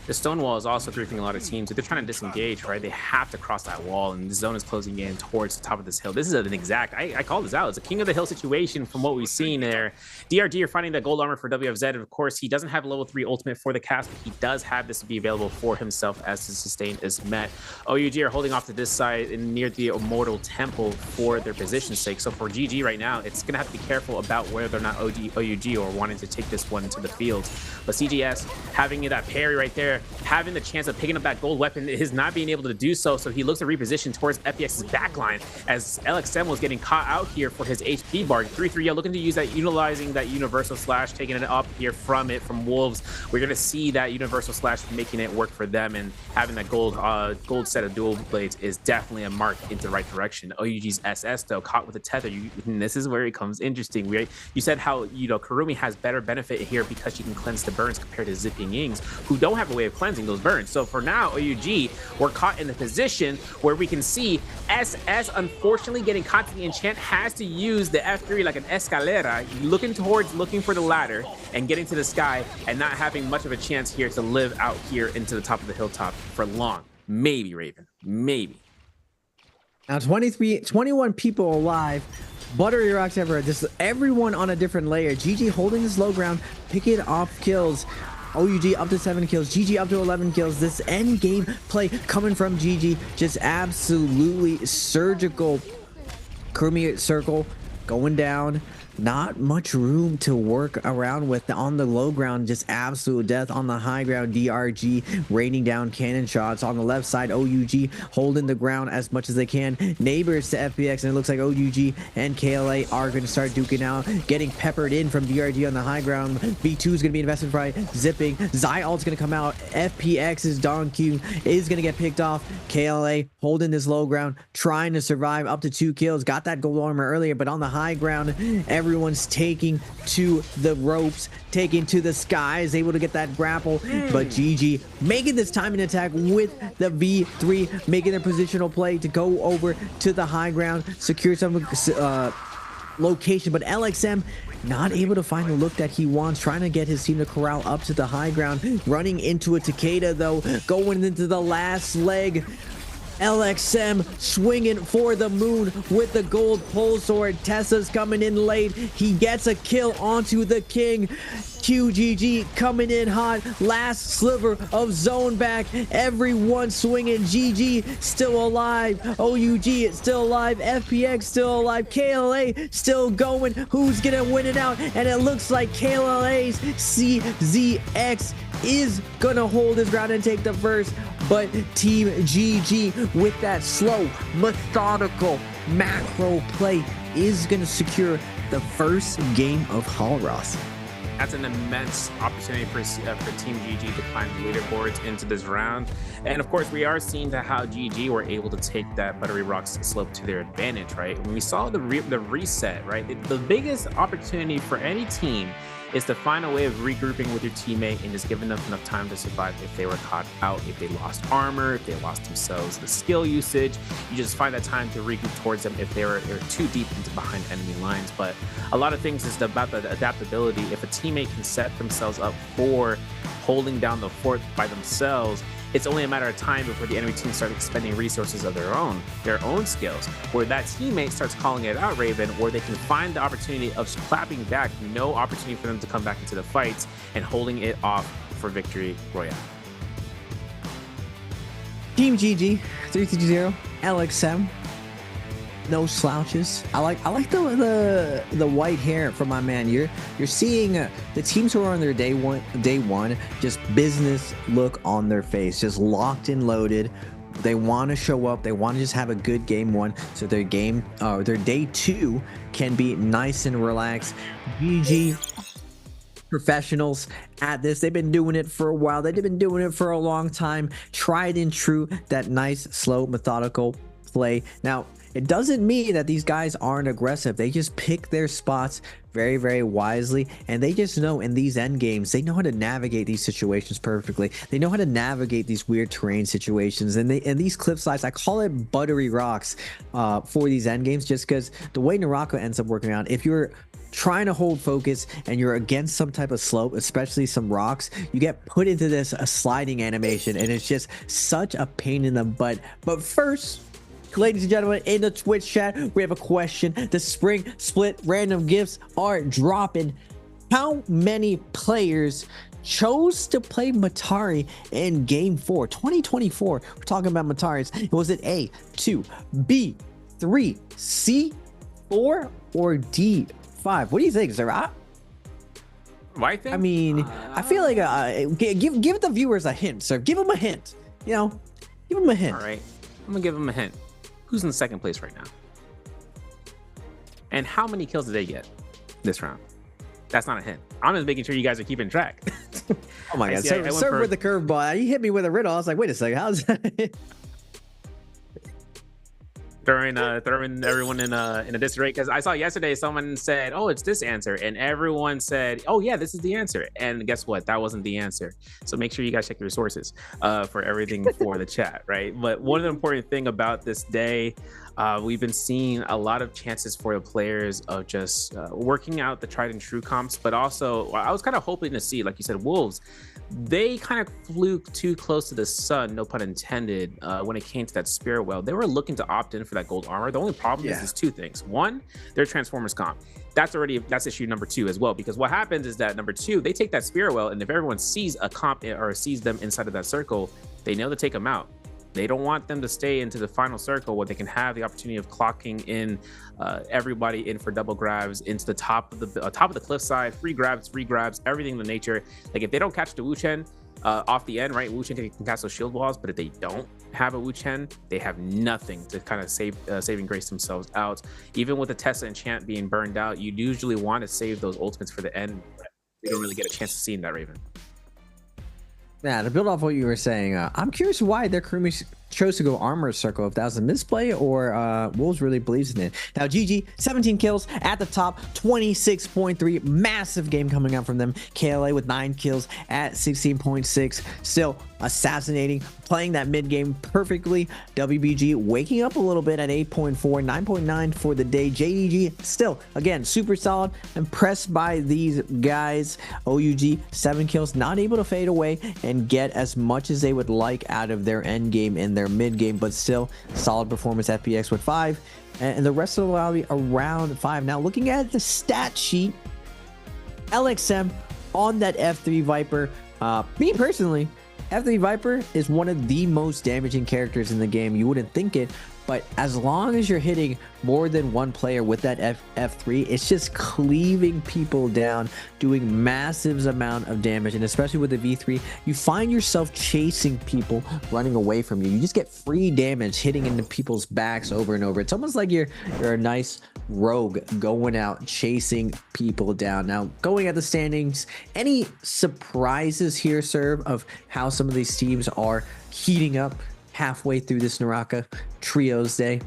The stone wall is also griefing a lot of teams. If they're trying to disengage, right, they have to cross that wall, and the zone is closing in towards the top of this hill. This is an exact, I call this out. It's a king of the hill situation from what we've seen there. DRG are finding that gold armor for WFZ. Of course, he doesn't have level 3 ultimate for the cast, but he does have this to be available for himself as his sustain is met. OUG are holding off to this side near the Immortal Temple for their position's sake. So for GG right now, it's going to have to be careful about whether or not OUG or wanting to take this one into the field. But CGS having that parry right there, having the chance of picking up that gold weapon, is not being able to do so. So he looks to reposition towards FPX's backline as LXM was getting caught out here for his HP bar. 3-3 looking to use that, utilizing that universal slash, taking it up here from Wolves. We're going to see that universal slash making it work for them, and having that gold set of dual blades is definitely a mark into the right direction. OUG's SS though, caught with a tether. And this is where it becomes interesting. Right? You said how, Kurumi has better benefit here because she can cleanse the burns compared to Zipping Yings, who don't have a way of cleansing those burns. So for now, OUG, we're caught in the position where we can see SS unfortunately getting caught to the enchant, has to use the F3 like an escalera, looking for the ladder and getting to the sky, and not having much of a chance here to live out here into the top of the hilltop for long. Maybe, Raven, maybe. Now 21 people alive. Buttery rocks everywhere. Just everyone on a different layer. GG holding this low ground, picking off kills. OUG up to 7 kills, GG up to 11 kills. This end game play coming from GG, just absolutely surgical. Kurumi circle going down. Not much room to work around with on the low ground. Just absolute death on the high ground. DRG raining down cannon shots on the left side. OUG holding the ground as much as they can. Neighbors to FPX, and it looks like OUG and KLA are going to start duking out, getting peppered in from DRG on the high ground. V2 is going to be invested by Zipping. Zai ult's going to come out. FPX's Don Q is going to get picked off. KLA holding this low ground, trying to survive up to 2 kills. Got that gold armor earlier, but on the high ground, everyone's taking to the ropes, taking to the skies, able to get that grapple. But GG making this timing attack with the V3, making their positional play to go over to the high ground, secure some location. But LXM not able to find the look that he wants, trying to get his team to corral up to the high ground. Running into a Takeda though, going into the last leg. LXM swinging for the moon with the gold pole sword. Tessa's coming in late. He gets a kill onto the king. QGG coming in hot. Last sliver of zone back. Everyone swinging. GG still alive. OUG still alive. FPX still alive. KLA still going. Who's gonna win it out? And it looks like KLA's CZX is gonna hold his ground and take the first, but Team GG with that slow, methodical macro play is gonna secure the first game of Hallross. That's an immense opportunity for Team GG to climb the leaderboards into this round. And of course, we are seeing how GG were able to take that Buttery Rocks slope to their advantage, right? When we saw the reset, right? The biggest opportunity for any team is to find a way of regrouping with your teammate and just giving them enough time to survive if they were caught out, if they lost armor, if they lost themselves the skill usage. You just find that time to regroup towards them if they're too deep into behind enemy lines. But a lot of things is about the adaptability. If a teammate can set themselves up for holding down the fort by themselves, it's only a matter of time before the enemy team starts expending resources of their own skills, where that teammate starts calling it out, Raven, where they can find the opportunity of clapping back, no opportunity for them to come back into the fights and holding it off for victory royale. Team GG 3-0 LXM. No slouches. I like the white hair from my man. You're seeing the teams who are on their day one, just business look on their face, just locked and loaded. They want to show up. They want to just have a good game one, so their day two can be nice and relaxed. GG professionals at this. They've been doing it for a while. They've been doing it for a long time. Tried and true. That nice, slow, methodical play. Now, it doesn't mean that these guys aren't aggressive. They just pick their spots very, very wisely, and they just know in these end games, they know how to navigate these situations perfectly. They know how to navigate these weird terrain situations, and these cliff slides, I call it buttery rocks for these end games, just because the way NARAKA ends up working out, if you're trying to hold focus and you're against some type of slope, especially some rocks, you get put into this sliding animation, and it's just such a pain in the butt. But first, ladies and gentlemen, in the Twitch chat, we have a question. The spring split random gifts are dropping. How many players chose to play Matari in Game 4 2024? We're talking about Mataris. Was it A, 2, B, 3, C, 4, or D, 5? What do you think, sir? I mean, I feel like give the viewers a hint, sir. Give them a hint. You know, give them a hint. All right, I'm gonna give them a hint. Who's in second place right now? And how many kills did they get this round? That's not a hint. I'm just making sure you guys are keeping track. Oh my god, sir with the curveball. He hit me with a riddle. I was like, wait a second, how's that? throwing everyone in a disarray, because I saw yesterday someone said, oh, it's this answer, and everyone said, oh yeah, this is the answer, and guess what, that wasn't the answer. So make sure you guys check your sources for everything for the chat, right? But one of the important thing about this day, we've been seeing a lot of chances for the players of just working out the tried and true comps, but also I was kind of hoping to see, like you said, Wolves, they kind of flew too close to the sun, no pun intended, when it came to that spirit well. They were looking to opt in for that gold armor. The only problem is two things. One, their Transformers comp. That's issue number 2 as well, because what happens is that number 2, they take that spirit well, and if everyone sees a comp or sees them inside of that circle, they know to take them out. They don't want them to stay into the final circle where they can have the opportunity of clocking in everybody in for double grabs into the top of the cliffside, free grabs, everything in the nature. Like if they don't catch the Wu Chen off the end, right? Wu Chen can cast those shield walls, but if they don't have a Wu Chen, they have nothing to kind of saving grace themselves out. Even with the Tessa enchant being burned out, you usually want to save those ultimates for the end. They don't really get a chance to see in that Raven. Yeah, to build off what you were saying, I'm curious why their crew chose to go armor circle, if that was a misplay or Wolves really believes in it. Now, GG, 17 kills at the top, 26.3, massive game coming out from them. KLA with 9 kills at 16.6, still assassinating, playing that mid game perfectly. WBG waking up a little bit at 8.4, 9.9 for the day. JDG still, again, super solid. Impressed by these guys. OUG, 7 kills, not able to fade away and get as much as they would like out of their end game in their mid game, but still solid performance. FPX with 5, and the rest of the lobby around 5. Now looking at the stat sheet, LXM on that F3 Viper, me personally, F3 Viper is one of the most damaging characters in the game. You wouldn't think it, but as long as you're hitting more than one player with that F3, it's just cleaving people down, doing massive amount of damage. And especially with the V3, you find yourself chasing people running away from you. You just get free damage hitting into people's backs over and over. It's almost like you're a nice Rogue going out chasing people down. Now, going at the standings, any surprises here, Serve, of how some of these teams are heating up halfway through this NARAKA Trios Day?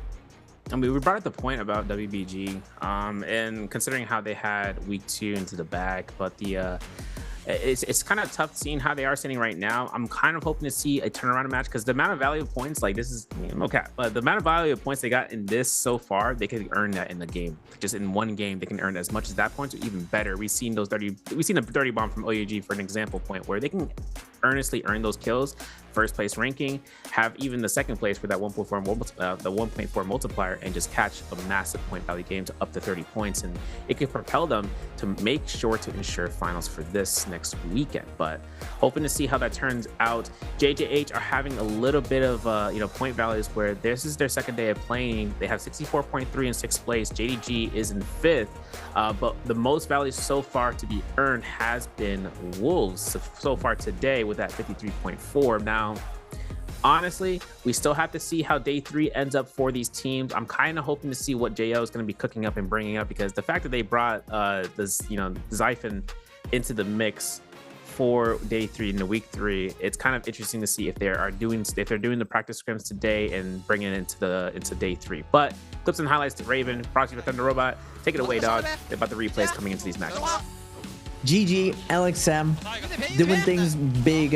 I mean, we brought up the point about WBG, and considering how they had week 2 into the bag, but it's kind of tough seeing how they are standing right now. I'm kind of hoping to see a turnaround match because the amount of value of points, like this is okay, but the amount of value of points they got in this so far, they could earn that in the game. Just in one game, they can earn as much as that points, or even better. We've seen a dirty bomb from OUG for an example point where they can earnestly earn those kills, first place ranking, have even the second place for that 1.4 multiplier, and just catch a massive point value game to up to 30 points, and it could propel them to make sure to ensure finals for this next weekend. But hoping to see how that turns out. JJH are having a little bit of point values where this is their second day of playing. They have 64.3 in 6th place. JDG is in 5th, but the most values so far to be earned has been Wolves so far today with that 53.4. Now, honestly, we still have to see how day 3 ends up for these teams. I'm kind of hoping to see what JL is going to be cooking up and bringing up, because the fact that they brought Zyphon into the mix for day 3 in the week 3, it's kind of interesting to see if they're doing the practice scrims today and bringing it into day 3. But clips and highlights to Raven, proxy for Thunder Robot. Take it away, dog. They're about the replays coming into these matches. GG, LXM doing things big.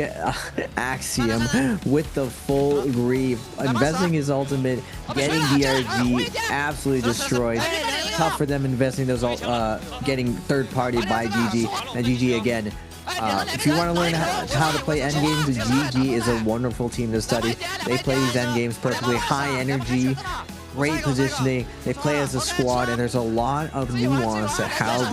Axiom with the full grief, investing his ultimate, getting DRG absolutely destroyed. Tough for them investing those getting third party by GG. And GG again, if you want to learn how to play endgames, GG is a wonderful team to study. They play these endgames perfectly, high energy, great positioning. They play as a squad, and there's a lot of nuance to how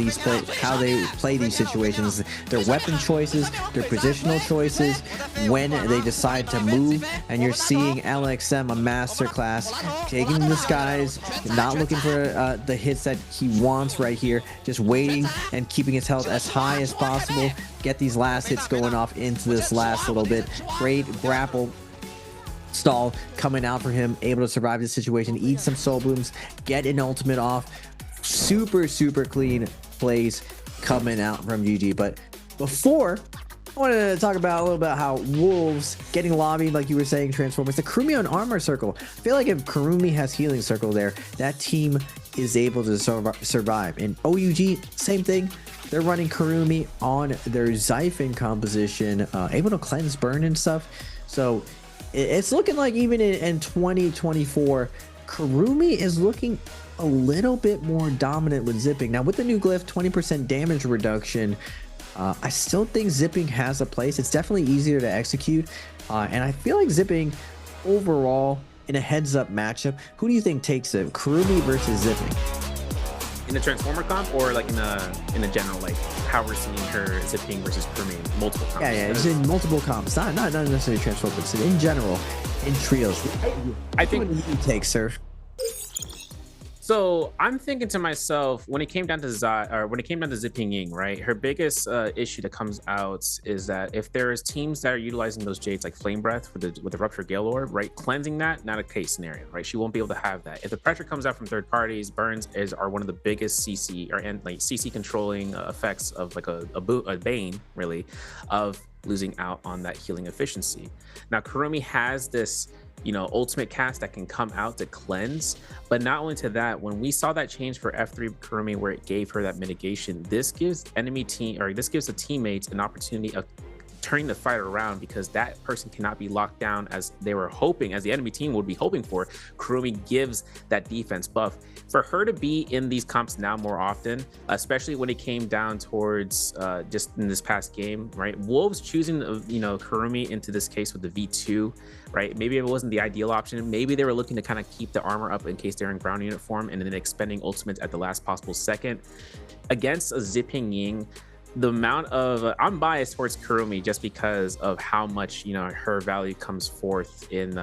they play these situations. Their weapon choices, their positional choices, when they decide to move, and you're seeing LXM a masterclass, taking the skies, not looking for the hits that he wants right here, just waiting and keeping his health as high as possible. Get these last hits going off into this last little bit. Great grapple stall coming out for him, able to survive this situation, eat some soul blooms, get an ultimate off. Super clean plays coming out from GG. But before, I wanted to talk about a little bit how Wolves getting lobbied, like you were saying, Transformers. The Kurumi on Armor Circle. I feel like if Kurumi has Healing Circle there, that team is able to survive. And OUG, same thing. They're running Kurumi on their Zyphon composition, able to cleanse burn and stuff. So it's looking like even in 2024, Kurumi is looking a little bit more dominant with zipping. Now with the new glyph, 20% damage reduction, I still think zipping has a place. It's definitely easier to execute, and I feel like zipping overall in a heads-up matchup, who do you think takes it, Kurumi versus zipping? In the Transformer comp, or like in a general, like how we're seeing her zipping versus Kurumi, multiple comps? Yeah, it's in multiple comps, not necessarily Transformer, but in general, in trios. I think what do you take, sir? So I'm thinking to myself, when it came down to Zipping Ying, right? Her biggest issue that comes out is that if there is teams that are utilizing those jades like Flame Breath with the Rupture Gale Orb, right? Cleansing that, not a case scenario, right? She won't be able to have that. If the pressure comes out from third parties, burns are one of the biggest CC controlling effects of like a bane, really, of losing out on that healing efficiency. Now Kurumi has this ultimate cast that can come out to cleanse, but not only to that, when we saw that change for F3 Kurumi where it gave her that mitigation, this gives the teammates an opportunity of turning the fight around, because that person cannot be locked down as they were hoping, as the enemy team would be hoping for. Kurumi gives that defense buff. For her to be in these comps now more often, especially when it came down towards just in this past game, right? Wolves choosing Kurumi into this case with the V2, right? Maybe it wasn't the ideal option. Maybe they were looking to kind of keep the armor up in case they're in ground unit form, and then expending ultimates at the last possible second. Against a Zipping Ying, the amount of I'm biased towards Kurumi just because of how much her value comes forth in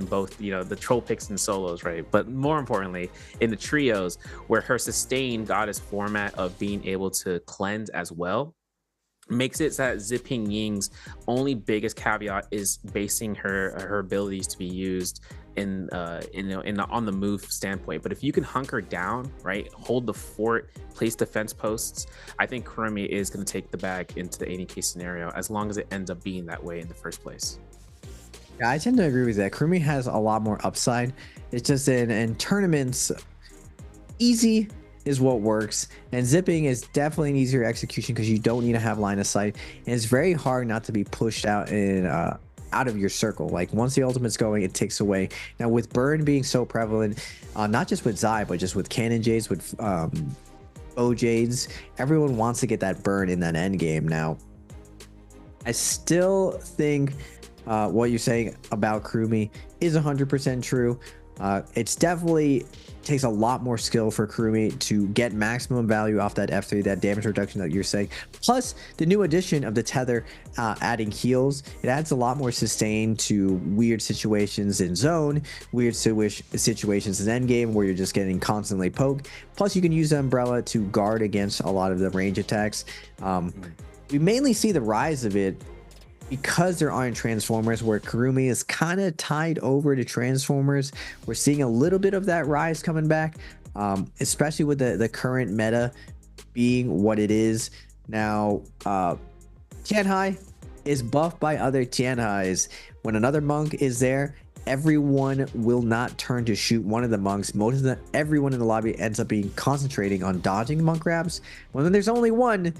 both the troll picks and solos, right? But more importantly in the trios, where her sustained goddess format of being able to cleanse as well makes it so that Zipping Ying's only biggest caveat is basing her abilities to be used on the move standpoint. But if you can hunker down, right, hold the fort, place defense posts, I think Kurumi is going to take the bag into any case scenario, as long as it ends up being that way in the first place. Yeah, I tend to agree with that. Kurumi has a lot more upside. It's just in tournaments, easy is what works, and zipping is definitely an easier execution because you don't need to have line of sight, and it's very hard not to be pushed out in out of your circle. Like once the ultimate's going, it takes away. Now with burn being so prevalent, not just with Zai, but just with cannon jades, with bow jades, everyone wants to get that burn in that end game. Now I still think what you're saying about Kurumi is 100% true. It's definitely takes a lot more skill for Kurumi to get maximum value off that F3, that damage reduction that you're saying. Plus the new addition of the tether, adding heals, it adds a lot more sustain to weird situations in zone, weird situations in endgame where you're just getting constantly poked. Plus you can use the umbrella to guard against a lot of the range attacks. We mainly see the rise of it because there aren't transformers, where Kurumi is kind of tied over to transformers. We're seeing a little bit of that rise coming back, especially with the current meta being what it is now. Tianhai is buffed by other Tianhais. When another monk is there, everyone will not turn to shoot one of the monks. Everyone in the lobby ends up being concentrating on dodging monk grabs. When there's only one,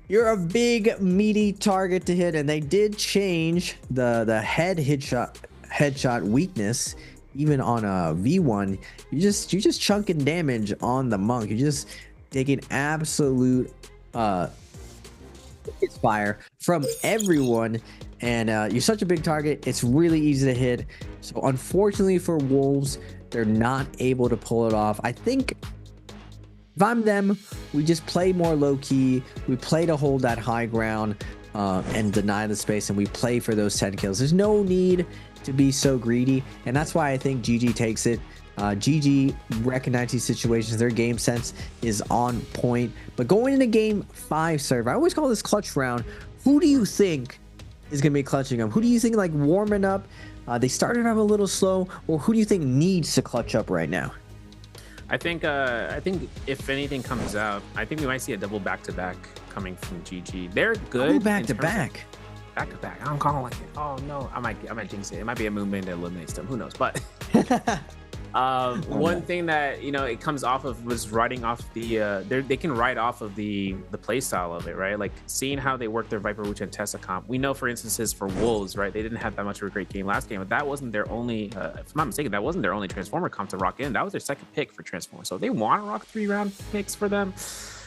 you're a big meaty target to hit. And they did change the headshot weakness. Even on a V1, you're just chunking damage on the monk. You're just taking absolute fire from everyone, and you're such a big target, it's really easy to hit. So unfortunately for Wolves, they're not able to pull it off. I think if I'm them, we just play more low-key. We play to hold that high ground and deny the space, and we play for those 10 kills. There's no need to be so greedy, and that's why I think GG takes it. GG recognizes these situations. Their game sense is on point. But going into game 5, serve, I always call this clutch round. Who do you think is going to be clutching them? Who do you think, like, warming up? They started off a little slow, or who do you think needs to clutch up right now? I think if anything comes out, I think we might see a double back-to-back coming from GG. They're good. Double back-to-back. Back-to-back. I don't call it like it. Oh no, I might jinx it. It might be a movement that eliminates them. Who knows? But one thing that it comes off of was riding off the they can ride off of the play style of it, right? Like seeing how they work their Viper Witch and Tessa comp. We know, for instances, for Wolves, right, they didn't have that much of a great game last game, but that wasn't their only if I'm not mistaken, that wasn't their only Transformer comp to rock in. That was their second pick for Transformer. So if they want to rock 3-round picks for them,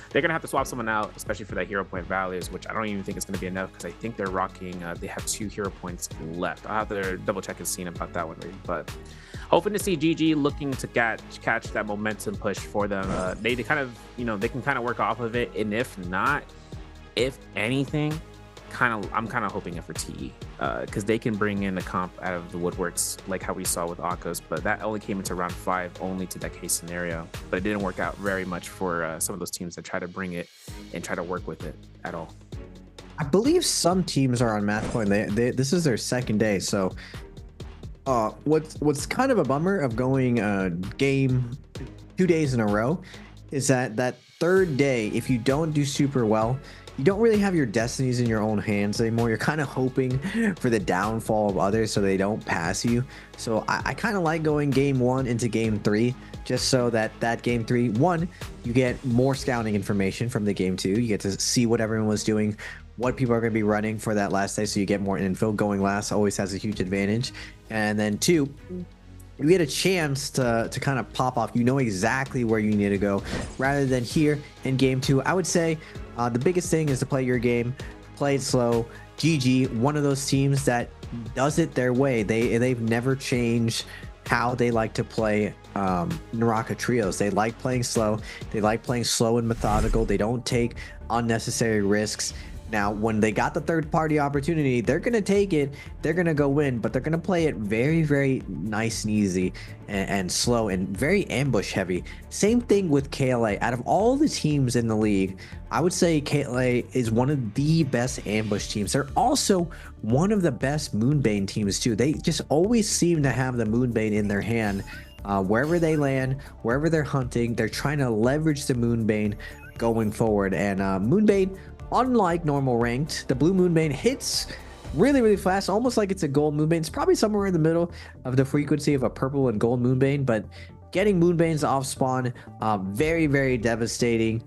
they're gonna have to swap someone out, especially for that hero point values, which I don't even think it's gonna be enough, because I think they're rocking they have 2 hero points left. I'll have to double check and see about that one, but hoping to see GG looking to catch that momentum push for them. They kind of they can kind of work off of it, and if not, if anything, I'm kind of hoping it for TE, because they can bring in a comp out of the woodworks like how we saw with Akos, but that only came into round 5 only to that case scenario. But it didn't work out very much for some of those teams that try to bring it and try to work with it at all. I believe some teams are on match point. This is their second day, so what's kind of a bummer of going game 2 days in a row is that third day, if you don't do super well, you don't really have your destinies in your own hands anymore. You're kind of hoping for the downfall of others so they don't pass you. So I kind of like going game 1 into game 3, just so that game 3, 1, you get more scouting information from the game 2. You get to see what everyone was doing, what people are going to be running for that last day, so you get more info. Going last always has a huge advantage. And then 2, you get a chance to kind of pop off. You know exactly where you need to go, rather than here in game 2. I would say the biggest thing is to play your game, play it slow. GG, one of those teams that does it their way. They've never changed how they like to play NARAKA trios. They like playing slow. They like playing slow and methodical. They don't take unnecessary risks. Now, when they got the third-party opportunity, they're going to take it. They're going to go win, but they're going to play it very, very nice and easy and slow and very ambush-heavy. Same thing with KLA. Out of all the teams in the league, I would say KLA is one of the best ambush teams. They're also one of the best Moonbane teams, too. They just always seem to have the Moonbane in their hand. Wherever they land, wherever they're hunting, they're trying to leverage the Moonbane going forward. And Moonbane, unlike normal ranked, the blue Moonbane hits really, really fast, almost like it's a gold Moonbane. It's probably somewhere in the middle of the frequency of a purple and gold Moonbane, but getting Moonbanes off spawn, very, very devastating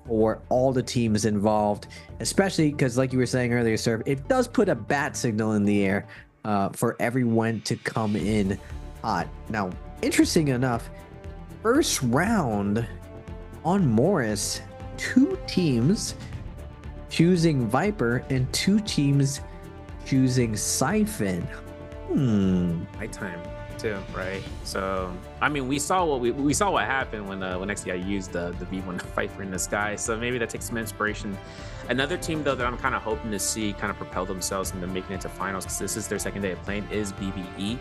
for all the teams involved, especially because, like you were saying earlier, Surf, it does put a bat signal in the air for everyone to come in hot. Now, interesting enough, first round on Morris, 2 teams choosing Viper and 2 teams choosing Siphon. Nighttime too, right? So I mean, we saw what happened when XDI used the V1 Viper in the sky. So maybe that takes some inspiration. Another team though that I'm kind of hoping to see kind of propel themselves into making it to finals, because this is their second day of playing, is BBE.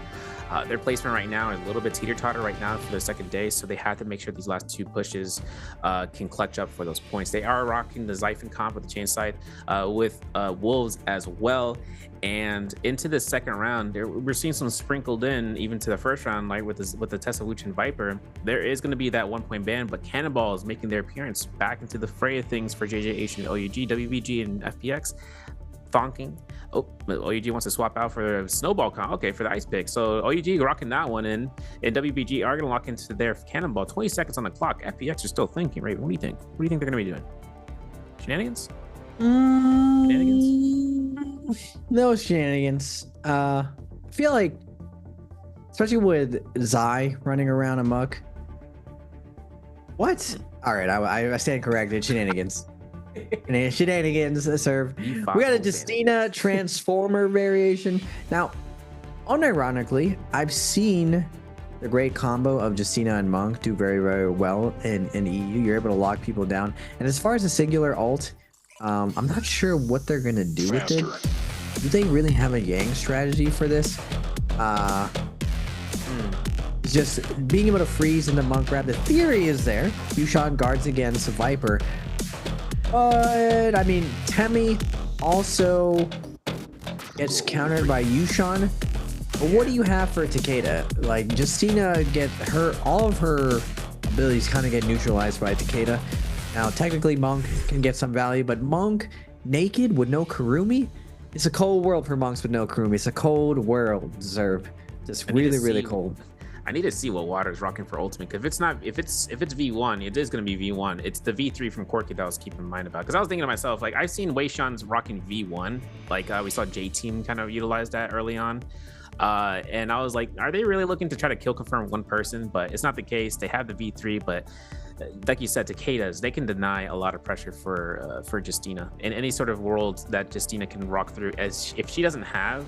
Their placement right now is a little bit teeter-totter right now for their second day, so they have to make sure these last 2 pushes can clutch up for those points. They are rocking the Xiphon comp with the chain sight with Wolves as well. And into the second round, we're seeing some sprinkled in even to the first round, like with the Tesla Luchin Viper. There is going to be that 1-point ban, but Cannonball is making their appearance back into the fray of things for JJH and OUG, WBG, and FPX. Thonking. Oh, OUG wants to swap out for Snowball Con. Okay, for the ice pick. So OUG rocking that one in, and WBG are going to lock into their Cannonball. 20 seconds on the clock. FPX are still thinking, Raven. What do you think? What do you think they're going to be doing? Shenanigans? Shenanigans? No shenanigans. I feel like, especially with Zai running around amok. What? All right, I stand corrected. Shenanigans. Shenanigans, Serve. We got a Justina Transformer variation. Now, unironically, I've seen the great combo of Justina and Monk do very, very well in EU. You're able to lock people down. And as far as the singular ult, I'm not sure what they're going to do with it. Do they really have a Yang strategy for this? Just being able to freeze into Monk grab. The theory is there. Yushan guards against Viper. But, I mean, Temi also gets countered by Yushan. But what do you have for Takeda? Like, Justina all of her abilities kind of get neutralized by Takeda. Now, technically, Monk can get some value, but Monk naked with no Kurumi? It's a cold world for monks with no Kurumi. It's a cold world, Zerb. Just really, really cold. I need to see what Water is rocking for ultimate, because if it's V1, it is going to be V1. It's the V3 from Corky that I was keeping in mind about, because I was thinking to myself, like, I've seen Weishan's rocking V1, like we saw J-Team kind of utilize that early on, and I was like, are they really looking to try to kill confirm one person? But it's not the case. They have the V3, but like you said, Takeda's, they can deny a lot of pressure for Justina in any sort of world that Justina can rock through. As if she doesn't have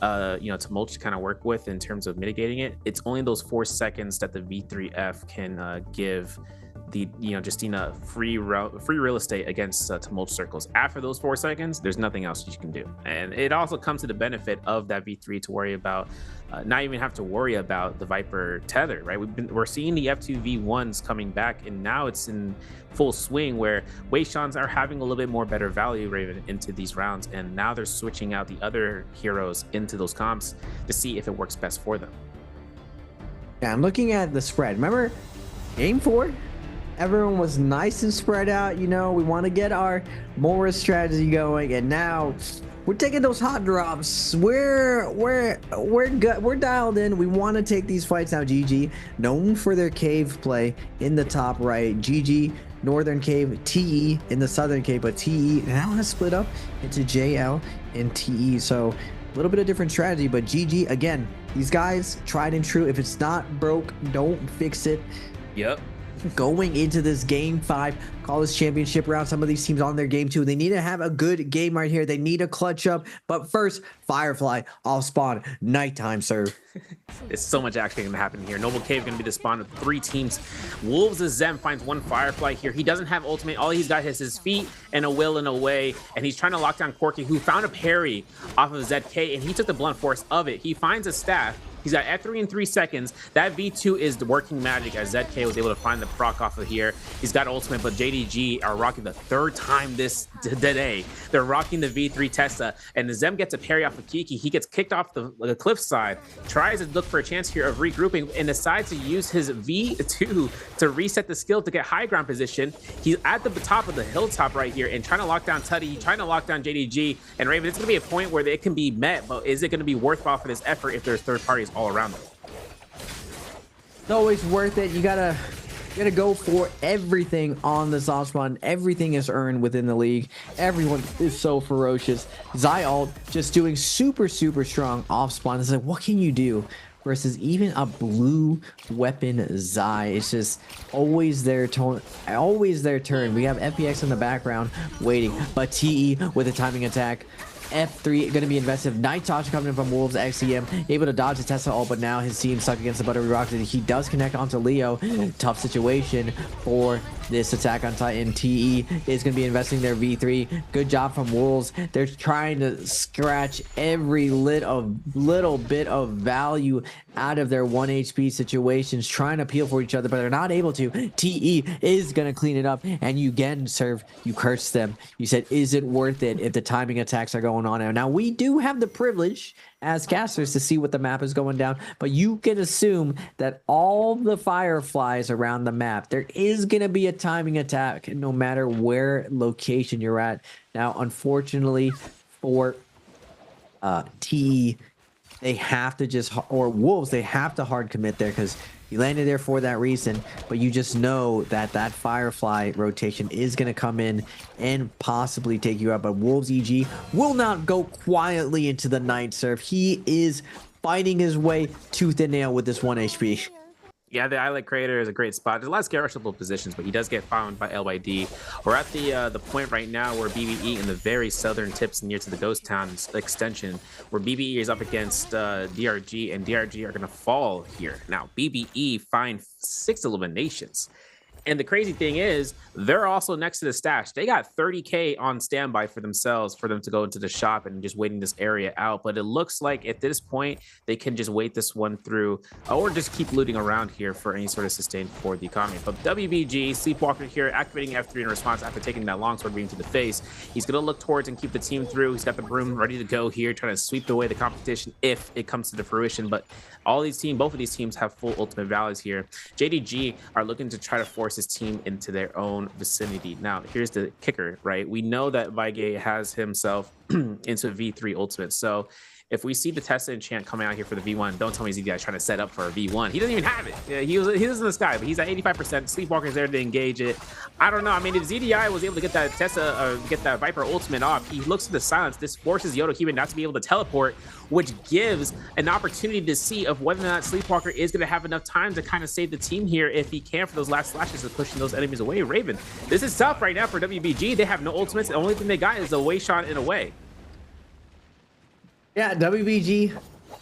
Tumult to kind of work with in terms of mitigating it, it's only those 4 seconds that the V3F can give the Justina free real estate against Tumult circles. After those 4 seconds, there's nothing else you can do, and it also comes to the benefit of that V3 to worry about, not even have to worry about the Viper tether, right? We're seeing the F2 V1s coming back, and now it's in full swing where Weishans are having a little bit more better value, Raven, into these rounds, and now they're switching out the other heroes into those comps to see if it works best for them. Yeah, I'm looking at the spread. Remember game 4? Everyone was nice and spread out. We want to get our Morris strategy going, and now we're taking those hot drops. We're good. We're dialed in. We want to take these fights now. GG, known for their cave play in the top right. GG, Northern Cave, TE in the Southern Cave, but TE now has split up into JL and TE. So a little bit of different strategy, but GG again. These guys tried and true. If it's not broke, don't fix it. Yep. going into this game 5 college championship round. Some of these teams on their game 2, they need to have a good game right here. They need a clutch up, but first, Firefly off spawn, nighttime serve. There's so much action going to happen here. Noble Cave going to be the spawn of 3 teams. Wolves of Zem finds 1 Firefly here. He doesn't have ultimate. All he's got is his feet and a will and a way, and he's trying to lock down Corky, who found a parry off of ZK, and he took the blunt force of it. He finds a staff. He's got F3 in 3 seconds. That V2 is the working magic as ZK was able to find the proc off of here. He's got ultimate, but JDG are rocking the 3rd time today. They're rocking the V3 Tessa, and the Zem gets a parry off of Kiki. He gets kicked off the cliff side, tries to look for a chance here of regrouping, and decides to use his V2 to reset the skill to get high ground position. He's at the top of the hilltop right here and trying to lock down Tutty, trying to lock down JDG, and Raven, it's going to be a point where it can be met, but is it going to be worthwhile for this effort if there's third parties all around them? It's always worth it. You gotta go for everything on the soft spawn. Everything is earned within the league. Everyone is so ferocious. Zyalt just doing super strong off spawn. It's like, what can you do versus even a blue weapon Zai? It's just always their turn. We have FPX in the background waiting, but TE with a timing attack. F3 going to be invested. Night Dodge coming in from Wolves. XEM able to dodge the Tesla ult, but now his team stuck against the Buttery Rocket. He does connect onto Leo. Tough situation for this attack on Titan. TE is going to be investing their V3. Good job from Wolves. They're trying to scratch every little bit of value out of their 1 HP situations, trying to peel for each other, but they're not able to. TE is going to clean it up, and you again, Serve, you cursed them. You said, is it worth it if the timing attacks are going on? Now we do have the privilege as casters to see what the map is going down, but you can assume that all the Fireflies around the map, there is going to be a timing attack no matter where location you're at. Now, unfortunately for TE, they have to or Wolves, they have to hard commit there because he landed there for that reason, but you just know that that Firefly rotation is going to come in and possibly take you out. But Wolves EG will not go quietly into the night serve. He is fighting his way tooth and nail with this 1 HP. Yeah, the Islet Crater is a great spot. There's a lot of scarishable positions, but he does get found by LYD. We're at the point right now where BBE in the very southern tips near to the Ghost Town extension, where BBE is up against DRG, and DRG are going to fall here. Now, BBE find 6 eliminations. And the crazy thing is, they're also next to the stash. They got 30K on standby for themselves for them to go into the shop and just waiting this area out. But it looks like at this point, they can just wait this one through or just keep looting around here for any sort of sustain for the economy. But WBG, Sleepwalker here, activating F3 in response after taking that longsword beam to the face. He's going to look towards and keep the team through. He's got the broom ready to go here, trying to sweep away the competition if it comes to the fruition. But both of these teams have full ultimate values here. JDG are looking to try to force his team into their own vicinity. Now, here's the kicker, right? We know that Vigay has himself into V3 ultimate. So if we see the Tessa enchant coming out here for the V1, don't tell me ZDI trying to set up for a V1. He doesn't even have it. Yeah, he was in the sky, but he's at 85%. Sleepwalker's there to engage it. I don't know. I mean, if ZDI was able to get that Tessa, get that Viper ultimate off, he looks to the silence. This forces Yodo Human not to be able to teleport, which gives an opportunity to see of whether or not Sleepwalker is going to have enough time to kind of save the team here if he can for those last slashes of pushing those enemies away. Raven, this is tough right now for WBG. They have no ultimates. The only thing they got is a way shot in a way. Yeah, WBG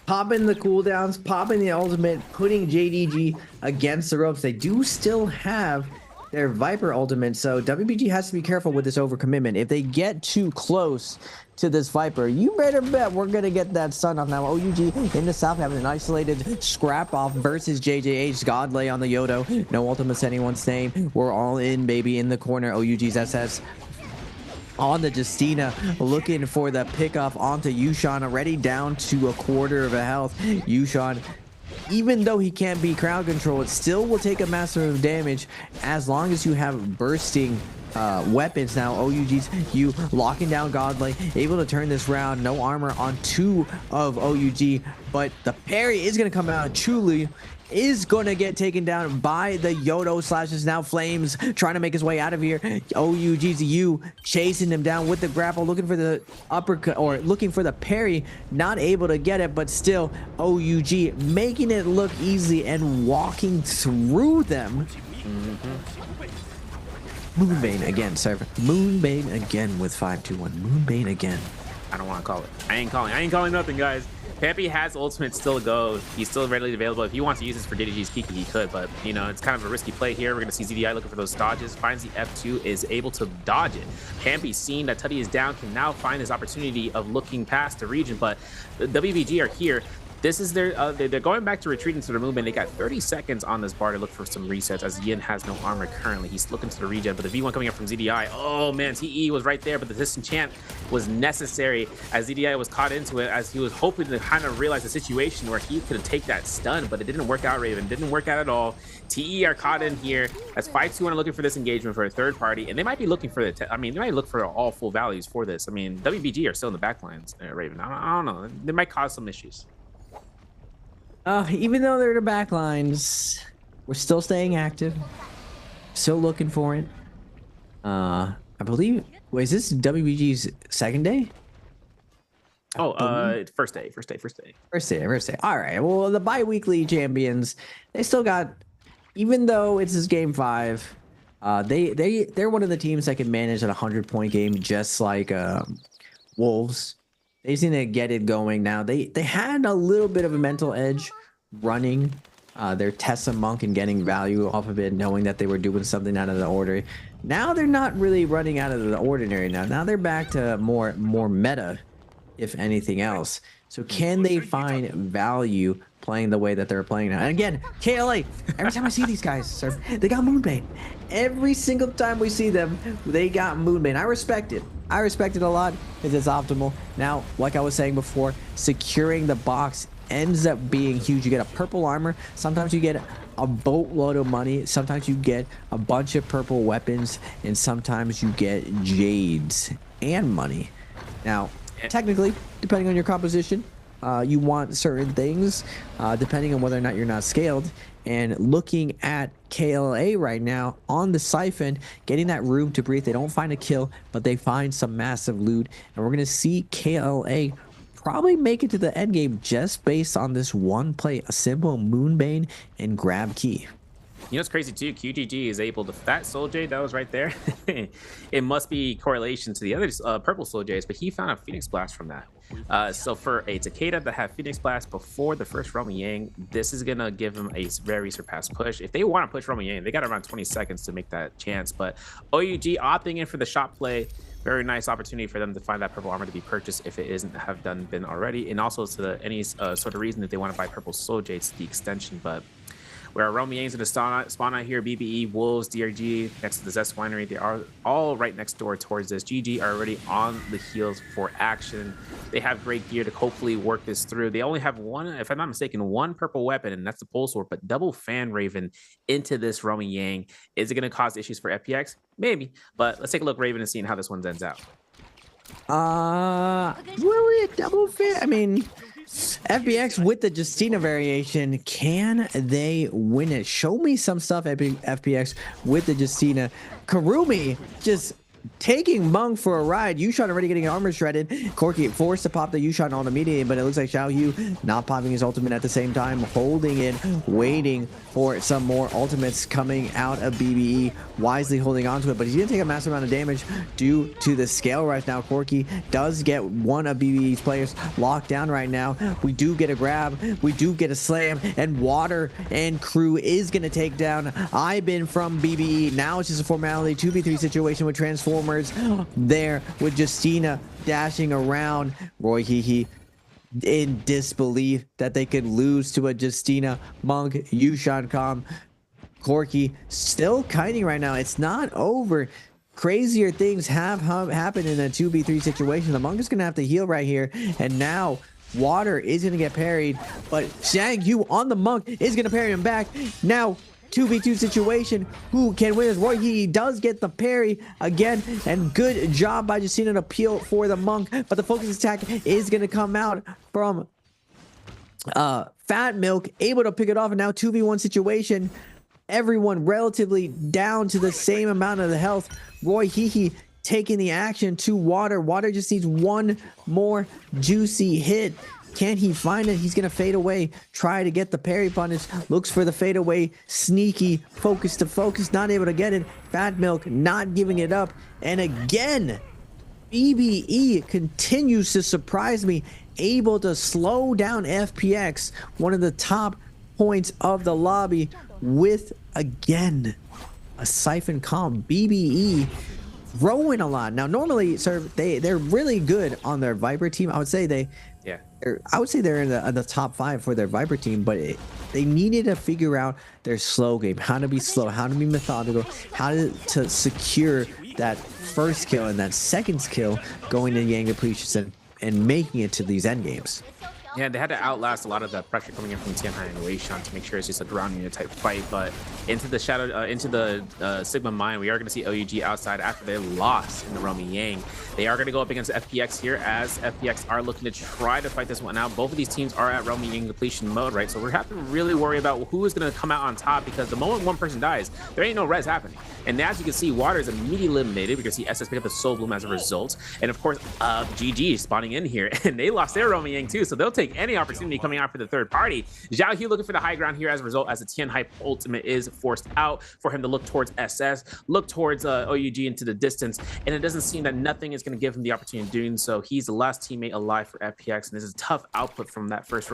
popping the cooldowns, popping the ultimate, putting JDG against the ropes. They do still have their Viper ultimate, so WBG has to be careful with this overcommitment. If they get too close to this Viper, you better bet we're going to get that stun off. Now, OUG in the south having an isolated scrap off versus JJH. Godlay on the Yodo. No ultimates anyone's name. We're all in, baby, in the corner. OUG's SS on the Justina, looking for the pickoff onto Yushan, already down to a quarter of a health. Yushan, even though he can't be crowd control, it still will take a massive damage as long as you have bursting weapons. Now OUG's you locking down Godlay, able to turn this round. No armor on 2 of OUG, but the parry is going to come out. Chulu is going to get taken down by the Yodo slashes. Now Flames trying to make his way out of here. OUG's you chasing him down with the grapple, looking for the uppercut or looking for the parry, not able to get it, but still OUG making it look easy and walking through them Moonbane again, server. Moonbane again with 5-2-1. Moonbane again. I don't want to call it. I ain't calling nothing, guys. Pampy has ultimate still to go. He's still readily available. If he wants to use this for DDG's Kiki, he could, but you know, it's kind of a risky play here. We're gonna see ZDI looking for those dodges, finds the F2, is able to dodge it. Pampy, seeing that Tutty is down, can now find his opportunity of looking past the region, but the WBG are here. This is their, they're going back to retreat into the movement. They got 30 seconds on this bar to look for some resets, as Yin has no armor currently. He's looking to the regen, but the V1 coming up from ZDI. Oh man, TE was right there, but the disenchant was necessary as ZDI was caught into it, as he was hoping to kind of realize the situation where he could take that stun, but it didn't work out, Raven. Didn't work out at all. TE are caught in here as 5-2 are looking for this engagement for a third party, and they might be looking for the, they might look for all full values for this. I mean, WBG are still in the backlines, Raven. I don't know. They might cause some issues. Even though they're the back lines, we're still staying active. Still looking for it. I believe, wait, is this WBG's second day? Oh, first day. All right. Well, the bi-weekly champions, they still got, even though it's this game 5, they're one of the teams that can manage a 100-point game, just like Wolves. They just need to get it going now. They had a little bit of a mental edge running their Tessa Monk and getting value off of it, knowing that they were doing something out of the ordinary. Now they're not really running out of the ordinary. Now they're back to more meta, if anything else. So can they find value playing the way that they're playing now? And again, KLA, every time I see these guys, sir, they got Moonbane. Every single time we see them, they got Moonbane. I respect it. I respect it a lot because it's optimal. Now, like I was saying before, securing the box ends up being huge. You get a purple armor. Sometimes you get a boatload of money. Sometimes you get a bunch of purple weapons. And sometimes you get jades and money. Now, technically, depending on your composition, you want certain things, depending on whether or not you're not scaled. And looking at KLA right now on the siphon, getting that room to breathe. They don't find a kill, but they find some massive loot. And we're going to see KLA probably make it to the end game just based on this one play, a simple Moonbane and grab key. You know what's crazy too? QGG is able to, that Soul Jade that was right there, it must be correlation to the other purple Soul Jades, but he found a Phoenix Blast from that. So for a Takeda that had Phoenix Blast before the first Roman Yang, this is going to give him a very surpassed push. If they want to push Roman Yang, they got around 20 seconds to make that chance, but OUG opting in for the shot play, very nice opportunity for them to find that purple armor to be purchased if it isn't been already, and also to the, any sort of reason that they want to buy purple Soul Jades, the extension. But where Romy Yang's in the spawn out here, BBE, Wolves, DRG, next to the Zest Winery, they are all right next door towards this. GG are already on the heels for action. They have great gear to hopefully work this through. They only have one, if I'm not mistaken, one purple weapon, and that's the Pole Sword, but double Fan Raven into this Romy Yang. Is it going to cause issues for FPX? Maybe, but let's take a look, Raven, and seeing how this one ends out. Really a double Fan? I mean, FBX with the Justina variation, can they win it? Show me some stuff, FBX with the Justina. Karumi just taking Monk for a ride. Yushan already getting armor shredded. Corki forced to pop the Yushan on immediately, but it looks like Xiaohu not popping his ultimate at the same time, holding it, waiting for some more ultimates coming out of BBE, wisely holding on to it, but he's gonna take a massive amount of damage due to the scale rush. Now Corki does get one of BBE's players locked down right now. We do get a grab, we do get a slam, and Water and crew is gonna take down Ibin from BBE. Now it's just a formality 2v3 situation with Transformers there with Justina dashing around. Roy Hehe in disbelief that they could lose to a Justina, Monk, Yushan Com. Corki still kiting right now. It's not over. Crazier things have happened in a 2v3 situation. The Monk is gonna have to heal right here, and now Water is gonna get parried, but Shang Yu on the Monk is gonna parry him back. Now 2v2 situation, who can win this? Roy he does get the parry again, and good job by Justina to peel for the Monk, but the focus attack is going to come out from Fat Milk, able to pick it off, and now 2v1 situation, everyone relatively down to the same amount of the health. Roy Hehe taking the action to Water. Water just needs one more juicy hit. Can he find it? He's going to fade away. Try to get the parry punish. Looks for the fade away. Sneaky. Focus to focus. Not able to get it. Fat Milk not giving it up. And again, BBE continues to surprise me. Able to slow down FPX. One of the top points of the lobby with, again, a Siphon comp. BBE growing a lot. Now, normally, sir, they're really good on their Viper team. I would say they're in the top 5 for their Viper team, but they needed to figure out their slow game, how to be slow, how to be methodical, how to secure that first kill and that second kill going to Yang depletions and making it to these end games. Yeah, they had to outlast a lot of the pressure coming in from Tianhai and Weishan to make sure it's just a ground unit type fight. But into the Sigma mine, we are going to see OUG outside after they lost in the Romy Yang. They are going to go up against FPX here, as FPX are looking to try to fight this one out. Both of these teams are at Romy Yang depletion mode, right? So we have to really worry about who is going to come out on top, because the moment one person dies, there ain't no res happening. And as you can see, Water is immediately eliminated. We can see SS pick up the Soul Bloom as a result. And of course, GG is spawning in here, and they lost their Romy Yang too, so they'll take any opportunity coming out for the third party. Xiao Hu looking for the high ground here as a result, as the Tianhai ultimate is forced out for him to look towards SS, look towards OUG into the distance, and it doesn't seem that nothing is going to give him the opportunity of doing so. He's the last teammate alive for FPX, and this is tough output from that first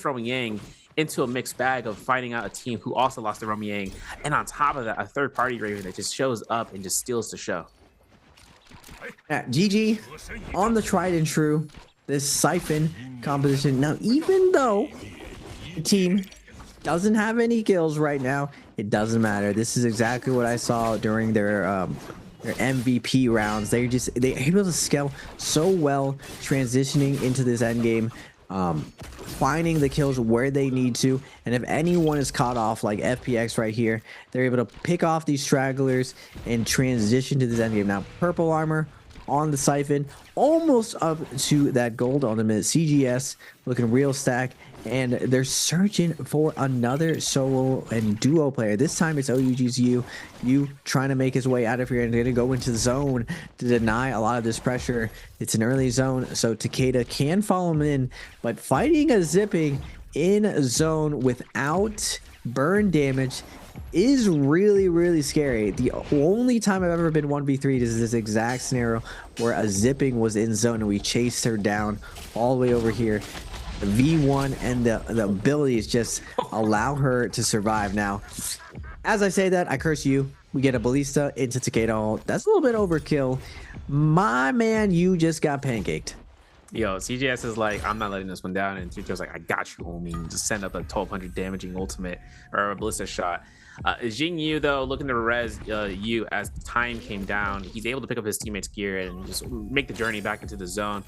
Romy Yang into a mixed bag of finding out a team who also lost the Romy Yang, and on top of that, a third party Raven that just shows up and just steals the show. Yeah, GG on the tried and true. This Siphon composition. Now, even though the team doesn't have any kills right now, it doesn't matter. This is exactly what I saw during their MVP rounds. They're able to scale so well, transitioning into this end game, finding the kills where they need to. And if anyone is caught off, like FPX right here, they're able to pick off these stragglers and transition to this end game. Now, purple armor on the Siphon, almost up to that gold ultimate. CGS looking real stack, and they're searching for another solo and duo player. This time it's OUG's You trying to make his way out of here, and they're gonna go into the zone to deny a lot of this pressure. It's an early zone, so Takeda can follow him in, but fighting a zipping in zone without burn damage is really scary. The only time I've ever been 1v3 is this exact scenario where a zipping was in zone and we chased her down all the way over here. The V1 and the abilities just allow her to survive. Now, as I say that, I curse you. We get a ballista into Takeda. That's a little bit overkill. My man, you just got pancaked. Yo, CGS is like, I'm not letting this one down, and Tuto's like, I got you, homie. Just send up a 1200 damaging ultimate or a ballista shot. Jing Yu, though, looking to res Yu as the time came down. He's able to pick up his teammate's gear and just make the journey back into the zone.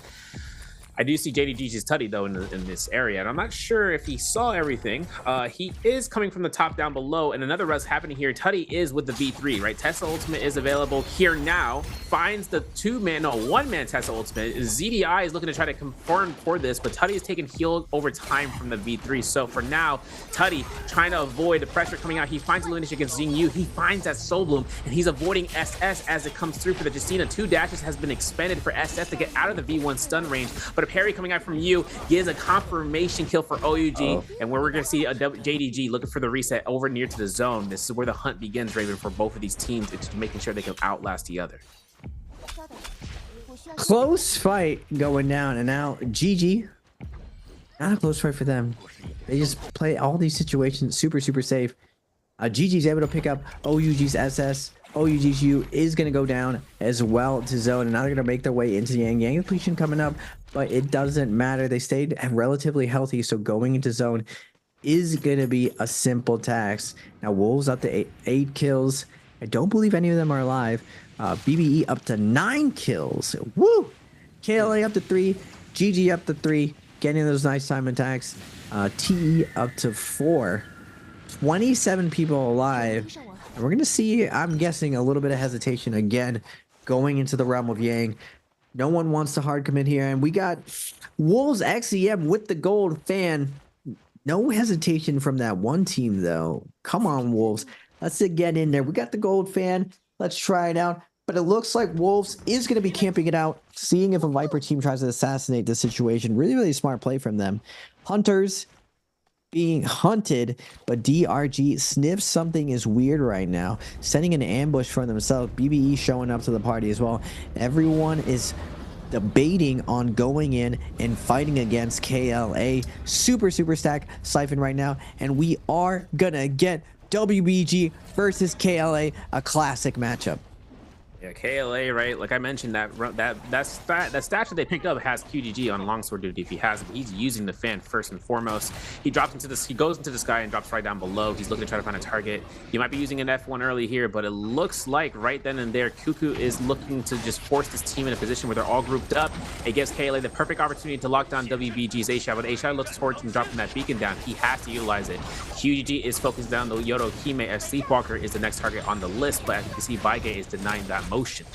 I do see JDG's Tutty, though, in this area, and I'm not sure if he saw everything. He is coming from the top down below, and another res happening here. Tutty is with the V3, right? Tesla Ultimate is available here now. Finds the one-man Tesla Ultimate. ZDI is looking to try to confirm for this, but Tutty is taking heal over time from the V3. So for now, Tutty trying to avoid the pressure coming out. He finds Illumination against Xing Yu. He finds that Soul Bloom, and he's avoiding SS as it comes through for the Justina. 2 dashes has been expended for SS to get out of the V1 stun range, but a parry coming out from Yu gives a confirmation kill for OUG, and where we're going to see a JDG looking for the reset over near to the zone. This is where the hunt begins, Raven, for both of these teams. It's making sure they can outlast the other. Close fight going down, and now GG. Not a close fight for them. They just play all these situations super safe. GG's able to pick up OUG's SS. OUG's U is going to go down as well to zone, and now they're going to make their way into Yang. Yang depletion coming up, but it doesn't matter. They stayed relatively healthy, so going into zone is going to be a simple task. Now, Wolves up to 8 kills. I don't believe any of them are alive. BBE up to 9 kills. Woo! KLA up to 3. GG up to 3. Getting those nice time attacks. TE up to 4. 27 people alive. And we're going to see, I'm guessing, a little bit of hesitation again going into the realm of Yang. No one wants to hard commit here. And we got Wolves XEM with the gold fan. No hesitation from that one team, though. Come on, Wolves. Let's get in there. We got the gold fan. Let's try it out. but it looks like Wolves is going to be camping it out, seeing if a Viper team tries to assassinate the situation. Really, really smart play from them. Hunters being hunted, but DRG sniffs something is weird right now, setting an ambush for themselves. BBE showing up to the party as well. Everyone is debating on going in and fighting against KLA. Super stack Siphon right now, and we are gonna get WBG versus KLA, a classic matchup. Yeah, KLA, right? Like I mentioned, that statue they picked up has QGG on longsword duty if he has it. He's using the fan first and foremost. He drops into this. He goes into the sky and drops right down below. He's looking to try to find a target. He might be using an F1 early here, but it looks like right then and there, Cuckoo is looking to just force this team in a position where they're all grouped up. It gives KLA the perfect opportunity to lock down WBG's A-Shot, but A-Shot looks towards him dropping that beacon down. He has to utilize it. QGG is focused down the Yodo Hime as Sleepwalker is the next target on the list, but as you can see, Baige is denying that motion.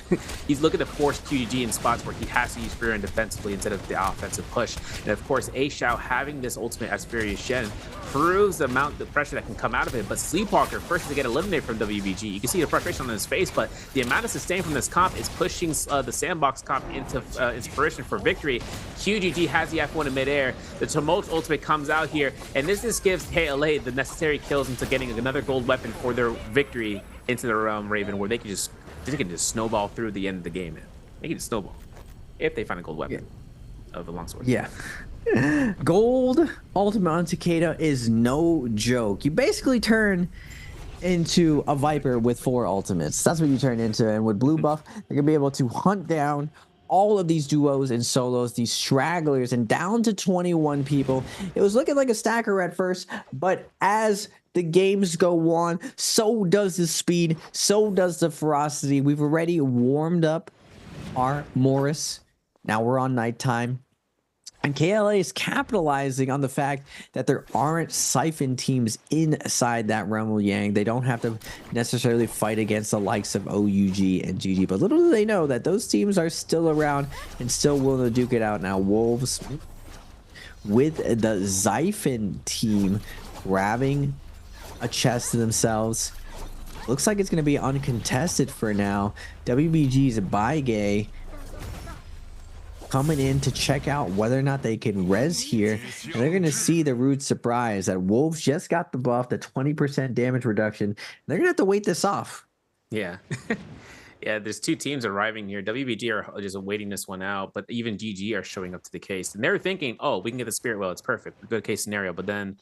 He's looking to force QGG in spots where he has to use Fury defensively instead of the offensive push. And of course, A-Shao having this ultimate as Furious Shen proves the pressure that can come out of it. But Sleepwalker first to get eliminated from WBG. You can see the frustration on his face, but the amount of sustain from this comp is pushing the sandbox comp into fruition for victory. QGG has the F1 in midair. The Tumult ultimate comes out here, and this just gives KLA the necessary kills into getting another gold weapon for their victory into the Raven, where they can just snowball through the end of the game. Man. They can just snowball if they find a gold weapon of the longsword. Yeah. Gold ultimate on Takeda is no joke. You basically turn into a Viper with 4 ultimates. That's what you turn into. And with blue buff, they're gonna be able to hunt down all of these duos and solos, these stragglers, and down to 21 people. It was looking like a stacker at first, but as the games go on, so does the speed, so does the ferocity. We've already warmed up our Morris. Now we're on nighttime. And KLA is capitalizing on the fact that there aren't Siphon teams inside that realm of Yang. They don't have to necessarily fight against the likes of OUG and GG. But little do they know that those teams are still around and still willing to duke it out. Now Wolves with the Siphon team grabbing a chest to themselves. Looks like it's going to be uncontested for now. WBG's Baige coming in to check out whether or not they can res here, and they're going to see the rude surprise that Wolves just got the buff, the 20% damage reduction. They're going to have to wait this off. Yeah. Yeah, there's 2 teams arriving here. WBG are just waiting this one out, but even GG are showing up to the case, and they're thinking, oh, we can get the Spirit Well, it's perfect, good case scenario. But then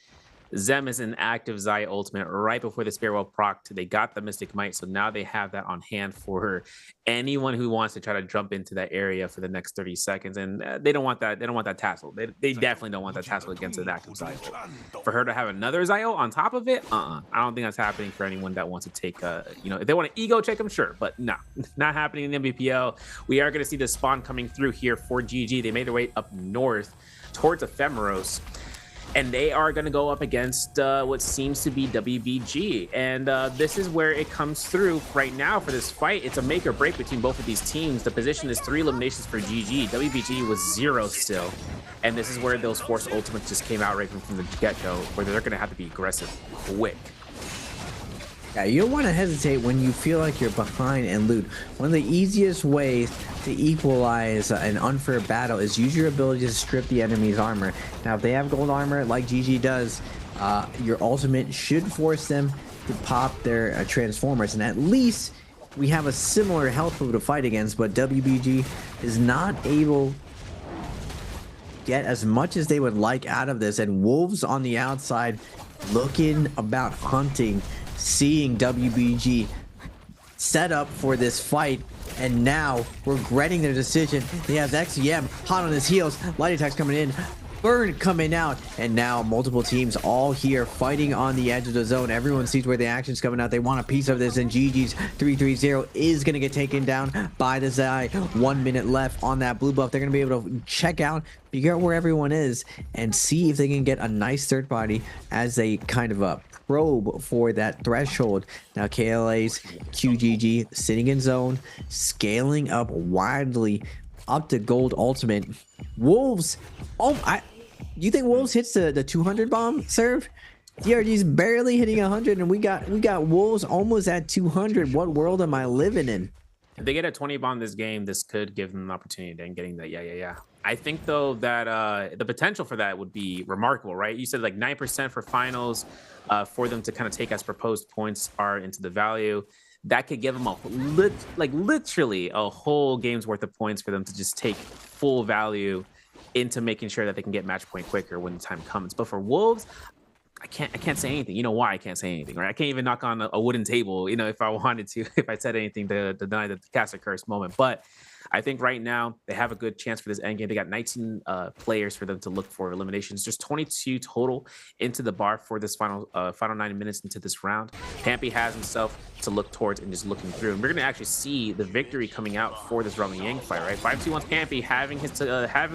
Zem is an active Zai ultimate right before the Spirit Well procced. They got the Mystic Might, so now they have that on hand for anyone who wants to try to jump into that area for the next 30 seconds. And they don't want that. They don't want that tassel. They definitely don't want that tassel against an active Zai ult. For her to have another Zai ult on top of it, I don't think that's happening for anyone that wants to take, if they want to ego check them, sure, but no, not happening in Nbpl. We are going to see the spawn coming through here for GG. They made their way up north towards Ephemeros, and they are going to go up against what seems to be WBG. And this is where it comes through right now for this fight. It's a make or break between both of these teams. The position is 3 eliminations for GG. WBG was 0 still. And this is where those Force Ultimates just came out right from the get-go, where they're going to have to be aggressive quick. Yeah, you don't want to hesitate when you feel like you're behind and loot. One of the easiest ways to equalize an unfair battle is use your ability to strip the enemy's armor. Now, if they have gold armor like GG does, your ultimate should force them to pop their transformers. And at least we have a similar health pool to fight against, but WBG is not able to get as much as they would like out of this. And Wolves on the outside looking about hunting, seeing WBG set up for this fight, and now regretting their decision. He has XEM hot on his heels, light attacks coming in, Burn coming out, and now multiple teams all here fighting on the edge of the zone. Everyone sees where the action's coming out. They want a piece of this, and GG's 330 is going to get taken down by the Zai. 1 minute left on that blue buff. They're going to be able to check out, figure out where everyone is, and see if they can get a nice third party as they kind of probe for that threshold. Now KLA's QGG sitting in zone, scaling up widely up to gold ultimate. Wolves, you think Wolves hits the 200 bomb serve? DRG's barely hitting 100, and we got Wolves almost at 200. What world am I living in? If they get a 20 bomb this game, this could give them an opportunity in getting that. Yeah. I think though that the potential for that would be remarkable, right? You said like 9% for finals for them to kind of take as proposed points are into the value. That could give them literally a whole game's worth of points for them to just take full value into making sure that they can get match point quicker when the time comes. But for Wolves, I can't say anything. You know why I can't say anything, right? I can't even knock on a wooden table, you know, if I wanted to, if I said anything to deny the cast a curse moment. But I think right now they have a good chance for this endgame. They got 19 players for them to look for eliminations. There's 22 total into the bar for this final 9 minutes into this round. Pampy has himself to look towards and just looking through. And we're going to actually see the victory coming out for this Roman Yang fight, right? 5-2-1's Pampy having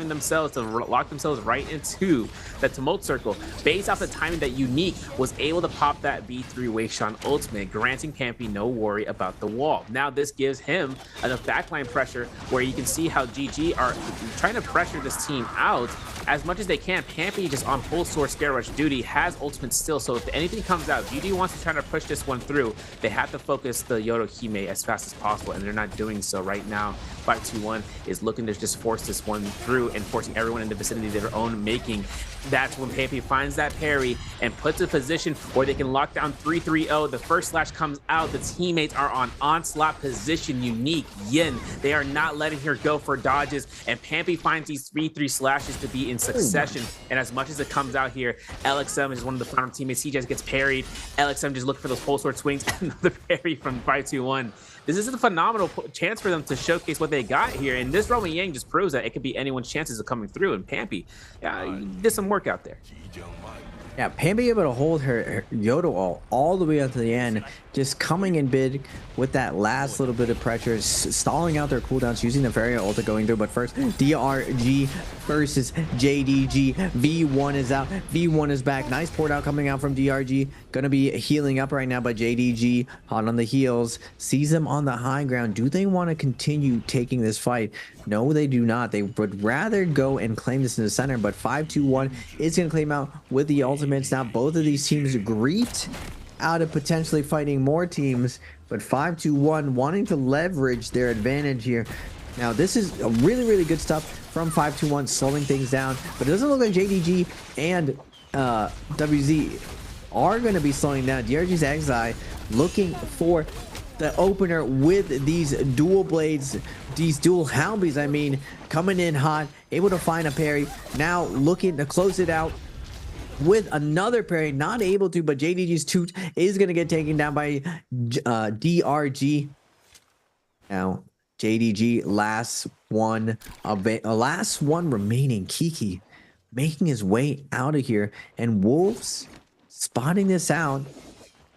themselves to lock themselves right into that tumult circle. Based off the timing that Unique was able to pop that V3 Wei-Shan ultimate, granting Pampy no worry about the wall. Now this gives him enough backline pressure where you can see how GG are trying to pressure this team out as much as they can. Pampy just on full sword scare rush duty, has ultimate still, so if anything comes out, GG wants to try to push this one through. They have to focus the Yodohime as fast as possible, and they're not doing so right now. 5-2-1 is looking to just force this one through and forcing everyone in the vicinity of their own making. That's when Pampy finds that parry and puts a position where they can lock down 3-3-0. The first slash comes out. The teammates are on onslaught position. Unique, Yin, they are not letting her go for dodges, and Pampy finds these 3-3 slashes to be in succession. And as much as it comes out here, LXM is one of the final teammates. He just gets parried. LXM just looking for those full sword swings. Another parry from 5-2-1. This is a phenomenal chance for them to showcase what they got here, and this Roman Yang just proves that it could be anyone's chances of coming through. And Pampy did some work out there. Yeah, Pampy able to hold her Yodo all the way up to the end, just coming in big with that last little bit of pressure, stalling out their cooldowns, using the Fairy ulti going through. But first, DRG versus JDG. V1 is out. V1 is back. Nice port out coming out from DRG. Gonna be healing up right now, but JDG hot on the heels, sees them on the high ground. Do they want to continue taking this fight? No, they do not. They would rather go and claim this in the center, but 5-2-1 is going to claim out with the ultimates. Now, both of these teams greet out of potentially fighting more teams, but 5-2-1 wanting to leverage their advantage here. Now, this is a really good stuff from 5-2-1, slowing things down, but it doesn't look like JDG and WZ are going to be slowing down. DRG's Exile looking for the opener with these dual blades, these dual Halbies, I mean, coming in hot, able to find a parry. Now looking to close it out with another parry, not able to, but JDG's toot is going to get taken down by DRG. Now JDG, last one remaining. Kiki making his way out of here, and Wolves spotting this out,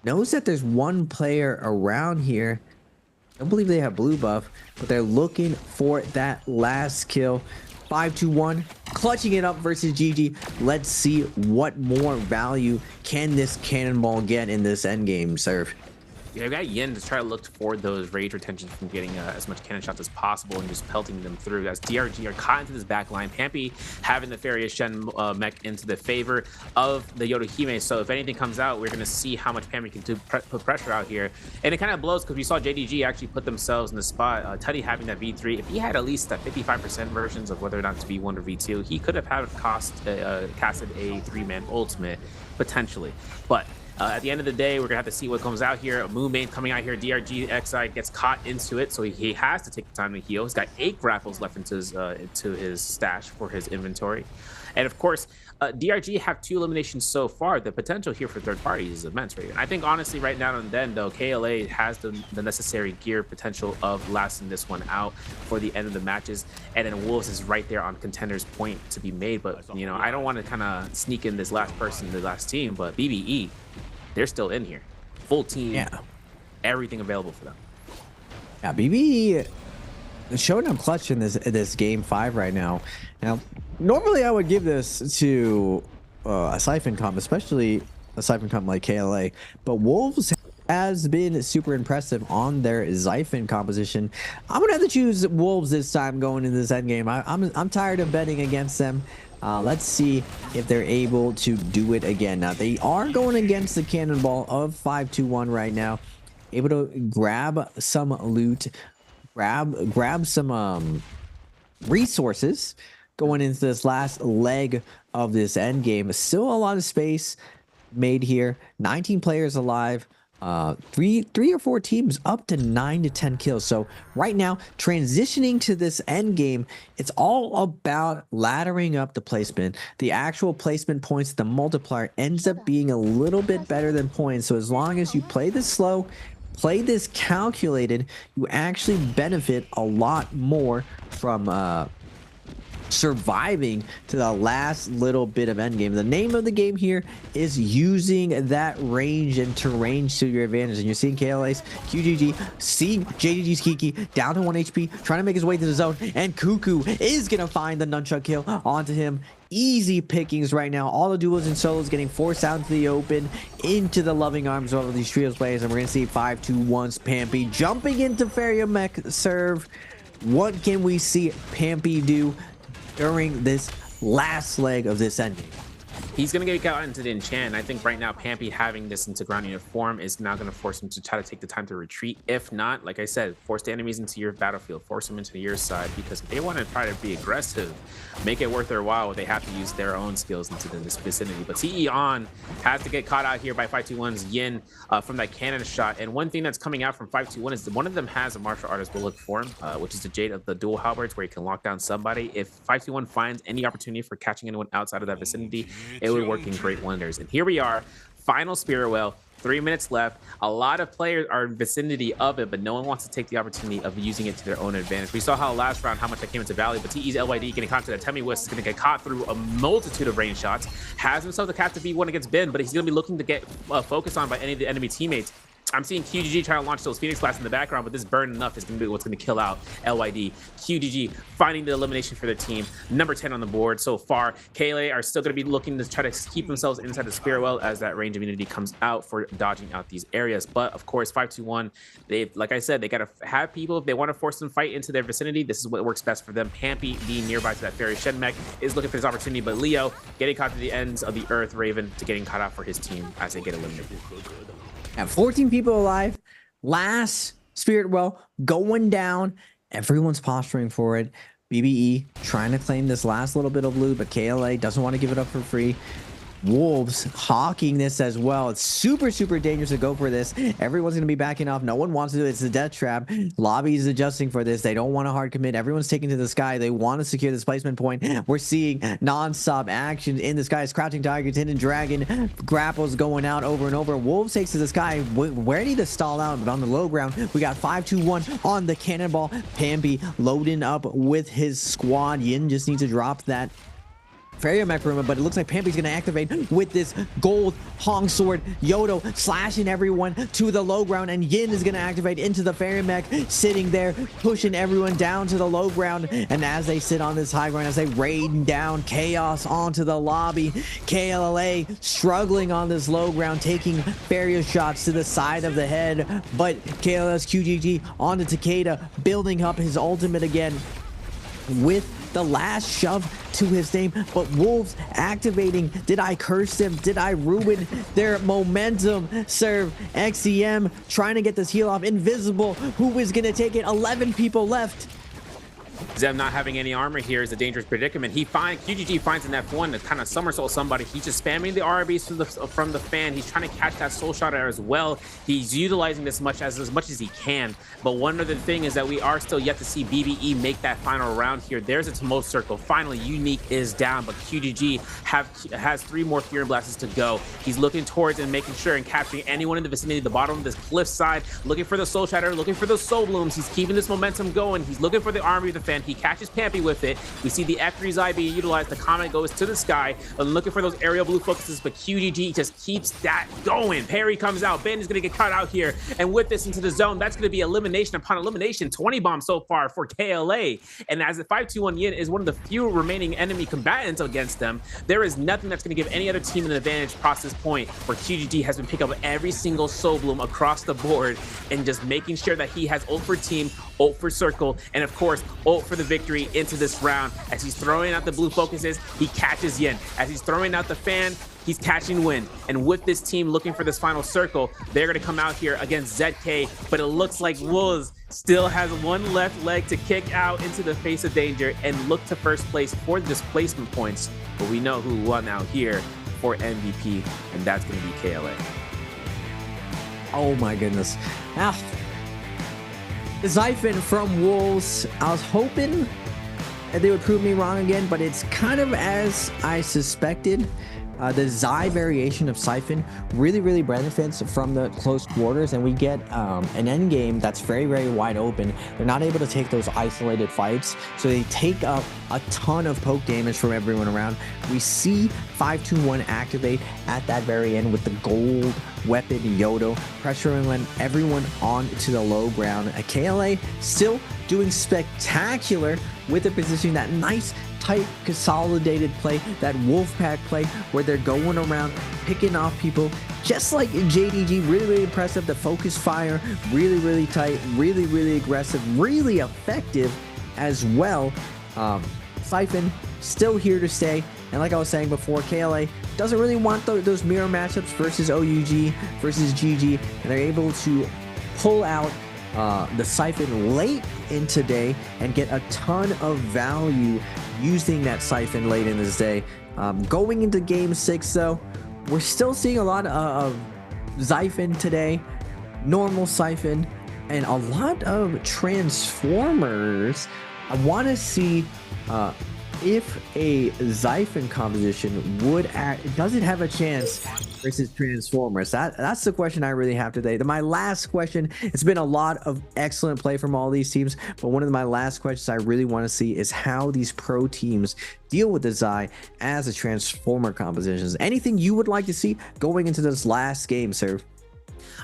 knows that there's one player around here. I don't believe they have blue buff, but they're looking for that last kill. 5-2-1, clutching it up versus GG. Let's see what more value can this cannonball get in this endgame, Surf. Yeah, I've got Yin to try to look for those rage retentions from getting as much cannon shots as possible and just pelting them through as DRG are caught into this back line. Pampy having the Fairy Shen mech into the favor of the Yodohime. So if anything comes out, we're going to see how much Pampy can put pressure out here. And it kind of blows because we saw JDG actually put themselves in the spot. Teddy having that V3, if he had at least that 55% versions of whether or not to be V1 or V2, he could have casted a 3-man ultimate potentially. But at the end of the day, we're gonna have to see what comes out here. Moonbane coming out here. DRG XI gets caught into it, so he has to take the time to heal. He's got 8 grapples left into his stash for his inventory. And of course, DRG have 2 eliminations so far. The potential here for third parties is immense, right? And I think honestly, right now and then, though, KLA has the necessary gear potential of lasting this one out for the end of the matches. And then Wolves is right there on contenders point to be made. But you know, I don't want to kind of sneak in this last person, the last team, but BBE, they're still in here, full team, yeah, everything available for them. Yeah, BBE showing up clutch in this game 5 right now. Now, normally I would give this to a Siphon comp, especially a Siphon comp like KLA, but Wolves has been super impressive on their Siphon composition. I'm gonna have to choose Wolves this time going into this end game. I'm tired of betting against them. Let's see if they're able to do it again. Now, they are going against the cannonball of 5-2-1 right now, able to grab some loot, grab some resources going into this last leg of this end game. Still a lot of space made here. 19 players alive. Three or four teams up to 9 to 10 kills. So right now, transitioning to this end game, it's all about laddering up the placement. The actual placement points, the multiplier ends up being a little bit better than points. So as long as you play this slow, play this calculated, you actually benefit a lot more from surviving to the last little bit of endgame. The name of the game here is using that range and terrain to your advantage. And you're seeing KLA's QGG, seeing JGG's Kiki down to 1 HP, trying to make his way to the zone, and Cuckoo is gonna find the nunchuck kill onto him. Easy pickings right now. All the duos and solos getting forced out into the open, into the loving arms of all of these trios players, and we're gonna see 5-2-1's Pampy jumping into Feria Mech serve. What can we see Pampy do during this last leg of this ending? He's going to get out into the enchant. I think right now Pampy having this into ground unit form is now going to force him to try to take the time to retreat. If not, like I said, force the enemies into your battlefield, force them into your side, because if they want to try to be aggressive, make it worth their while, they have to use their own skills into this vicinity. But CE on has to get caught out here by 521's Yin from that cannon shot. And one thing that's coming out from 521 is that one of them has a martial artist will look for him, which is the Jade of the dual halberds, where you can lock down somebody. If 521 finds any opportunity for catching anyone outside of that vicinity, it would work in great wonders. And here we are, final Spirit Well, 3 minutes left. A lot of players are in vicinity of it, but no one wants to take the opportunity of using it to their own advantage. We saw how last round, how much that came into Valley, but TE's LYD getting caught to that Temi Wisp is going to get caught through a multitude of range shots. Has himself the captive B1 against Ben, but he's going to be looking to get focused on by any of the enemy teammates. I'm seeing QGG trying to launch those Phoenix Blasts in the background, but this burn enough is going to be what's going to kill out LYD. QGG finding the elimination for their team. Number 10 on the board so far. KLA are still going to be looking to try to keep themselves inside the Spirit Well as that range immunity comes out for dodging out these areas. But of course, 521, like I said, they got to have people, if they want to force them fight into their vicinity, this is what works best for them. Pampy being nearby to that Fairy Shen Mech is looking for this opportunity, but Leo getting caught to the ends of the Earth Raven to getting caught out for his team as they get eliminated. At 14 people alive, last Spirit Well going down. Everyone's posturing for it. BBE trying to claim this last little bit of loot, but KLA doesn't want to give it up for free. Wolves hawking this as well. It's super dangerous to go for this. Everyone's going to be backing off. No one wants to do it. It's a death trap. Lobby is adjusting for this. They don't want to hard commit. Everyone's taking to the sky. They want to secure this placement point. We're seeing non-stop action in the sky. It's Crouching Tiger, Hidden Dragon, grapples going out over and over. Wolves takes to the sky. Ready to stall out, but on the low ground, we got 5-2-1 on the cannonball. Pampy loading up with his squad. Yin just needs to drop that Feria Mech rumor, but it looks like Pampy's gonna activate with this gold Hong Sword. Yodo slashing everyone to the low ground, and Yin is gonna activate into the Feria Mech, sitting there, pushing everyone down to the low ground. And as they sit on this high ground, as they rain down chaos onto the lobby, KLA struggling on this low ground, taking Feria shots to the side of the head, but KLA's QGG onto Takeda, building up his ultimate again with the last shove to his name. But Wolves activating. Did I curse them? Did I ruin their momentum? Serve XCM trying to get this heal off. Invisible, who is gonna take it? 11 people left. Zem not having any armor here is a dangerous predicament. QGG finds an F1 to kind of somersault somebody. He's just spamming the RBs from the fan. He's trying to catch that soul shot as well. He's utilizing this as much as he can. But one other thing is that we are still yet to see BBE make that final round here. There's its most circle. Finally, Unique is down, but QGG has 3 more Fear Blasts to go. He's looking towards and making sure and capturing anyone in the vicinity, the bottom of this cliff side, looking for the Soul Shatter, looking for the Soul Blooms. He's keeping this momentum going. He's looking for the army of the fan. He catches Pampy with it. We see the F3's eye being utilized. The comet goes to the sky, and looking for those aerial blue focuses, but QGG just keeps that going. Perry comes out. Ben is going to get caught out here, and with this into the zone, that's going to be elimination upon elimination. 20 bombs so far for KLA, and as the 5-2-1 Yin is one of the few remaining enemy combatants against them, there is nothing that's going to give any other team an advantage past this point, where QGG has been picking up every single Soul Bloom across the board and just making sure that he has ult for team, ult for circle, and of course ult for the victory into this round. As he's throwing out the blue focuses, he catches Yin. As he's throwing out the fan, he's catching Win. And with this team looking for this final circle, they're going to come out here against ZK, but it looks like Wolves still has one left leg to kick out into the face of danger and look to first place for the displacement points. But we know who won out here for MVP, and that's going to be KLA. Oh my goodness. Now, Xiphon from Wolves, I was hoping that they would prove me wrong again, but it's kind of as I suspected. The Zai variation of Xiphon really benefits from the close quarters, and we get an end game that's very wide open. They're not able to take those isolated fights, so they take up a ton of poke damage from everyone around. We see 5-2-1 activate at that very end with the gold weapon Yodo pressuring everyone onto the low ground. KLA still doing spectacular with the positioning, that nice tight consolidated play, that Wolfpack play where they're going around picking off people just like JDG. Really impressive. The focus fire really tight, really aggressive, really effective as well. Xiphon still here to stay, and like I was saying before, KLA doesn't really want those mirror matchups versus OUG versus GG, and they're able to pull out the Xiphon late in today and get a ton of value using that Xiphon late in this day. Going into game 6 though, we're still seeing a lot of Xiphon today, normal Xiphon, and a lot of Transformers. I want to see if a Xiphon composition does it have a chance versus Transformers? That's the question I really have today. My last question, it's been a lot of excellent play from all these teams, but one of my last questions I really want to see is how these pro teams deal with the Zai as a Transformer compositions. Anything you would like to see going into this last game, sir?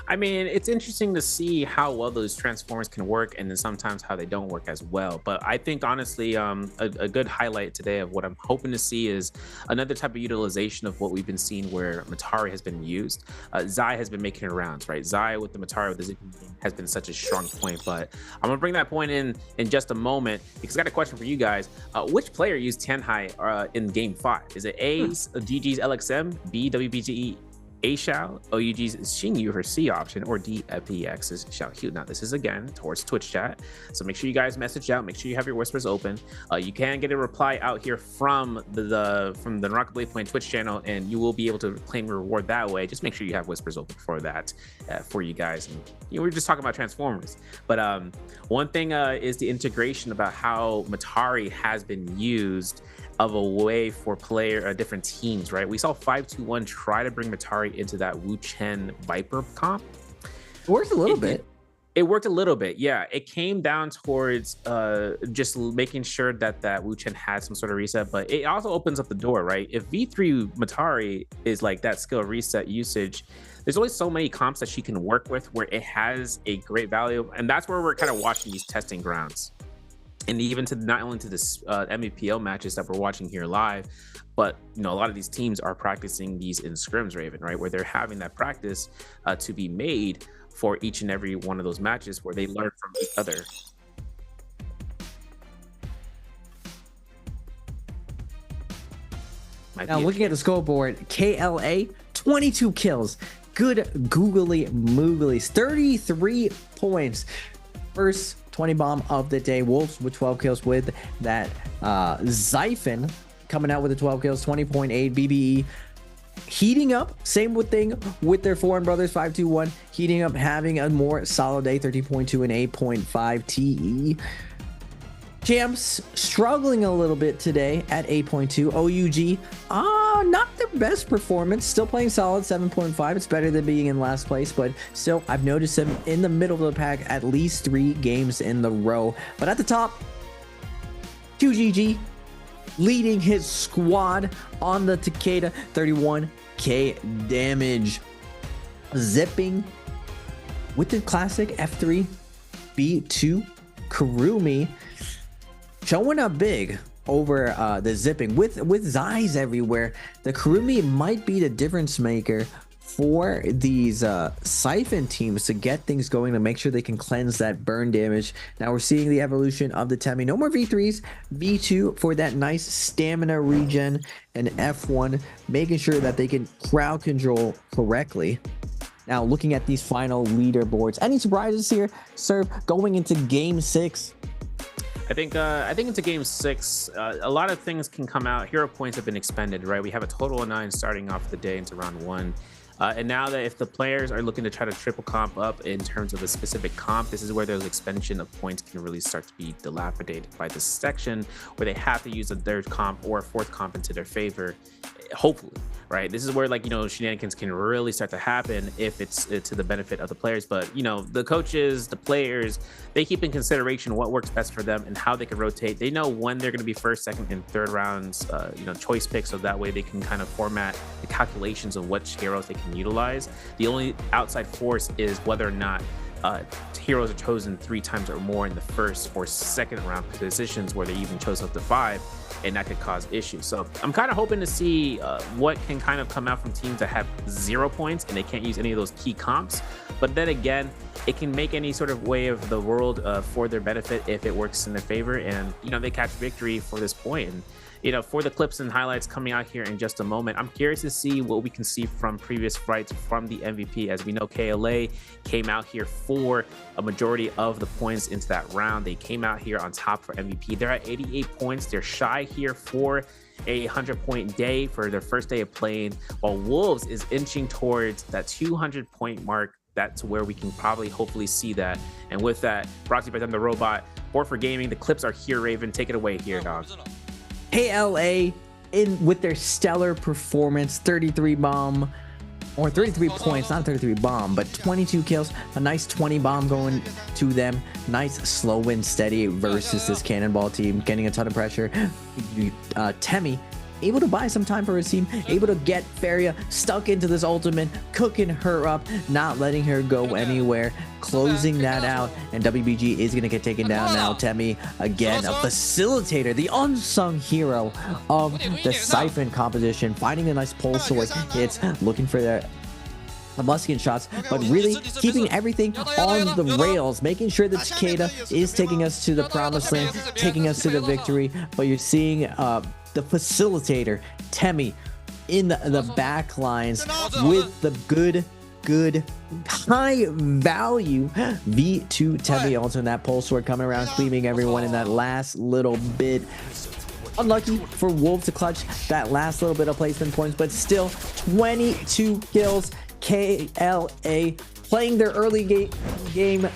I mean, it's interesting to see how well those Transformers can work, and then sometimes how they don't work as well. But I think honestly, a good highlight today of what I'm hoping to see is another type of utilization of what we've been seeing where Matari has been used. Zai has been making it rounds, right? Zai with the Matari with the zipping has been such a strong point, but I'm gonna bring that point in just a moment because I got a question for you guys. Which player used Tenhai in game 5? Is it A, GG's LXM, B, WBGE A Xiao, OUG's Xingyu for C option, or D, FPX's Xiao Hu? Now, this is again towards Twitch chat, so make sure you guys message out. Make sure you have your whispers open. You can get a reply out here from the NARAKA BLADEPOINT Twitch channel, and you will be able to claim a reward that way. Just make sure you have whispers open for that, for you guys. And we were just talking about Transformers, but one thing is the integration about how Matari has been used of a way for different teams, right? We saw 5-2-1 try to bring Matari into that Wu Chen Viper comp. It worked a little bit. It worked a little bit, yeah. It came down towards just making sure that Wu Chen had some sort of reset, but it also opens up the door, right? If V3 Matari is like that skill reset usage, there's only so many comps that she can work with where it has a great value, and that's where we're kind of watching these testing grounds. And even to not only to this Nbpl matches that we're watching here live, but a lot of these teams are practicing these in scrims, Raven, right? Where they're having that practice to be made for each and every one of those matches where they learn from each other. Now looking at the scoreboard, KLA 22 kills, good googly mooglies, 33 points. First 20 bomb of the day. Wolves with 12 kills with that Xiphon coming out with the 12 kills, 20.8 BBE. Heating up, same thing with their foreign brothers, 5-2-1, heating up, having a more solid day, 13.2 and 8.5 TE. Champs struggling a little bit today at 8.2. OUG, not their best performance. Still playing solid, 7.5. It's better than being in last place, but still, I've noticed them in the middle of the pack at least 3 games in the row. But at the top, QGG leading his squad on the Takeda, 31k damage. Zipping with the classic F3 B2 Kurumi. Showing up big over the zipping with Zais everywhere. The Kurumi might be the difference maker for these Xiphon teams to get things going, to make sure they can cleanse that burn damage. Now we're seeing the evolution of the Temi. No more V3s, V2 for that nice stamina regen, and F1 making sure that they can crowd control correctly. Now, looking at these final leaderboards, any surprises here, Serve, going into Game 6? I think into Game 6, a lot of things can come out. Hero points have been expended, right? We have a total of 9 starting off the day into round 1. And now that if the players are looking to try to triple comp up in terms of a specific comp, this is where those expansion of points can really start to be dilapidated by this section, where they have to use a third comp or a fourth comp into their favor, hopefully, right? This is where, like, you know, shenanigans can really start to happen if it's to the benefit of the players. But, you know, the coaches, the players, they keep in consideration what works best for them and how they can rotate. They know when they're going to be first, second, and third rounds, you know, choice picks, so that way they can kind of format the calculations of which heroes they can utilize. The only outside force is whether or not heroes are chosen 3 times or more in the first or second round positions, where they even chose up to 5, and that could cause issues. So I'm kind of hoping to see what can kind of come out from teams that have 0 points and they can't use any of those key comps. But then again, it can make any sort of way of the world for their benefit if it works in their favor, and, you know, they catch victory for this point. And, you know, for the clips and highlights coming out here in just a moment, I'm curious to see what we can see from previous fights from the MVP. As we know, KLA came out here for a majority of the points into that round. They came out here on top for MVP. They're at 88 points. They're shy here for a 100-point day for their first day of playing, while Wolves is inching towards that 200-point mark. That's where we can probably hopefully see that. And with that, brought to you by them, the robot, Board for Gaming. The clips are here, Raven. Take it away here, dog. KLA in with their stellar performance, 33 points, not 33 bomb, but 22 kills, a nice 20 bomb going to them. Nice slow and steady versus this Cannonball team, getting a ton of pressure. Temmie able to buy some time for his team, able to get Feria stuck into this ultimate, cooking her up, not letting her go anywhere, closing that out, and WBG is going to get taken down now. Temmie, again, a facilitator, the unsung hero of the Siphon composition, finding a nice pole sword. It's looking for the Musket shots, but really keeping everything on the rails, making sure that Takeda is taking us to the promised land, taking us to the victory. But you're seeing the facilitator, Temmie, in the back lines with the good high value V2 Temmie, also in that pole sword coming around, cleaving everyone in that last little bit. Unlucky for Wolves to clutch that last little bit of placement points, but still 22 kills. KLA playing their early game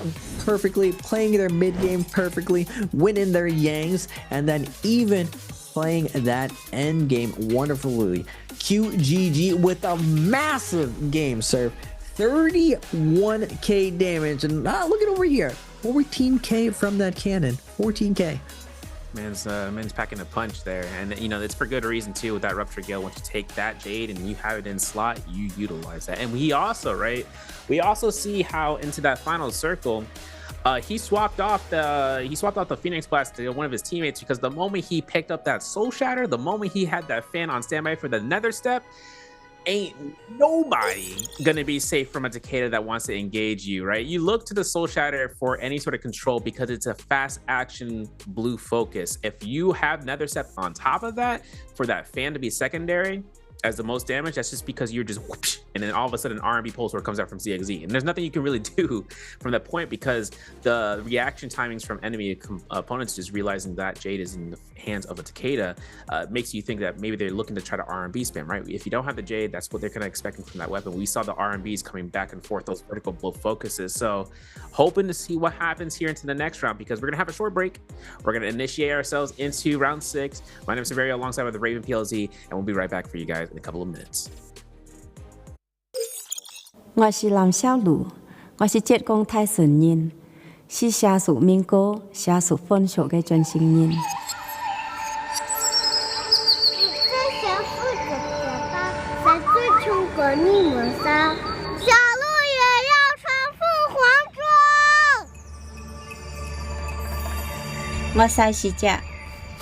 perfectly, playing their mid game perfectly, winning their Yangs, and then even playing that end game wonderfully. QGG with a massive game, sir. 31k damage, and look at over here, 14k from that cannon. 14k. Man's packing a punch there, and, you know, it's for good reason too. With that Rupture Gale, once you take that Jade and you have it in slot, you utilize that. And we also see how into that final circle, he swapped off the Phoenix Blast to one of his teammates, because the moment he picked up that Soul Shatter, the moment he had that fan on standby for the Nether Step, ain't nobody gonna be safe from a Takeda that wants to engage you, right? You look to the Soul Shatter for any sort of control because it's a fast action blue focus. If you have Nether Step on top of that, for that fan to be secondary as the most damage, that's just because you're just whoosh, and then all of a sudden R&B pulse where it comes out from CXZ, and there's nothing you can really do from that point, because the reaction timings from enemy opponents just realizing that Jade is in the hands of a Takeda makes you think that maybe they're looking to try to R&B spam, right? If you don't have the Jade, that's what they're kind of expecting from that weapon. We saw the R&Bs coming back and forth, those vertical blow focuses. So hoping to see what happens here into the next round, because we're gonna have a short break. We're gonna initiate ourselves into round 6. My name is Severio, alongside with the Raven PLZ, and we'll be right back for you guys in a couple of minutes. 我是林小璐，我是浙江泰顺人，是社畜民歌、社畜分享的真心人。最想负责的吧，在最穷国你们仨，小鹿也要穿凤凰装。我三十姐，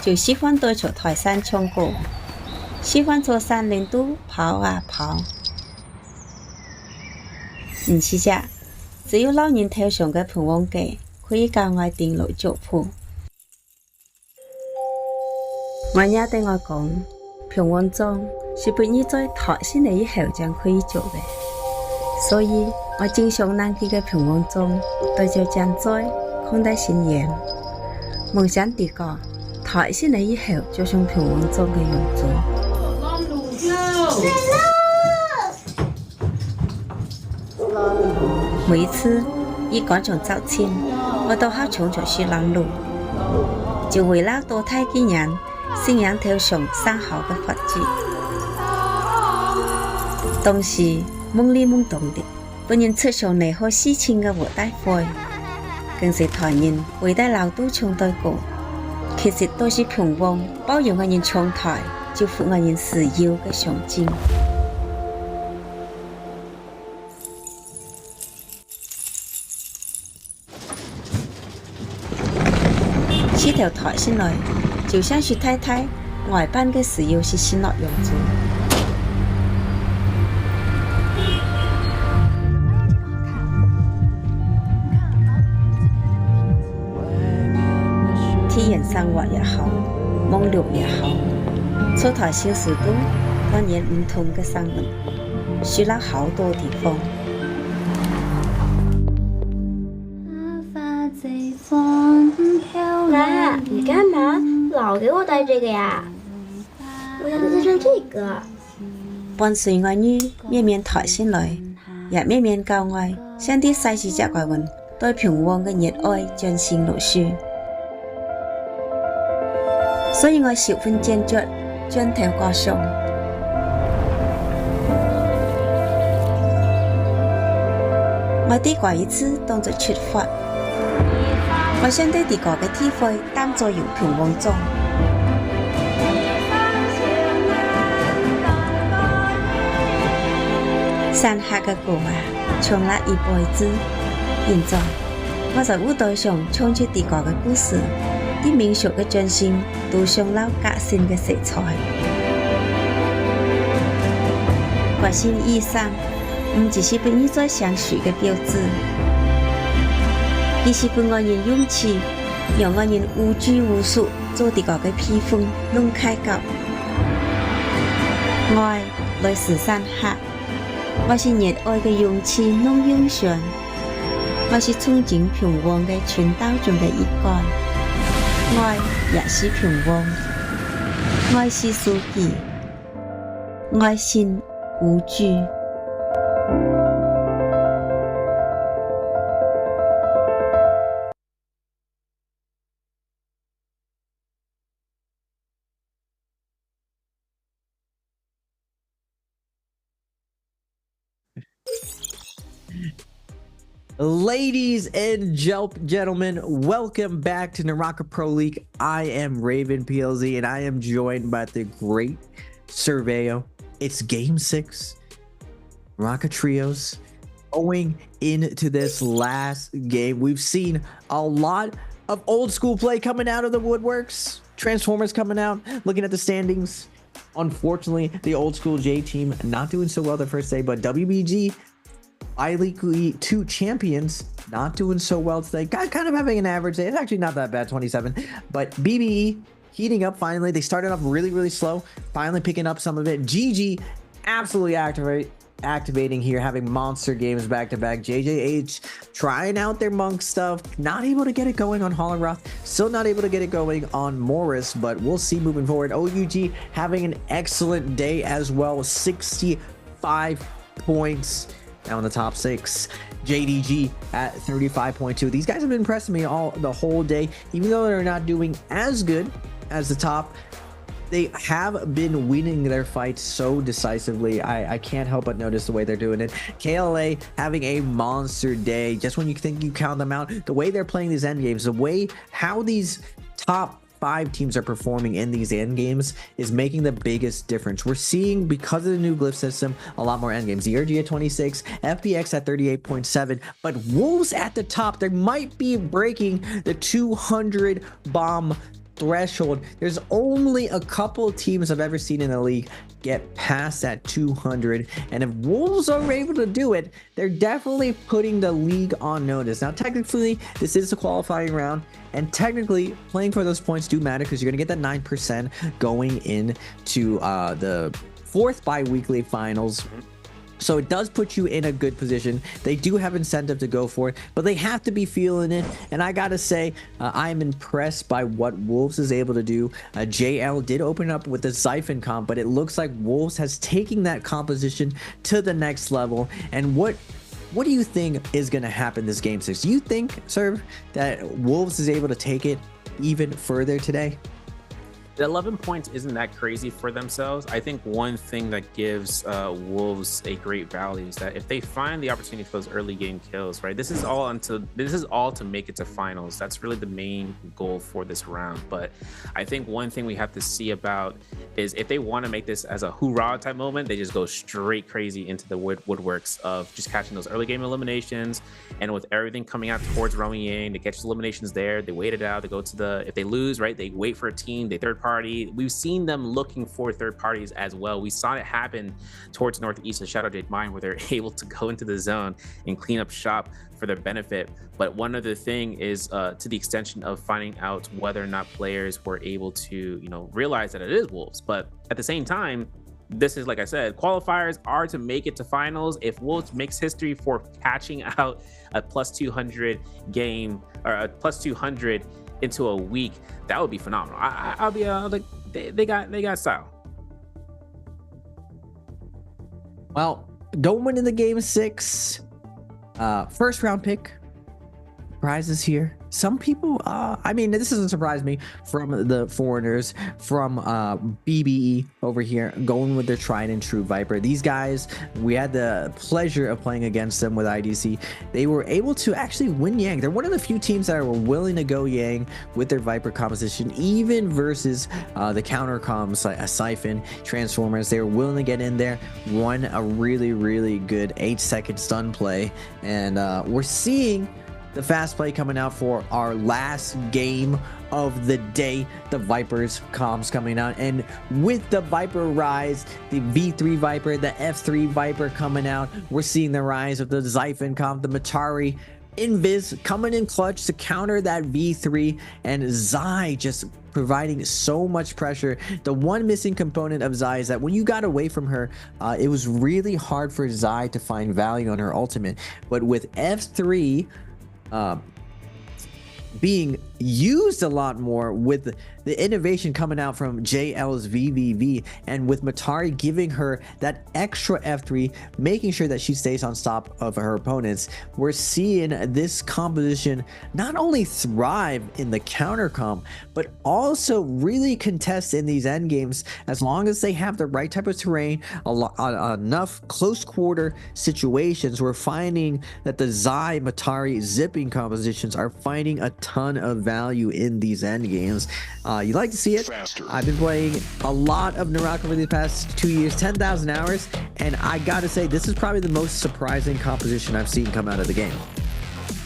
就喜欢对着台山唱歌，喜欢坐山林都跑啊跑。唔是啫，只有老人頭上嘅盤王記可以教我電路族譜。我也對我講，盤王裝是不你在台先嚟以後將可以做嘅，所以我经常在佢嘅平安中對住正在看待信仰，夢想地個抬起嚟以後，就像平安中嘅永駐。每一次一趕上早前，我都好衝出去攔路，就為了多睇幾人信仰條上生好嘅法子。當時懵裡懵懂的，本人出上嚟好事情嘅活大會，更是台人為大老都衝對過，其實都是平安包容嘅人衝台，就符我人自由嘅象徵。這條台先來，就像是太太外班嘅自由是先落用住。體驗生活也好，網絡也好，出台小時都當然唔同嘅生活，去了好多地方。妈，你干嘛？老给我带这个呀？我想带上这个。伴隨我女面面抬先來，也面面教我，像啲細事隻怪運，對平安嘅熱愛盡心落去。所以我十分堅決，專頭歌唱。我啲過一次當作出發。我想對地個嘅體會當作用平安中。山下嘅歌啊，唱了一輩子。現在我在舞台上唱出地個嘅故事，啲民俗嘅真心都上了革新嘅色彩。革新意義唔只是本意在相處嘅標誌。而是俾我人勇氣，讓我人無拘無束做啲個嘅披風弄開角。愛來自山下，我是熱愛嘅勇氣弄英雄，我是憧憬平安嘅傳道中嘅一員。愛也是平安，愛是書記，愛心無懼。Ladies and gentlemen, welcome back to NARAKA Pro League. I am Raven PLZ and I am joined by the great Surveyo. It's game 6. NARAKA Trios going into this last game. We've seen a lot of old school play coming out of the woodworks. Transformers coming out, looking at the standings. Unfortunately, the old school J team not doing so well the first day, but WBG DAY2 champions not doing so well today. Kind of having an average day. It's actually not that bad, 27. But BBE heating up finally. They started off really slow, finally picking up some of it. GG absolutely activating here, having monster games back to back. JJH trying out their monk stuff, not able to get it going on Holleroth, still not able to get it going on Morris, but we'll see moving forward. OUG having an excellent day as well, 65 points. Now in the top 6, JDG at 35.2. These guys have been impressing me the whole day, even though they're not doing as good as the top. They have been winning their fights so decisively. I can't help but notice the way they're doing it. KLA having a monster day. Just when you think you count them out, the way they're playing these end games, the way how these top 5 teams are performing in these end games is making the biggest difference. We're seeing, because of the new glyph system, a lot more end games. ERG at 26, FPX at 38.7, but Wolves at the top. They might be breaking the 200 bomb threshold. There's only a couple teams I've ever seen in the league get past that 200, and if Wolves are able to do it, they're definitely putting the league on notice. Now technically this is a qualifying round, and technically playing for those points do matter because you're going to get that 9% going into the 4th bi-weekly finals. So it does put you in a good position. They do have incentive to go for it, but they have to be feeling it. And I gotta say, I'm impressed by what Wolves is able to do. JL did open up with the Siphon comp, but it looks like Wolves has taken that composition to the next level. And what do you think is going to happen this game 6? Do you think, Serve, that Wolves is able to take it even further today? The 11 points isn't that crazy for themselves. I think one thing that gives Wolves a great value is that if they find the opportunity for those early game kills, right? This is all to make it to finals. That's really the main goal for this round. But I think one thing we have to see about is if they want to make this as a hoorah type moment, they just go straight crazy into the woodworks of just catching those early game eliminations. And with everything coming out towards Roman Yang, they catch the eliminations there. They wait it out. They go to if they lose, right? They wait for a team. They third party. We've seen them looking for third parties as well. We saw it happen towards Northeast of Shadow Jade Mine, where they're able to go into the zone and clean up shop for their benefit. But one other thing is to the extension of finding out whether or not players were able to, realize that it is Wolves. But at the same time, this is, like I said, qualifiers are to make it to finals. If Wolves makes history for catching out a plus 200 game or a plus 200 into a week, that would be phenomenal. I'll be like, they got style. Well, going into game 6, first round pick, prizes here. Some people, this doesn't surprise me, from the foreigners, from BBE over here, going with their tried and true Viper. These guys, we had the pleasure of playing against them with IDC. They were able to actually win Yang. They're one of the few teams that were willing to go Yang with their Viper composition, even versus the counter comms like a Siphon, Transformers. They were willing to get in there, won a really, really good 8-second stun play, and we're seeing the fast play coming out for our last game of the day. The Vipers comms coming out, and with the Viper rise, the V3 Viper, the F3 Viper coming out, we're seeing the rise of the Xiphon comp, the Matari Invis coming in clutch to counter that V3, and Zai just providing so much pressure. The one missing component of Zai is that when you got away from her, it was really hard for Zai to find value on her ultimate. But with F3 being used a lot more, with the innovation coming out from JL's VVV, and with Matari giving her that extra F3, making sure that she stays on top of her opponents, we're seeing this composition not only thrive in the counter comp, but also really contest in these end games as long as they have the right type of terrain, enough close quarter situations. We're finding that the Zai Matari zipping compositions are finding a ton of value in these end games. You like to see it. I've been playing a lot of NARAKA for the past 2 years, 10,000 hours, and I gotta say, this is probably the most surprising composition I've seen come out of the game.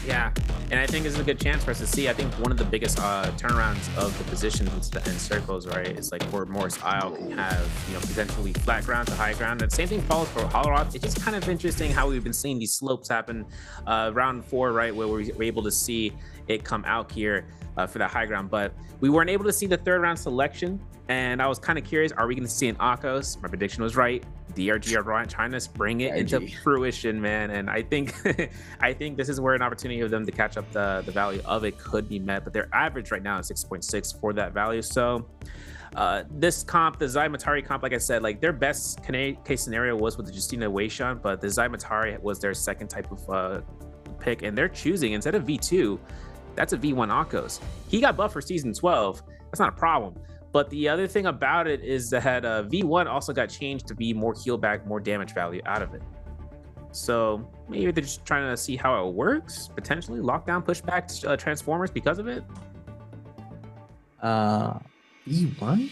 Yeah, and I think this is a good chance for us to see. I think one of the biggest turnarounds of the positions into the end circles, right, is like where Morris Isle can have, potentially flat ground to high ground. And the same thing follows for Hollow Rock. It's just kind of interesting how we've been seeing these slopes happen round 4, right, where we're able to see it come out here for that high ground. But we weren't able to see the third round selection, and I was kind of curious, are we going to see an Akos? My prediction was right. DRG are trying to bring it into fruition, man, and I think I think this is where an opportunity of them to catch up the value of it could be met. But their average right now is 6.6 for that value. So this comp, the Zai Matari comp, like I said, like their best case scenario was with the Justina Weishan, but the Zai Matari was their second type of pick, and they're choosing, instead of V2, that's a V1 Akos. He got buffed for season 12. That's not a problem. But the other thing about it is that V1 also got changed to be more heal back, more damage value out of it. So maybe they're just trying to see how it works, potentially lockdown, pushback Transformers because of it. V1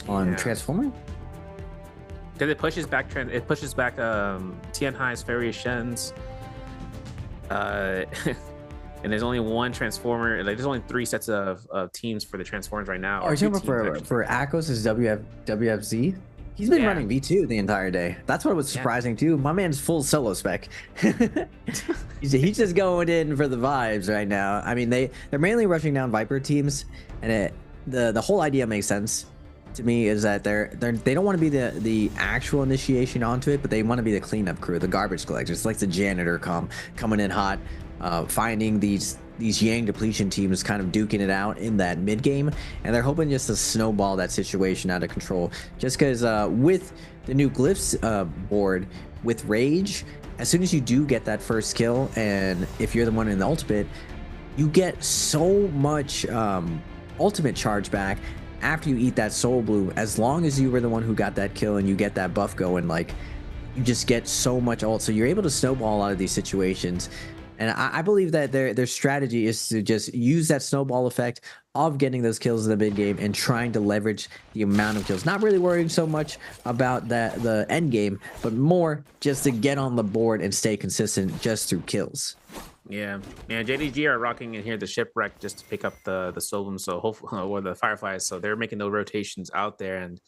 on Transformer? Because it pushes back Tianhai's Fairy Shen's. And there's only one Transformer. Like there's only 3 sets of teams for the Transformers right now. Are you talking about for Akos is WFZ? He's been running V2 the entire day. That's what was surprising too. My man's full solo spec. he's just going in for the vibes right now. I mean, they're mainly rushing down Viper teams, and the whole idea makes sense. to me is that they don't want to be the actual initiation onto it, but they want to be the cleanup crew, the garbage collectors. It's like the janitor coming in hot, finding these Yang depletion teams kind of duking it out in that mid game, and they're hoping just to snowball that situation out of control. Just because with the new glyphs board with rage, as soon as you do get that first kill, and if you're the one in the ultimate, you get so much ultimate charge back after you eat that soul blue. As long as you were the one who got that kill and you get that buff going, like, you just get so much ult, so you're able to snowball a lot of these situations. And I believe that their strategy is to just use that snowball effect of getting those kills in the mid game and trying to leverage the amount of kills, not really worrying so much about the end game, but more just to get on the board and stay consistent just through kills. Yeah, JDG are rocking in here the shipwreck just to pick up the Solum, so hopefully, or the Fireflies. So they're making those rotations out there, and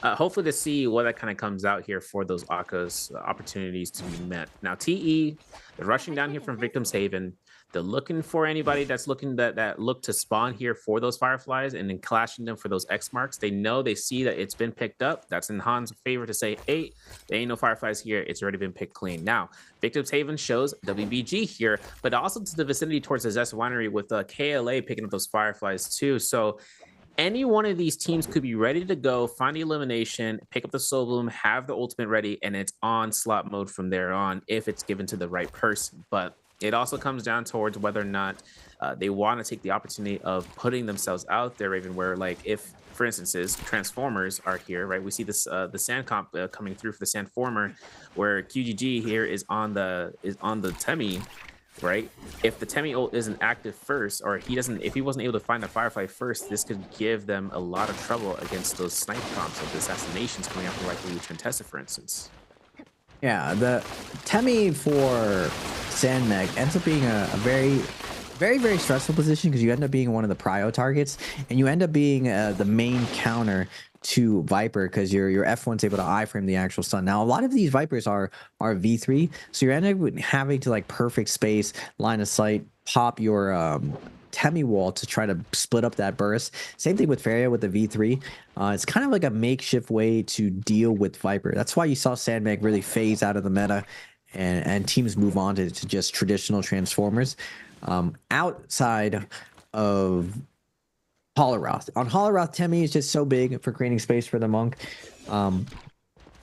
hopefully to see what that kind of comes out here for those Akka's opportunities to be met. Now TE, they're rushing down here from Victim's Haven. They're looking for anybody that's looking that look to spawn here for those Fireflies and then clashing them for those X marks. They know, they see that it's been picked up. That's in Han's favor to say, hey, there ain't no Fireflies here. It's already been picked clean. Now, Victim's Haven shows WBG here, but also to the vicinity towards the Zest Winery with KLA picking up those Fireflies too. So any one of these teams could be ready to go, find the elimination, pick up the Soul Bloom, have the ultimate ready, and it's on slot mode from there on if it's given to the right person. But it also comes down towards whether or not they want to take the opportunity of putting themselves out there, even where, like, if, for instance, Transformers are here, right? We see this the Sand comp coming through for the Sandformer, where QGG here is on the Temi, right? If the Temi ult isn't active first, or if he wasn't able to find a Firefly first, this could give them a lot of trouble against those snipe comps of the assassinations coming after like Lucha and Tessa, for instance. Yeah, the Temi for Sandmeg ends up being a very, very stressful position because you end up being one of the prio targets, and you end up being the main counter to Viper because your F1's able to iframe the actual stun. Now, a lot of these Vipers are V3, so you end up having to, like, perfect space, line of sight, pop your Temi wall to try to split up that burst. Same thing with Feria with the V3. It's kind of like a makeshift way to deal with Viper. That's why you saw Sandmag really phase out of the meta and teams move on to just traditional Transformers. Outside of Holoroth. On Holoroth, Temi is just so big for creating space for the Monk.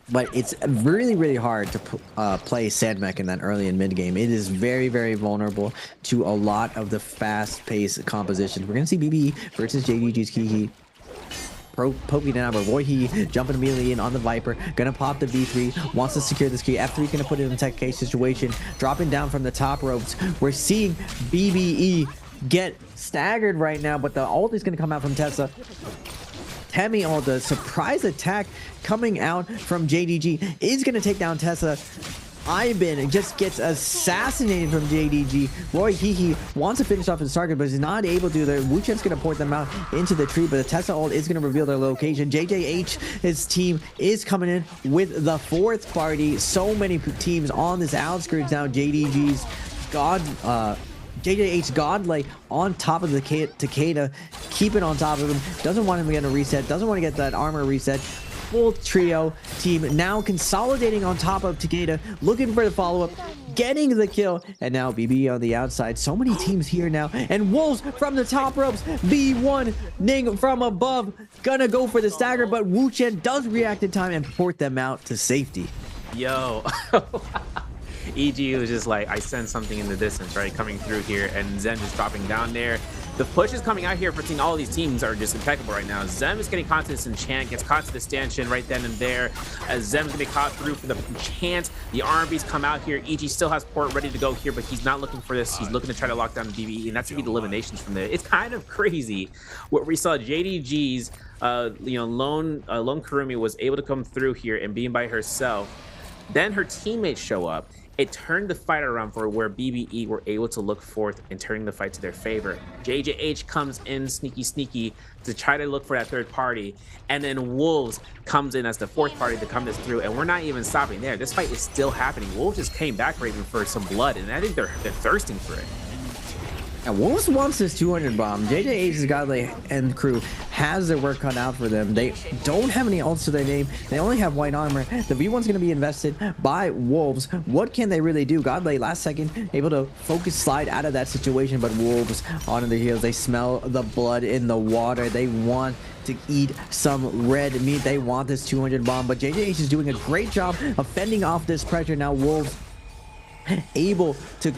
But it's really, really hard to play Sandmech in that early and mid game. It is very, very vulnerable to a lot of the fast-paced compositions. We're going to see BBE versus JDG's Kiki. Poking down, but Voihe jumping immediately in on the Viper. Gonna pop the V3, wants to secure this key. F3 gonna put it in a tech case situation. Dropping down from the top ropes. We're seeing BBE get staggered right now, but the ult is gonna come out from Tessa. Temi, all the surprise attack coming out from JDG is gonna take down Tessa. Ivan just gets assassinated from JDG. Roy Hihi wants to finish off his target, but is not able to. Wu Chen's going to point them out into the tree, but the Tessa ult is going to reveal their location. JJH, his team, is coming in with the fourth party. So many teams on this outskirts now. JDG's JJH Godlike on top of the Takeda, keeping on top of him. Doesn't want him to get a reset. Doesn't want to get that armor reset. Full trio team now consolidating on top of Takeda, looking for the follow-up, getting the kill, and now BB on the outside. So many teams here now, and Wolves from the top ropes. B1 Ning from above, gonna go for the stagger, but Wu Chen does react in time and port them out to safety. Yo. EG was just like, I sense something in the distance, right? Coming through here, and Zen just dropping down there. The pushes coming out here for seeing all of these teams are just impeccable right now. Zem is getting caught to this enchant, gets caught to the stanchion right then and there. As Zem's gonna be caught through for the enchant. The RMBs come out here. EG still has port ready to go here, but he's not looking for this. He's looking to try to lock down the BBE, and that's gonna be the eliminations from there. It's kind of crazy what we saw. JDG's lone Kurumi was able to come through here and being by herself. Then her teammates show up. It turned the fight around for where BBE were able to look forth and turning the fight to their favor. JJH comes in sneaky to try to look for that third party, and then Wolves comes in as the fourth party to come this through, and we're not even stopping there. This fight is still happening. Wolves just came back, Raven, for some blood, and I think they're thirsting for it. And Wolves wants this 200 bomb. JJ Aces, Godly, and crew has their work cut out for them. They don't have any ults to their name. They only have white armor. The V1's going to be invested by Wolves. What can they really do? Godly, last second, able to focus slide out of that situation, but Wolves on their heels. They smell the blood in the water. They want to eat some red meat. They want this 200 bomb, but JJ Aces is doing a great job of fending off this pressure. Now Wolves able to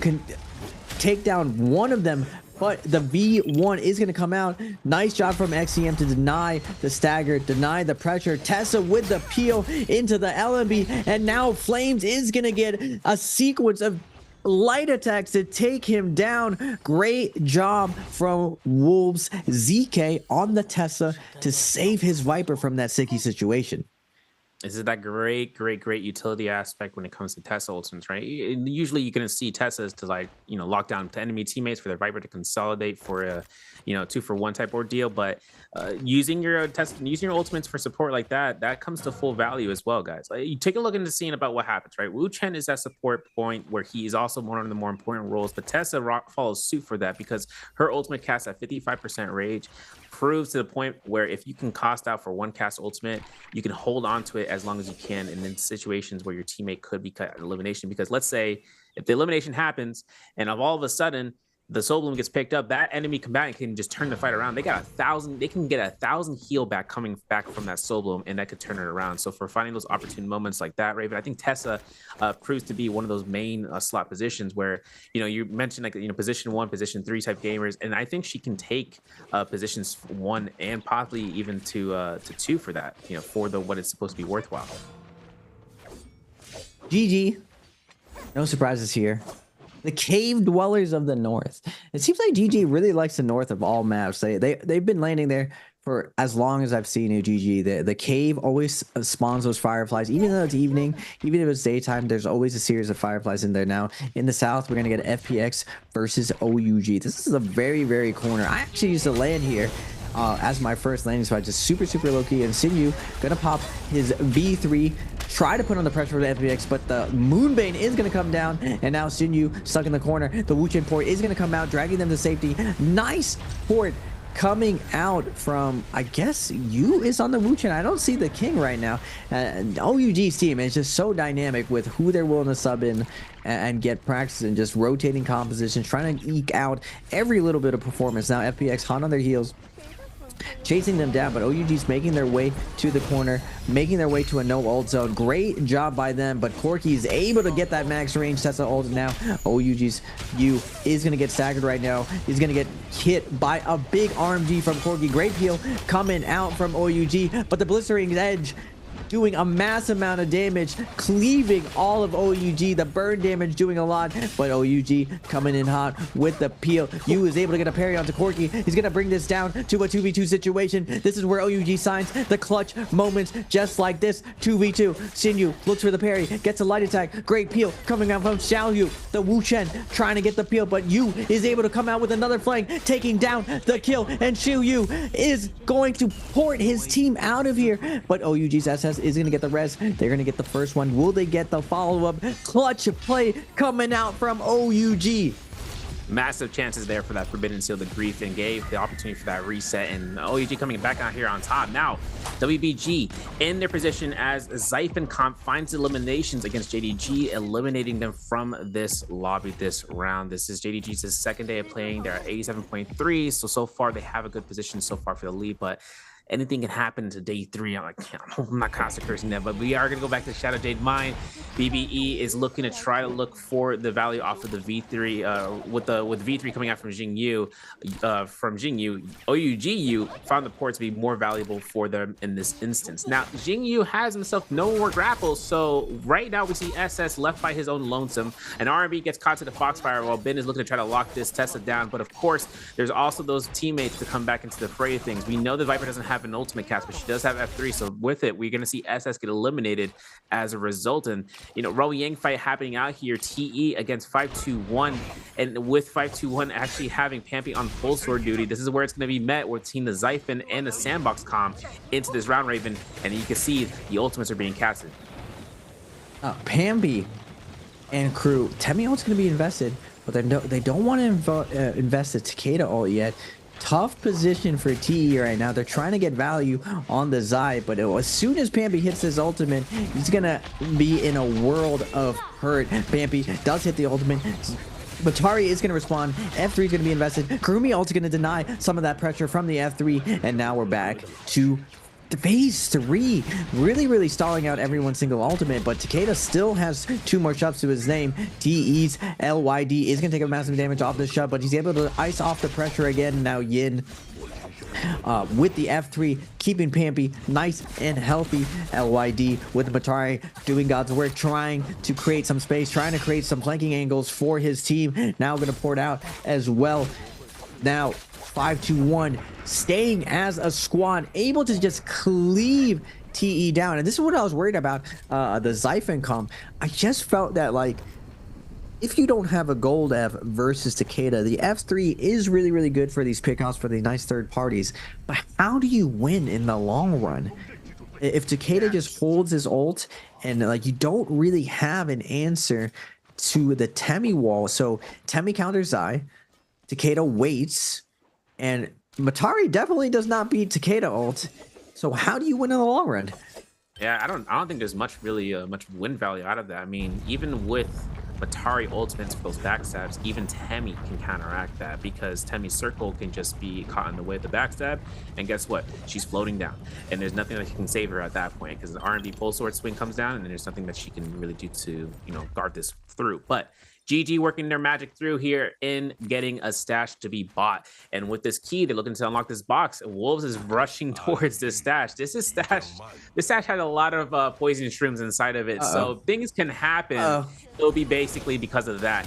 take down one of them, but the V1 is going to come out. Nice job from XCM to deny the stagger, deny the pressure. Tessa with the peel into the LMB, and now Flames is going to get a sequence of light attacks to take him down. Great job from Wolves. ZK on the Tessa to save his Viper from that sticky situation. This is that great utility aspect when it comes to Tessa ultimates, right? Usually you're going to see Tessas to, like, you know, lock down to enemy teammates for their Viper to consolidate for a, you know, 2-for-1 type ordeal. But using your ultimates for support like that comes to full value as well, guys. Like, you take a look into seeing about what happens, right? Wu Chen is that support point where he is also one of the more important roles, but Tessa follows suit for that because her ultimate cast at 55% rage proves to the point where if you can cost out for one cast ultimate, you can hold on to it as long as you can, and in situations where your teammate could be cut elimination. Because let's say if the elimination happens and all of a sudden the soul bloom gets picked up, that enemy combatant can just turn the fight around. They got 1,000, they can get 1,000 heal back coming back from that soul bloom, and that could turn it around. So for finding those opportune moments like that, Raven, I think Tessa proves to be one of those main slot positions where, you know, you mentioned, like, you know, position 1, position 3 type gamers, and I think she can take positions 1 and possibly even to 2 for that, you know, for the what it's supposed to be worthwhile. GG. No surprises here. The cave dwellers of the north. It seems like GG really likes the north of all maps. They've been landing there for as long as I've seen you, GG. The cave always spawns those fireflies, even though it's evening, even if it's daytime. There's always a series of fireflies in there. Now in the south, we're gonna get FPX versus OUG. This is a very corner. I actually used to land here as my first landing spot, just super low key. And Sinew gonna pop his V3, try to put on the pressure for the FPX, but the Moonbane is gonna come down, and now Sinew stuck in the corner. The Wu Chen port is gonna come out, dragging them to safety. Nice port coming out from, I guess Yu is on the Wu Chen. I don't see the King right now. OUG's team is just so dynamic with who they're willing to sub in and get practice and just rotating compositions, trying to eke out every little bit of performance. Now FPX hot on their heels, chasing them down, but OUG's making their way to the corner, making their way to a no ult zone. Great job by them, but Corki is able to get that max range. Tessa ult now. OUG's Yu is going to get staggered right now. He's going to get hit by a big RMG from Corki. Great peel coming out from OUG, but the blistering edge doing a mass amount of damage, cleaving all of OUG. The burn damage doing a lot, but OUG coming in hot with the peel. Yu is able to get a parry onto Corki. He's going to bring this down to a 2v2 situation. This is where OUG signs the clutch moments, just like this. 2v2. Sinew looks for the parry, gets a light attack. Great peel coming out from Xiaoyu. The Wu Chen trying to get the peel, but Yu is able to come out with another flank, taking down the kill, and Xiaoyu is going to port his team out of here, but OUG's SS is going to get the res. They're going to get the first one. Will they get the follow-up? Clutch play coming out from OUG. Massive chances there for that Forbidden Seal to Grief, and gave the opportunity for that reset, and OUG coming back out here on top. Now WBG in their position as Zyphin Comp finds eliminations against JDG, eliminating them from this lobby this round. This is JDG's second day of playing. They're at 87.3, so far they have a good position so far for the lead, but anything can happen to day 3. I'm not constantly cursing that, but we are going to go back to the Shadow Jade Mine. BBE is looking to try to look for the value off of the V3 with V3 coming out from Jingyu. OUGU found the port to be more valuable for them in this instance. Now Jingyu has himself no more grapples, so right now we see SS left by his own lonesome, and RB gets caught to the Foxfire while Ben is looking to try to lock this Tessa down. But of course there's also those teammates to come back into the fray of things. We know the Viper doesn't have an ultimate cast, but she does have F3, so with it we're going to see SS get eliminated as a result. And you know, Ro Yang fight happening out here, TE against 521, and with 521 actually having Pampy on full sword duty, this is where it's going to be met. We're seeing the Zyphin and the Sandbox comp into this round, Raven, and you can see the ultimates are being casted. Pampy and crew, Temi ult's going to be invested. but they don't want to invest the Takeda ult yet. Tough position for TE right now. They're trying to get value on the Zai, but as soon as Bambi hits his ultimate, he's gonna be in a world of hurt. Bambi does hit the ultimate. Batari is going to respond. F3 is going to be invested. Kurumi also going to deny some of that pressure from the F3. And now we're back to phase 3. Really stalling out everyone's single ultimate. But Takeda still has 2 more shots to his name. TE's LYD is going to take a massive damage off this shot, but he's able to ice off the pressure again. Now Yin with the F3, keeping Pampy nice and healthy. LYD with the Batari doing God's work, trying to create some space, trying to create some flanking angles for his team. Now going to pour it out as well. Now 5-2-1, staying as a squad, able to just cleave TE down. And this is what I was worried about, the Xiphon comp. I just felt that, like, if you don't have a gold F versus Takeda, the F3 is really good for these pickoffs, for the nice third parties. But how do you win in the long run? If Takeda just holds his ult and, like, you don't really have an answer to the Temi wall. So Temi counters Zai, Takeda waits, and Matari definitely does not beat Takeda ult. So how do you win in the long run? Yeah, I don't think there's much win value out of that. I mean, even with Matari ultimates for those backstabs, even Temi can counteract that, because Temi's circle can just be caught in the way of the backstab, and guess what? She's floating down, and there's nothing that can save her at that point, because the RMB full sword swing comes down, and there's nothing that she can really do to, you know, guard this through. But GG working their magic through here in getting a stash to be bought. And with this key, they're looking to unlock this box. Wolves is rushing towards this stash. This stash had a lot of poison shrooms inside of it. So things can happen. It'll be basically because of that.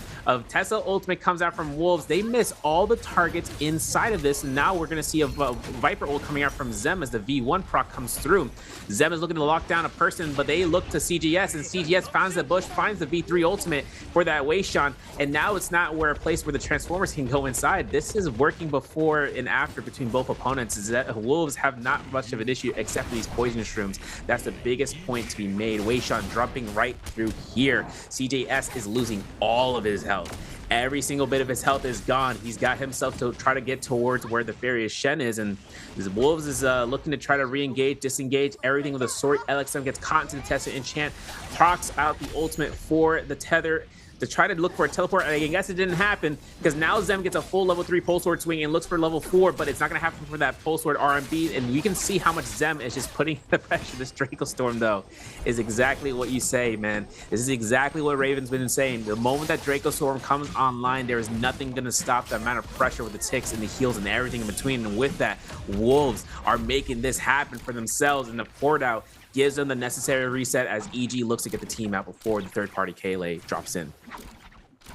Tesla ultimate comes out from Wolves. They miss all the targets inside of this. And now we're going to see a Viper ult coming out from Zem as the V1 proc comes through. Zem is looking to lock down a person, but they look to CGS, and CGS finds the bush, finds the V3 ultimate for that way shot. And now it's not a place where the Transformers can go inside. This is working before and after between both opponents. Wolves have not much of an issue except for these poison shrooms. That's the biggest point to be made. Weishan jumping right through here. CJS is losing all of his health. Every single bit of his health is gone. He's got himself to try to get towards where the Furious Shen is, and the Wolves is looking to try to re-engage, disengage everything with a sword. LXM gets caught into the Tesla enchant, procs out the ultimate for the tether to try to look for a teleport. I guess it didn't happen, because now Zem gets a full level 3 pole sword swing and looks for level 4, but it's not going to happen for that pole sword RMB. And you can see how much Zem is just putting the pressure. This Draco Storm, though, is exactly what you say, man. This is exactly what Raven's been saying. The moment that Draco Storm comes online, there is nothing going to stop the amount of pressure with the ticks and the heals and everything in between. And with that, Wolves are making this happen for themselves, and the port out gives them the necessary reset as EG looks to get the team out before the third party KLA drops in.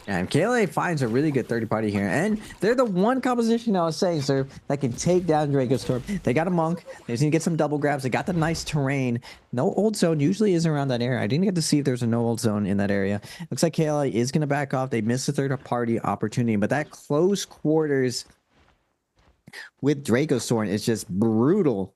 And KLA finds a really good third party here, and they're the one composition I was saying, sir, that can take down Draco Storm. They got a monk. They just need to get some double grabs. They got the nice terrain. No old zone usually is around that area. I didn't get to see if there's a no old zone in that area. Looks like KLA is going to back off. They missed the third party opportunity, but that close quarters with Draco Storm is just brutal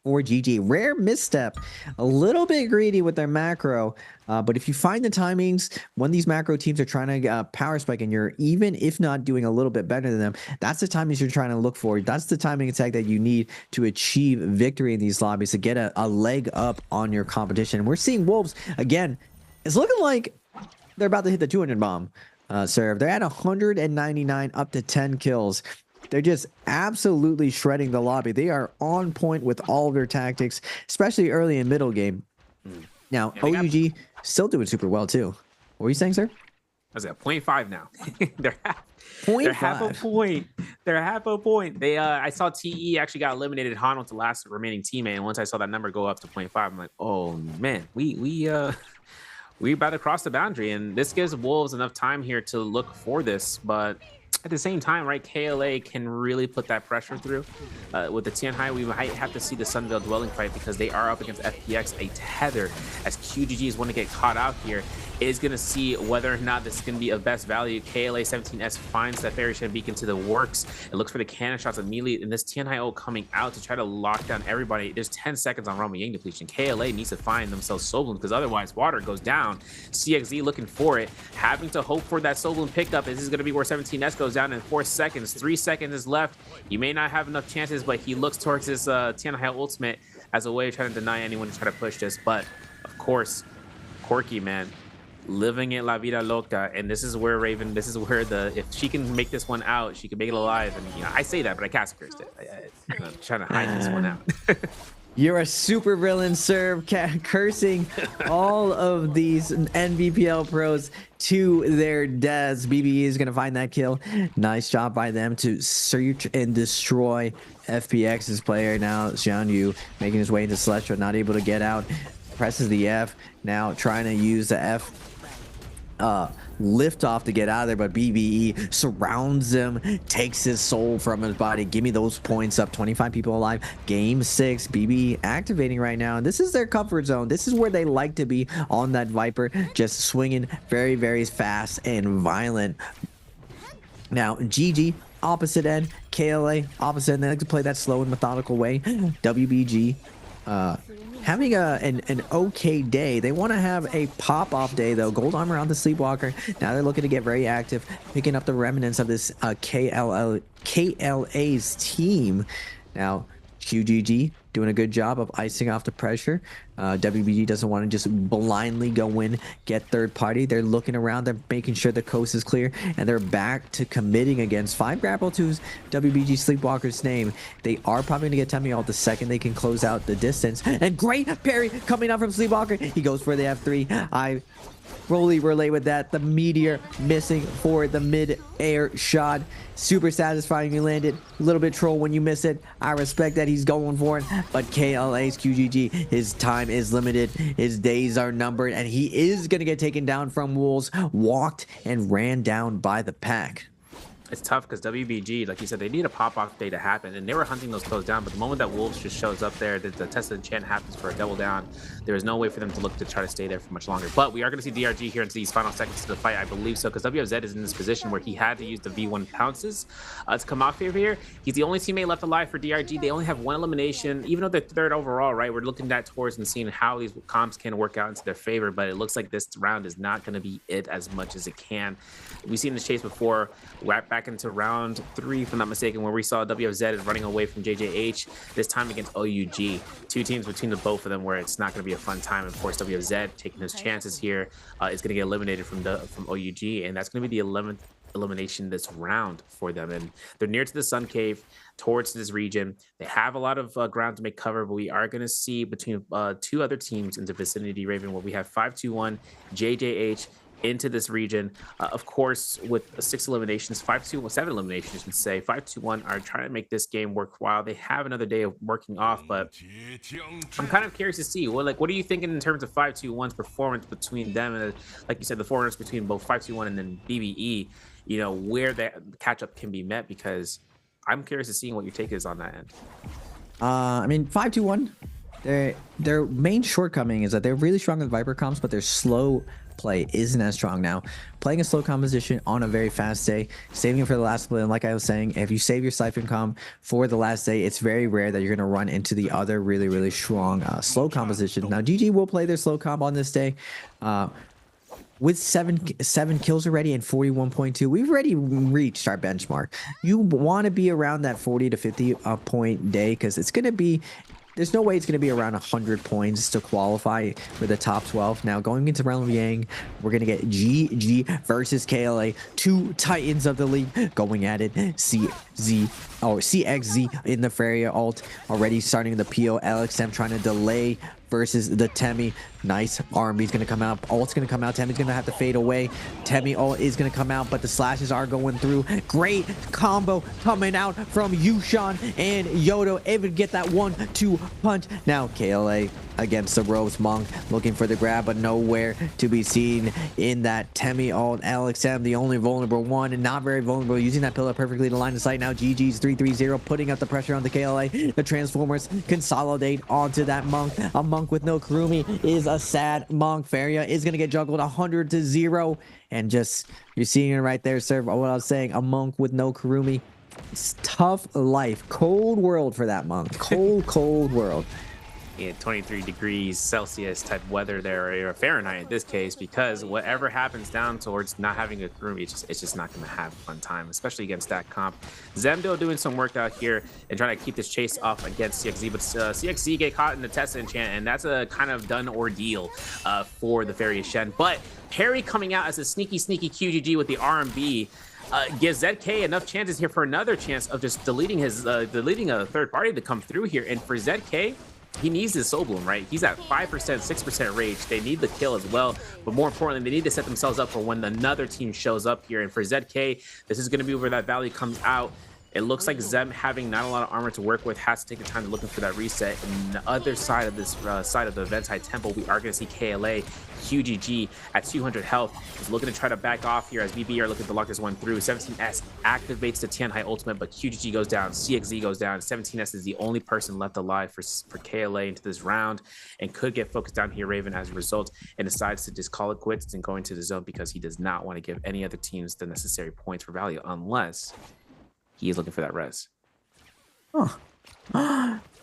for GG. Rare misstep, a little bit greedy with their macro, but if you find the timings when these macro teams are trying to power spike, and you're, even if not doing a little bit better than them, that's the timings you're trying to look for. That's the timing attack that you need to achieve victory in these lobbies, to get a leg up on your competition. We're seeing Wolves again. It's looking like they're about to hit the 200 bomb serve. They're at 199, up to 10 kills. They're just absolutely shredding the lobby. They are on point with all of their tactics, especially early and middle game. Now, OUG still doing super well, too. What were you saying, sir? I was at 0.5 now. They're half a point. They're half a point. They I saw TE actually got eliminated. Han was the last remaining teammate, and once I saw that number go up to 0.5, I'm like, oh man, we about to cross the boundary, and this gives Wolves enough time here to look for this, but at the same time, right, KLA can really put that pressure through. With the Tianhai, we might have to see the Sunvale Dwelling fight, because they are up against FPX, a tether, as QGGs want to get caught out here is going to see whether or not this is going to be of best value. KLA 17S finds that Fairy Shan Beacon to the works. It looks for the cannon shots immediately, and this Tianhai ult coming out to try to lock down everybody. There's 10 seconds on Roma Yang depletion. KLA needs to find themselves Soul Bloom, because otherwise water goes down. CXZ looking for it, having to hope for that Soul Bloom pickup. This is going to be where 17S goes down in 4 seconds. 3 seconds is left. He may not have enough chances, but he looks towards his Tianhai ultimate as a way of trying to deny anyone to try to push this. But of course, Corki, man, living it la vida loca, and this is where Raven, this is where if she can make this one out, she can make it alive. And you know, I say that, but I cast cursed it. I'm trying to hide this one out. You're a super villain, Serve, cursing all of these NBPL pros to their deaths. BBE is going to find that kill. Nice job by them to search and destroy FPX's player. Now, Xian Yu making his way into Celestial, not able to get out. Presses the F, now trying to use the F lift off to get out of there, but BBE surrounds him, takes his soul from his body. Give me those points up. 25 people alive. Game 6. BBE activating right now, and this is their comfort zone. This is where they like to be on that Viper, just swinging very, very fast and violent. Now, GG, opposite end. KLA, opposite end. They like to play that slow and methodical way. WBG, having an okay day. They want to have a pop-off day, though. Gold armor on the Sleepwalker. Now they're looking to get very active, picking up the remnants of this KLA's team. Now, QGG doing a good job of icing off the pressure. WBG doesn't want to just blindly go in, get third party. They're looking around, they're making sure the coast is clear, and they're back to committing against 5 grapple twos. WBG Sleepwalker's name. They are probably going to get Temi ult the second they can close out the distance. And great parry coming out from Sleepwalker. He goes for the F3. I fully relate with that. The meteor missing for the mid-air shot. Super satisfying. You landed. A little bit troll when you miss it. I respect that he's going for it. But KLA's QGG, his time is limited. His days are numbered. And he is going to get taken down from Wolves. Walked and ran down by the pack. It's tough because WBG, like you said, they need a pop-off day to happen, and they were hunting those close down, but the moment that Wolves just shows up there, the test of enchant happens for a double down. There is no way for them to look to try to stay there for much longer. But we are going to see DRG here into these final seconds of the fight, I believe so, because WFZ is in this position where he had to use the V1 pounces to come off here. He's the only teammate left alive for DRG. They only have 1 elimination, even though they're 3rd overall, right? We're looking at towards and seeing how these comps can work out into their favor, but it looks like this round is not going to be it as much as it can. We've seen this chase before. We're back into round 3, if I'm not mistaken, where we saw WFZ is running away from JJH, this time against OUG. 2 teams between the both of them where it's not going to be a fun time. Of course, WFZ taking his chances here is going to get eliminated from OUG, and that's going to be the 11th elimination this round for them. And they're near to the Sun Cave, towards this region. They have a lot of ground to make cover, but we are going to see between 2 other teams in the vicinity, Raven, where we have 521, JJH, into this region. Of course, with 6 eliminations, 7 eliminations, I should say, 521 are trying to make this game worthwhile. They have another day of working off, but I'm kind of curious to see what are you thinking in terms of 521's performance between them and, like you said, the foreigners between both 521 and then BBE, you know, where that catch up can be met, because I'm curious to see what your take is on that end. I mean, 521, their main shortcoming is that they're really strong with Viper comps, but their slow play isn't as strong. Now, playing a slow composition on a very fast day, saving it for the last split, and like I was saying, if you save your Siphon comp for the last day, it's very rare that you're going to run into the other really, really strong slow composition. Now, GG will play their slow comp on this day. With seven kills already and 41.2, we've already reached our benchmark. You want to be around that 40 to 50 point day, because it's going to be, there's no way it's going to be around 100 points to qualify for the top 12. Now, going into Realm of Yang, we're going to get GG versus KLA, 2 titans of the league going at it. CXZ in the Feria ult, already starting the PO. LXM trying to delay versus the Temi. Nice army's gonna come out. Ult's gonna come out. Temi's gonna have to fade away. Temi ult is gonna come out, but the slashes are going through. Great combo coming out from Yushan and Yodo, able to get that 1-2 punch. Now KLA against the ropes. Monk looking for the grab, but nowhere to be seen in that Temi ult. LXM, the only vulnerable one, and not very vulnerable, using that pillar perfectly to line of sight. Now GG's 3-3-0, putting up the pressure on the KLA. The Transformers consolidate onto that Monk. A Monk with no Kurumi is a sad Monk. Faria is going to get juggled 100-0. And just, you're seeing it right there, sir. What I was saying, a Monk with no Kurumi. It's tough life. Cold world for that Monk. Cold world. Yeah, 23 degrees Celsius type weather there, or Fahrenheit in this case, because whatever happens down towards not having a Kurumi, it's just not going to have a fun time, especially against that comp. Zemdo doing some work out here and trying to keep this chase off against CXZ, but CXZ get caught in the Tessa enchant, and that's a kind of done ordeal for the Fairy Shen. But Harry coming out as a sneaky QGG with the RMB gives ZK enough chances here for another chance of just deleting a third party to come through here. And for ZK, he needs his Soul Bloom, right? He's at 5%, 6% rage. They need the kill as well, but more importantly, they need to set themselves up for when another team shows up here. And for ZK, this is going to be where that Valley comes out. It looks like Zem, having not a lot of armor to work with, has to take the time to looking for that reset. And the other side of this side of the Ventai Temple, we are going to see KLA, QGG at 200 health, is looking to try to back off here as BB are looking to lock this one through. 17S activates the Tianhai ultimate, but QGG goes down, CXZ goes down. 17S is the only person left alive for KLA into this round, and could get focused down here, Raven, as a result, and decides to just call it quits and go into the zone because he does not want to give any other teams the necessary points for value unless he is looking for that res.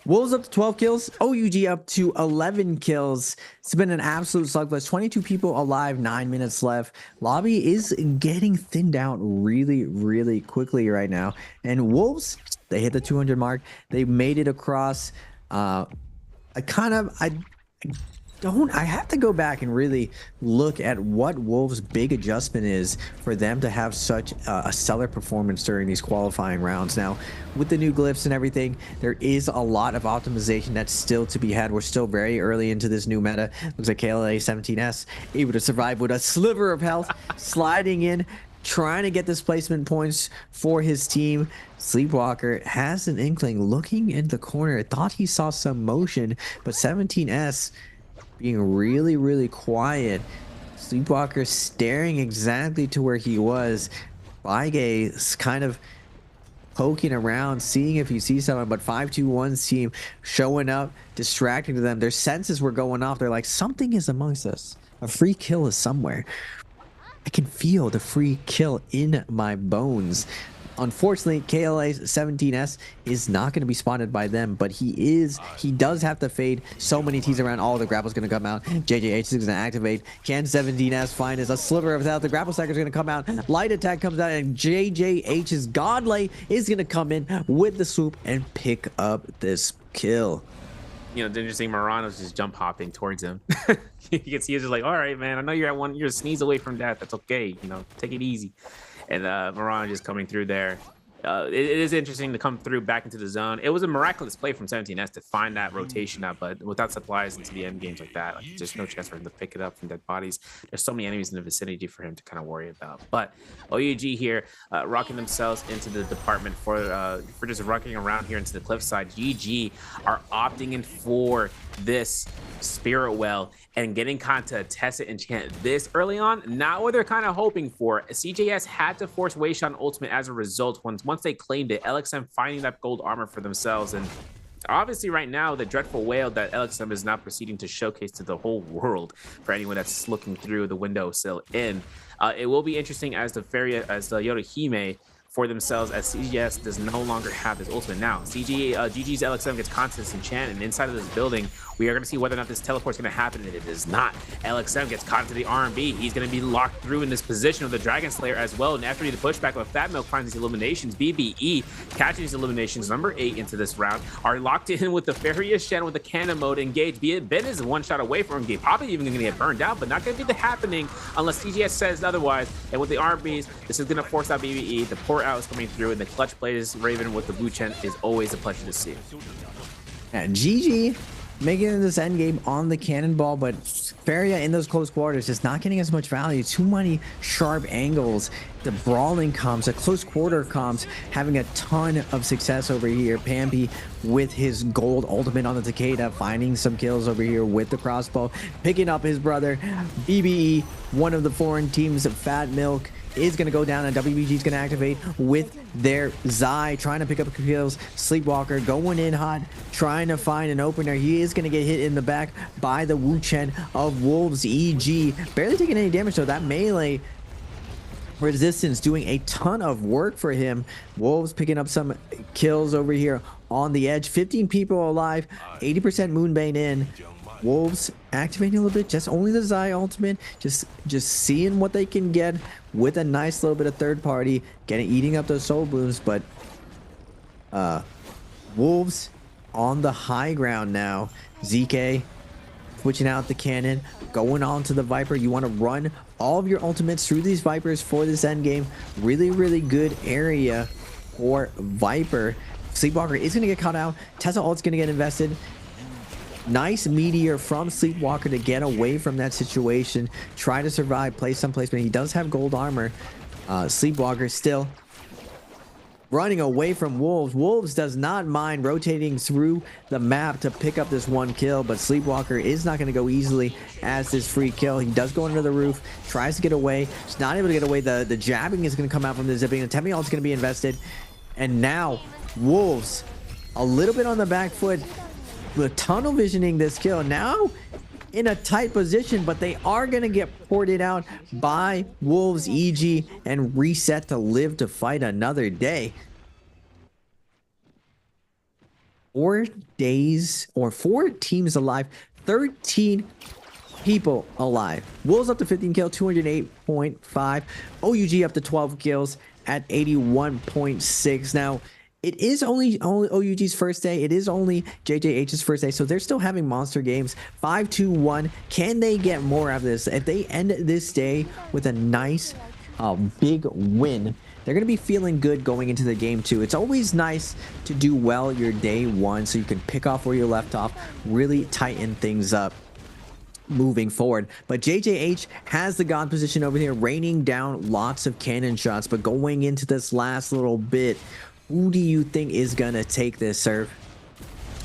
Wolves up to 12 kills. OUG up to 11 kills. It's been an absolute slugfest. 22 people alive, 9 minutes left. Lobby is getting thinned out really quickly right now. And Wolves, they hit the 200 mark. They made it across. I have to go back and really look at what Wolves' big adjustment is for them to have such a stellar performance during these qualifying rounds. Now, with the new glyphs and everything, there is a lot of optimization that's still to be had. We're still very early into this new meta. Looks like KLA 17S able to survive with a sliver of health, sliding in, trying to get displacement points for his team. Sleepwalker has an inkling, looking in the corner, thought he saw some motion, but 17S being really quiet. Sleepwalker staring exactly to where he was. Baige kind of poking around, seeing if he sees someone, but 521's team showing up, distracting to them. Their senses were going off. They're like, something is amongst us. A free kill is somewhere. I can feel the free kill in my bones. Unfortunately, KLA's 17S is not going to be spotted by them, but he does have to fade so many T's around. All the grapple's going to come out. JJH is going to activate. Can 17S find is a sliver of health? The grapple stacker is going to come out. Light attack comes out, and JJH's Godlay is going to come in with the swoop and pick up this kill. You know, it's interesting. Morano's just jump hopping towards him. You can see he's just like, all right, man, I know you're a sneeze away from death. That's okay. You know, take it easy. And Morano just coming through there. It is interesting to come through back into the zone. It was a miraculous play from 17S to find that rotation out, but without supplies into the end games like that, like, there's no chance for him to pick it up from dead bodies. There's so many enemies in the vicinity for him to kind of worry about. But OUG here, rocking themselves into the department for just rocking around here into the cliffside. GG are opting in for this Spirit Well and getting Kanta Tessa enchant this early on. Not what they're kind of hoping for. CJS had to force Weishan ultimate as a result. Once they claimed it, LXM finding that gold armor for themselves. And obviously right now, the dreadful wail that LXM is now proceeding to showcase to the whole world for anyone that's looking through the windowsill in. It will be interesting as the Yodohime for themselves, as CGS does no longer have this ultimate now. GG's LXM gets Constance enchant, and inside of this building, we are going to see whether or not this teleport is going to happen, and it is not. LXM gets caught into the RMB. He's going to be locked through in this position of the Dragon Slayer as well, and after the pushback of Fat Milk finds these eliminations, BBE catching these eliminations, number 8 into this round, are locked in with the Fairy Shen with the cannon mode engaged. Ben is one shot away from him, probably even going to get burned out, but not going to be happening unless CGS says otherwise. And with the RMBs, this is going to force out BBE. The pour out is coming through, and the clutch plays Raven with the Buchen is always a pleasure to see. And GG making it in this end game on the cannonball, but Feria in those close quarters just not getting as much value. Too many sharp angles. The brawling comms, the close quarter comms, having a ton of success over here. Pampy with his gold ultimate on the Takeda, finding some kills over here with the crossbow, picking up his brother. BBE, one of the foreign teams of Fat Milk, is going to go down, and WBG is going to activate with their Zai, trying to pick up kills. Sleepwalker going in hot, trying to find an opener. He is going to get hit in the back by the Wu Chen of Wolves. EG barely taking any damage, so that melee resistance doing a ton of work for him. Wolves picking up some kills over here on the edge. 15 people alive, 80% Moonbane in. Wolves activating a little bit, just only the Zai ultimate, just seeing what they can get with a nice little bit of third party, eating up those soul blooms. But Wolves on the high ground now. ZK switching out the cannon, going on to the Viper. You want to run all of your ultimates through these Vipers for this end game. Really good area for Viper. Sleepwalker is going to get caught out. Tesla ult's going to get invested. Nice meteor from Sleepwalker to get away from that situation. Try to survive, play some placement. He does have gold armor. Sleepwalker still running away from Wolves. Wolves does not mind rotating through the map to pick up this one kill, but Sleepwalker is not going to go easily as this free kill. He does go under the roof, tries to get away. He's not able to get away. The jabbing is going to come out from the zipping. The Temi ult is going to be invested. And now Wolves a little bit on the back foot. The tunnel visioning this kill now in a tight position, but they are going to get ported out by Wolves EG and reset to live to fight another day. 4 days or 4 teams alive, 13 people alive. Wolves up to 15 kills, 208.5. OUG up to 12 kills at 81.6. Now, it is only OUG's first day. It is only JJH's first day, so they're still having monster games. 5-2-1. Can they get more out of this? If they end this day with a nice, big win, they're going to be feeling good going into the game too. It's always nice to do well your day one so you can pick off where you left off, really tighten things up moving forward. But JJH has the god position over here, raining down lots of cannon shots. But going into this last little bit, who do you think is gonna take this, Serve?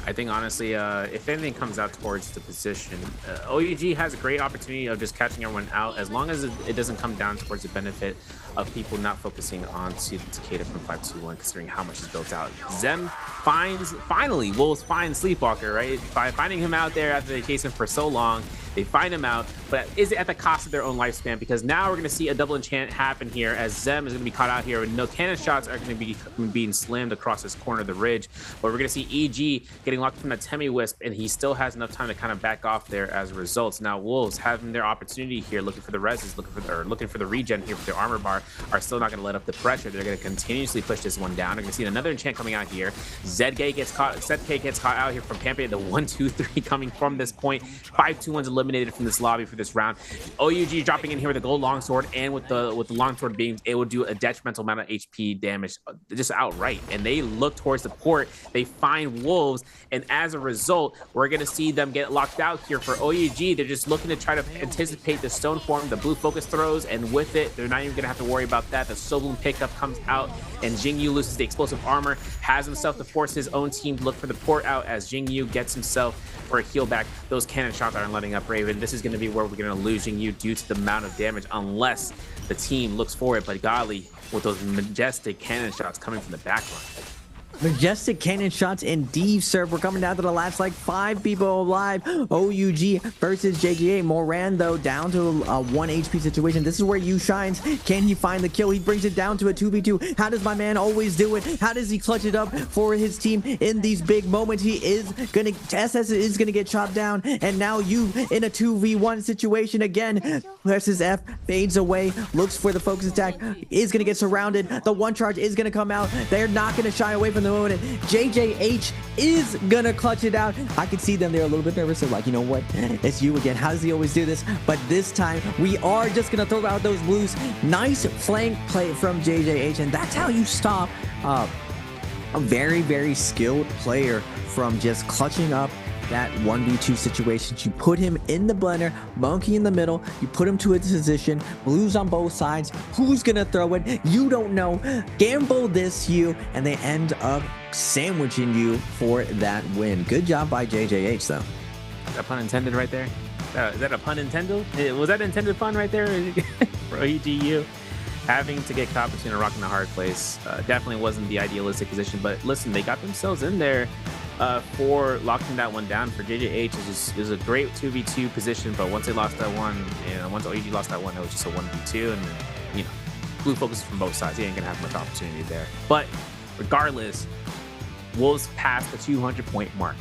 I think honestly, if anything comes out towards the position, OUG has a great opportunity of just catching everyone out, as long as it doesn't come down towards the benefit of people not focusing on the Takeda from 5-2-1, considering how much is built out. Zem finally, Wolves find Sleepwalker, right? By finding him out there after they chase him for so long, they find him out, but is it at the cost of their own lifespan? Because now we're going to see a double enchant happen here, as Zem is going to be caught out here, and no cannon shots are going to be being slammed across this corner of the ridge. But we're going to see EG getting locked from the Temi Wisp, and he still has enough time to kind of back off there as a result. Now Wolves having their opportunity here, looking for the reses, looking for the regen here with their armor bar, are still not going to let up the pressure. They're going to continuously push this one down. They're going to see another enchant coming out here. ZK gets caught out here from Pampe. The 1-2-3 coming from this point. 5-2-1's eliminated from this lobby for this round. OUG dropping in here with a gold longsword, and with the longsword beams, it will do a detrimental amount of HP damage just outright. And they look towards the port. They find Wolves, and as a result, we're going to see them get locked out here for OUG. They're just looking to try to anticipate the stone form, the blue focus throws, and with it, they're not even going to have to worry about that. The soul bloom pickup comes out, and Jingyu loses the explosive armor, has himself to force his own team to look for the port out, as Jingyu gets himself for a heal back. Those cannon shots aren't letting up Raven. This is going to be where we're going to lose Jingyu due to the amount of damage, unless the team looks for it. But golly, with those majestic cannon shots coming from the backline. Majestic cannon shots indeed, sir. We're coming down to the last, like, 5 people alive. OUG versus JGA. Moran, though, down to a 1 HP situation. This is where you shines. Can he find the kill? He brings it down to a 2v2. How does my man always do it? How does he clutch it up for his team in these big moments? He is gonna, SS is gonna get chopped down, and now you in a 2v1 situation again. Versus F fades away, looks for the focus attack, is gonna get surrounded. The one charge is gonna come out. They're not gonna shy away from the moment. JJH is gonna clutch it out. I can see them, they're a little bit nervous. They're like, you know what, it's you again. How does he always do this? But this time we are just gonna throw out those blues. Nice flank play from JJH, and that's how you stop a very skilled player from just clutching up that 1v2 situations. You put him in the blender, Monkey in the middle, you put him to a position, blues on both sides. Who's gonna throw it? You don't know. Gamble this you, and they end up sandwiching you for that win. Good job by JJH though. Is that pun intended right there? Is that a pun intended? Was that intended pun right there? For OEGU? Having to get caught between a rock and a hard place definitely wasn't the idealistic position, but listen, they got themselves in there for locking that one down. For JJH, it was a great 2v2 position, but once they lost that one, once OEG lost that one, it was just a 1v2, and then, blue focuses from both sides. He ain't gonna have much opportunity there. But regardless, Wolves passed the 200-point mark.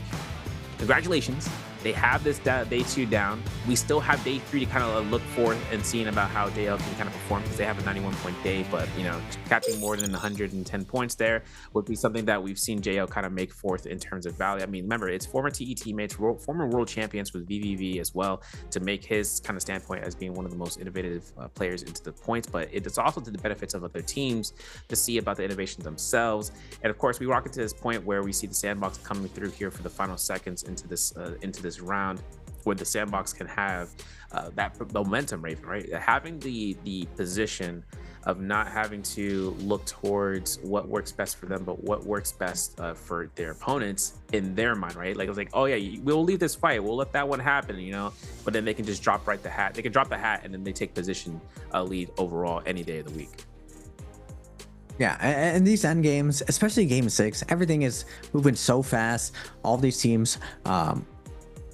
Congratulations. They have this day 2 down. We still have day 3 to kind of look for and seeing about how JL can kind of perform, because they have a 91-point day, but catching more than 110 points there would be something that we've seen JL kind of make forth in terms of value. I mean, remember, it's former TE teammates, former world champions with VVV as well, to make his kind of standpoint as being one of the most innovative players into the points, but it's also to the benefits of other teams to see about the innovations themselves. And of course, we rock it to this point where we see the sandbox coming through here for the final seconds into this round, where the sandbox can have that momentum, Raven, right? Having the position of not having to look towards what works best for them, but what works best for their opponents in their mind, right? Like, it was like, oh yeah, we'll leave this fight, we'll let that one happen, but then they can just drop the hat. They can drop the hat, and then they take position lead overall any day of the week. Yeah, and these end games, especially game 6, everything is moving so fast. All these teams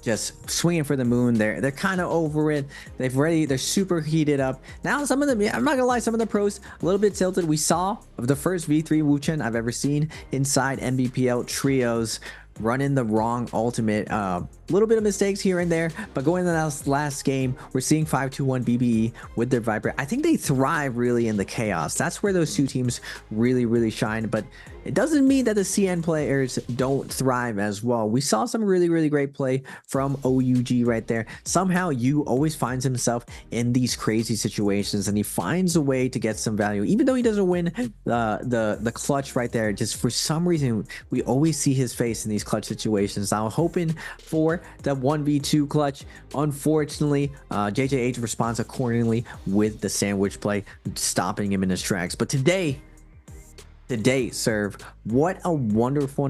just swinging for the moon. They're kind of over it. They're super heated up. Now some of them, I'm not gonna lie, some of the pros a little bit tilted. We saw the first V3 Wuchen I've ever seen inside Nbpl trios running the wrong ultimate. Little bit of mistakes here and there, but going to that last game, we're seeing 5-2-1 BBE with their Viper. I think they thrive really in the chaos. That's where those two teams really shine, but it doesn't mean that the CN players don't thrive as well. We saw some really great play from OUG right there. Somehow you always finds himself in these crazy situations, and he finds a way to get some value, even though he doesn't win the clutch right there. Just for some reason, we always see his face in these clutch situations. I'm hoping for the 1v2 clutch. Unfortunately, JJH responds accordingly with the sandwich play, stopping him in his tracks. But today, Serve, what a wonderful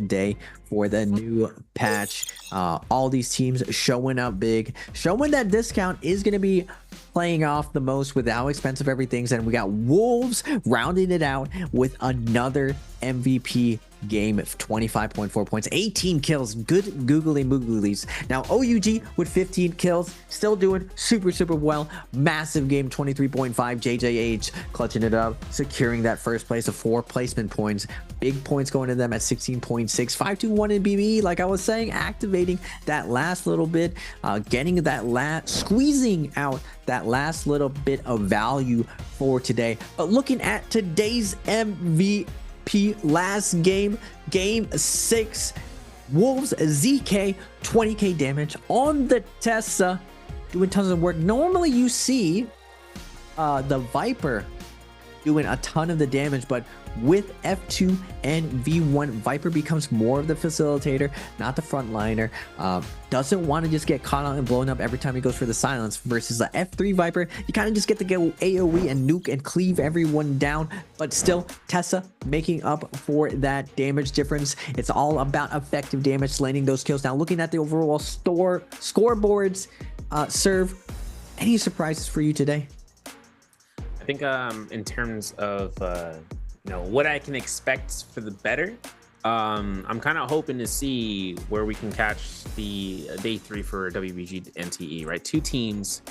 day for the new patch. All these teams showing up big, showing that discount is going to be playing off the most with how expensive everything is. And we got Wolves rounding it out with another MVP game of 25.4 points, 18 kills. Good googly mooglies. Now OUG with 15 kills, still doing super well. Massive game, 23.5. JJH clutching it up, securing that first place of 4 placement points. Big points going to them at 16.6. 5-2-1 in BBE, like I was saying, activating that last little bit, getting that squeezing out that last little bit of value for today. But looking at today's MVP last game, game 6, Wolves ZK 20k damage on the Tessa, doing tons of work. Normally you see the Viper doing a ton of the damage, but with F2 and V1, Viper becomes more of the facilitator, not the frontliner. Doesn't want to just get caught out and blown up every time he goes for the silence, versus the F3 Viper, you kind of just get to go AoE and nuke and cleave everyone down. But still, Tessa making up for that damage difference. It's all about effective damage, landing those kills. Now looking at the overall scoreboards, Serve, any surprises for you today? I think in terms of what I can expect for the better, I'm kind of hoping to see where we can catch the day 3 for WBG NTE, right? Two teams,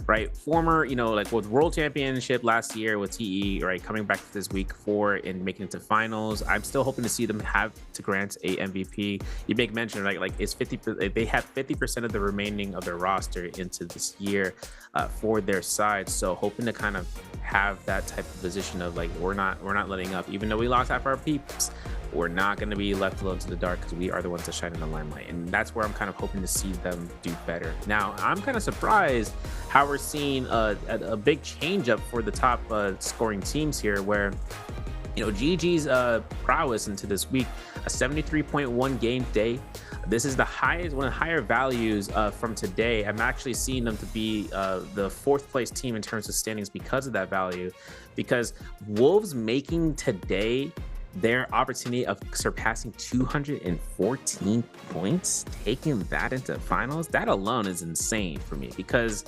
right? Former, like with World Championship last year with TE, right? Coming back to this week 4 and making it to finals. I'm still hoping to see them have to grant a MVP. You make mention, like it's 50%. They have 50% of the remaining of their roster into this year for their side. So hoping to kind of have that type of position of like, we're not letting up, even though we lost half our peeps. We're not going to be left alone to the dark, because we are the ones that shine in the limelight. And that's where I'm kind of hoping to see them do better. Now, I'm kind of surprised how we're seeing a big change up for the top scoring teams here, where GG's prowess into this week, a 73.1 game day. This is the highest, one of the higher values from today. I'm actually seeing them to be the 4th place team in terms of standings because of that value. Because Wolves making today their opportunity of surpassing 214 points, taking that into finals, that alone is insane for me. Because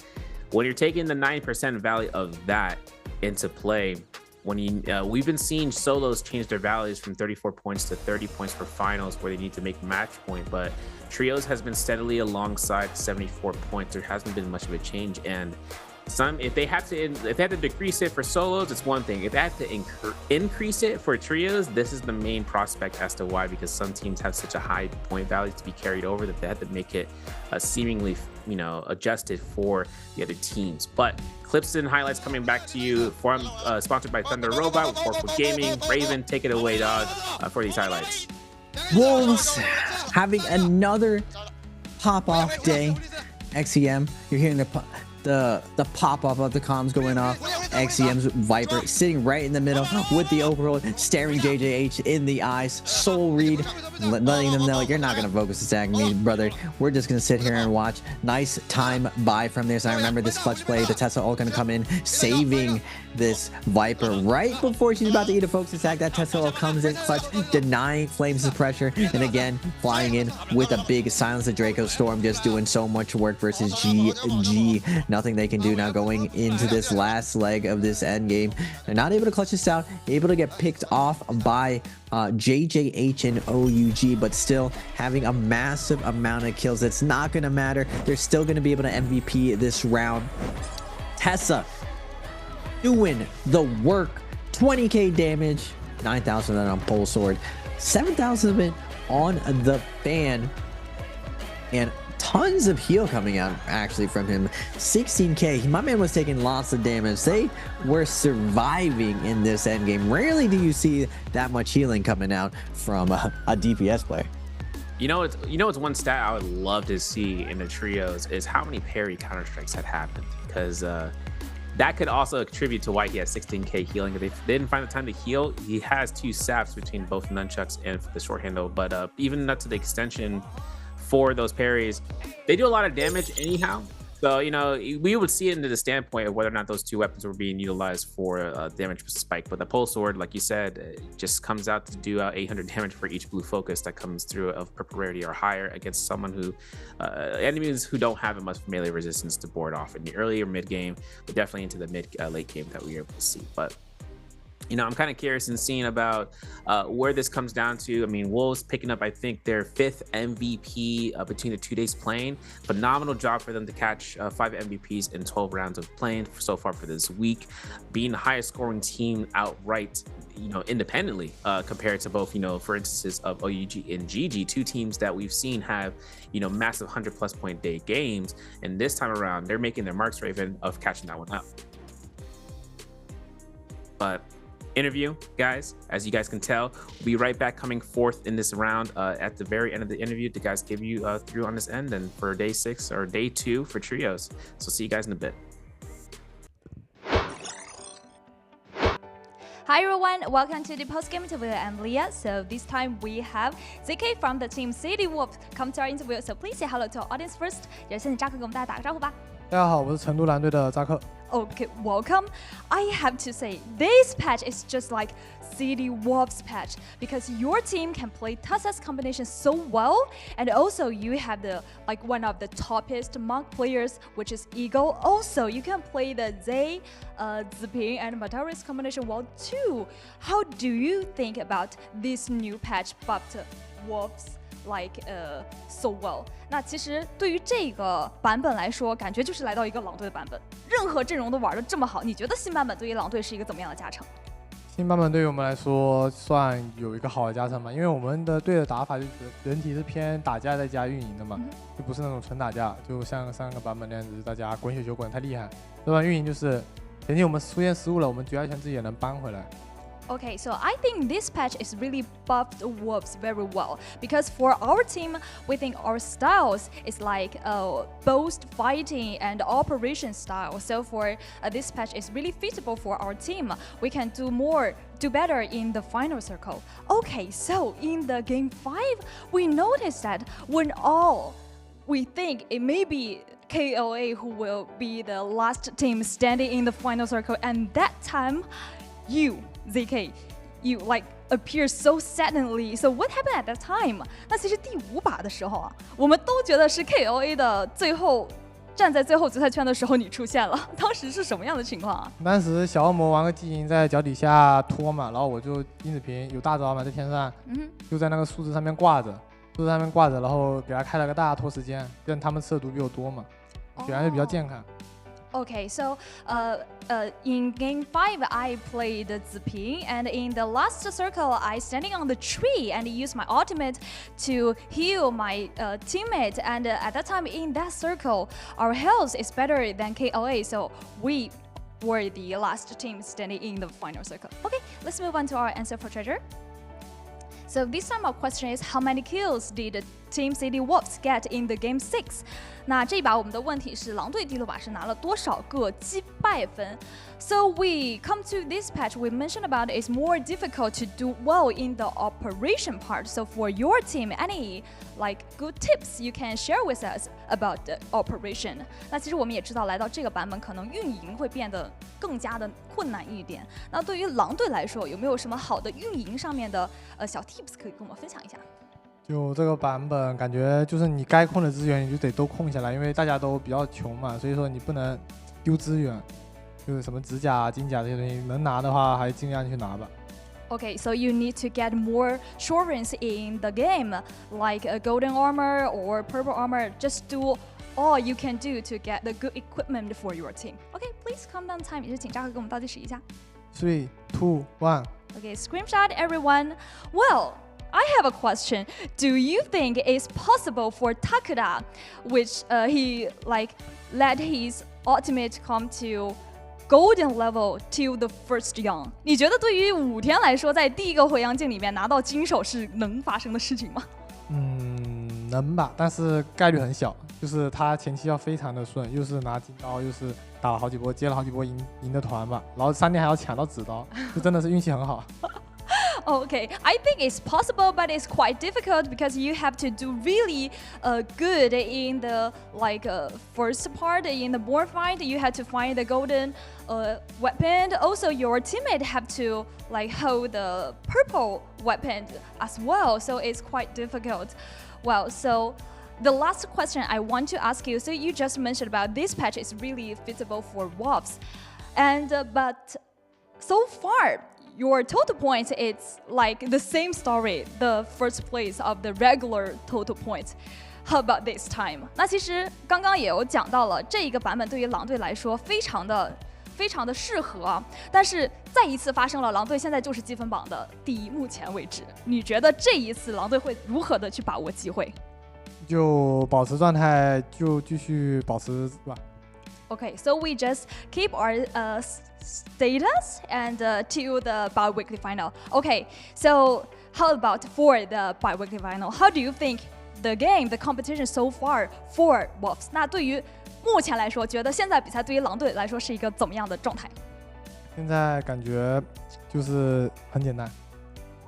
when you're taking the 9% value of that into play, when you we've been seeing solos change their values from 34 points to 30 points for finals where they need to make match point, but trios has been steadily alongside 74 points. There hasn't been much of a change, and if they have to decrease it for solos, it's one thing. If they have to increase it for trios, this is the main prospect as to why, because some teams have such a high point value to be carried over that they have to make it seemingly adjusted for the other teams. But clips and highlights coming back to you, sponsored by Thunder Robot with Corporate Gaming. Raven, take it away, dog, for these highlights. Wolves having another pop-off day. XEM, you're hearing the pop-up of the comms going off. XEM's Viper sitting right in the middle with the overload, staring JJH in the eyes. Soul read, letting them know, you're not going to focus attack me, brother. We're just going to sit here and watch. Nice time buy from this. I remember this clutch play. The Tesla ult going to come in, saving this Viper right before she's about to eat a focus attack. That Tesla ult comes in clutch, denying Flames' pressure, and again flying in with a big silence of Draco Storm, just doing so much work versus GG. Nothing they can do now going into this last leg of this end game. They're not able to clutch this out, able to get picked off by JJH and OUG, but still having a massive amount of kills. It's not going to matter. They're still going to be able to MVP this round. Tessa doing the work. 20k damage, 9,000 on pole sword, 7,000 of it on the fan, and tons of heal coming out actually from him. 16k. My man was taking lots of damage. They were surviving in this end game. Rarely do you see that much healing coming out from a DPS player. It's one stat I would love to see in the trios is how many parry counter strikes had happened, because that could also contribute to why he has 16k healing. If they didn't find the time to heal, he has 2 saps between both nunchucks and the short handle. But even up to the extension for those parries, they do a lot of damage anyhow. So, we would see it into the standpoint of whether or not those 2 weapons were being utilized for damage spike. But the pole sword, like you said, it just comes out to do 800 damage for each blue focus that comes through of purple rarity or higher against someone who, enemies who don't have much melee resistance to board off in the early or mid game, but definitely into the late game that we were able to see. But I'm kind of curious in seeing about where this comes down to. I mean, Wolves picking up, I think, their 5th MVP between the 2 days playing. Phenomenal job for them to catch 5 MVPs in 12 rounds of playing so far for this week, being the highest scoring team outright, independently, compared to both, for instances of OUG and GG, 2 teams that we've seen have, massive 100+ point day games. And this time around, they're making their marks, Raven, of catching that one up. But interview, guys, as you guys can tell, we'll be right back coming forth in this round at the very end of the interview to guys give you through on this end and for day 6 or day 2 for trios. So see you guys in a bit. Hi everyone, welcome to the post-game interview. I'm Leah. So this time we have ZK from the team City Wolves come to our interview. So please say hello to our audience first. 也是扎克给我们大家打个招呼吧。大家好，我是成都蓝队的扎克。 Okay, welcome. I have to say, this patch is just like City Wolves patch because your team can play Tassa's combination so well, and also you have one of the toppest monk players, which is Eagle. Also, you can play the Zay, Ziping, and Matari's combination well too. How do you think about this new patch buffed Wolves so well？ 那其实对于这个版本来说，感觉就是来到一个狼队的版本，任何阵容都玩得这么好，你觉得新版本对于狼队是一个怎么样的加成？新版本对于我们来说算有一个好的加成吧，因为我们的队的打法就是人体是偏打架再加运营的嘛，就不是那种纯打架，就像上个版本那样子，大家滚雪球滚得太厉害。这版运营就是前期我们出现失误了，我们决赛权自己也能扳回来。 Okay, so I think this patch is really buffed Wolves very well because for our team, we think our styles is like both fighting and operation style. So for this patch is really feasible for our team. We can do more do better in the final circle. Okay, so in the game 5, we noticed that when all we think it may be KOA who will be the last team standing in the final circle, and that time, you, ZK, you like appear so suddenly. So what happened at that time? 那其实第5把的时候啊，我们都觉得是 KOA 的最后站在最后决赛圈的时候你出现了，当时是什么样的情况啊？当时小恶魔玩个技营在脚底下拖嘛，然后我就音子屏有大招嘛，在天上，就在那个树枝上面挂着，然后给他开了个大拖时间，让他们吃的毒比我多嘛，显然就比较健康。Okay, so in game 5, I played Ziping, and in the last circle, I standing on the tree and used my ultimate to heal my teammate. And at that time, in that circle, our health is better than KOA, so we were the last team standing in the final circle. Okay, let's move on to our answer for treasure. So this time our question is, how many kills did Team City Wolves get in the game 6? 那这一把我们的问题是狼队第6把是拿了多少个击败分 So we come to this patch we mentioned about it's more difficult to do well in the operation part. So for your team, any like good tips you can share with us about the operation? 那其实我们也知道来到这个版本可能运营会变得更加的困难一点。那对于狼队来说有没有什么好的运营上面的小 tips 可以跟我们分享一下？就这个版本，感觉就是你该控的资源你就得都控下来，因为大家都比较穷嘛，所以说你不能丢资源，就是什么指甲啊、金甲这些东西，能拿的话还尽量去拿吧。Okay, so you need to get more assurance in the game, like a golden armor or purple armor. Just do all you can do to get the good equipment for your team. Okay, please calm down time. 也是请扎克给我们倒计时一下。3, 2, 1. Okay, screenshot everyone. Well, I have a question. Do you think it's possible for Takeda, which he like let his ultimate come to golden level till the first young? 你觉得对于5天来说，在第一个回阳镜里面拿到金手是能发生的事情吗？能吧，但是概率很小。就是他前期要非常的顺，又是拿金刀，又是打了好几波，接了好几波赢的团吧，然后3天还要抢到紫刀，就真的是运气很好。Okay, I think it's possible, but it's quite difficult because you have to do really good in the first part in the board fight. You have to find the golden weapon. Also, your teammate have to hold the purple weapon as well. So it's quite difficult. Well, so the last question I want to ask you. So you just mentioned about this patch is really feasible for wolves, and but so far. Your total points, it's like the same story, the first place of the regular total points. How about this time? 那其实刚刚也有讲到了，这一个版本对于狼队来说非常的适合，但是再一次发生了，狼队现在就是积分榜的第1，目前为止。你觉得这一次狼队会如何的去把握机会？就保持状态，就继续保持吧。Okay, so we just keep our status and till the bi-weekly final. Okay, so how about for the bi-weekly final? How do you think the game, the competition so far for Wolves? 那对于目前来说，觉得现在比赛对于狼队来说是一个怎么样的状态？现在感觉就是很简单。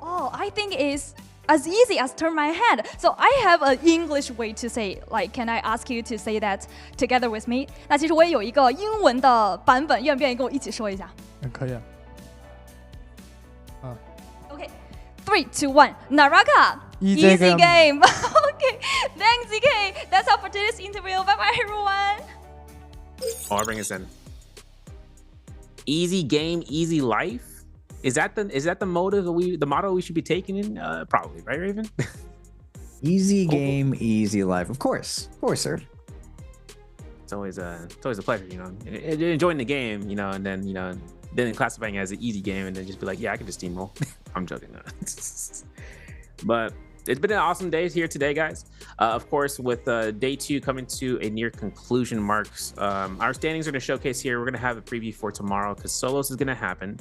Oh, I think it's as easy as turn my head. So I have an English way to say, can I ask you to say that together with me? 那其实我也有一个英文的版本，愿不愿意跟我一起说一下？可以啊。Okay, 3, 2, 1, NARAKA. Easy game. Okay, thanks, ZK. That's all for today's interview. Bye bye, everyone. I'll bring us in. Easy game, easy life. Is that the motive the motto we should be taking in? Probably, right, Raven? Easy game, easy life. Of course, sir. It's always a pleasure, enjoying the game, and then classifying it as an easy game, and then just be like, yeah, I can just steamroll. I'm joking. But it's been an awesome day here today, guys. Of course, with day 2 coming to a near conclusion marks, our standings are going to showcase here. We're going to have a preview for tomorrow because solos is going to happen.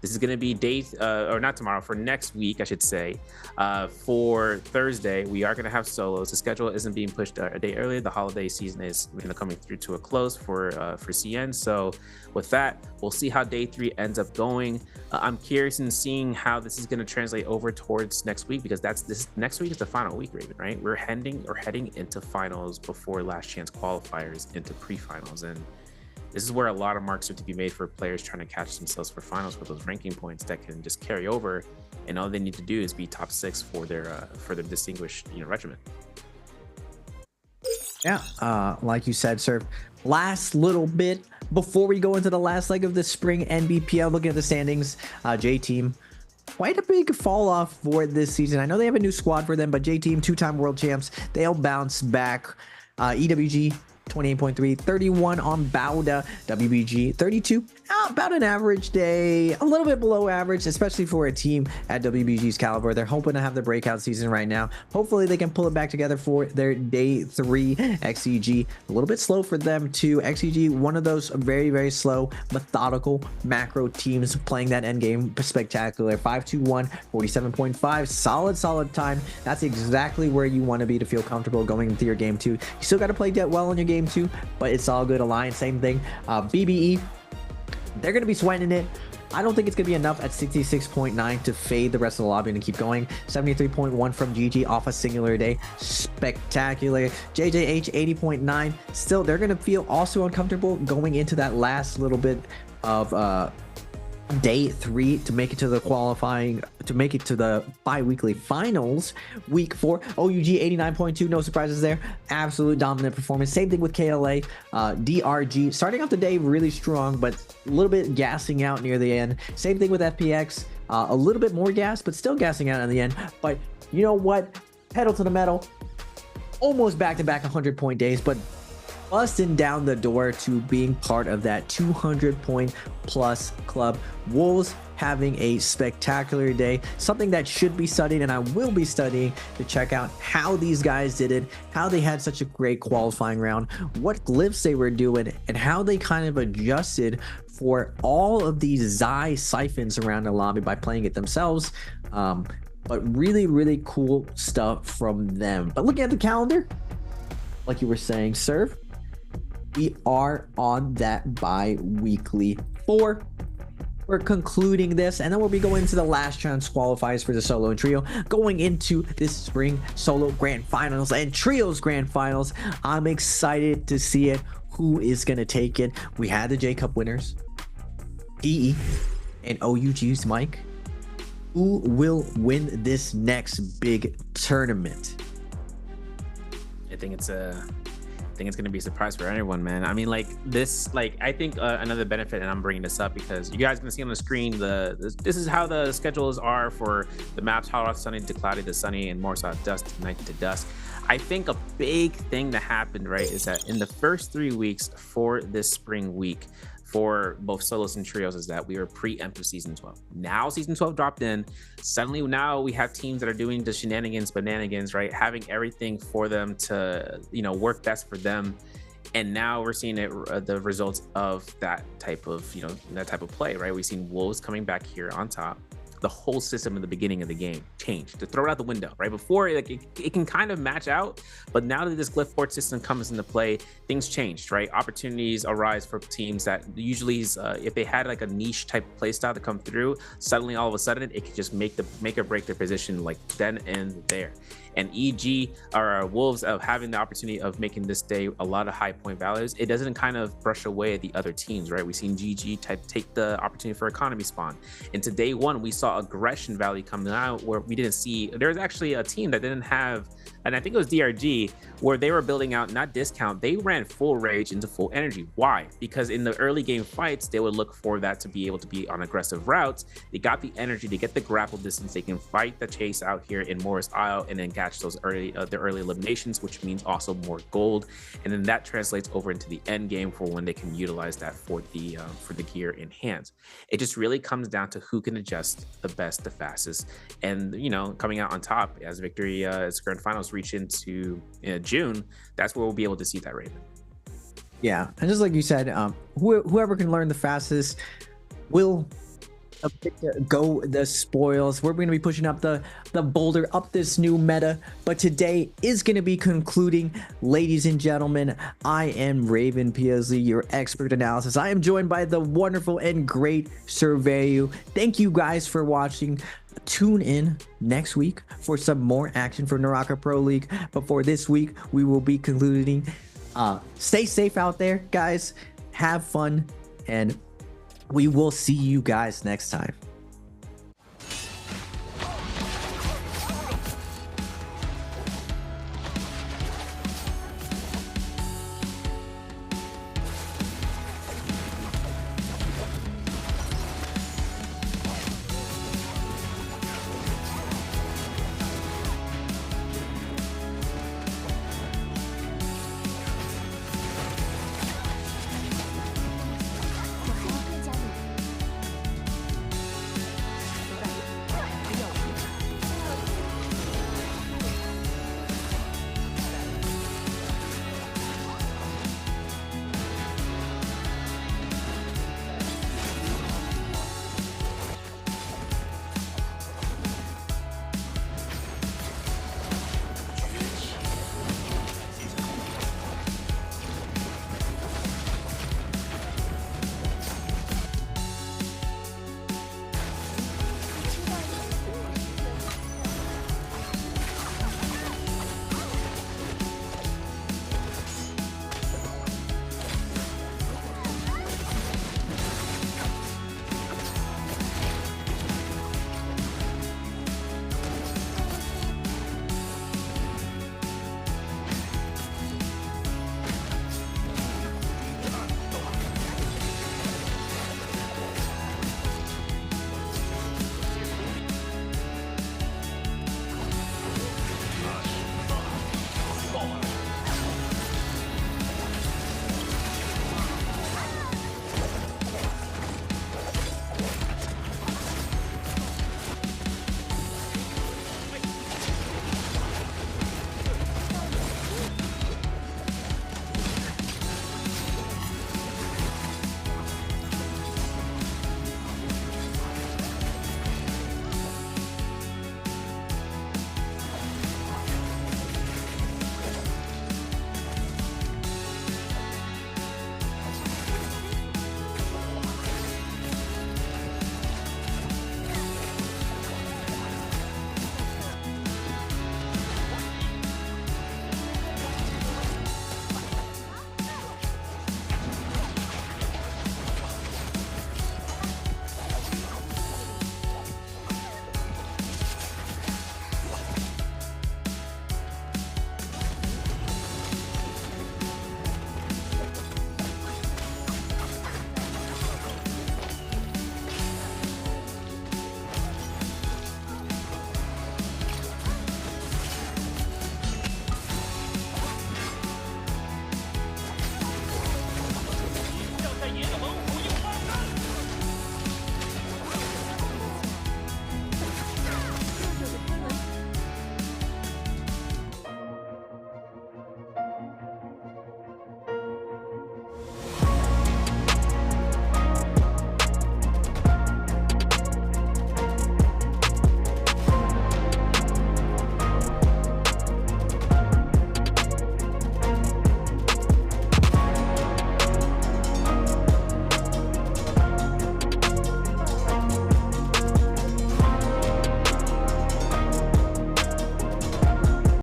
This is going to be or not tomorrow, for next week, I should say. For Thursday, we are going to have solos. The schedule isn't being pushed a day earlier. The holiday season is coming through to a close for CN. So with that, we'll see how day 3 ends up going. I'm curious in seeing how this is going to translate over towards next week, because next week is the final week, Raven, right? We're heading into finals before last chance qualifiers into pre-finals, and this is where a lot of marks are to be made for players trying to catch themselves for finals with those ranking points that can just carry over, and all they need to do is be top 6 for their distinguished regiment. Yeah, like you said, sir. Last little bit before we go into the last leg of the spring NBPL, looking at the standings, J Team, quite a big fall off for this season. I know they have a new squad for them, but J Team, 2-time world champs, they'll bounce back. EWG 28.3, 31 on Bauda, WBG 32, about an average day, a little bit below average, especially for a team at WBG's caliber. They're hoping to have the breakout season right now. Hopefully they can pull it back together for their day 3. XEG, a little bit slow for them too. XEG, one of those very, very slow, methodical macro teams playing that end game spectacular. 5-2-1, 47.5, solid time. That's exactly where you want to be to feel comfortable going into your game 2. You still got to play that well in your game 2, but it's all good. Alliance, same thing. BBE, they're going to be sweating it. I don't think it's going to be enough at 66.9 to fade the rest of the lobby and keep going. 73.1 from GG off a singular day. Spectacular. JJH 80.9. Still, they're going to feel also uncomfortable going into that last little bit of day 3 to make it to the qualifying, to make it to the bi-weekly finals. Week 4, OUG 89.2, no surprises there. Absolute dominant performance. Same thing with KLA. DRG starting off the day really strong, but a little bit gassing out near the end. Same thing with FPX, a little bit more gas, but still gassing out in the end. But you know what, pedal to the metal, almost back-to-back 100-point days, but busting down the door to being part of that 200-point plus club. Wolves having a spectacular day, something that should be studied, and I will be studying to check out how these guys did it, how they had such a great qualifying round, what glyphs they were doing, and how they kind of adjusted for all of these Zai siphons around the lobby by playing it themselves. But really, really cool stuff from them. But looking at the calendar, like you were saying, Serve, we are on that bi-weekly 4. We're concluding this, and then we'll be going into the last chance qualifiers for the solo and trio, going into this spring solo grand finals and trios grand finals. I'm excited to see it. Who is going to take it? We had the J Cup winners, PE and OUG's Mike. Who will win this next big tournament? I think it's going to be a surprise for anyone, man. I mean, like this, like I think another benefit, and I'm bringing this up because you guys can see on the screen this is how the schedules are for the maps: hot off sunny to cloudy to sunny, and more soft dust to night to dusk. I think a big thing that happened, right, is that in the first 3 weeks for this spring week for both solos and trios is that we were preemptive season 12. Now season 12 dropped in. Suddenly now we have teams that are doing the shenanigans, right? Having everything for them to, work best for them. And now we're seeing the results of that type of, that type of play, right? We've seen Wolves coming back here on top. The whole system in the beginning of the game changed, to throw it out the window. Right before, like it can kind of match out, but now that this glyph port system comes into play, things changed, right? Opportunities arise for teams that usually, if they had like a niche type play style to come through, suddenly all of a sudden it could just make or break their position like then and there. And EG or Wolves of having the opportunity of making this day a lot of high point values, it doesn't kind of brush away at the other teams, right? We've seen GG take the opportunity for economy spawn. Into day 1, we saw aggression value coming out where we didn't see. There was actually a team that didn't have, and I think it was DRG, where they were building out not discount, they ran full rage into full energy. Why? Because in the early game fights, they would look for that to be able to be on aggressive routes. They got the energy to get the grapple distance. They can fight the chase out here in Morris Isle and then catch those early eliminations, which means also more gold, and then that translates over into the end game for when they can utilize that for the gear in hand. It just really comes down to who can adjust the best, the fastest, and coming out on top as victory as grand finals reach into June. That's where we'll be able to see that, Raven. Yeah, and just like you said, whoever can learn the fastest will go the spoils. We're going to be pushing up the boulder, up this new meta. But today is going to be concluding. Ladies and gentlemen, I am Raven Peasley, your expert analysis. I am joined by the wonderful and great Surveyu. Thank you guys for watching. Tune in next week for some more action for NARAKA Pro League. But for this week, we will be concluding. Stay safe out there, guys. Have fun, and we will see you guys next time.